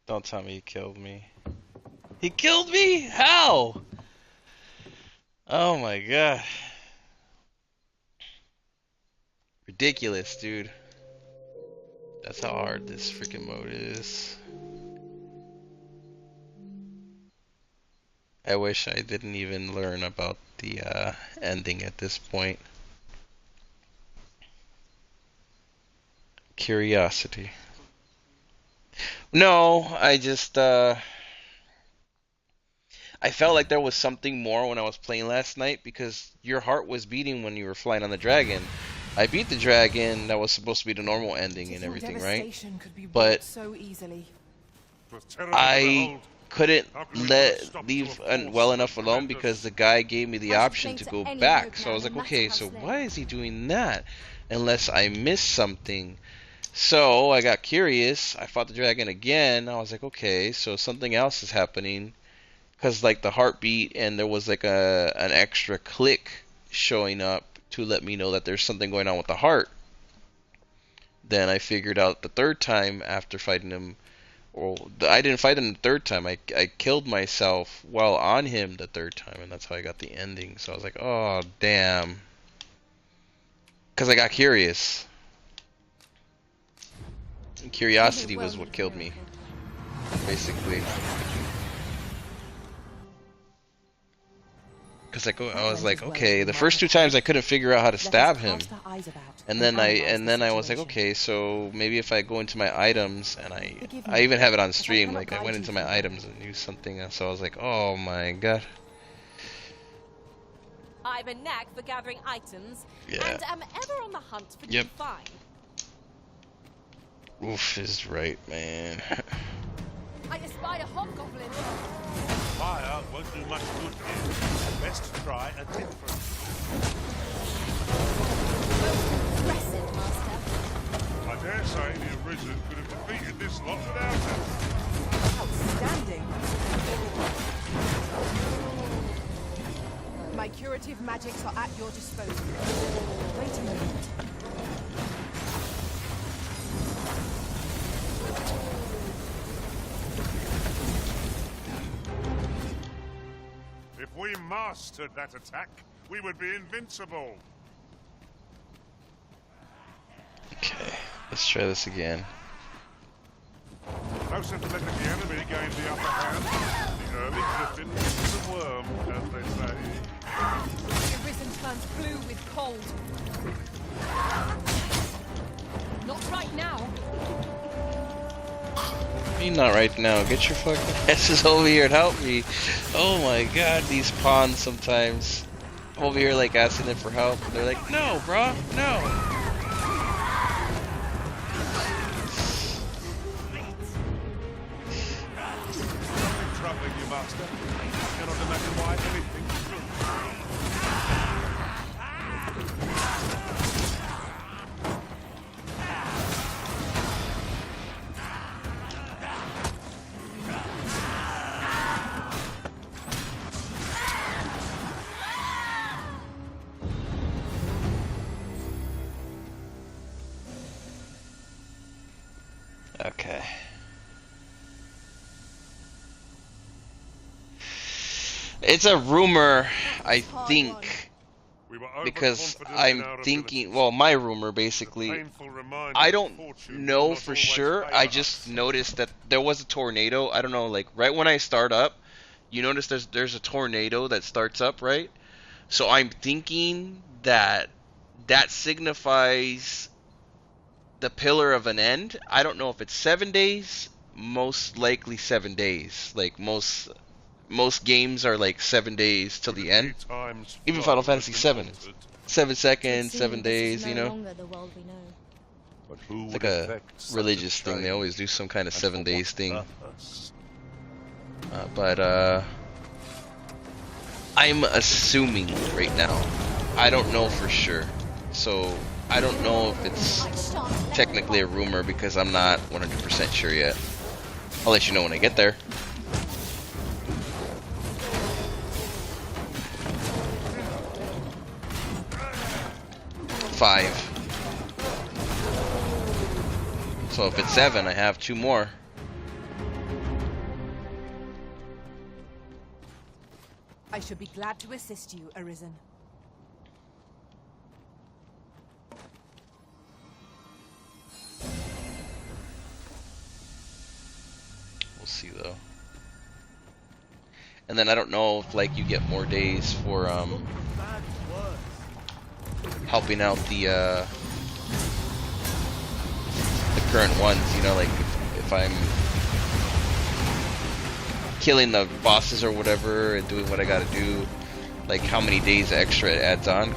Don't tell me he killed me. He killed me? How? Oh my god. Ridiculous, dude. That's That's how hard this freaking mode is. I wish I didn't even learn about the ending at this point. Curiosity. No, I just I felt like there was something more when I was playing last night because your heart was beating when you were flying on the dragon. I beat the dragon. That was supposed to be the normal ending and everything, right? But so easily. I couldn't leave well enough alone because the guy gave me the option to go back. So I was like, okay, so why is he doing that? Unless I missed something. So I got curious. I fought the dragon again. I was like, okay, so something else is happening. Because like the heartbeat and there was like an extra click showing up to let me know that there's something going on with the heart. Then I figured out the third time after fighting him. Well, I didn't fight him the third time. I killed myself while on him the third time. And that's how I got the ending. So I was like, oh, damn. Because I got curious. And curiosity was what killed me, basically. Because I was like, okay, the first two times I couldn't figure out how to stab him, and then I was like, okay, so maybe if I go into my items, and I even have it on stream, like I went into my items and used something, and so I was like, oh my god. I've a knack for gathering items, Yeah. and am ever on the hunt for Yep. new find. Oof is right, man. I espied a hobgoblin. Fire won't do much good here. Best try a different. Impressive, Master. I dare say the Arisen could have defeated this lot without it. Outstanding. My curative magics are at your disposal. Wait a moment. If we mastered that attack, we would be invincible. Okay, let's try this again. No sense letting the enemy gain the upper hand. The early griffin is a worm, as they say. The Arisen turns blue with cold. Not right now. Not right now. Get your fucking asses over here and help me. Oh my god, these pawns sometimes. Over here like asking them for help. And they're like, no, bro, no. Nothing troubling you, Master. I cannot imagine why anything should. Okay. It's a rumor, I think, because I'm thinking, well, my rumor basically, I don't know for sure, I just noticed that there was a tornado, I don't know, like right when I start up, you notice there's a tornado that starts up, right? So I'm thinking that signifies the pillar of an end. I don't know if it's 7 days, most likely 7 days, like most games are like 7 days till the end. Even Final Fantasy 7, 7 seconds, 7 days, you know. It's like a religious thing. They always do some kind of 7 days thing. But I'm assuming right now. I don't know for sure. So I don't know if it's technically a rumor because I'm not 100% sure yet. I'll let you know when I get there. Five. So if it's 7, I have 2 more. I should be glad to assist you, Arisen. And then I don't know if like you get more days for helping out the current ones, you know, like if I'm killing the bosses or whatever and doing what I gotta do, like how many days extra it adds on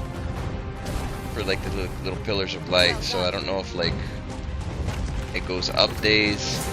for like the little pillars of light. So I don't know if like it goes up days.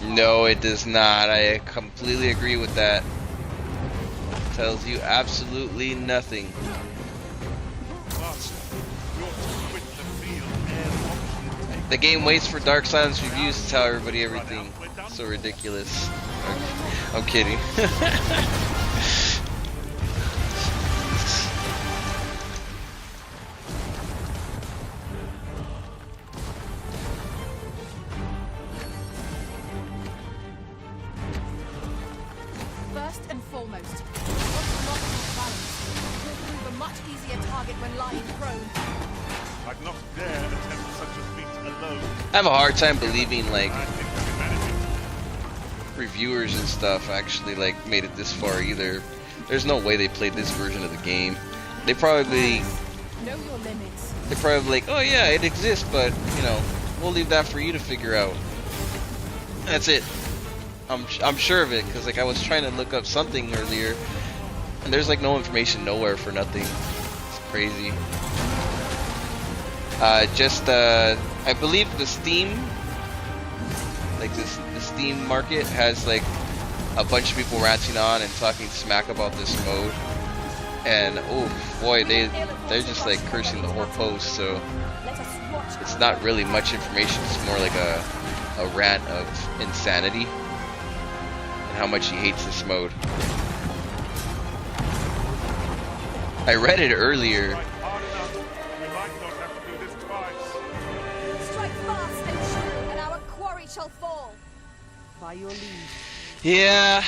No, it does not. I completely agree with that. Tells you absolutely nothing. The game waits for Dark Silence reviews to tell everybody everything. So ridiculous. I'm kidding. First and foremost, what's not your balance will prove a much easier target when lying prone. I'd not dare attempt such a feat alone. I have a hard time believing like reviewers and stuff actually like made it this far either. There's no way they played this version of the game. They probably Know your limits. they're probably like, oh yeah, it exists, but you know, we'll leave that for you to figure out. That's it. I'm sure of it, because like I was trying to look up something earlier and there's like no information nowhere for nothing. It's crazy. I believe the Steam, like the Steam market has like a bunch of people ranting on and talking smack about this mode, and oh boy, they're just like cursing the whole post. So it's not really much information. It's more like a rant of insanity and how much he hates this mode. I read it earlier. Strike fast and true, and our quarry shall fall. By your leave. Yeah,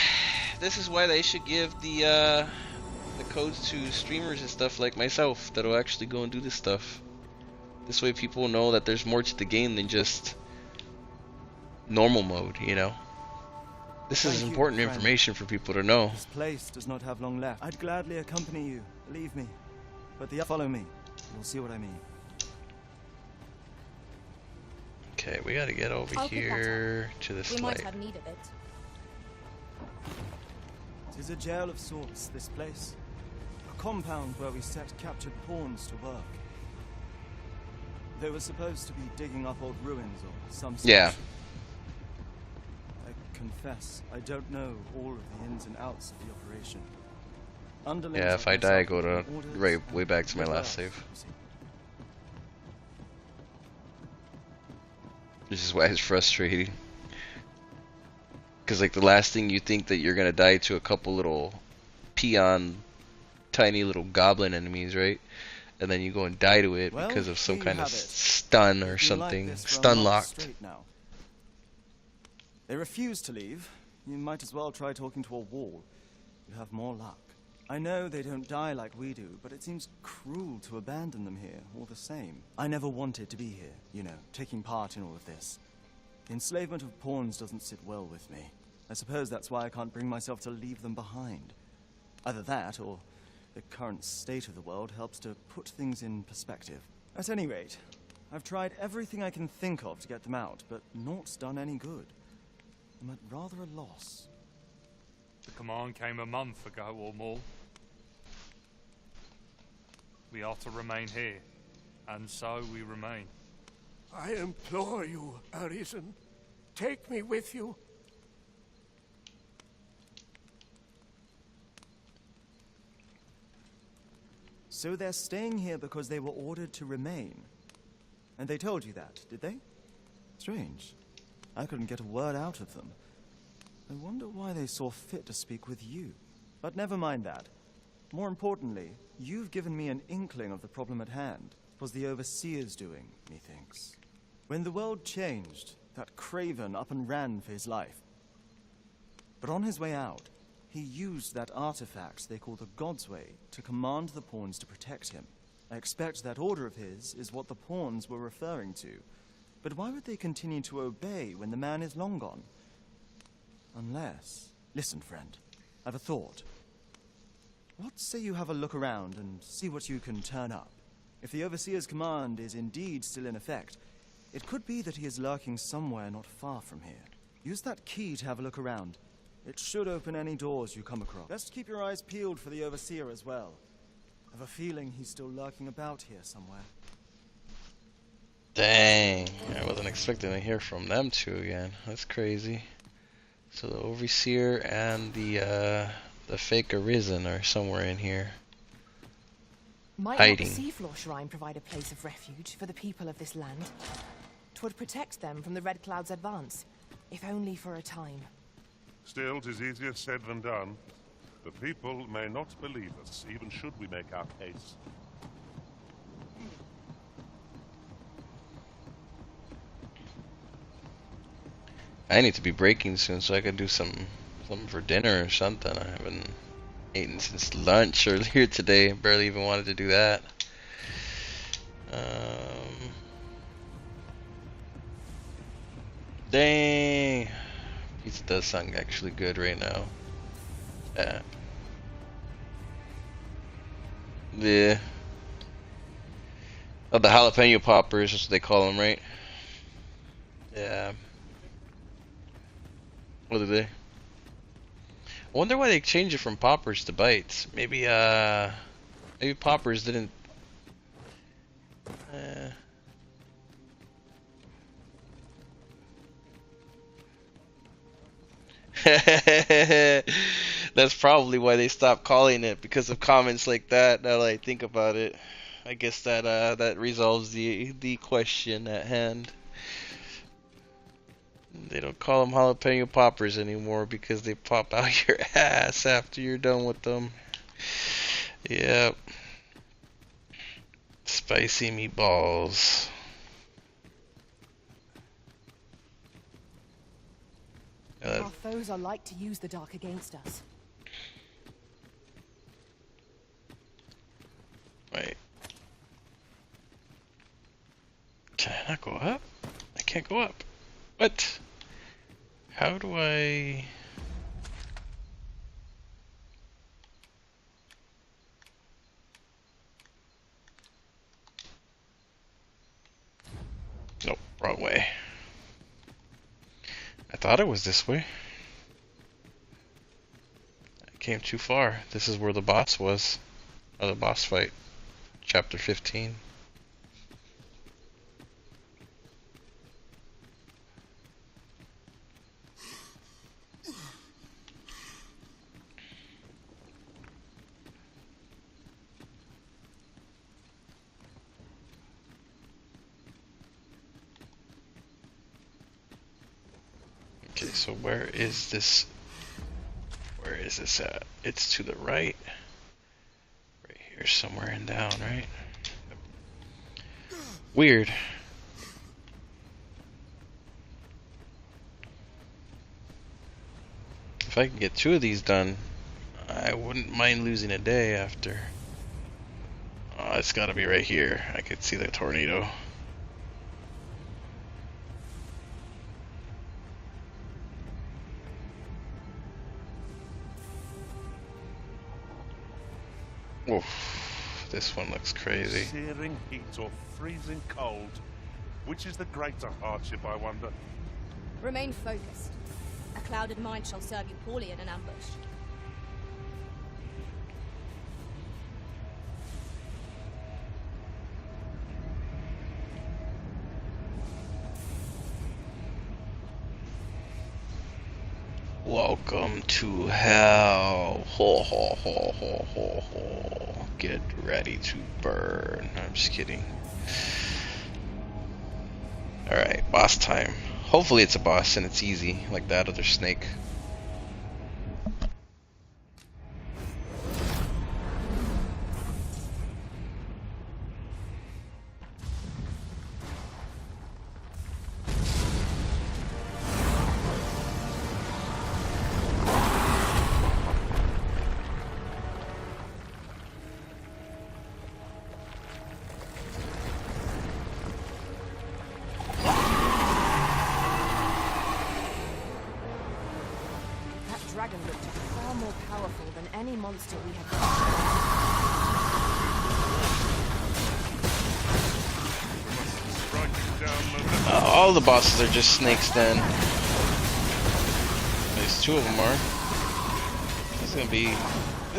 this is why they should give the codes to streamers and stuff like myself that'll actually go and do this stuff. This way people know that there's more to the game than just normal mode, you know? This is important information for people to know. This place does not have long left. I'd gladly accompany you, believe me. But follow me. You'll see what I mean. Okay, we gotta get over here to this We light. might have need of it. It is a jail of sorts, this place. A compound where we set captured pawns to work. They were supposed to be digging up old ruins or some such. Yeah. I confess, I don't know all of the ins and outs of the operation. Yeah, if I die, I go to way back to my last save. This is why it's frustrating. Because like the last thing you think that you're gonna die to a couple little peon, tiny little goblin enemies, right? And then you go and die to it because of some kind of stun or something, stun locked. They refuse to leave. You might as well try talking to a wall. You have more luck. I know they don't die like we do, but it seems cruel to abandon them here, all the same. I never wanted to be here, you know, taking part in all of this. The enslavement of pawns doesn't sit well with me. I suppose that's why I can't bring myself to leave them behind. Either that, or the current state of the world helps to put things in perspective. At any rate, I've tried everything I can think of to get them out, but naught's done any good. I'm at rather a loss. The command came a month ago or more. We are to remain here, and so we remain. I implore you, Arisen. Take me with you. So they're staying here because they were ordered to remain. And they told you that, did they? Strange. I couldn't get a word out of them. I wonder why they saw fit to speak with you. But never mind that. More importantly, you've given me an inkling of the problem at hand. It was the Overseer's doing, methinks. When the world changed, that craven up and ran for his life. But on his way out, he used that artifact they call the God's Way to command the pawns to protect him. I expect that order of his is what the pawns were referring to. But why would they continue to obey when the man is long gone? Unless... Listen, friend. I've a thought. What say you have a look around and see what you can turn up? If the Overseer's command is indeed still in effect, it could be that he is lurking somewhere not far from here. Use that key to have a look around. It should open any doors you come across. Best keep your eyes peeled for the Overseer as well. I have a feeling he's still lurking about here somewhere. Dang, I wasn't expecting to hear from them two again. That's crazy. So the Overseer and the fake Arisen are somewhere in here. Might hiding. not the Seafloor Shrine provide a place of refuge for the people of this land? 'Twould protect them from the Red Cloud's advance, if only for a time. Still, 'tis easier said than done. The people may not believe us, even should we make our case. I need to be breaking soon so I can do something for dinner or something. I haven't eaten since lunch earlier today. Barely even wanted to do that. Dang. Pizza does sound actually good right now. Yeah. Yeah. Oh, the jalapeno poppers, that's what they call them, right? Yeah. What are they? I wonder why they changed it from poppers to bites. Maybe maybe poppers didn't. That's probably why they stopped calling it, because of comments like that. Now that I think about it, I guess that that resolves the question at hand. They don't call them jalapeno poppers anymore because they pop out your ass after you're done with them. Yep. Spicy meatballs. Our foes are like to use the dark against us. Wait. Can I not go up? I can't go up. What? How do I... Nope, wrong way. I thought it was this way. I came too far. This is where the boss was. Or the boss fight. Chapter 15. Okay, so where is this? Where is this at? It's to the right. Right here somewhere and down, right? Weird. If I can get 2 of these done, I wouldn't mind losing a day after. Oh, it's gotta be right here. I could see the tornado. Oof, this one looks crazy. Searing heat or freezing cold. Which is the greater hardship, I wonder? Remain focused. A clouded mind shall serve you poorly in an ambush. Welcome to hell. Ho ho ho ho ho ho. Get ready to burn. I'm just kidding. Alright, boss time. Hopefully it's a boss and it's easy, like that other snake. Dragon looked far more powerful than any monster we had. All the bosses are just snakes then. At least 2 of them are. This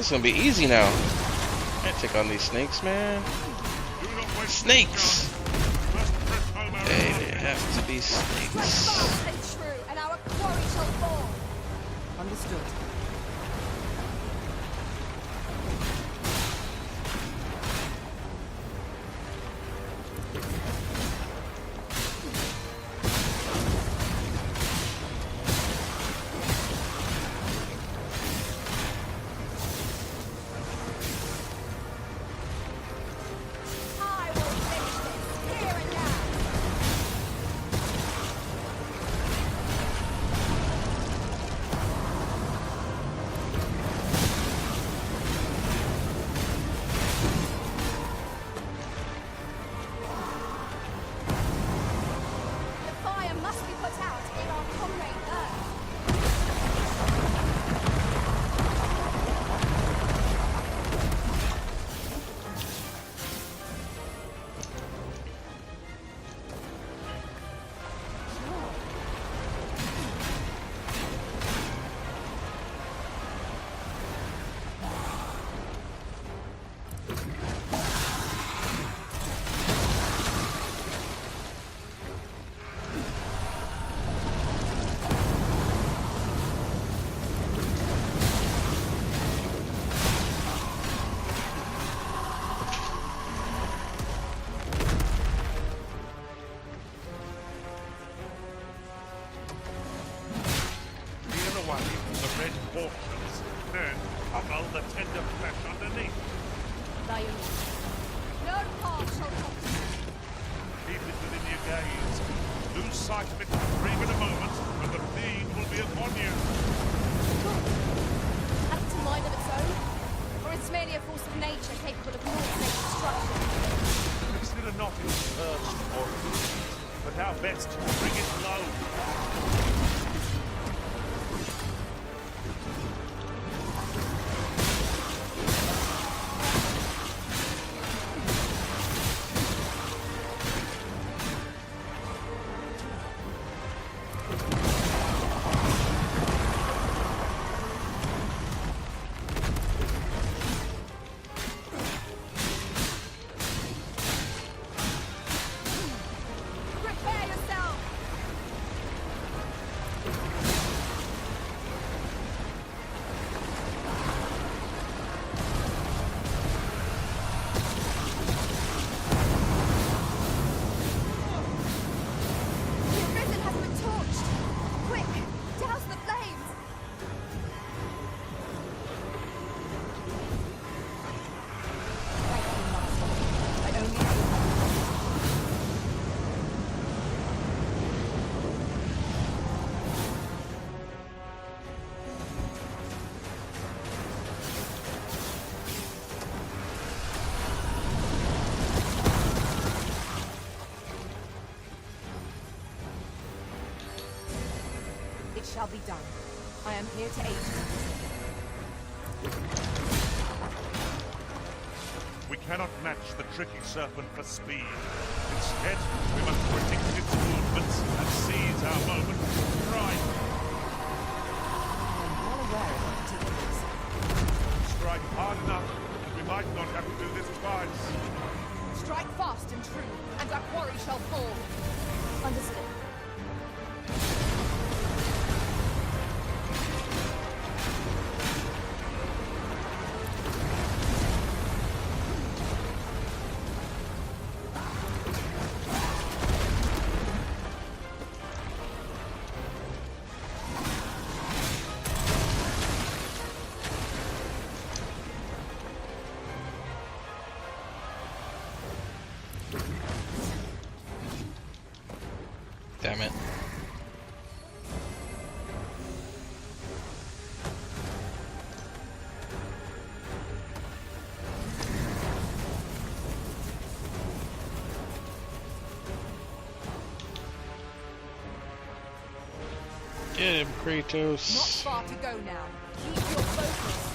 is gonna be easy now. I take on these snakes, man. Snakes! They have to be snakes. And our quarry shall fall. Understood. I will finish this here and now. The fire must be put out in our comrade Earth. Peel away the red portions, then pummel the tender flesh underneath. No part shall come to you. Keep it within your gaze. Lose sight of it for even a moment, and the fiend will be upon you. Has it a mind of its own? Or is it merely a force of nature capable of naught-save destruction? Consider not its urge or but how best to bring it low. Prepare yourself! The Arisen has been torched! Quick! Douse the flames! I only It shall be done. I am here to aid you. We cannot match the tricky serpent for speed. Instead, we must predict its movements and seize our moment to strike. I am well aware of your particulars. Strike hard enough, and we might not have to do this twice. Strike fast and true, and our quarry shall fall. Understood. Get him, Kratos. Not far to go now. Keep your focus.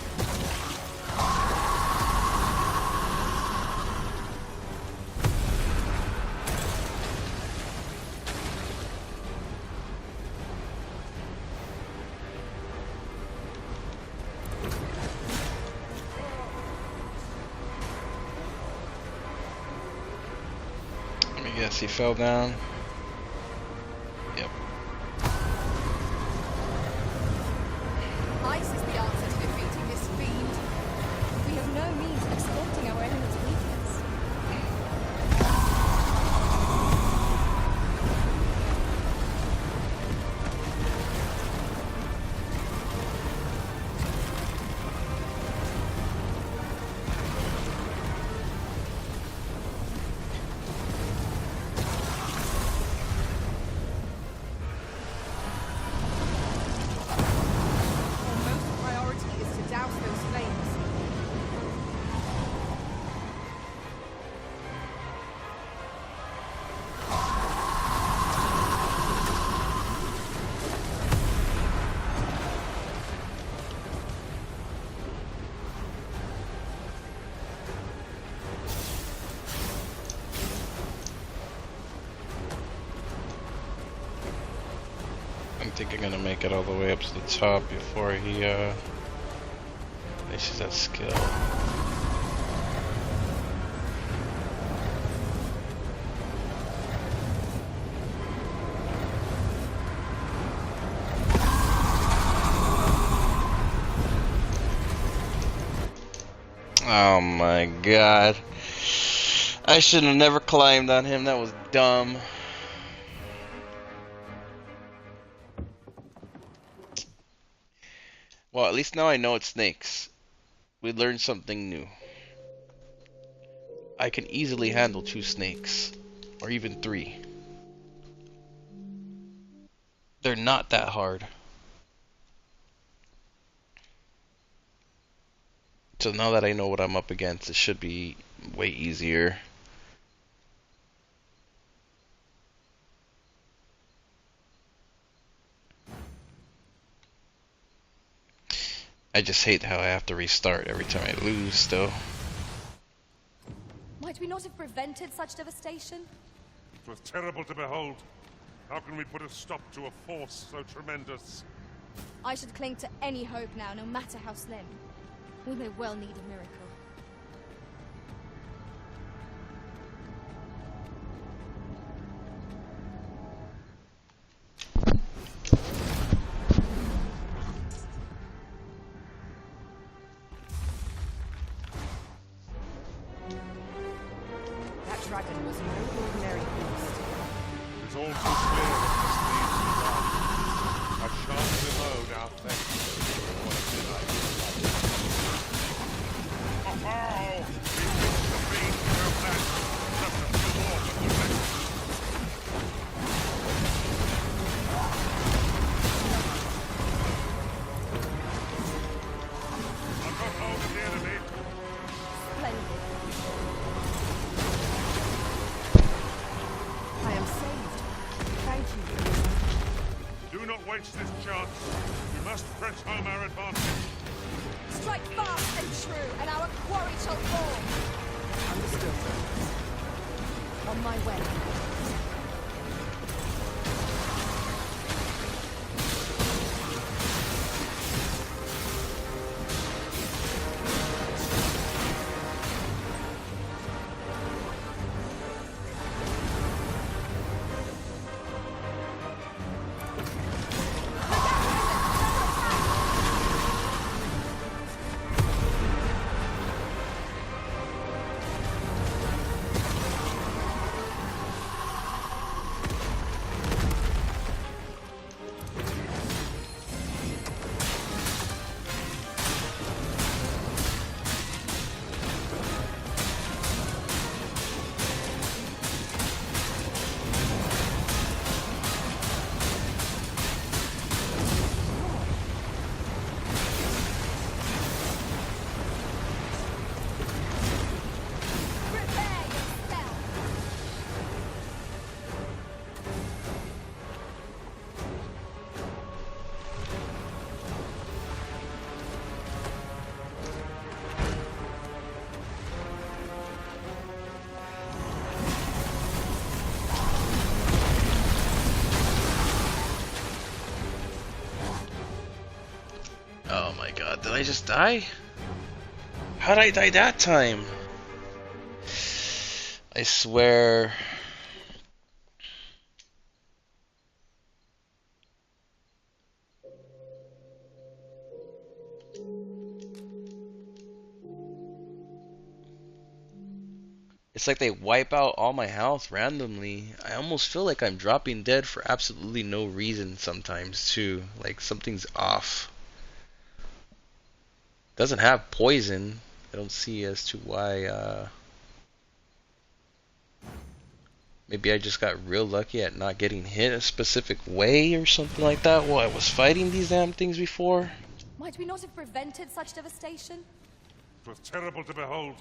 Let me guess, he fell down. Yep. Ice is the answer to defeating this fiend. We have no means of exploiting our enemy's weakness. Our most priority is to douse those flames. I think I'm gonna make it all the way up to the top before he finishes that skill. Oh my god. I should have never climbed on him, that was dumb. Well, at least now I know it's snakes. We learned something new. I can easily handle 2 snakes. Or even 3. They're not that hard. So now that I know what I'm up against, it should be way easier. I just hate how I have to restart every time I lose, though. Might we not have prevented such devastation? It was terrible to behold. How can we put a stop to a force so tremendous? I should cling to any hope now, no matter how slim. We may well need a miracle. That dragon was no ordinary beast. It's all too clear that this needs to be done. I shan't below now, thank you. What did I do? Oh! The fiend go back. Just a few more for the rest. I've got hold of the enemy. Splendid. I am saved. Thank you. Do not waste this chance. We must press home our advantage. Strike fast and true, and our quarry shall fall. Understood. On my way. What, did I just die? How'd I die that time? I swear. It's like they wipe out all my health randomly. I almost feel like I'm dropping dead for absolutely no reason sometimes too. Like something's off. Doesn't have poison. I don't see as to why. Maybe I just got real lucky at not getting hit a specific way or something like that while I was fighting these damn things before. Might we not have prevented such devastation? It was terrible to behold.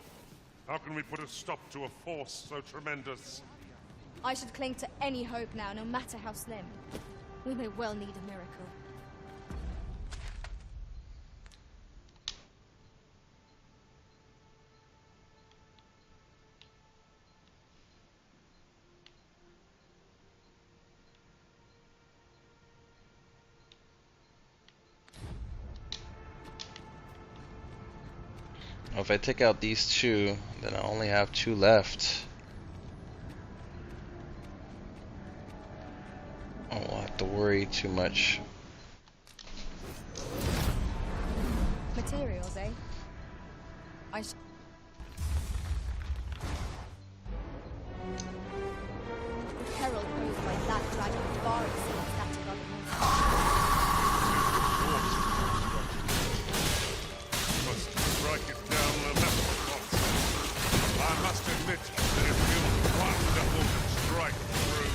How can we put a stop to a force so tremendous? I should cling to any hope now, no matter how slim. We may well need a miracle. If I take out these two, then I only have two left. I won't have to worry too much. Materials, eh? The peril posed by that dragon far exceeds that of other monsters. Strike it down the left cross. I must admit that it feels wonderful to strike through.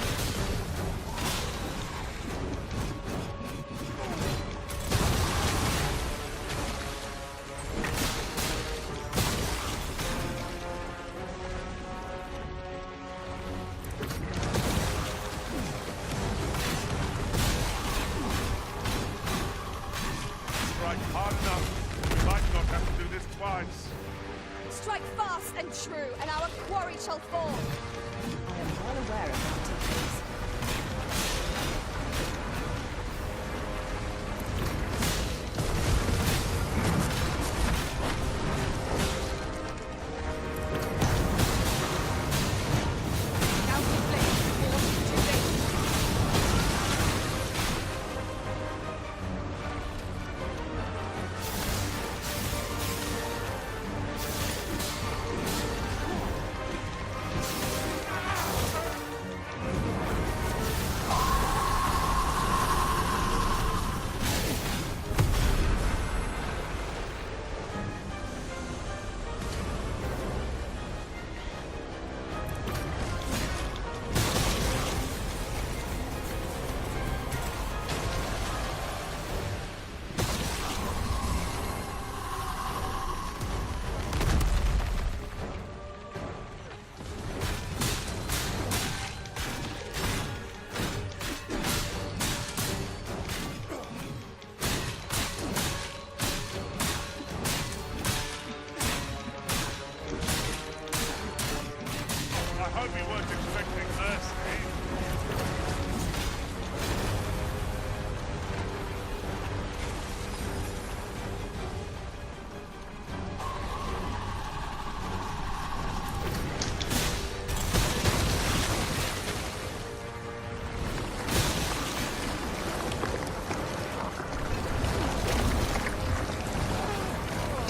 Strike hard enough. We might not have to do this twice. Strike fast and true, and our quarry shall fall. I am well aware of that, teachers.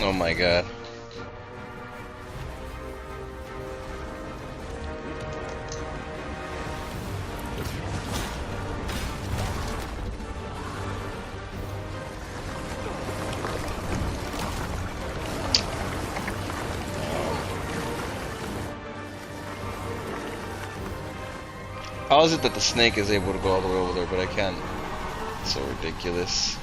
Oh my god. How is it that the snake is able to go all the way over there, but I can't? It's so ridiculous.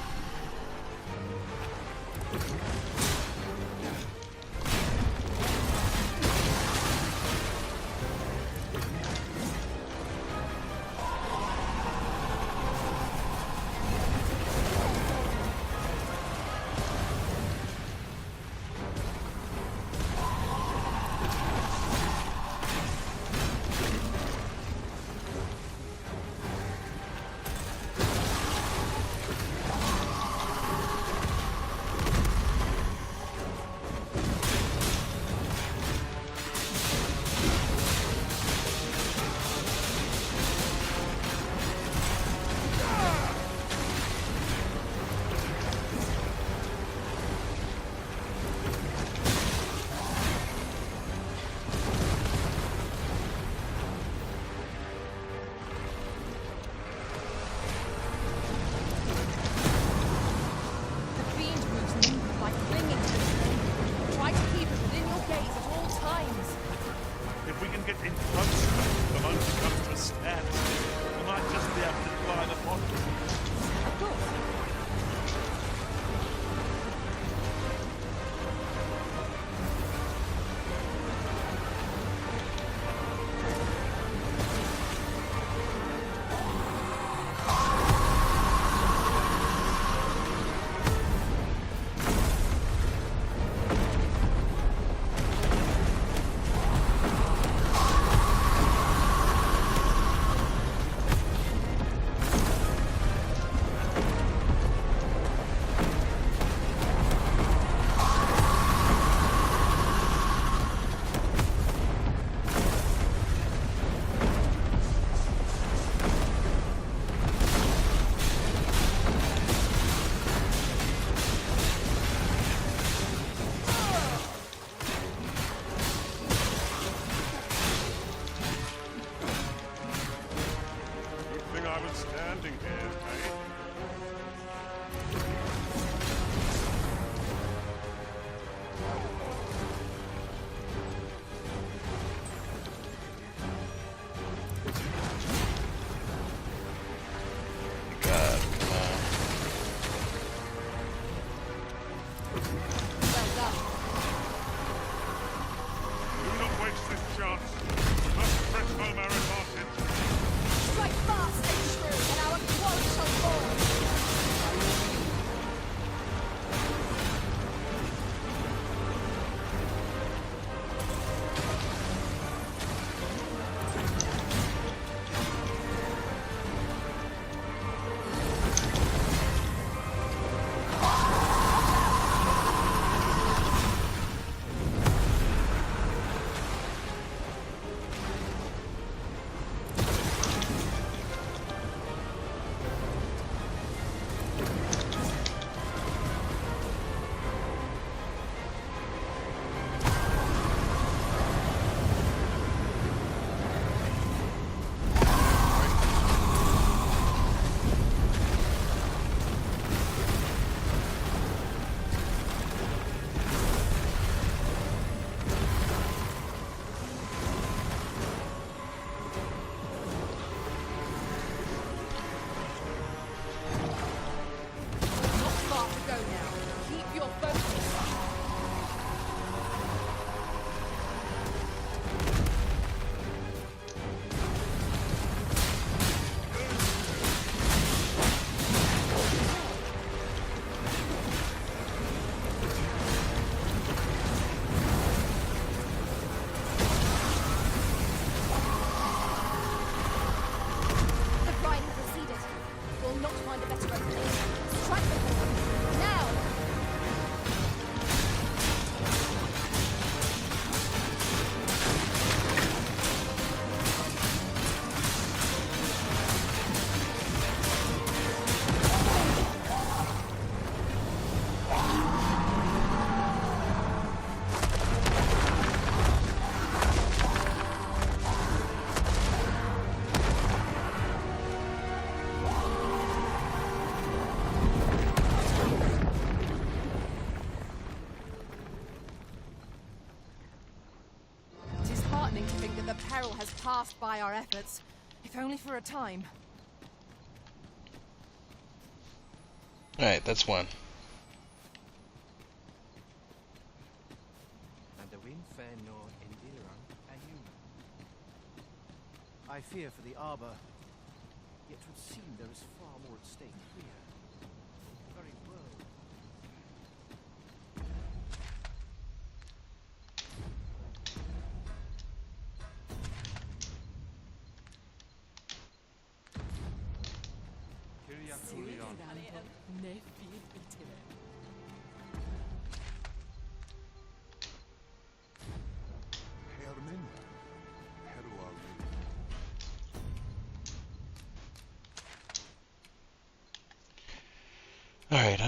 Well done. Do not waste this chance. We must press home our advantage. Strike fast and true, and our quarry shall fall. peril has passed by our efforts, if only for a time. Alright, that's one. I fear for the Arbor, yet would seem there is far more at stake here. The very world. Alright,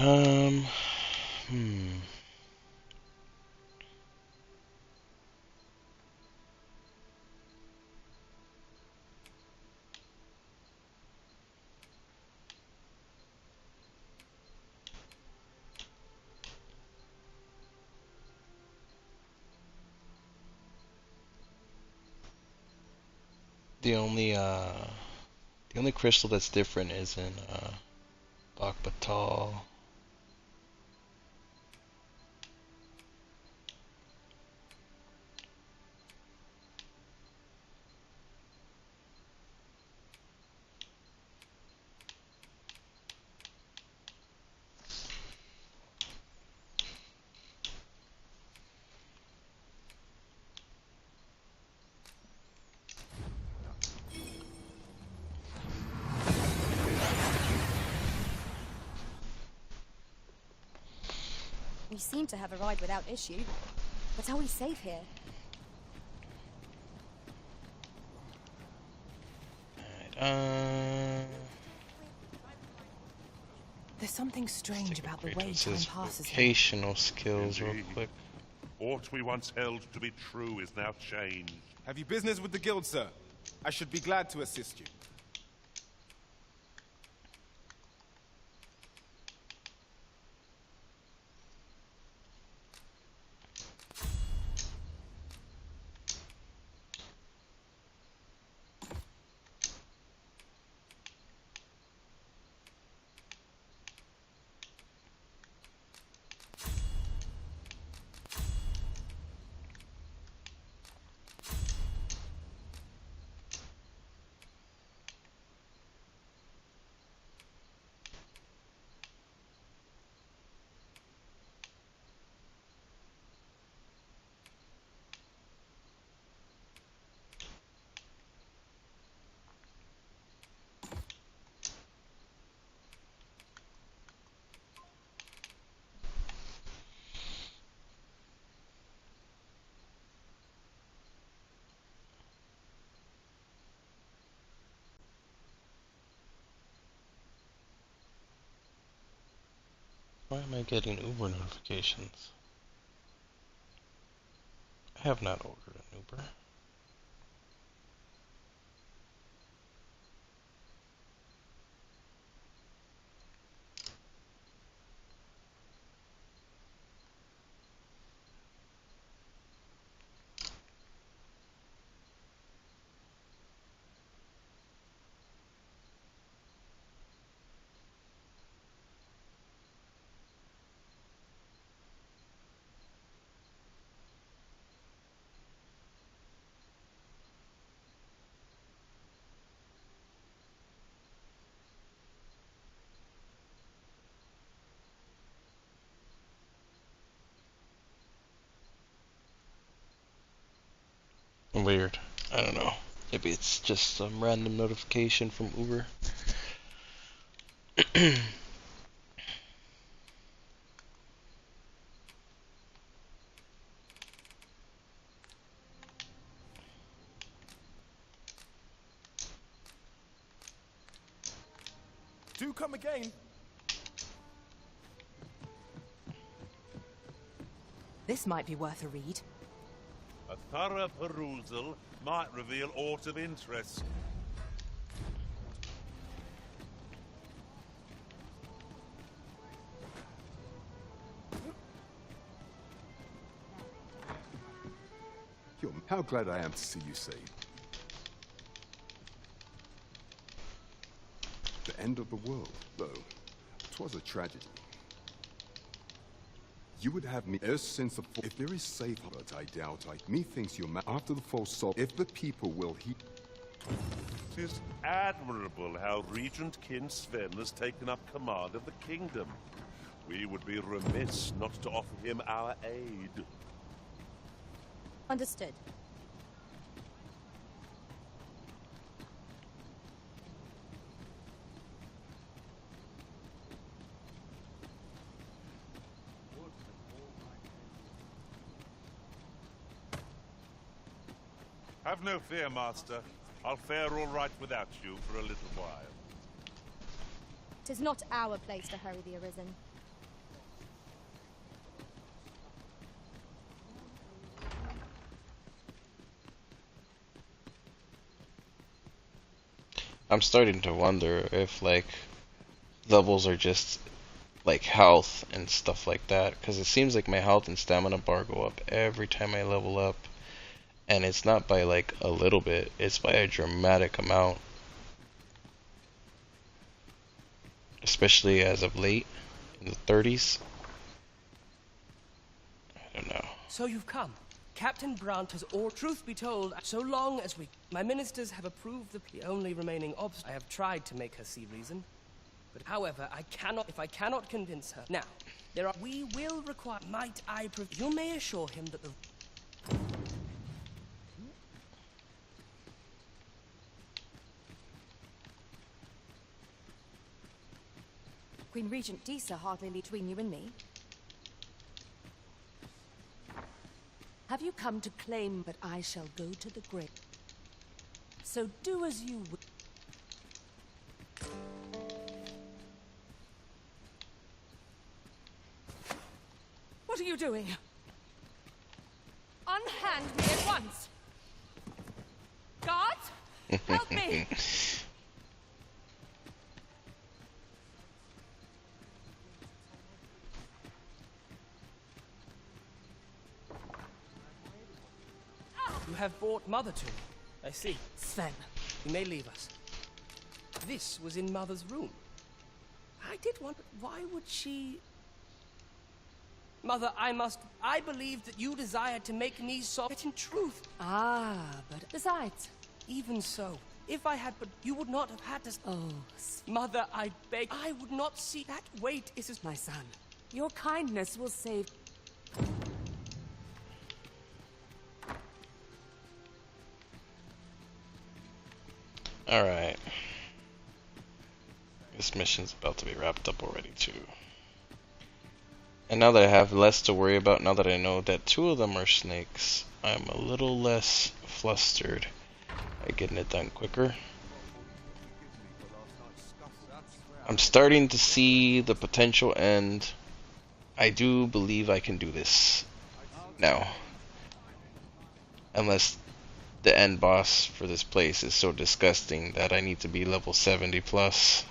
the only crystal that's different is in Dogma. We seem to have arrived without issue. But are we safe here? There's something strange about the way time passes here. Vocational skills, real quick. Aught we once held to be true is now changed. Have you business with the guild, sir? I should be glad to assist you. Why am I getting Uber notifications? I have not ordered an Uber. Weird. I don't know. Maybe it's just some random notification from Uber. Do come again. This might be worth a read. A thorough perusal might reveal aught of interest. How glad I am to see you saved. The end of the world, though, 'twas a tragedy. You would have me as since the if there is safe, but I doubt methinks your after the false soul, if the people will heed. 'Tis admirable how Regent King Sven has taken up command of the kingdom. We would be remiss not to offer him our aid. Understood. Have no fear, Master. I'll fare all right without you for a little while. 'Tis not our place to hurry the Arisen. I'm starting to wonder if like levels are just like health and stuff like that, because it seems like my health and stamina bar go up every time I level up, and it's not by like a little bit, it's by a dramatic amount, especially as of late in the 30s. I don't know. So you've come. Captain Brandt has all truth be told, so long as my ministers have approved the only remaining obstacle. I have tried to make her see reason, but however, if I cannot convince her. Now, we will require, might I you may assure him that the Queen Regent Disa hardly lead between you and me. Have you come to claim that I shall go to the grave? So do as you will. What are you doing? Unhand me at once! Guards! Help me! You have brought Mother to me. I see. Sven. You may leave us. This was in Mother's room. I did wonder, why would she... Mother, I believed that you desired to make me so... But in truth... Ah, but besides... Even so, if I had, but you would not have had to... Oh, Mother, I beg, I would not see that weight is as... My son, your kindness will save... Alright. This mission's about to be wrapped up already too. And now that I have less to worry about, now that I know that 2 of them are snakes, I'm a little less flustered at getting it done quicker. I'm starting to see the potential end I do believe I can do this now. Unless the end boss for this place is so disgusting that I need to be level 70 plus.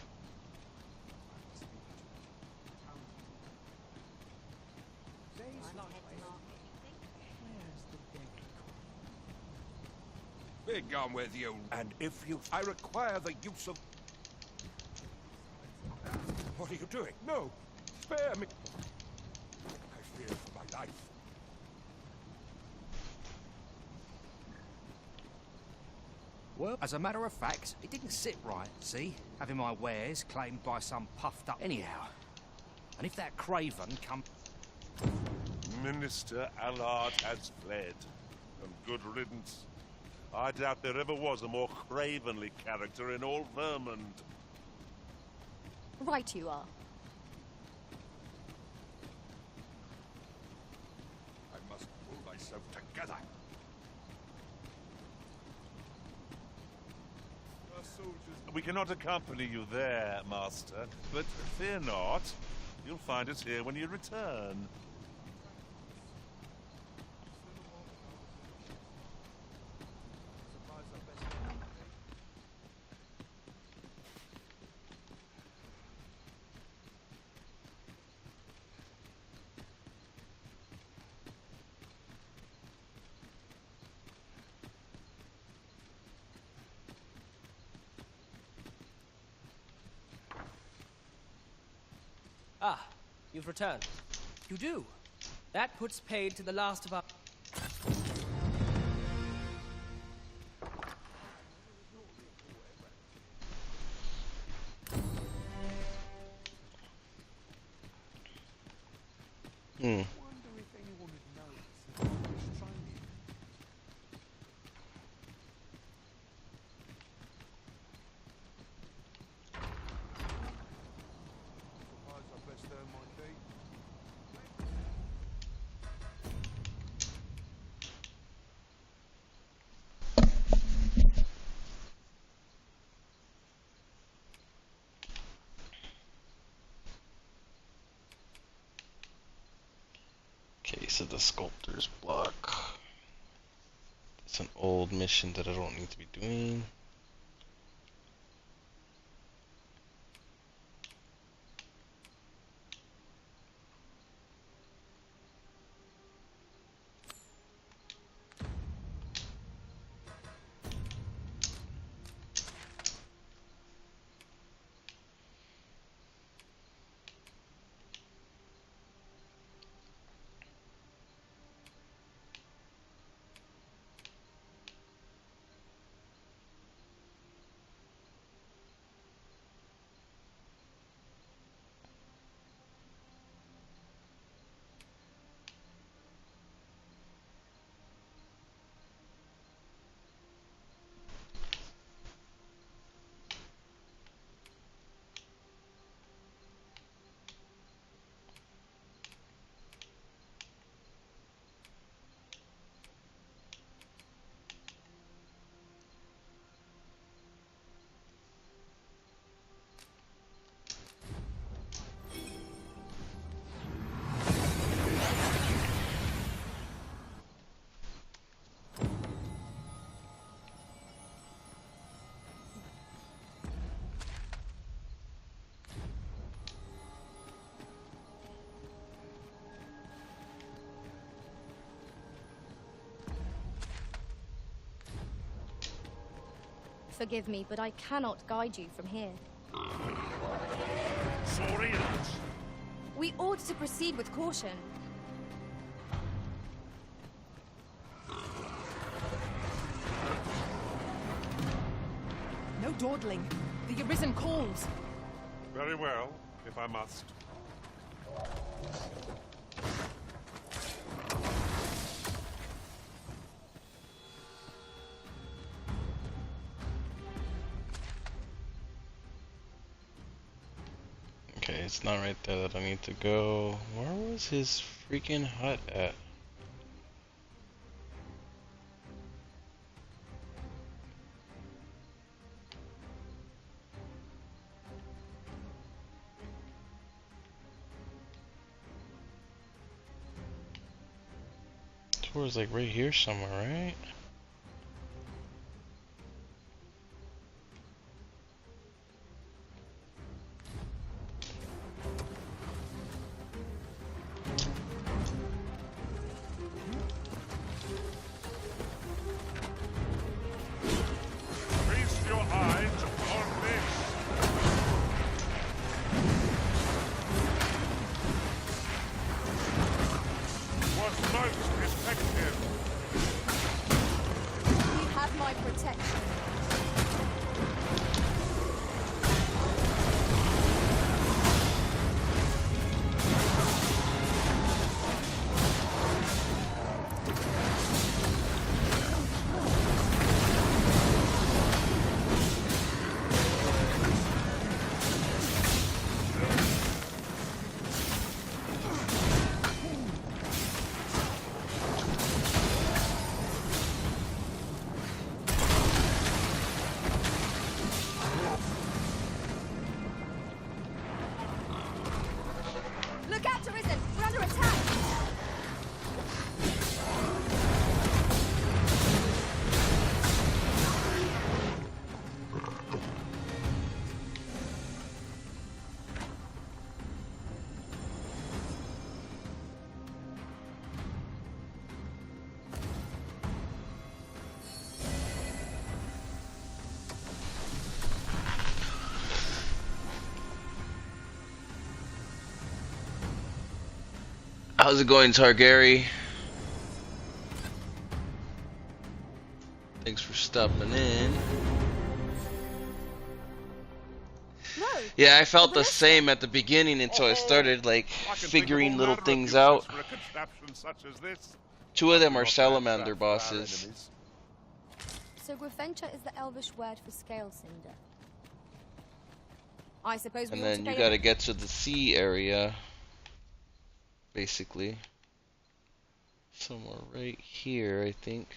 Be gone with you. And if you... I require the use of... What are you doing? No! Spare me! I fear for my life. Well, as a matter of fact, it didn't sit right, see? Having my wares claimed by some puffed up anyhow. And if that craven come... Minister Allard has fled. And good riddance. I doubt there ever was a more cravenly character in all Vermund. Right you are. I must pull myself together. We cannot accompany you there, Master, but fear not. You'll find us here when you return. Ah, you've returned. You do. That puts paid to the last of our... Case of the Sculptor's Block. It's an old mission that I don't need to be doing. Forgive me, but I cannot guide you from here. Sorry. We ought to proceed with caution. No dawdling. The Arisen calls. Very well, if I must. Okay, it's not right there that I need to go. Where was his freaking hut at? 4 is like right here somewhere, right? Feast your eyes on this. Was most effective. You have my protection. Look out, Arisen! We're under attack! How's it going, Targaryen? Thanks for stopping in. No. Yeah, I felt the same at the beginning until I started like figuring little things out. For a contraption such as this. 2 of them are salamander bosses. So Grafencha is the Elvish word for scale cinder. I suppose we And ought then to you pay gotta get to the sea area. Basically. Somewhere right here, I think.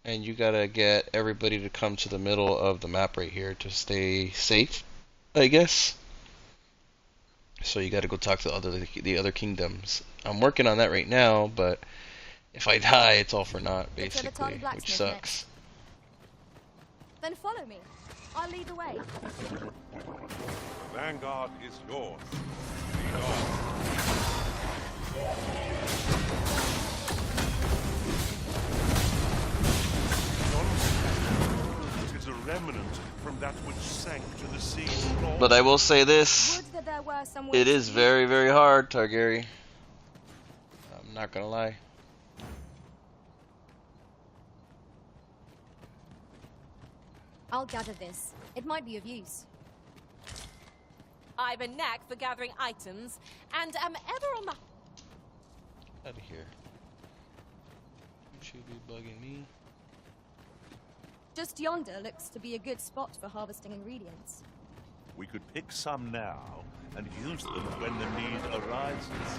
And you gotta get everybody to come to the middle of the map right here to stay safe, I guess. So you gotta go talk to the other kingdoms. I'm working on that right now, but if I die, it's all for naught, basically, which sucks. Then follow me. I'll lead the way. The vanguard is yours. Lead on. It is a remnant from that which sank to the sea's floor. But I will say this, Would that there were some it way is to very, very hard, Targaryen. I'm not gonna lie. I'll gather this. It might be of use. I've a knack for gathering items, and am ever on the... Out of here. You should be bugging me. Just yonder looks to be a good spot for harvesting ingredients. We could pick some now and use them when the need arises.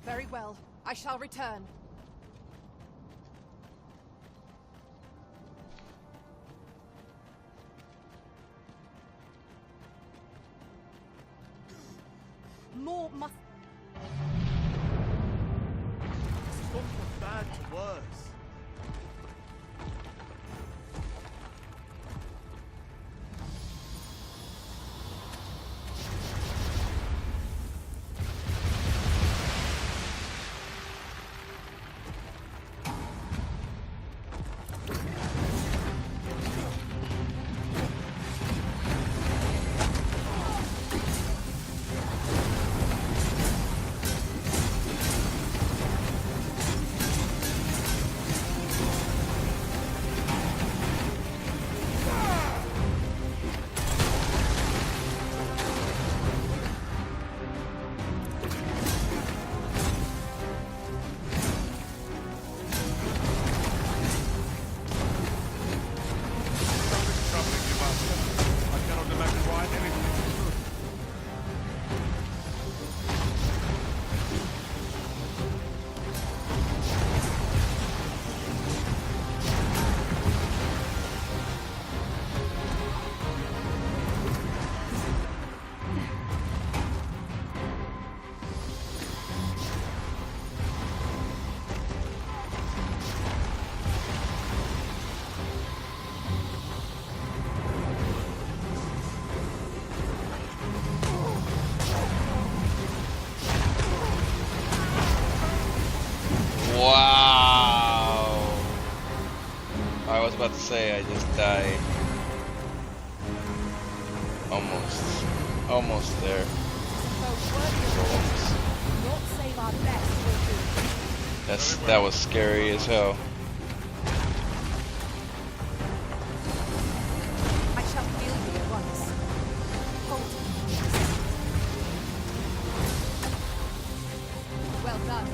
Very well. I shall return. More must... This has gone from bad to worse. say I just died. Almost there. That was scary as hell. I shall heal you at once. Well done.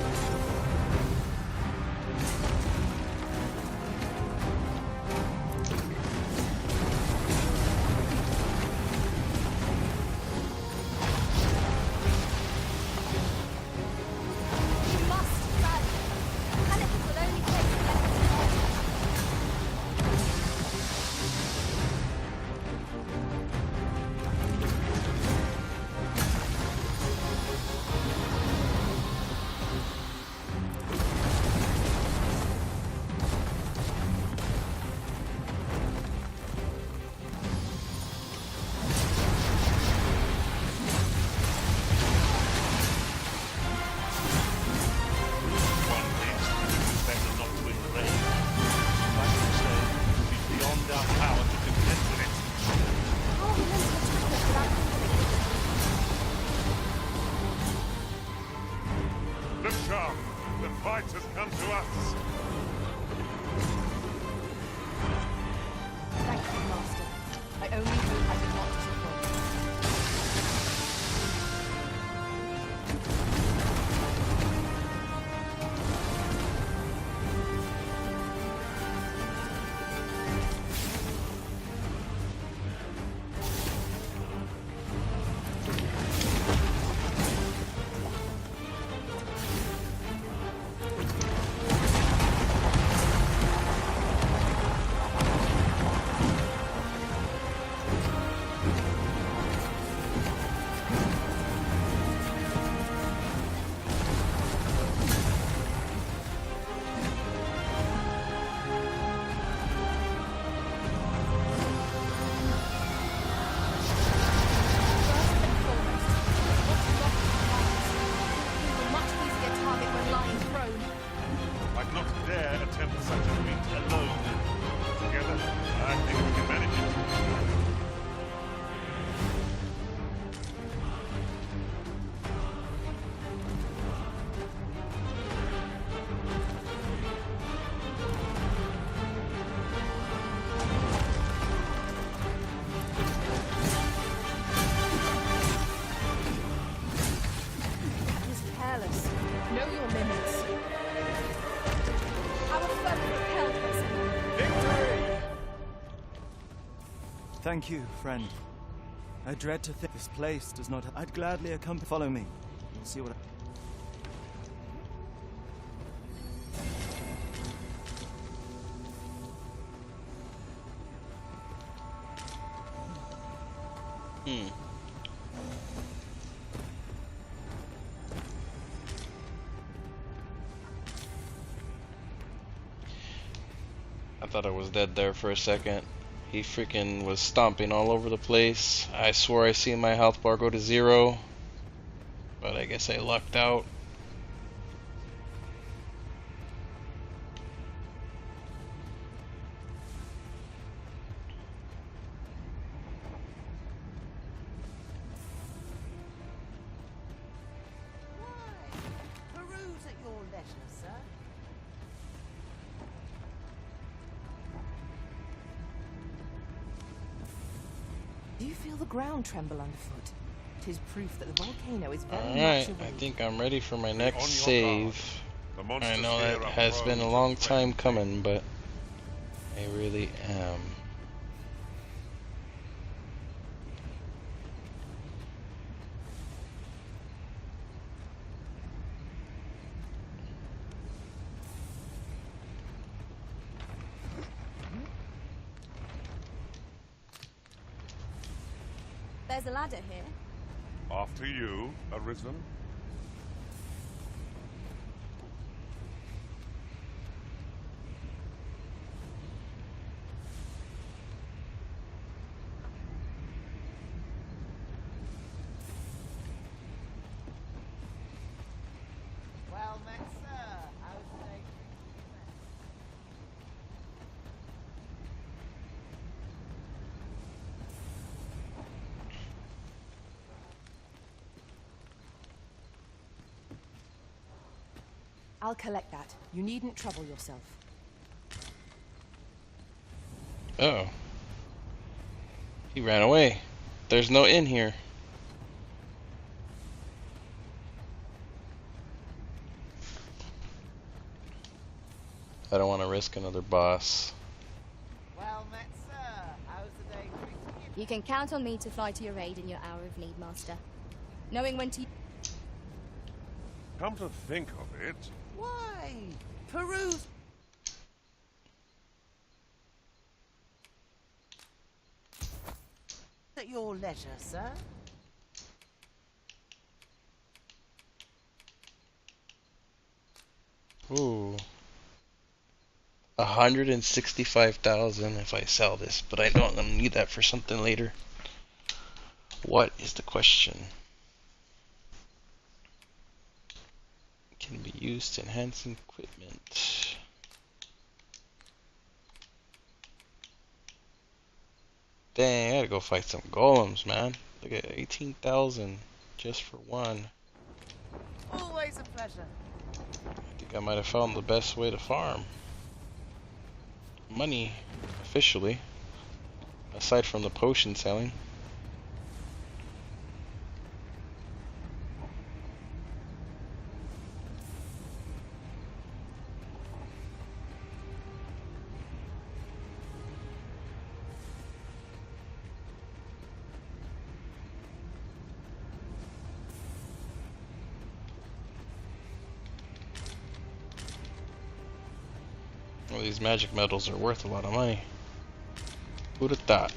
Thank you, friend. I dread to think this place does not. I'd gladly accompany. Follow me. We'll see what. I thought I was dead there for a second. He freaking was stomping all over the place. I swore I seen my health bar go to 0, but I guess I lucked out. Do you feel the ground tremble underfoot? 'Tis proof that the volcano is very Alright, much awake. I think I'm ready for my next save. I know that has been a long time coming, but I really am. There's a ladder here. After you, Arisen. Well met, sir. How's the day? I'll collect that. You needn't trouble yourself. Oh. He ran away. There's no inn here. I don't want to risk another boss. Well met, sir. How's the day treating you? You can count on me to fly to your aid in your hour of need, Master. Knowing when to... Come to think of it... Why? Peruse... At your leisure, sir. Ooh. 165,000 if I sell this, but I don't need that for something later. What is the question? Can be used to enhance equipment. Dang, I gotta go fight some golems, man. Look at 18,000 just for one. Always a pleasure. I think I might have found the best way to farm. Money, officially. Aside from the potion selling. Well, these magic metals are worth a lot of money. Who'd have thought?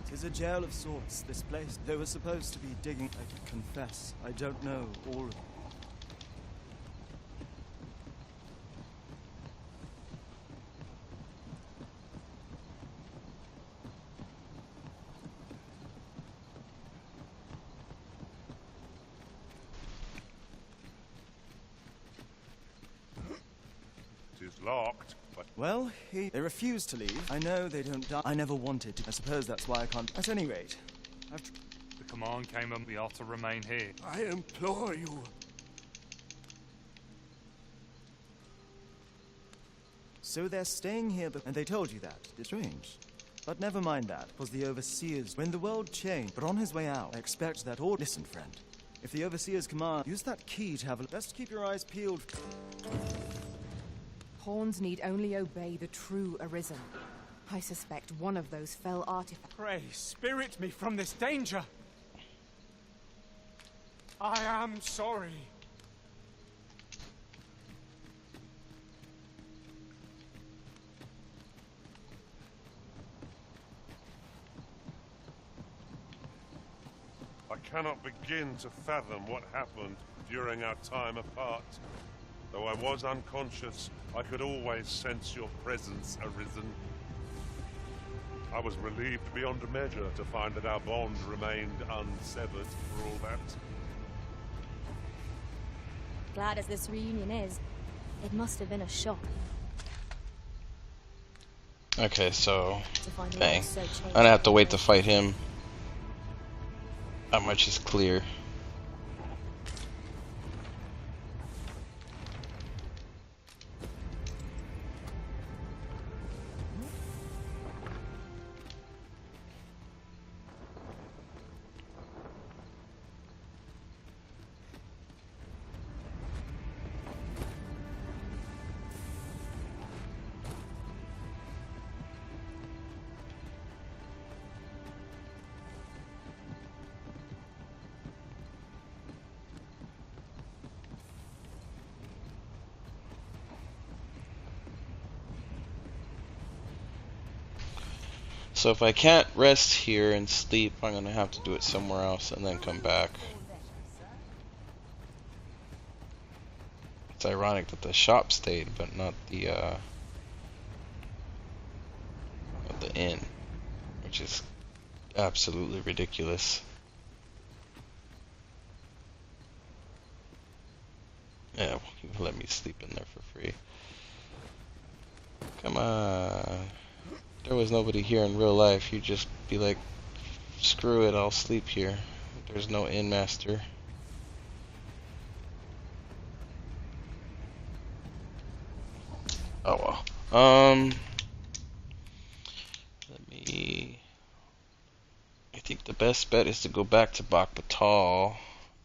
It is a jail of sorts, this place. They were supposed to be digging. I confess, I don't know all of it. It is locked, but... Well, they refused to leave. I know they don't die. I never wanted to. I suppose that's why I can't. At any rate, The command came and we are to remain here. I implore you. So they're staying here, and they told you that. It's strange. But never mind that, was the Overseer's. When the world changed, but on his way out, I expect that all. Listen, friend. If the Overseer's command, use that key to have a. Best keep your eyes peeled. Pawns need only obey the true Arisen. I suspect one of those fell artifacts. Pray, spirit me from this danger. I am sorry. I cannot begin to fathom what happened during our time apart. Though I was unconscious, I could always sense your presence, Arisen. I was relieved beyond measure to find that our bond remained unsevered for all that. Glad as this reunion is, it must have been a shock. Okay, so... To find Dang. life so changed. I'm gonna have to wait to fight him. That much is clear. So if I can't rest here and sleep, I'm gonna have to do it somewhere else and then come back. It's ironic that the shop stayed, but not the inn, which is absolutely ridiculous. Yeah, you let me sleep in there for free. Come on. If there was nobody here in real life, you'd just be like, screw it, I'll sleep here. There's no inn master. Oh well. I think the best bet is to go back to Bakbatal.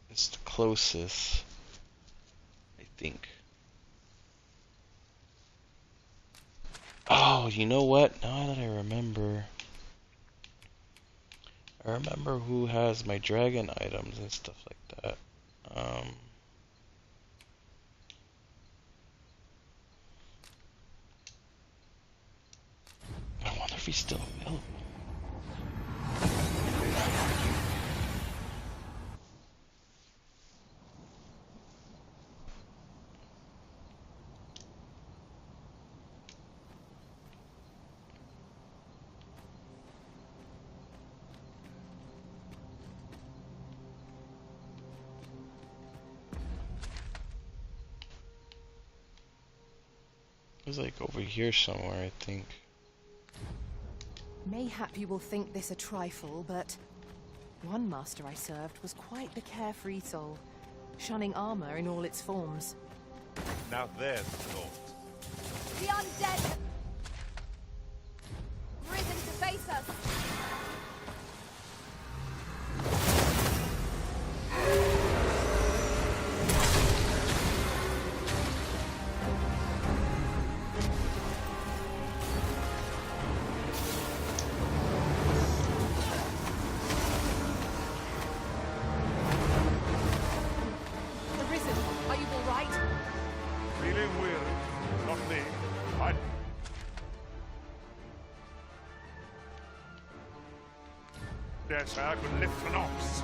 It's the closest, I think. Oh, you know what? Now that I remember who has my dragon items and stuff like that. I wonder if he's still available. It's like over here somewhere, I think. Mayhap you will think this a trifle, but one master I served was quite the carefree soul, shunning armor in all its forms. Now there's the thought. The undead! Risen to face us! Yes, I could lift an ox.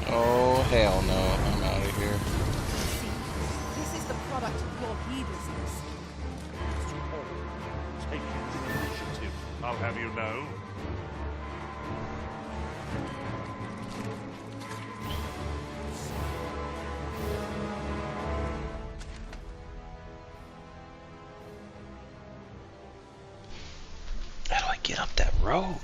Oh, hell no. I'm out of here. This is the product of your heedlessness. Take initiative, I'll have you know. How do I get up that road?